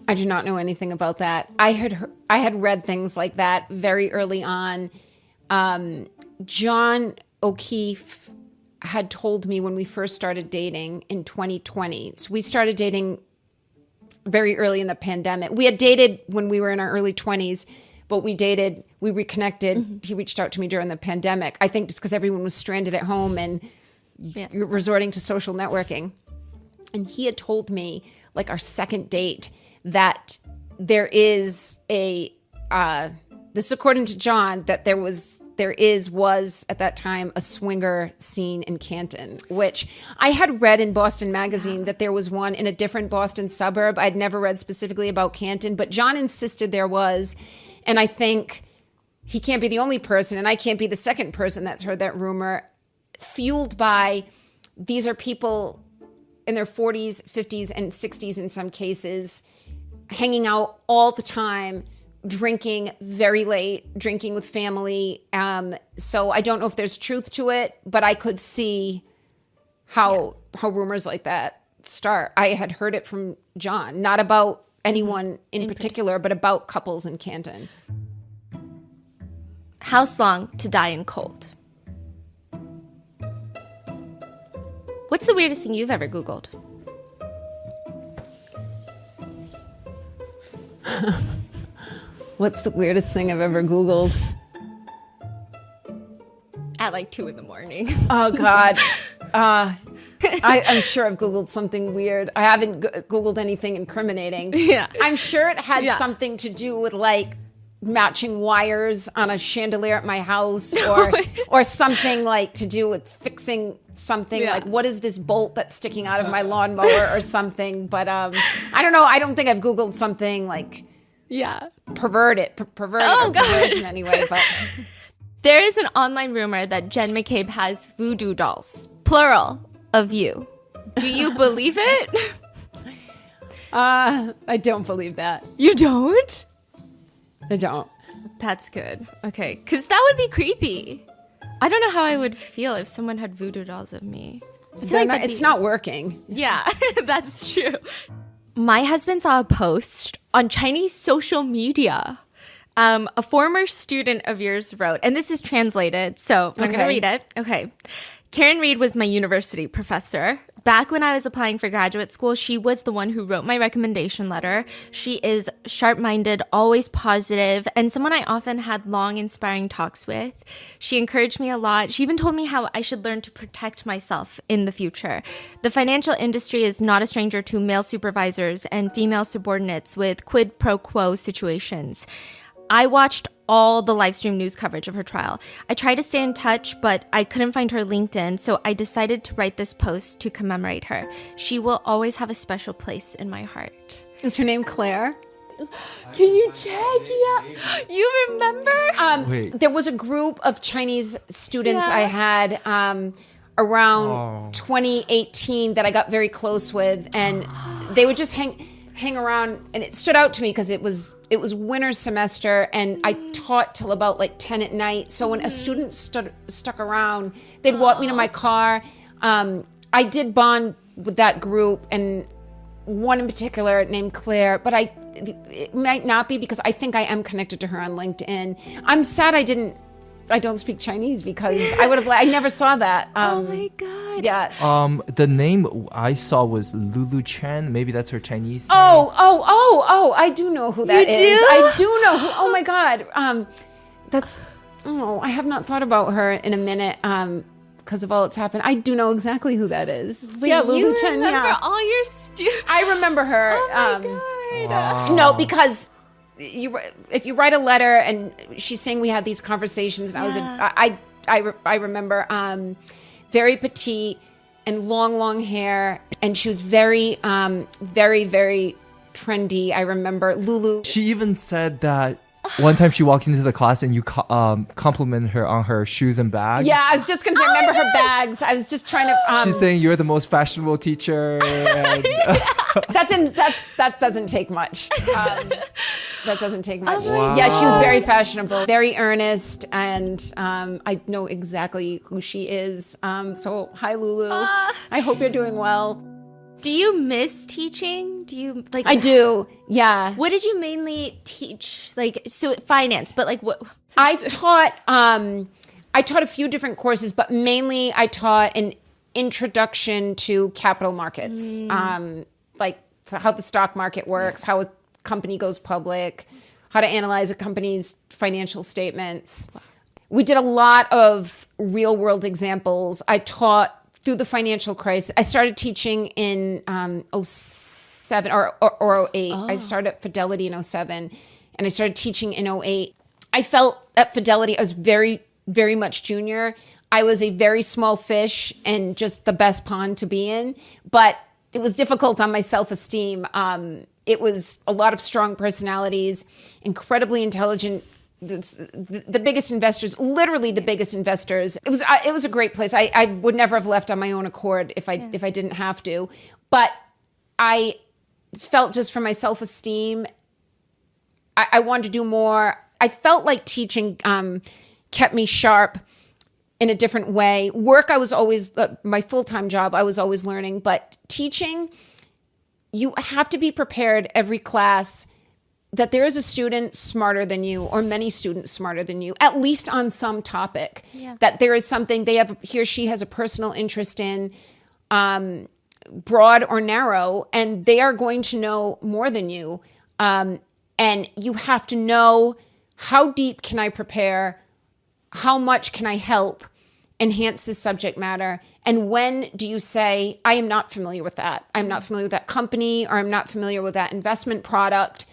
I do not know anything about that. I had read things like that very early on. John O'Keefe had told me when we first started dating in 2020. So we started dating very early in the pandemic. We had dated when we were in our early 20s, but we reconnected. Mm-hmm. He reached out to me during the pandemic. I think just because everyone was stranded at home and resorting to social networking. And he had told me, like our second date, that there is this is according to John, that there was at that time a swinger scene in Canton, which I had read in Boston Magazine that there was one in a different Boston suburb. I'd never read specifically about Canton, but John insisted there was. And I think he can't be the only person, and I can't be the second person that's heard that rumor, fueled by these are people in their 40s, 50s, and 60s in some cases, hanging out all the time, drinking very late, drinking with family. So I don't know if there's truth to it, but I could see how rumors like that start. I had heard it from John, not about anyone in particular, but about couples in Canton. House long to die in cold. What's the weirdest thing you've ever Googled? What's the weirdest thing I've ever Googled? At like 2 a.m. Oh, God. I'm sure I've Googled something weird. I haven't Googled anything incriminating. Yeah. I'm sure it had something to do with like matching wires on a chandelier at my house, or something like to do with fixing something, like what is this bolt that's sticking out of my lawnmower or something. But I don't know. I don't think I've Googled something like perverted in any way. But there is an online rumor that Jen McCabe has voodoo dolls, plural, of you. Do you believe it? I don't believe that. You don't? I don't. That's good. Okay, because that would be creepy. I don't know how I would feel if someone had voodoo dolls of me. I feel like it's not working. Yeah, that's true. My husband saw a post on Chinese social media. A former student of yours wrote, and this is translated, so I'm going to read it. Okay. Karen Reed was my university professor. Back when I was applying for graduate school, she was the one who wrote my recommendation letter. She is sharp-minded, always positive, and someone I often had long, inspiring talks with. She encouraged me a lot. She even told me how I should learn to protect myself in the future. The financial industry is not a stranger to male supervisors and female subordinates with quid pro quo situations. I watched all the live stream news coverage of her trial. I tried to stay in touch, but I couldn't find her LinkedIn, so I decided to write this post to commemorate her. She will always have a special place in my heart. Is her name Claire? Can you check? Yeah. You remember? There was a group of Chinese students I had around 2018 that I got very close with, and they would just hang around, and it stood out to me because it was winter semester, and I taught till about like 10 at night. So when a student stuck around, they'd walk me to my car. I did bond with that group, and one in particular named Claire, but it might not be because I think I am connected to her on LinkedIn. I'm sad I don't speak Chinese because I never saw that. Oh my God. Yeah. The name I saw was Lulu Chen. Maybe that's her Chinese name. Oh, I do know who that is. do? I do know who, oh my God. I have not thought about her in a minute because of all that's happened. I do know exactly who that is. Wait, Lulu you Chen, remember all your students? I remember her. Oh my God. No, because if you write a letter and she's saying we had these conversations, and I remember very petite and long hair, and she was very, very, very trendy. I remember Lulu. She even said that one time she walked into the class and you compliment her on her shoes and bag. Yeah, I was just going to say, I remember her bags. I was just trying to... She's saying you're the most fashionable teacher. And that doesn't take much. That doesn't take much. Wow. Yeah, she was very fashionable, very earnest, and I know exactly who she is. So, hi, Lulu. I hope you're doing well. Do you miss teaching? Do you like? I do. Yeah. What did you mainly teach? Like, so finance, but like what? I taught a few different courses, but mainly I taught an introduction to capital markets, like how the stock market works, how a company goes public, how to analyze a company's financial statements. We did a lot of real world examples. I taught through the financial crisis. I started teaching in 07 or 08. I started at Fidelity in 07, and I started teaching in 08. I felt at Fidelity I was very, very much junior. I was a very small fish and just the best pond to be in, but it was difficult on my self-esteem. It was a lot of strong personalities, incredibly intelligent, the biggest investors, literally the biggest investors. It was a great place. I would never have left on my own accord if I didn't have to. But I felt just for my self-esteem, I wanted to do more. I felt like teaching kept me sharp in a different way. Work, I was always, my full-time job, I was always learning. But teaching, you have to be prepared every class that there is a student smarter than you, or many students smarter than you, at least on some topic. Yeah. That there is something he or she has a personal interest in, broad or narrow, and they are going to know more than you. And you have to know, how deep can I prepare? How much can I help enhance this subject matter? And when do you say, I am not familiar with that. I'm not familiar with that company, or I'm not familiar with that investment product.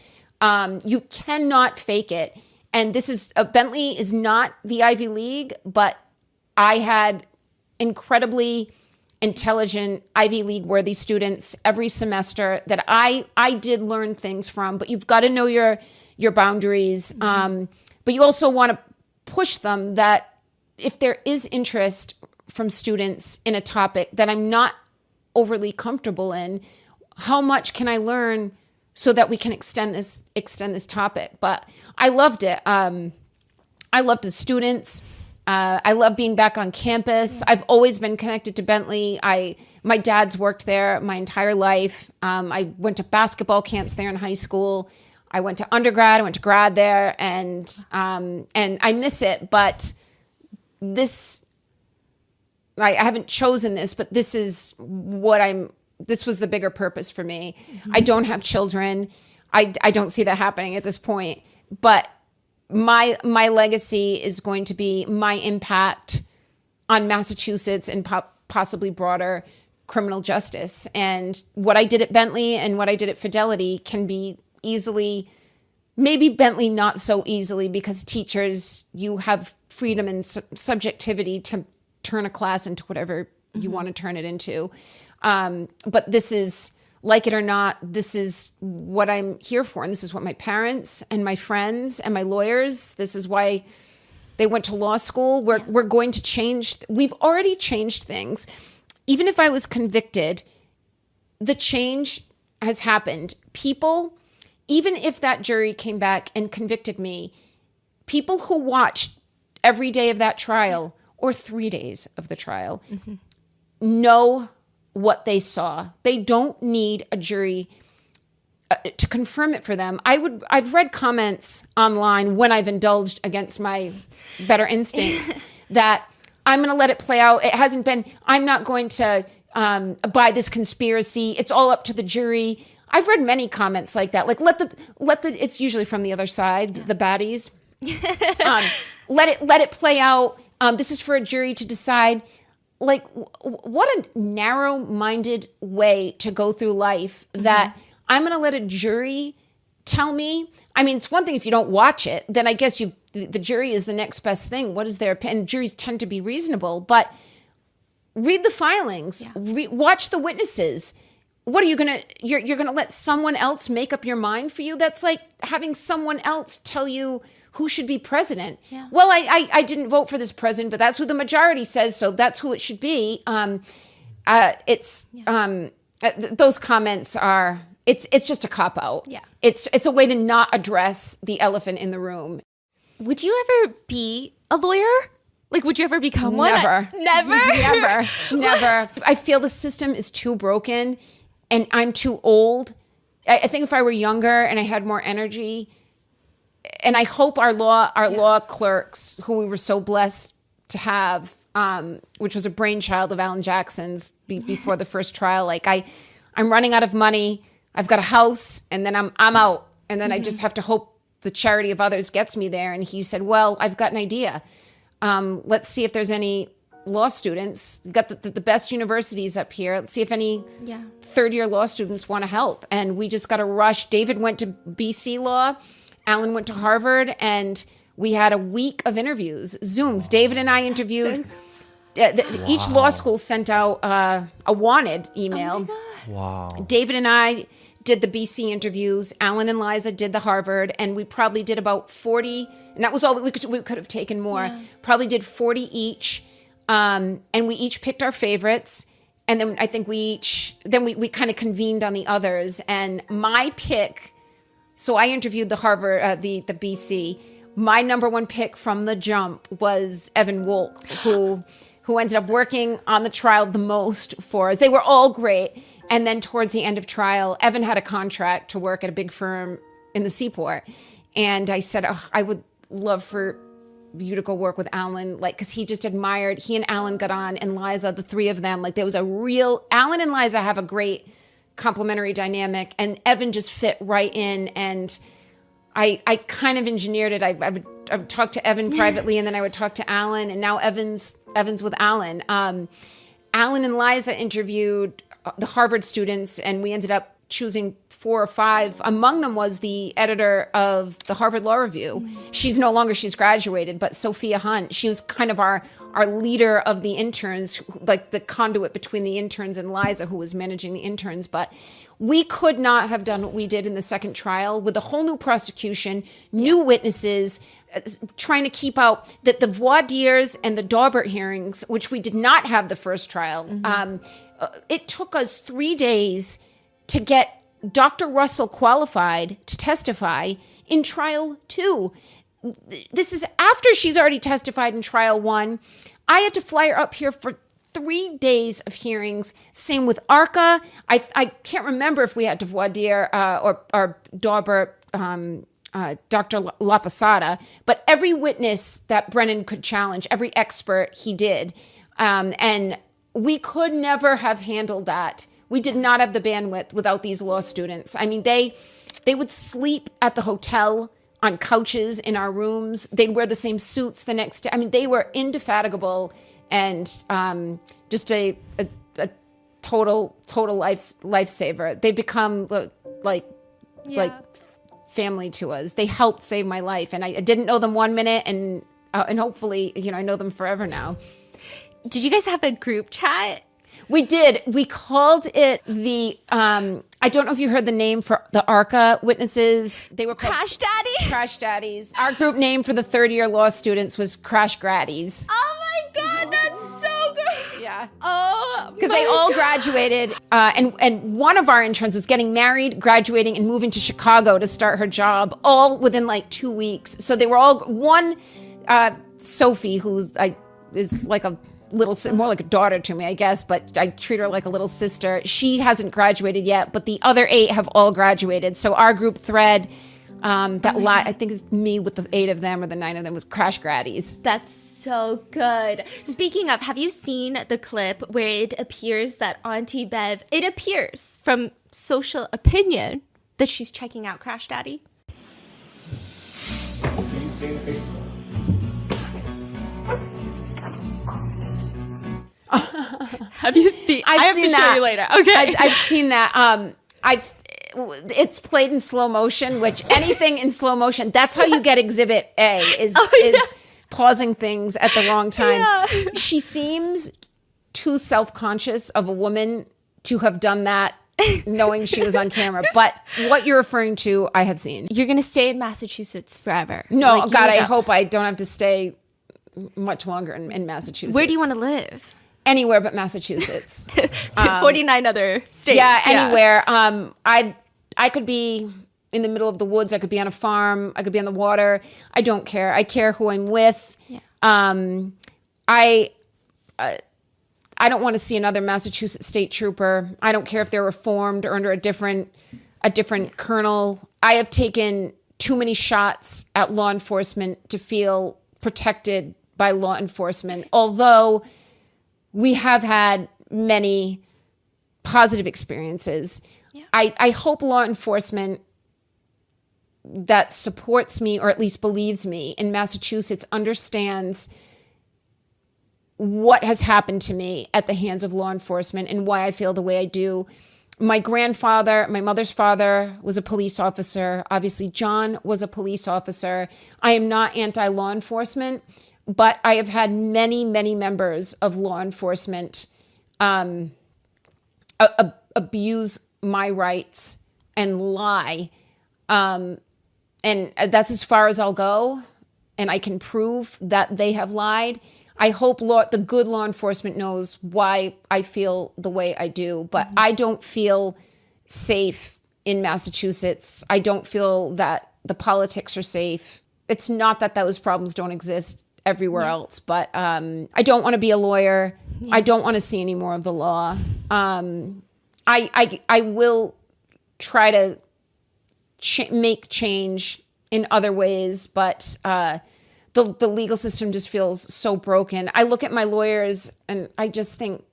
You cannot fake it. And this is, Bentley is not the Ivy League, but I had incredibly intelligent Ivy League worthy students every semester that I did learn things from, but you've got to know your boundaries. But you also want to push them that if there is interest from students in a topic that I'm not overly comfortable in, how much can I learn so that we can extend this topic? But I loved it. I loved the students. I love being back on campus. I've always been connected to Bentley. My dad's worked there my entire life. I went to basketball camps there in high school. I went to undergrad. I went to grad there, and I miss it. But this, I haven't chosen this, but this is what this was the bigger purpose for me. I don't have children. I don't see that happening at this point. But my legacy is going to be my impact on Massachusetts and possibly broader criminal justice. And what I did at Bentley and what I did at Fidelity can be easily, maybe Bentley not so easily, because teachers, you have freedom and subjectivity to turn a class into whatever you want to turn it into. But this is, like it or not, this is what I'm here for. And this is what my parents and my friends and my lawyers, this is why they went to law school. We're going to change. We've already changed things. Even if I was convicted, the change has happened. People, even if that jury came back and convicted me, people who watched every day of that trial or 3 days of the trial know what they saw. They don't need a jury to confirm it for them. I've read comments online when I've indulged against my better instincts that I'm going to let it play out. It hasn't been, I'm not going to buy this conspiracy. It's all up to the jury. I've read many comments like that. Like let the it's usually from the other side, the baddies. Let it play out. This is for a jury to decide. Like what a narrow-minded way to go through life that I'm going to let a jury tell me. I mean, it's one thing if you don't watch it, then I guess the jury is the next best thing. What is their opinion? Juries tend to be reasonable, but read the filings, watch the witnesses. What are you going to, you're going to let someone else make up your mind for you? That's like having someone else tell you who should be president. Yeah. Well, I didn't vote for this president, but that's who the majority says, so that's who it should be. Those comments are, it's just a cop-out. Yeah. It's a way to not address the elephant in the room. Would you ever be a lawyer? Like, would you ever become one? Never. Never? Never. I feel the system is too broken and I'm too old. I think if I were younger and I had more energy, and I hope our law clerks, who we were so blessed to have, which was a brainchild of Alan Jackson's before the first trial, like I'm running out of money. I've got a house and then I'm out. And then I just have to hope the charity of others gets me there. And he said, well, I've got an idea. Let's see if there's any law students. We've got the best universities up here. Let's see if any third-year law students want to help. And we just got to rush. David went to BC Law. Alan went to Harvard. And we had a week of interviews, Zooms. David and I interviewed. Each law school sent out a wanted email. Oh Wow. David and I did the BC interviews. Alan and Liza did the Harvard, and we probably did about 40, and that was all we could have taken more. Yeah. Probably did 40 each, and we each picked our favorites, and then I think we kind of convened on the others. And my pick, so I interviewed the Harvard, the BC. My number one pick from the jump was Evan Wolk, who ended up working on the trial the most for us. They were all great. And then towards the end of trial, Evan had a contract to work at a big firm in the Seaport. And I said, I would love for you to go work with Alan, like, because he just admired, he and Alan got on, and Liza, the three of them, like there was a real, Alan and Liza have a great complementary dynamic, and Evan just fit right in. And I kind of engineered it. I would talk to Evan privately, and then I would talk to Alan, and now Evan's with Alan. Alan and Liza interviewed the Harvard students, and we ended up choosing 4 or 5. Among them was the editor of the Harvard Law Review. She's graduated, but Sophia Hunt, she was kind of our leader of the interns, like the conduit between the interns and Liza, who was managing the interns. But we could not have done what we did in the second trial with a whole new prosecution, new witnesses, trying to keep out the voir dires and the Daubert hearings, which we did not have the first trial. It took us 3 days to get Dr. Russell qualified to testify in trial 2. This is after she's already testified in trial 1. I had to fly her up here for 3 days of hearings. Same with ARCA. I can't remember if we had to voir dire or Daubert, Dr. La Posada, but every witness that Brennan could challenge, every expert, he did. And we could never have handled that. We did not have the bandwidth without these law students. I mean, they would sleep at the hotel on couches in our rooms. They'd wear the same suits the next day. I mean, they were indefatigable and just a total lifesaver. They become like family to us. They helped save my life, and I didn't know them 1 minute, and hopefully, I know them forever now. Did you guys have a group chat? We did. We called it the, I don't know if you heard the name for the ARCA witnesses. They were called Crash Daddy? Crash Daddies. Our group name for the third-year law students was Crash Graddies. Oh my God, that's so good. Yeah. Oh, because they all graduated, and one of our interns was getting married, graduating, and moving to Chicago to start her job, all within like 2 weeks. So they were all, Sophie, who's is like a more like a daughter to me, I guess, but I treat her like a little sister. She hasn't graduated yet, but the other 8 have all graduated. So our group thread, I think it's me with the 8 of them or the 9 of them, was crash graddies. That's so good. Speaking of, have you seen the clip where it appears that Auntie Bev, it appears from social opinion that she's checking out Crash Daddy? Have you seen? I have to show you later. Okay, I've seen that. It's played in slow motion, which anything in slow motion, that's how you get Exhibit A, is pausing things at the wrong time. Yeah. She seems too self-conscious of a woman to have done that knowing she was on camera. But what you're referring to, I have seen. You're going to stay in Massachusetts forever. No, like, God, I hope I don't have to stay much longer in Massachusetts. Where do you want to live? Anywhere but Massachusetts. 49 other states. Yeah, anywhere. I could be in the middle of the woods. I could be on a farm. I could be on the water. I don't care. I care who I'm with. Yeah. I don't want to see another Massachusetts state trooper. I don't care if they're reformed or under a different colonel. I have taken too many shots at law enforcement to feel protected by law enforcement, although we have had many positive experiences. Yeah. I hope law enforcement that supports me, or at least believes me, in Massachusetts understands what has happened to me at the hands of law enforcement and why I feel the way I do. My grandfather, my mother's father, was a police officer. Obviously, John was a police officer. I am not anti-law enforcement, but I have had many, many members of law enforcement abuse my rights and lie. And that's as far as I'll go. And I can prove that they have lied. I hope the good law enforcement knows why I feel the way I do. But I don't feel safe in Massachusetts. I don't feel that the politics are safe. It's not that those problems don't exist everywhere else, but I don't want to be a lawyer. I don't want to see any more of the law. I will try to make change in other ways, but the legal system just feels so broken. I look at my lawyers and I just think,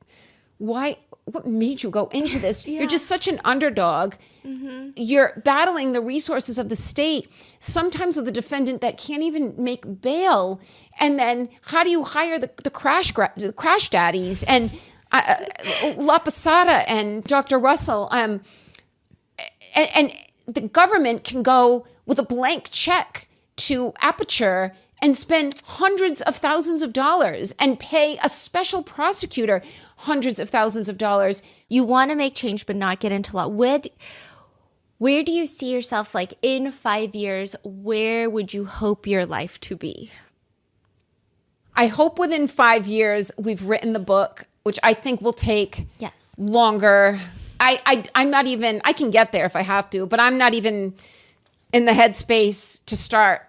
what made you go into this? Yeah. You're just such an underdog. Mm-hmm. You're battling the resources of the state, sometimes with a defendant that can't even make bail. And then how do you hire the crash daddies and La Posada and Dr. Russell? And the government can go with a blank check to Aperture and spend hundreds of thousands of dollars and pay a special prosecutor hundreds of thousands of dollars. You want to make change but not get into law. Where do you see yourself, like, in 5 years? Where would you hope your life to be? I hope within 5 years we've written the book, which I think will take longer. I'm not even, I can get there if I have to, but I'm not even in the headspace to start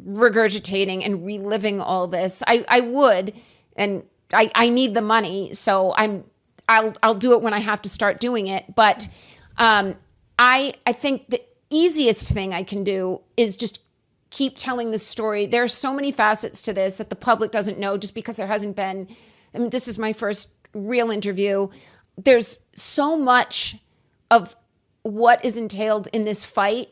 regurgitating and reliving all this. I would, and I need the money, so I'll do it when I have to start doing it. But I think the easiest thing I can do is just keep telling this story. There are so many facets to this that the public doesn't know just because there hasn't been. I mean, this is my first real interview. There's so much of what is entailed in this fight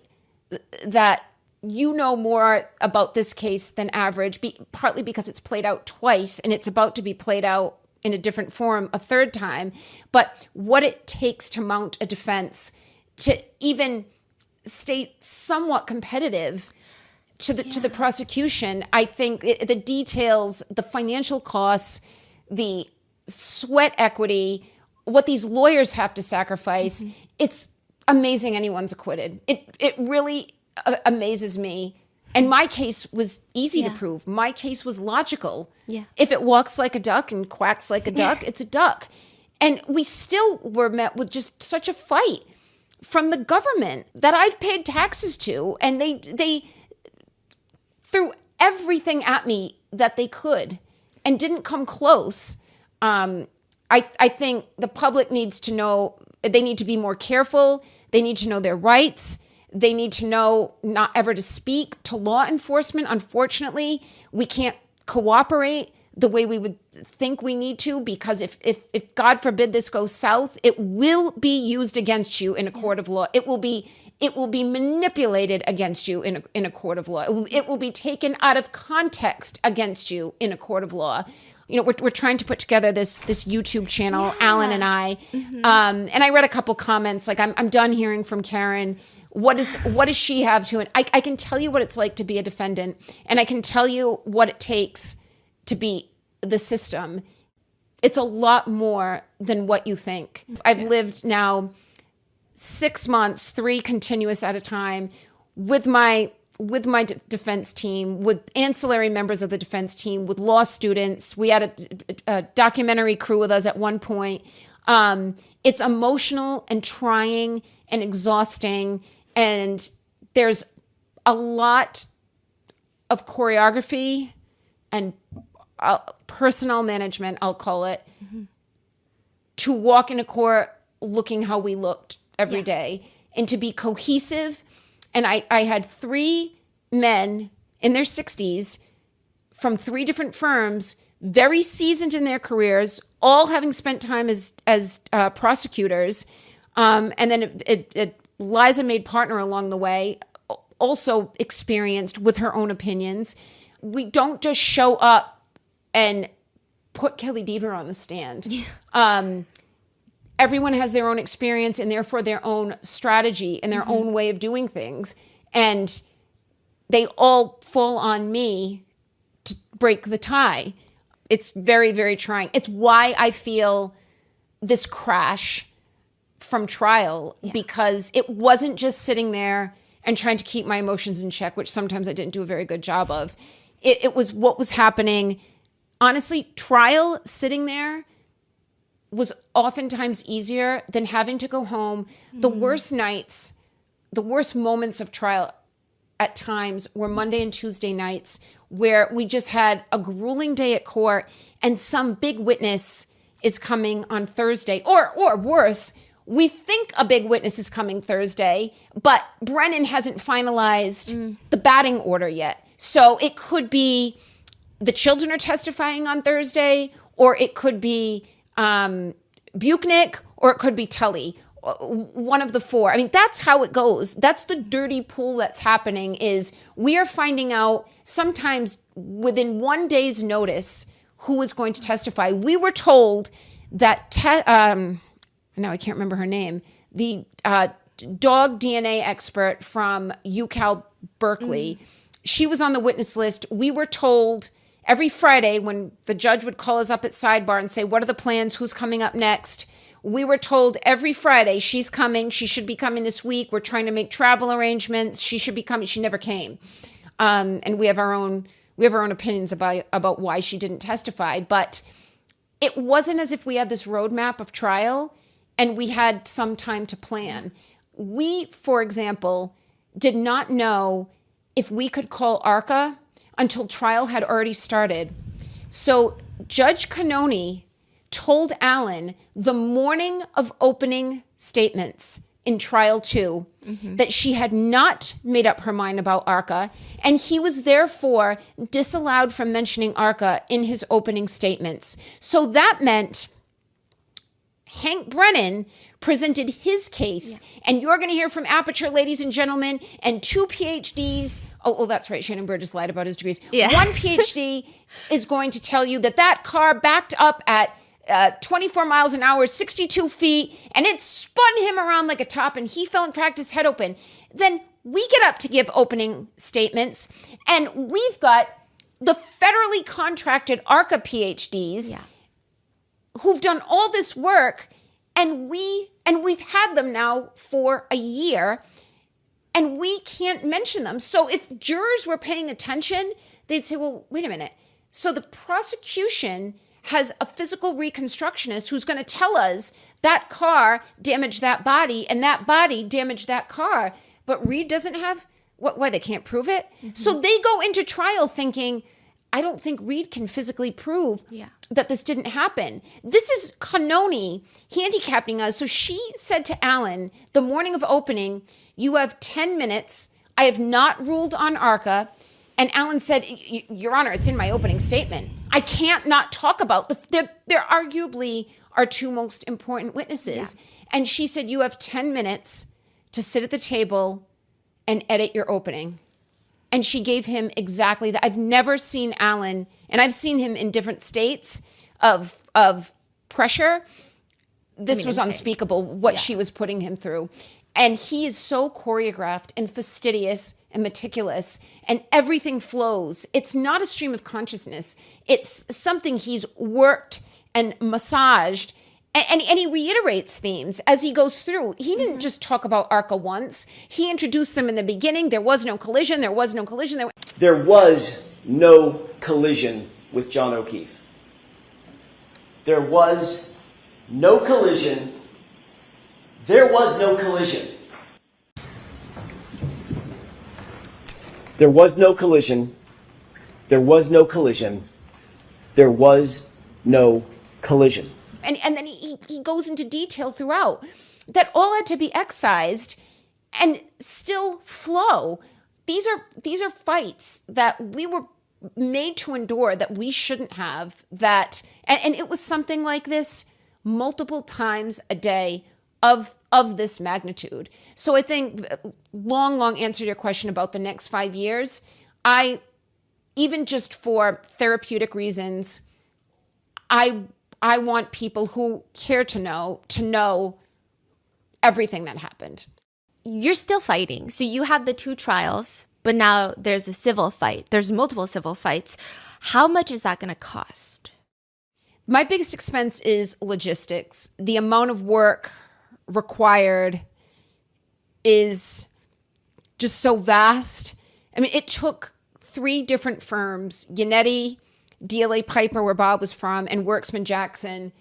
that you know more about this case than average, partly because it's played out twice and it's about to be played out in a different form a third time. But what it takes to mount a defense, to even stay somewhat competitive to the prosecution, I think the details, the financial costs, the sweat equity, what these lawyers have to sacrifice, it's amazing anyone's acquitted. It really amazes me. And my case was easy to prove. My case was logical. Yeah. If it walks like a duck and quacks like a duck, it's a duck. And we still were met with just such a fight from the government that I've paid taxes to, and they threw everything at me that they could. didn't come close. I think the public needs to know, they need to be more careful. They need to know their rights. They need to know not ever to speak to law enforcement. Unfortunately, we can't cooperate the way we would think we need to, because if God forbid this goes south, it will be used against you in a court of law. It will be manipulated against you in a court of law. It will be taken out of context against you in a court of law. You know, we're trying to put together this YouTube channel, Alan and I, and I read a couple comments like, I'm done hearing from Karen. What does she have to it? I can tell you what it's like to be a defendant, and I can tell you what it takes to be the system. It's a lot more than what you think. I've lived now 6 months, 3 continuous at a time, with my defense team, with ancillary members of the defense team, with law students. We had a documentary crew with us at one point. It's emotional and trying and exhausting, and there's a lot of choreography and personnel management, I'll call it, to walk in a court looking how we looked every day, and to be cohesive. And I had 3 men in their 60s from 3 different firms, very seasoned in their careers, all having spent time as prosecutors. And then Liza made partner along the way, also experienced with her own opinions. We don't just show up and put Kelly Deaver on the stand. Everyone has their own experience and therefore their own strategy and their own way of doing things. And they all fall on me to break the tie. It's very, very trying. It's why I feel this crash from trial, because it wasn't just sitting there and trying to keep my emotions in check, which sometimes I didn't do a very good job of. It was what was happening. Honestly, trial, sitting there, was oftentimes easier than having to go home. The worst nights, the worst moments of trial at times were Monday and Tuesday nights, where we just had a grueling day at court and some big witness is coming on Thursday, or worse, we think a big witness is coming Thursday, but Brennan hasn't finalized the batting order yet. So it could be the children are testifying on Thursday, or it could be Buchnick, or it could be Tully, one of the 4. I mean, that's how it goes. That's the dirty pool that's happening, is we are finding out sometimes within 1 day's notice who is going to testify. We were told that, now I can't remember her name, the dog DNA expert from UCal Berkeley, she was on the witness list. We were told every Friday when the judge would call us up at sidebar and say, what are the plans? Who's coming up next? We were told every Friday, she's coming. She should be coming this week. We're trying to make travel arrangements. She should be coming. She never came. And we have our own opinions about why she didn't testify. But it wasn't as if we had this roadmap of trial and we had some time to plan. We, for example, did not know if we could call ARCA until trial had already started. So Judge Cannoni told Alan the morning of opening statements in trial 2 that she had not made up her mind about ARCA, and he was therefore disallowed from mentioning ARCA in his opening statements. So that meant Hank Brennan presented his case, and you're going to hear from Aperture, ladies and gentlemen, and 2 PhDs. Oh, that's right. Shannon Burgess lied about his degrees. Yeah. 1 PhD is going to tell you that car backed up at 24 miles an hour, 62 feet, and it spun him around like a top, and he fell and cracked his head open. Then we get up to give opening statements, and we've got the federally contracted ARCA PhDs who've done all this work, and we've had them now for a year, and we can't mention them. So if jurors were paying attention, they'd say, well, wait a minute. So the prosecution has a physical reconstructionist who's going to tell us that car damaged that body and that body damaged that car. But Reed doesn't have, why they can't prove it? So they go into trial thinking, I don't think Reed can physically prove that this didn't happen. This is Kanoni handicapping us. So she said to Alan the morning of opening, you have 10 minutes. I have not ruled on ARCA. And Alan said, Your Honor, it's in my opening statement. I can't not talk about they're arguably our two most important witnesses. Yeah. And she said, you have 10 minutes to sit at the table and edit your opening. And she gave him exactly that. I've never seen Alan, and I've seen him in different states of pressure. This was insane. Unspeakable, what she was putting him through. And he is so choreographed and fastidious and meticulous, and everything flows. It's not a stream of consciousness. It's something he's worked and massaged. And he reiterates themes as he goes through. He didn't just talk about ARCA once. He introduced them in the beginning. There was no collision. There was no collision. There was no collision with John O'Keefe. There was no collision. There was no collision. There was no collision. There was no collision. There was no collision. And then he goes into detail throughout that all had to be excised and still flow. These are fights that we were made to endure, that we shouldn't have, and it was something like this multiple times a day of this magnitude. So I think, long answer to your question about the next 5 years, even just for therapeutic reasons, I want people who care to know everything that happened. You're still fighting. So you had the 2 trials, but now there's a civil fight. There's multiple civil fights. How much is that going to cost? My biggest expense is logistics. The amount of work required is just so vast. I mean, it took 3 different firms, Yannetti, DLA Piper, where Bob was from, and Worksman Jackson,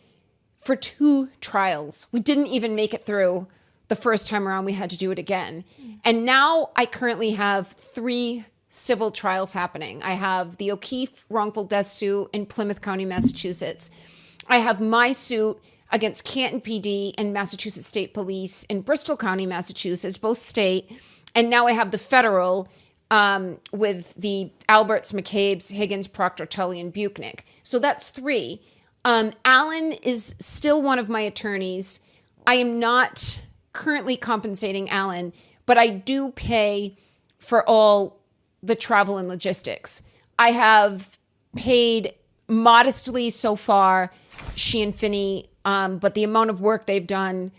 for 2 trials. We didn't even make it through the first time around. We had to do it again. And now I currently have 3 civil trials happening. I have the O'Keefe wrongful death suit in Plymouth County, Massachusetts. I have my suit against Canton PD and Massachusetts State Police in Bristol County, Massachusetts, both state. And now I have the federal with the Alberts, McCabe's, Higgins, Proctor, Tully, and Buchnick. So that's 3. Alan is still one of my attorneys. I am not currently compensating Alan, but I do pay for all the travel and logistics. I have paid modestly so far, she and Finney, but the amount of work they've done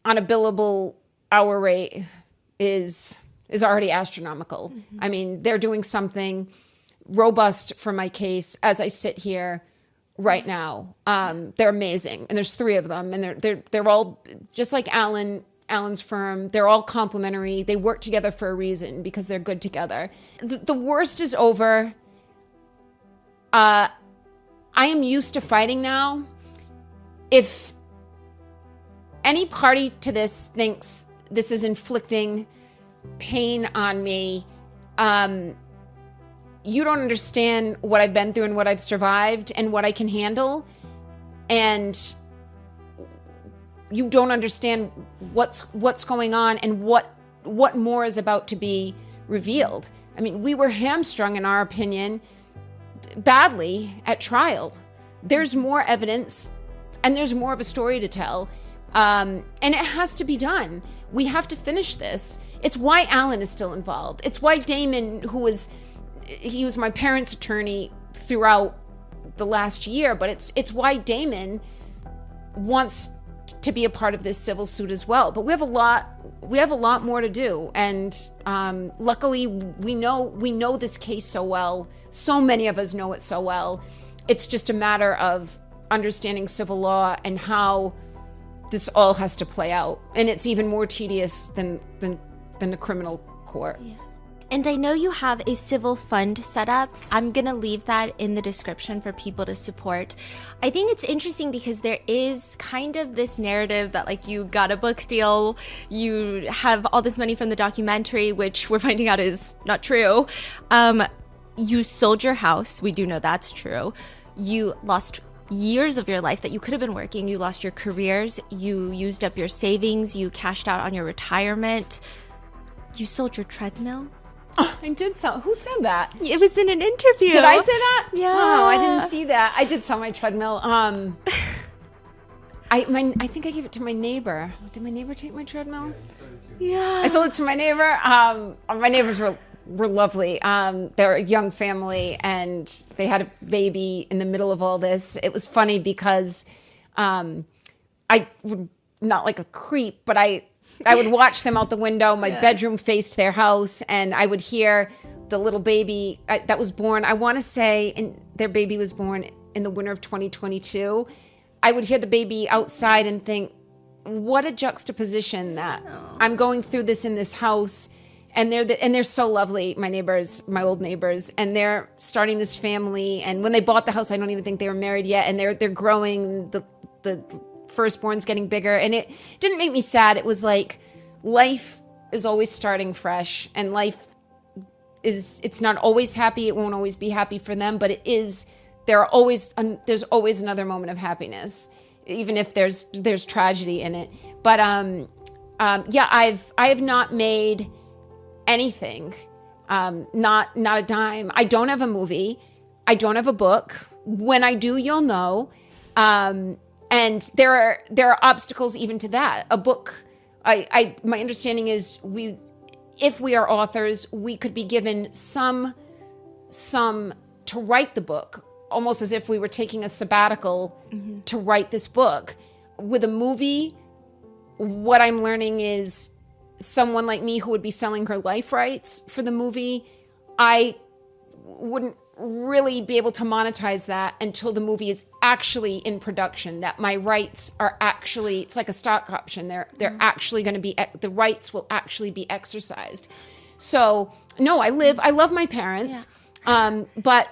on a billable hour rate is already astronomical. Mm-hmm. I mean, they're doing something robust for my case as I sit here right now. They're amazing, and there's 3 of them, and they're all just like Alan's firm. They're all complementary. They work together for a reason, because they're good together. The worst is over. I am used to fighting now. If any party to this thinks this is inflicting pain on me, you don't understand what I've been through and what I've survived and what I can handle, and you don't understand what's going on and what more is about to be revealed. I mean, we were hamstrung, in our opinion, badly at trial. There's more evidence and there's more of a story to tell. And it has to be done. We have to finish this. It's why Alan is still involved. It's why Damon, he was my parents' attorney throughout the last year, but it's why Damon wants to be a part of this civil suit as well. But we have a lot more to do, and luckily we know this case so well. So many of us know it so well. It's just a matter of understanding civil law and how this all has to play out, and it's even more tedious than the criminal court. Yeah. And I know you have a civil fund set up. I'm going to leave that in the description for people to support. I think it's interesting because there is kind of this narrative that, like, you got a book deal, you have all this money from the documentary, which we're finding out is not true. you sold your house. We do know that's true. You lost years of your life that you could have been working. You lost your careers. You used up your savings. You cashed out on your retirement. You sold your treadmill. Oh, I did sell. Who said that? It was in an interview. Did I say that? Yeah. Oh, I didn't see that. I did sell my treadmill. I think I gave it to my neighbor. Did my neighbor take my treadmill? Yeah. I sold it to my neighbor. My neighbors were lovely. They're a young family, and they had a baby in the middle of all this. It was funny because I would, not like a creep, but I would watch them out the window. My bedroom faced their house, and I would hear the little baby that was born. I want to say, and their baby was born in the winter of 2022. I would hear the baby outside and think, what a juxtaposition that I'm going through this in this house, and they're so lovely, my neighbors, my old neighbors, and they're starting this family. And when they bought the house, I don't even think they were married yet, and they're growing. The firstborn's getting bigger, and it didn't make me sad. It was like life is always starting fresh, and life it's not always happy. It won't always be happy for them, but it is. There's always another moment of happiness, even if there's tragedy in it. But I have not made anything, not a dime. I don't have a movie. I don't have a book. When I do, you'll know. And there are obstacles even to that. A book, my understanding is if we are authors, we could be given some to write the book, almost as if we were taking a sabbatical to write this book. With a movie, what I'm learning is someone like me who would be selling her life rights for the movie, I wouldn't really be able to monetize that until the movie is actually in production, that my rights are actually, it's like a stock option. They're actually going to be, the rights will actually be exercised. So no, I love my parents, but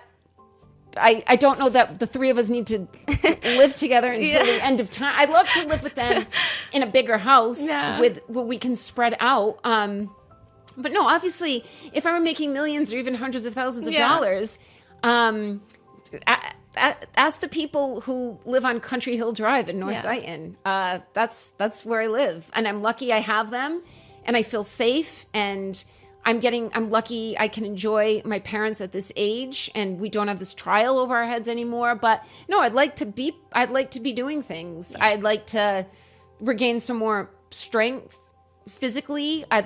I don't know that the three of us need to live together until the end of time. I'd love to live with them in a bigger house where we can spread out. But no, obviously, if I were making millions or even hundreds of thousands of dollars, ask the people who live on Country Hill Drive in North Dighton. That's where I live, and I'm lucky I have them, and I feel safe, and I'm lucky I can enjoy my parents at this age, and we don't have this trial over our heads anymore. But no, I'd like to be doing things. I'd like to regain some more strength physically. I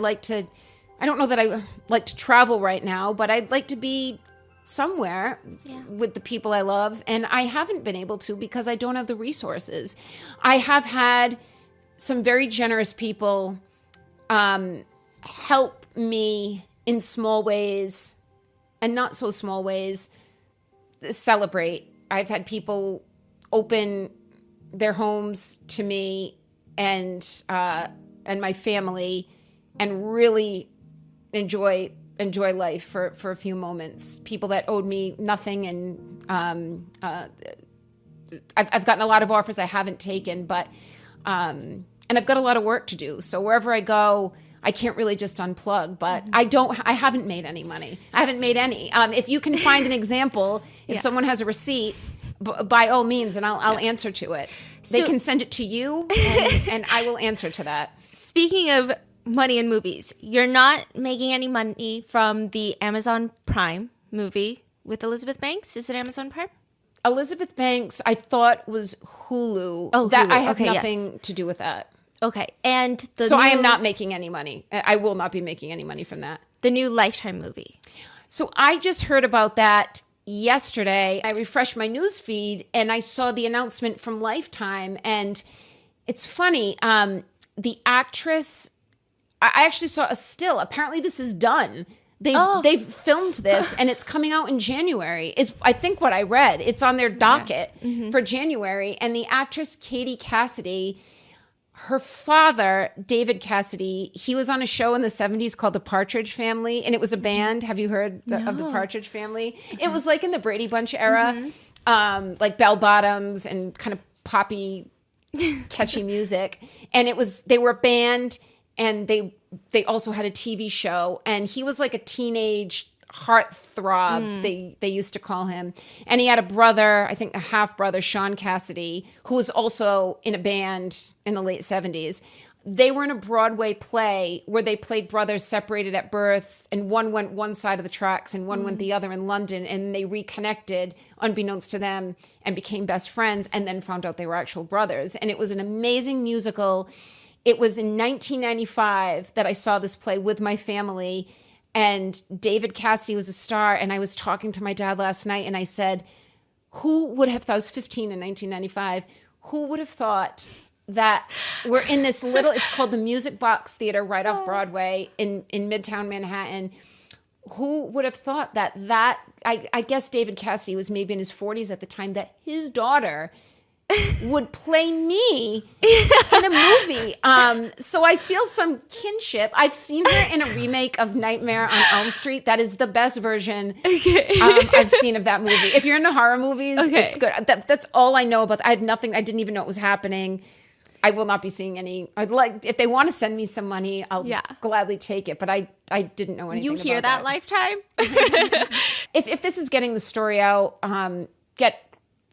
don't know that I like to travel right now, but I'd like to be somewhere with the people I love, and I haven't been able to because I don't have the resources. I have had some very generous people help me in small ways and not so small ways celebrate. I've had people open their homes to me and my family and really enjoy life for a few moments. People that owed me nothing, and I've gotten a lot of offers I haven't taken, but and I've got a lot of work to do. So wherever I go, I can't really just unplug, but I haven't made any money. I haven't made any. If you can find an example, if someone has a receipt, by all means, and I'll answer to it. They can send it to you, and I will answer to that. Speaking of money in movies, you're not making any money from the Amazon Prime movie with Elizabeth Banks. Is it Amazon Prime? Elizabeth Banks, I thought was Hulu. Oh, that Hulu. I have nothing to do with that. Okay, and I am not making any money. I will not be making any money from that. The new Lifetime movie. So I just heard about that yesterday. I refreshed my news feed and I saw the announcement from Lifetime, and it's funny. The actress, I actually saw a still. Apparently, this is done. They've filmed this, and it's coming out in January. Is I think what I read. It's on their docket for January, and the actress Katie Cassidy. Her father, David Cassidy, he was on a show in the 70s called The Partridge Family, and it was a band. Have you heard of The Partridge Family? It was like in the Brady Bunch era, like bell bottoms and kind of poppy, catchy music. And they were a band, and they also had a TV show, and he was like a teenage heartthrob, they used to call him. And he had a brother, I think a half-brother, Sean Cassidy, who was also in a band in the late 70s. They were in a Broadway play where they played brothers separated at birth, and one went one side of the tracks and one went the other in London, and they reconnected unbeknownst to them and became best friends, and then found out they were actual brothers. And it was an amazing musical. It was in 1995 that I saw this play with my family, and David Cassidy was a star. And I was talking to my dad last night, and I said, who would have thought, I was 15 in 1995, who would have thought that we're in this little, it's called the Music Box Theater right off Broadway in Midtown Manhattan. Who would have thought that I guess David Cassidy was maybe in his 40s at the time, that his daughter would play me in a movie. So I feel some kinship. I've seen her in a remake of Nightmare on Elm Street. That is the best version I've seen of that movie. If you're into horror movies, it's good. That's all I know about. I have nothing. I didn't even know it was happening. I will not be seeing any. I'd like, if they want to send me some money, I'll gladly take it. But I didn't know anything. You hear about that, Lifetime? If this is getting the story out, get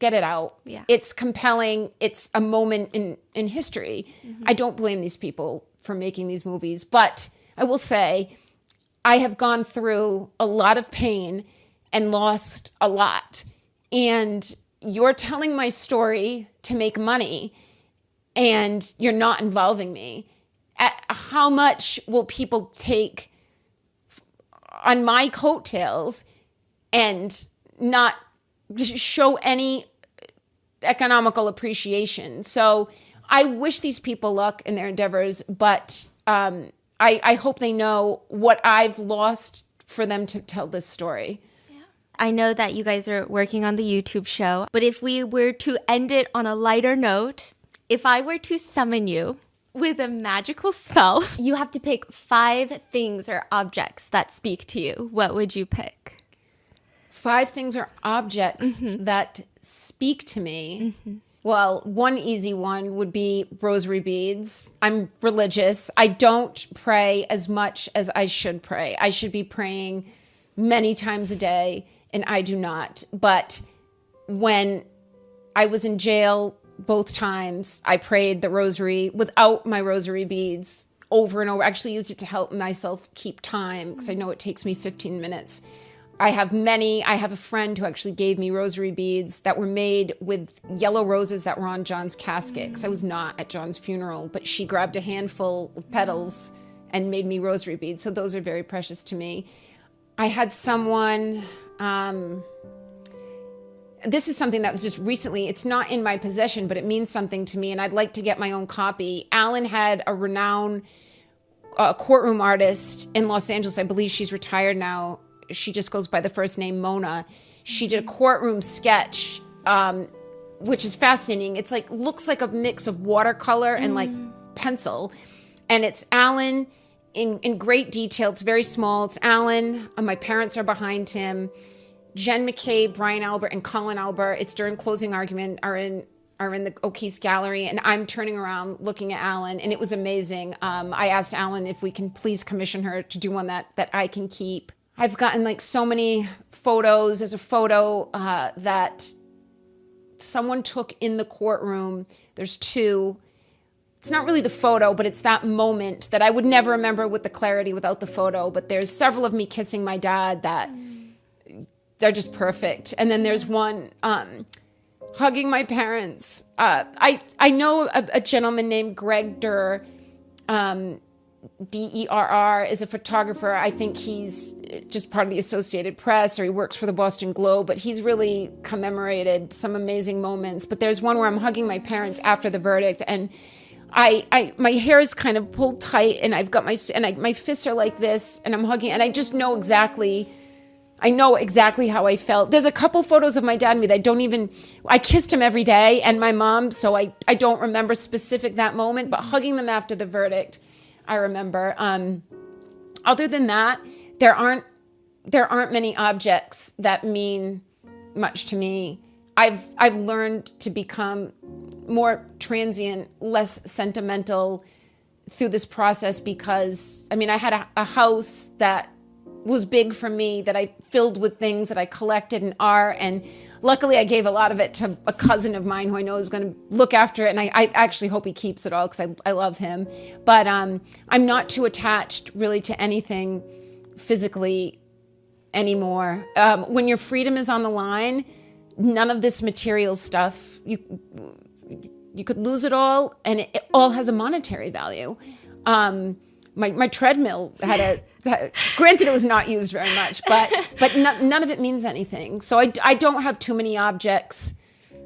it out. Yeah. It's compelling. It's a moment in history. I don't blame these people for making these movies, but I will say I have gone through a lot of pain and lost a lot. And you're telling my story to make money, and you're not involving me. How much will people take on my coattails and not show any economical appreciation? So I wish these people luck in their endeavors, but I hope they know what I've lost for them to tell this story. I know that you guys are working on the YouTube show, but if we were to end it on a lighter note, if I were to summon you with a magical spell, you have to pick 5 things or objects that speak to you. What would you pick? 5 things or objects that speak to me. Well, one easy one would be rosary beads. I'm religious. I don't pray as much as I should pray. I should be praying many times a day, and I do not. But when I was in jail both times, I prayed the rosary without my rosary beads over and over. I actually used it to help myself keep time, because I know it takes me 15 minutes. I have a friend who actually gave me rosary beads that were made with yellow roses that were on John's casket, because I was not at John's funeral, but she grabbed a handful of petals and made me rosary beads. So those are very precious to me. I had someone, this is something that was just recently, it's not in my possession, but it means something to me, and I'd like to get my own copy. Alan had a renowned courtroom artist in Los Angeles. I believe she's retired now. She just goes by the first name Mona. She did a courtroom sketch, which is fascinating. It's like, looks like a mix of watercolor and like pencil. And it's Alan in great detail. It's very small. It's Alan. My parents are behind him. Jen McCabe, Brian Albert, and Colin Albert, it's during closing argument, are in the O'Keefe's gallery, and I'm turning around looking at Alan, and it was amazing. I asked Alan if we can please commission her to do one that I can keep. I've gotten like so many photos. There's a photo that someone took in the courtroom. There's 2. It's not really the photo, but it's that moment that I would never remember with the clarity without the photo. But there's several of me kissing my dad that they're just perfect. And then there's one hugging my parents. I know a gentleman named Greg Durr, Derr, is a photographer. I think he's just part of the Associated Press, or he works for the Boston Globe, but he's really commemorated some amazing moments. But there's one where I'm hugging my parents after the verdict, and my hair is kind of pulled tight, and I've got my fists are like this, and I'm hugging, and I just know exactly how I felt. There's a couple photos of my dad and me that I kissed him every day, and my mom, so I don't remember specific that moment, but hugging them after the verdict, I remember. Other than that, there aren't many objects that mean much to me. I've learned to become more transient, less sentimental through this process, because I had a house that was big for me that I filled with things that I collected in art. And luckily I gave a lot of it to a cousin of mine who I know is going to look after it. And I actually hope he keeps it all because I love him. But I'm not too attached really to anything physically anymore. When your freedom is on the line, none of this material stuff, you could lose it all, and it all has a monetary value. My treadmill granted it was not used very much, but none of it means anything. So I don't have too many objects.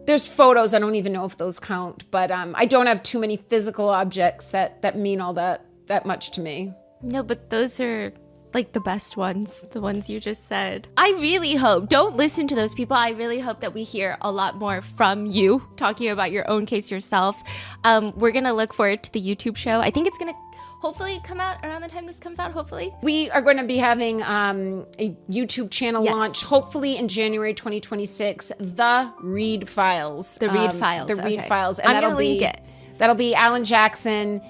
There's photos, I don't even know if those count, but I don't have too many physical objects that mean all that much to me. No, but those are like the best ones, the ones you just said. I really hope, don't listen to those people. I really hope that we hear a lot more from you talking about your own case yourself. We're going to look forward to the YouTube show. I think it's going to hopefully come out around the time this comes out, hopefully. We are going to be having a YouTube channel launch, hopefully in January 2026, The Read Files. The Read Files. The Read Okay. Files. I'm going to link it. That'll be Alan Jackson,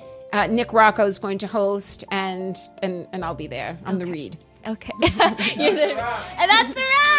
Nick Rocco is going to host, and I'll be there. I'm the Read. Okay. And that's a wrap.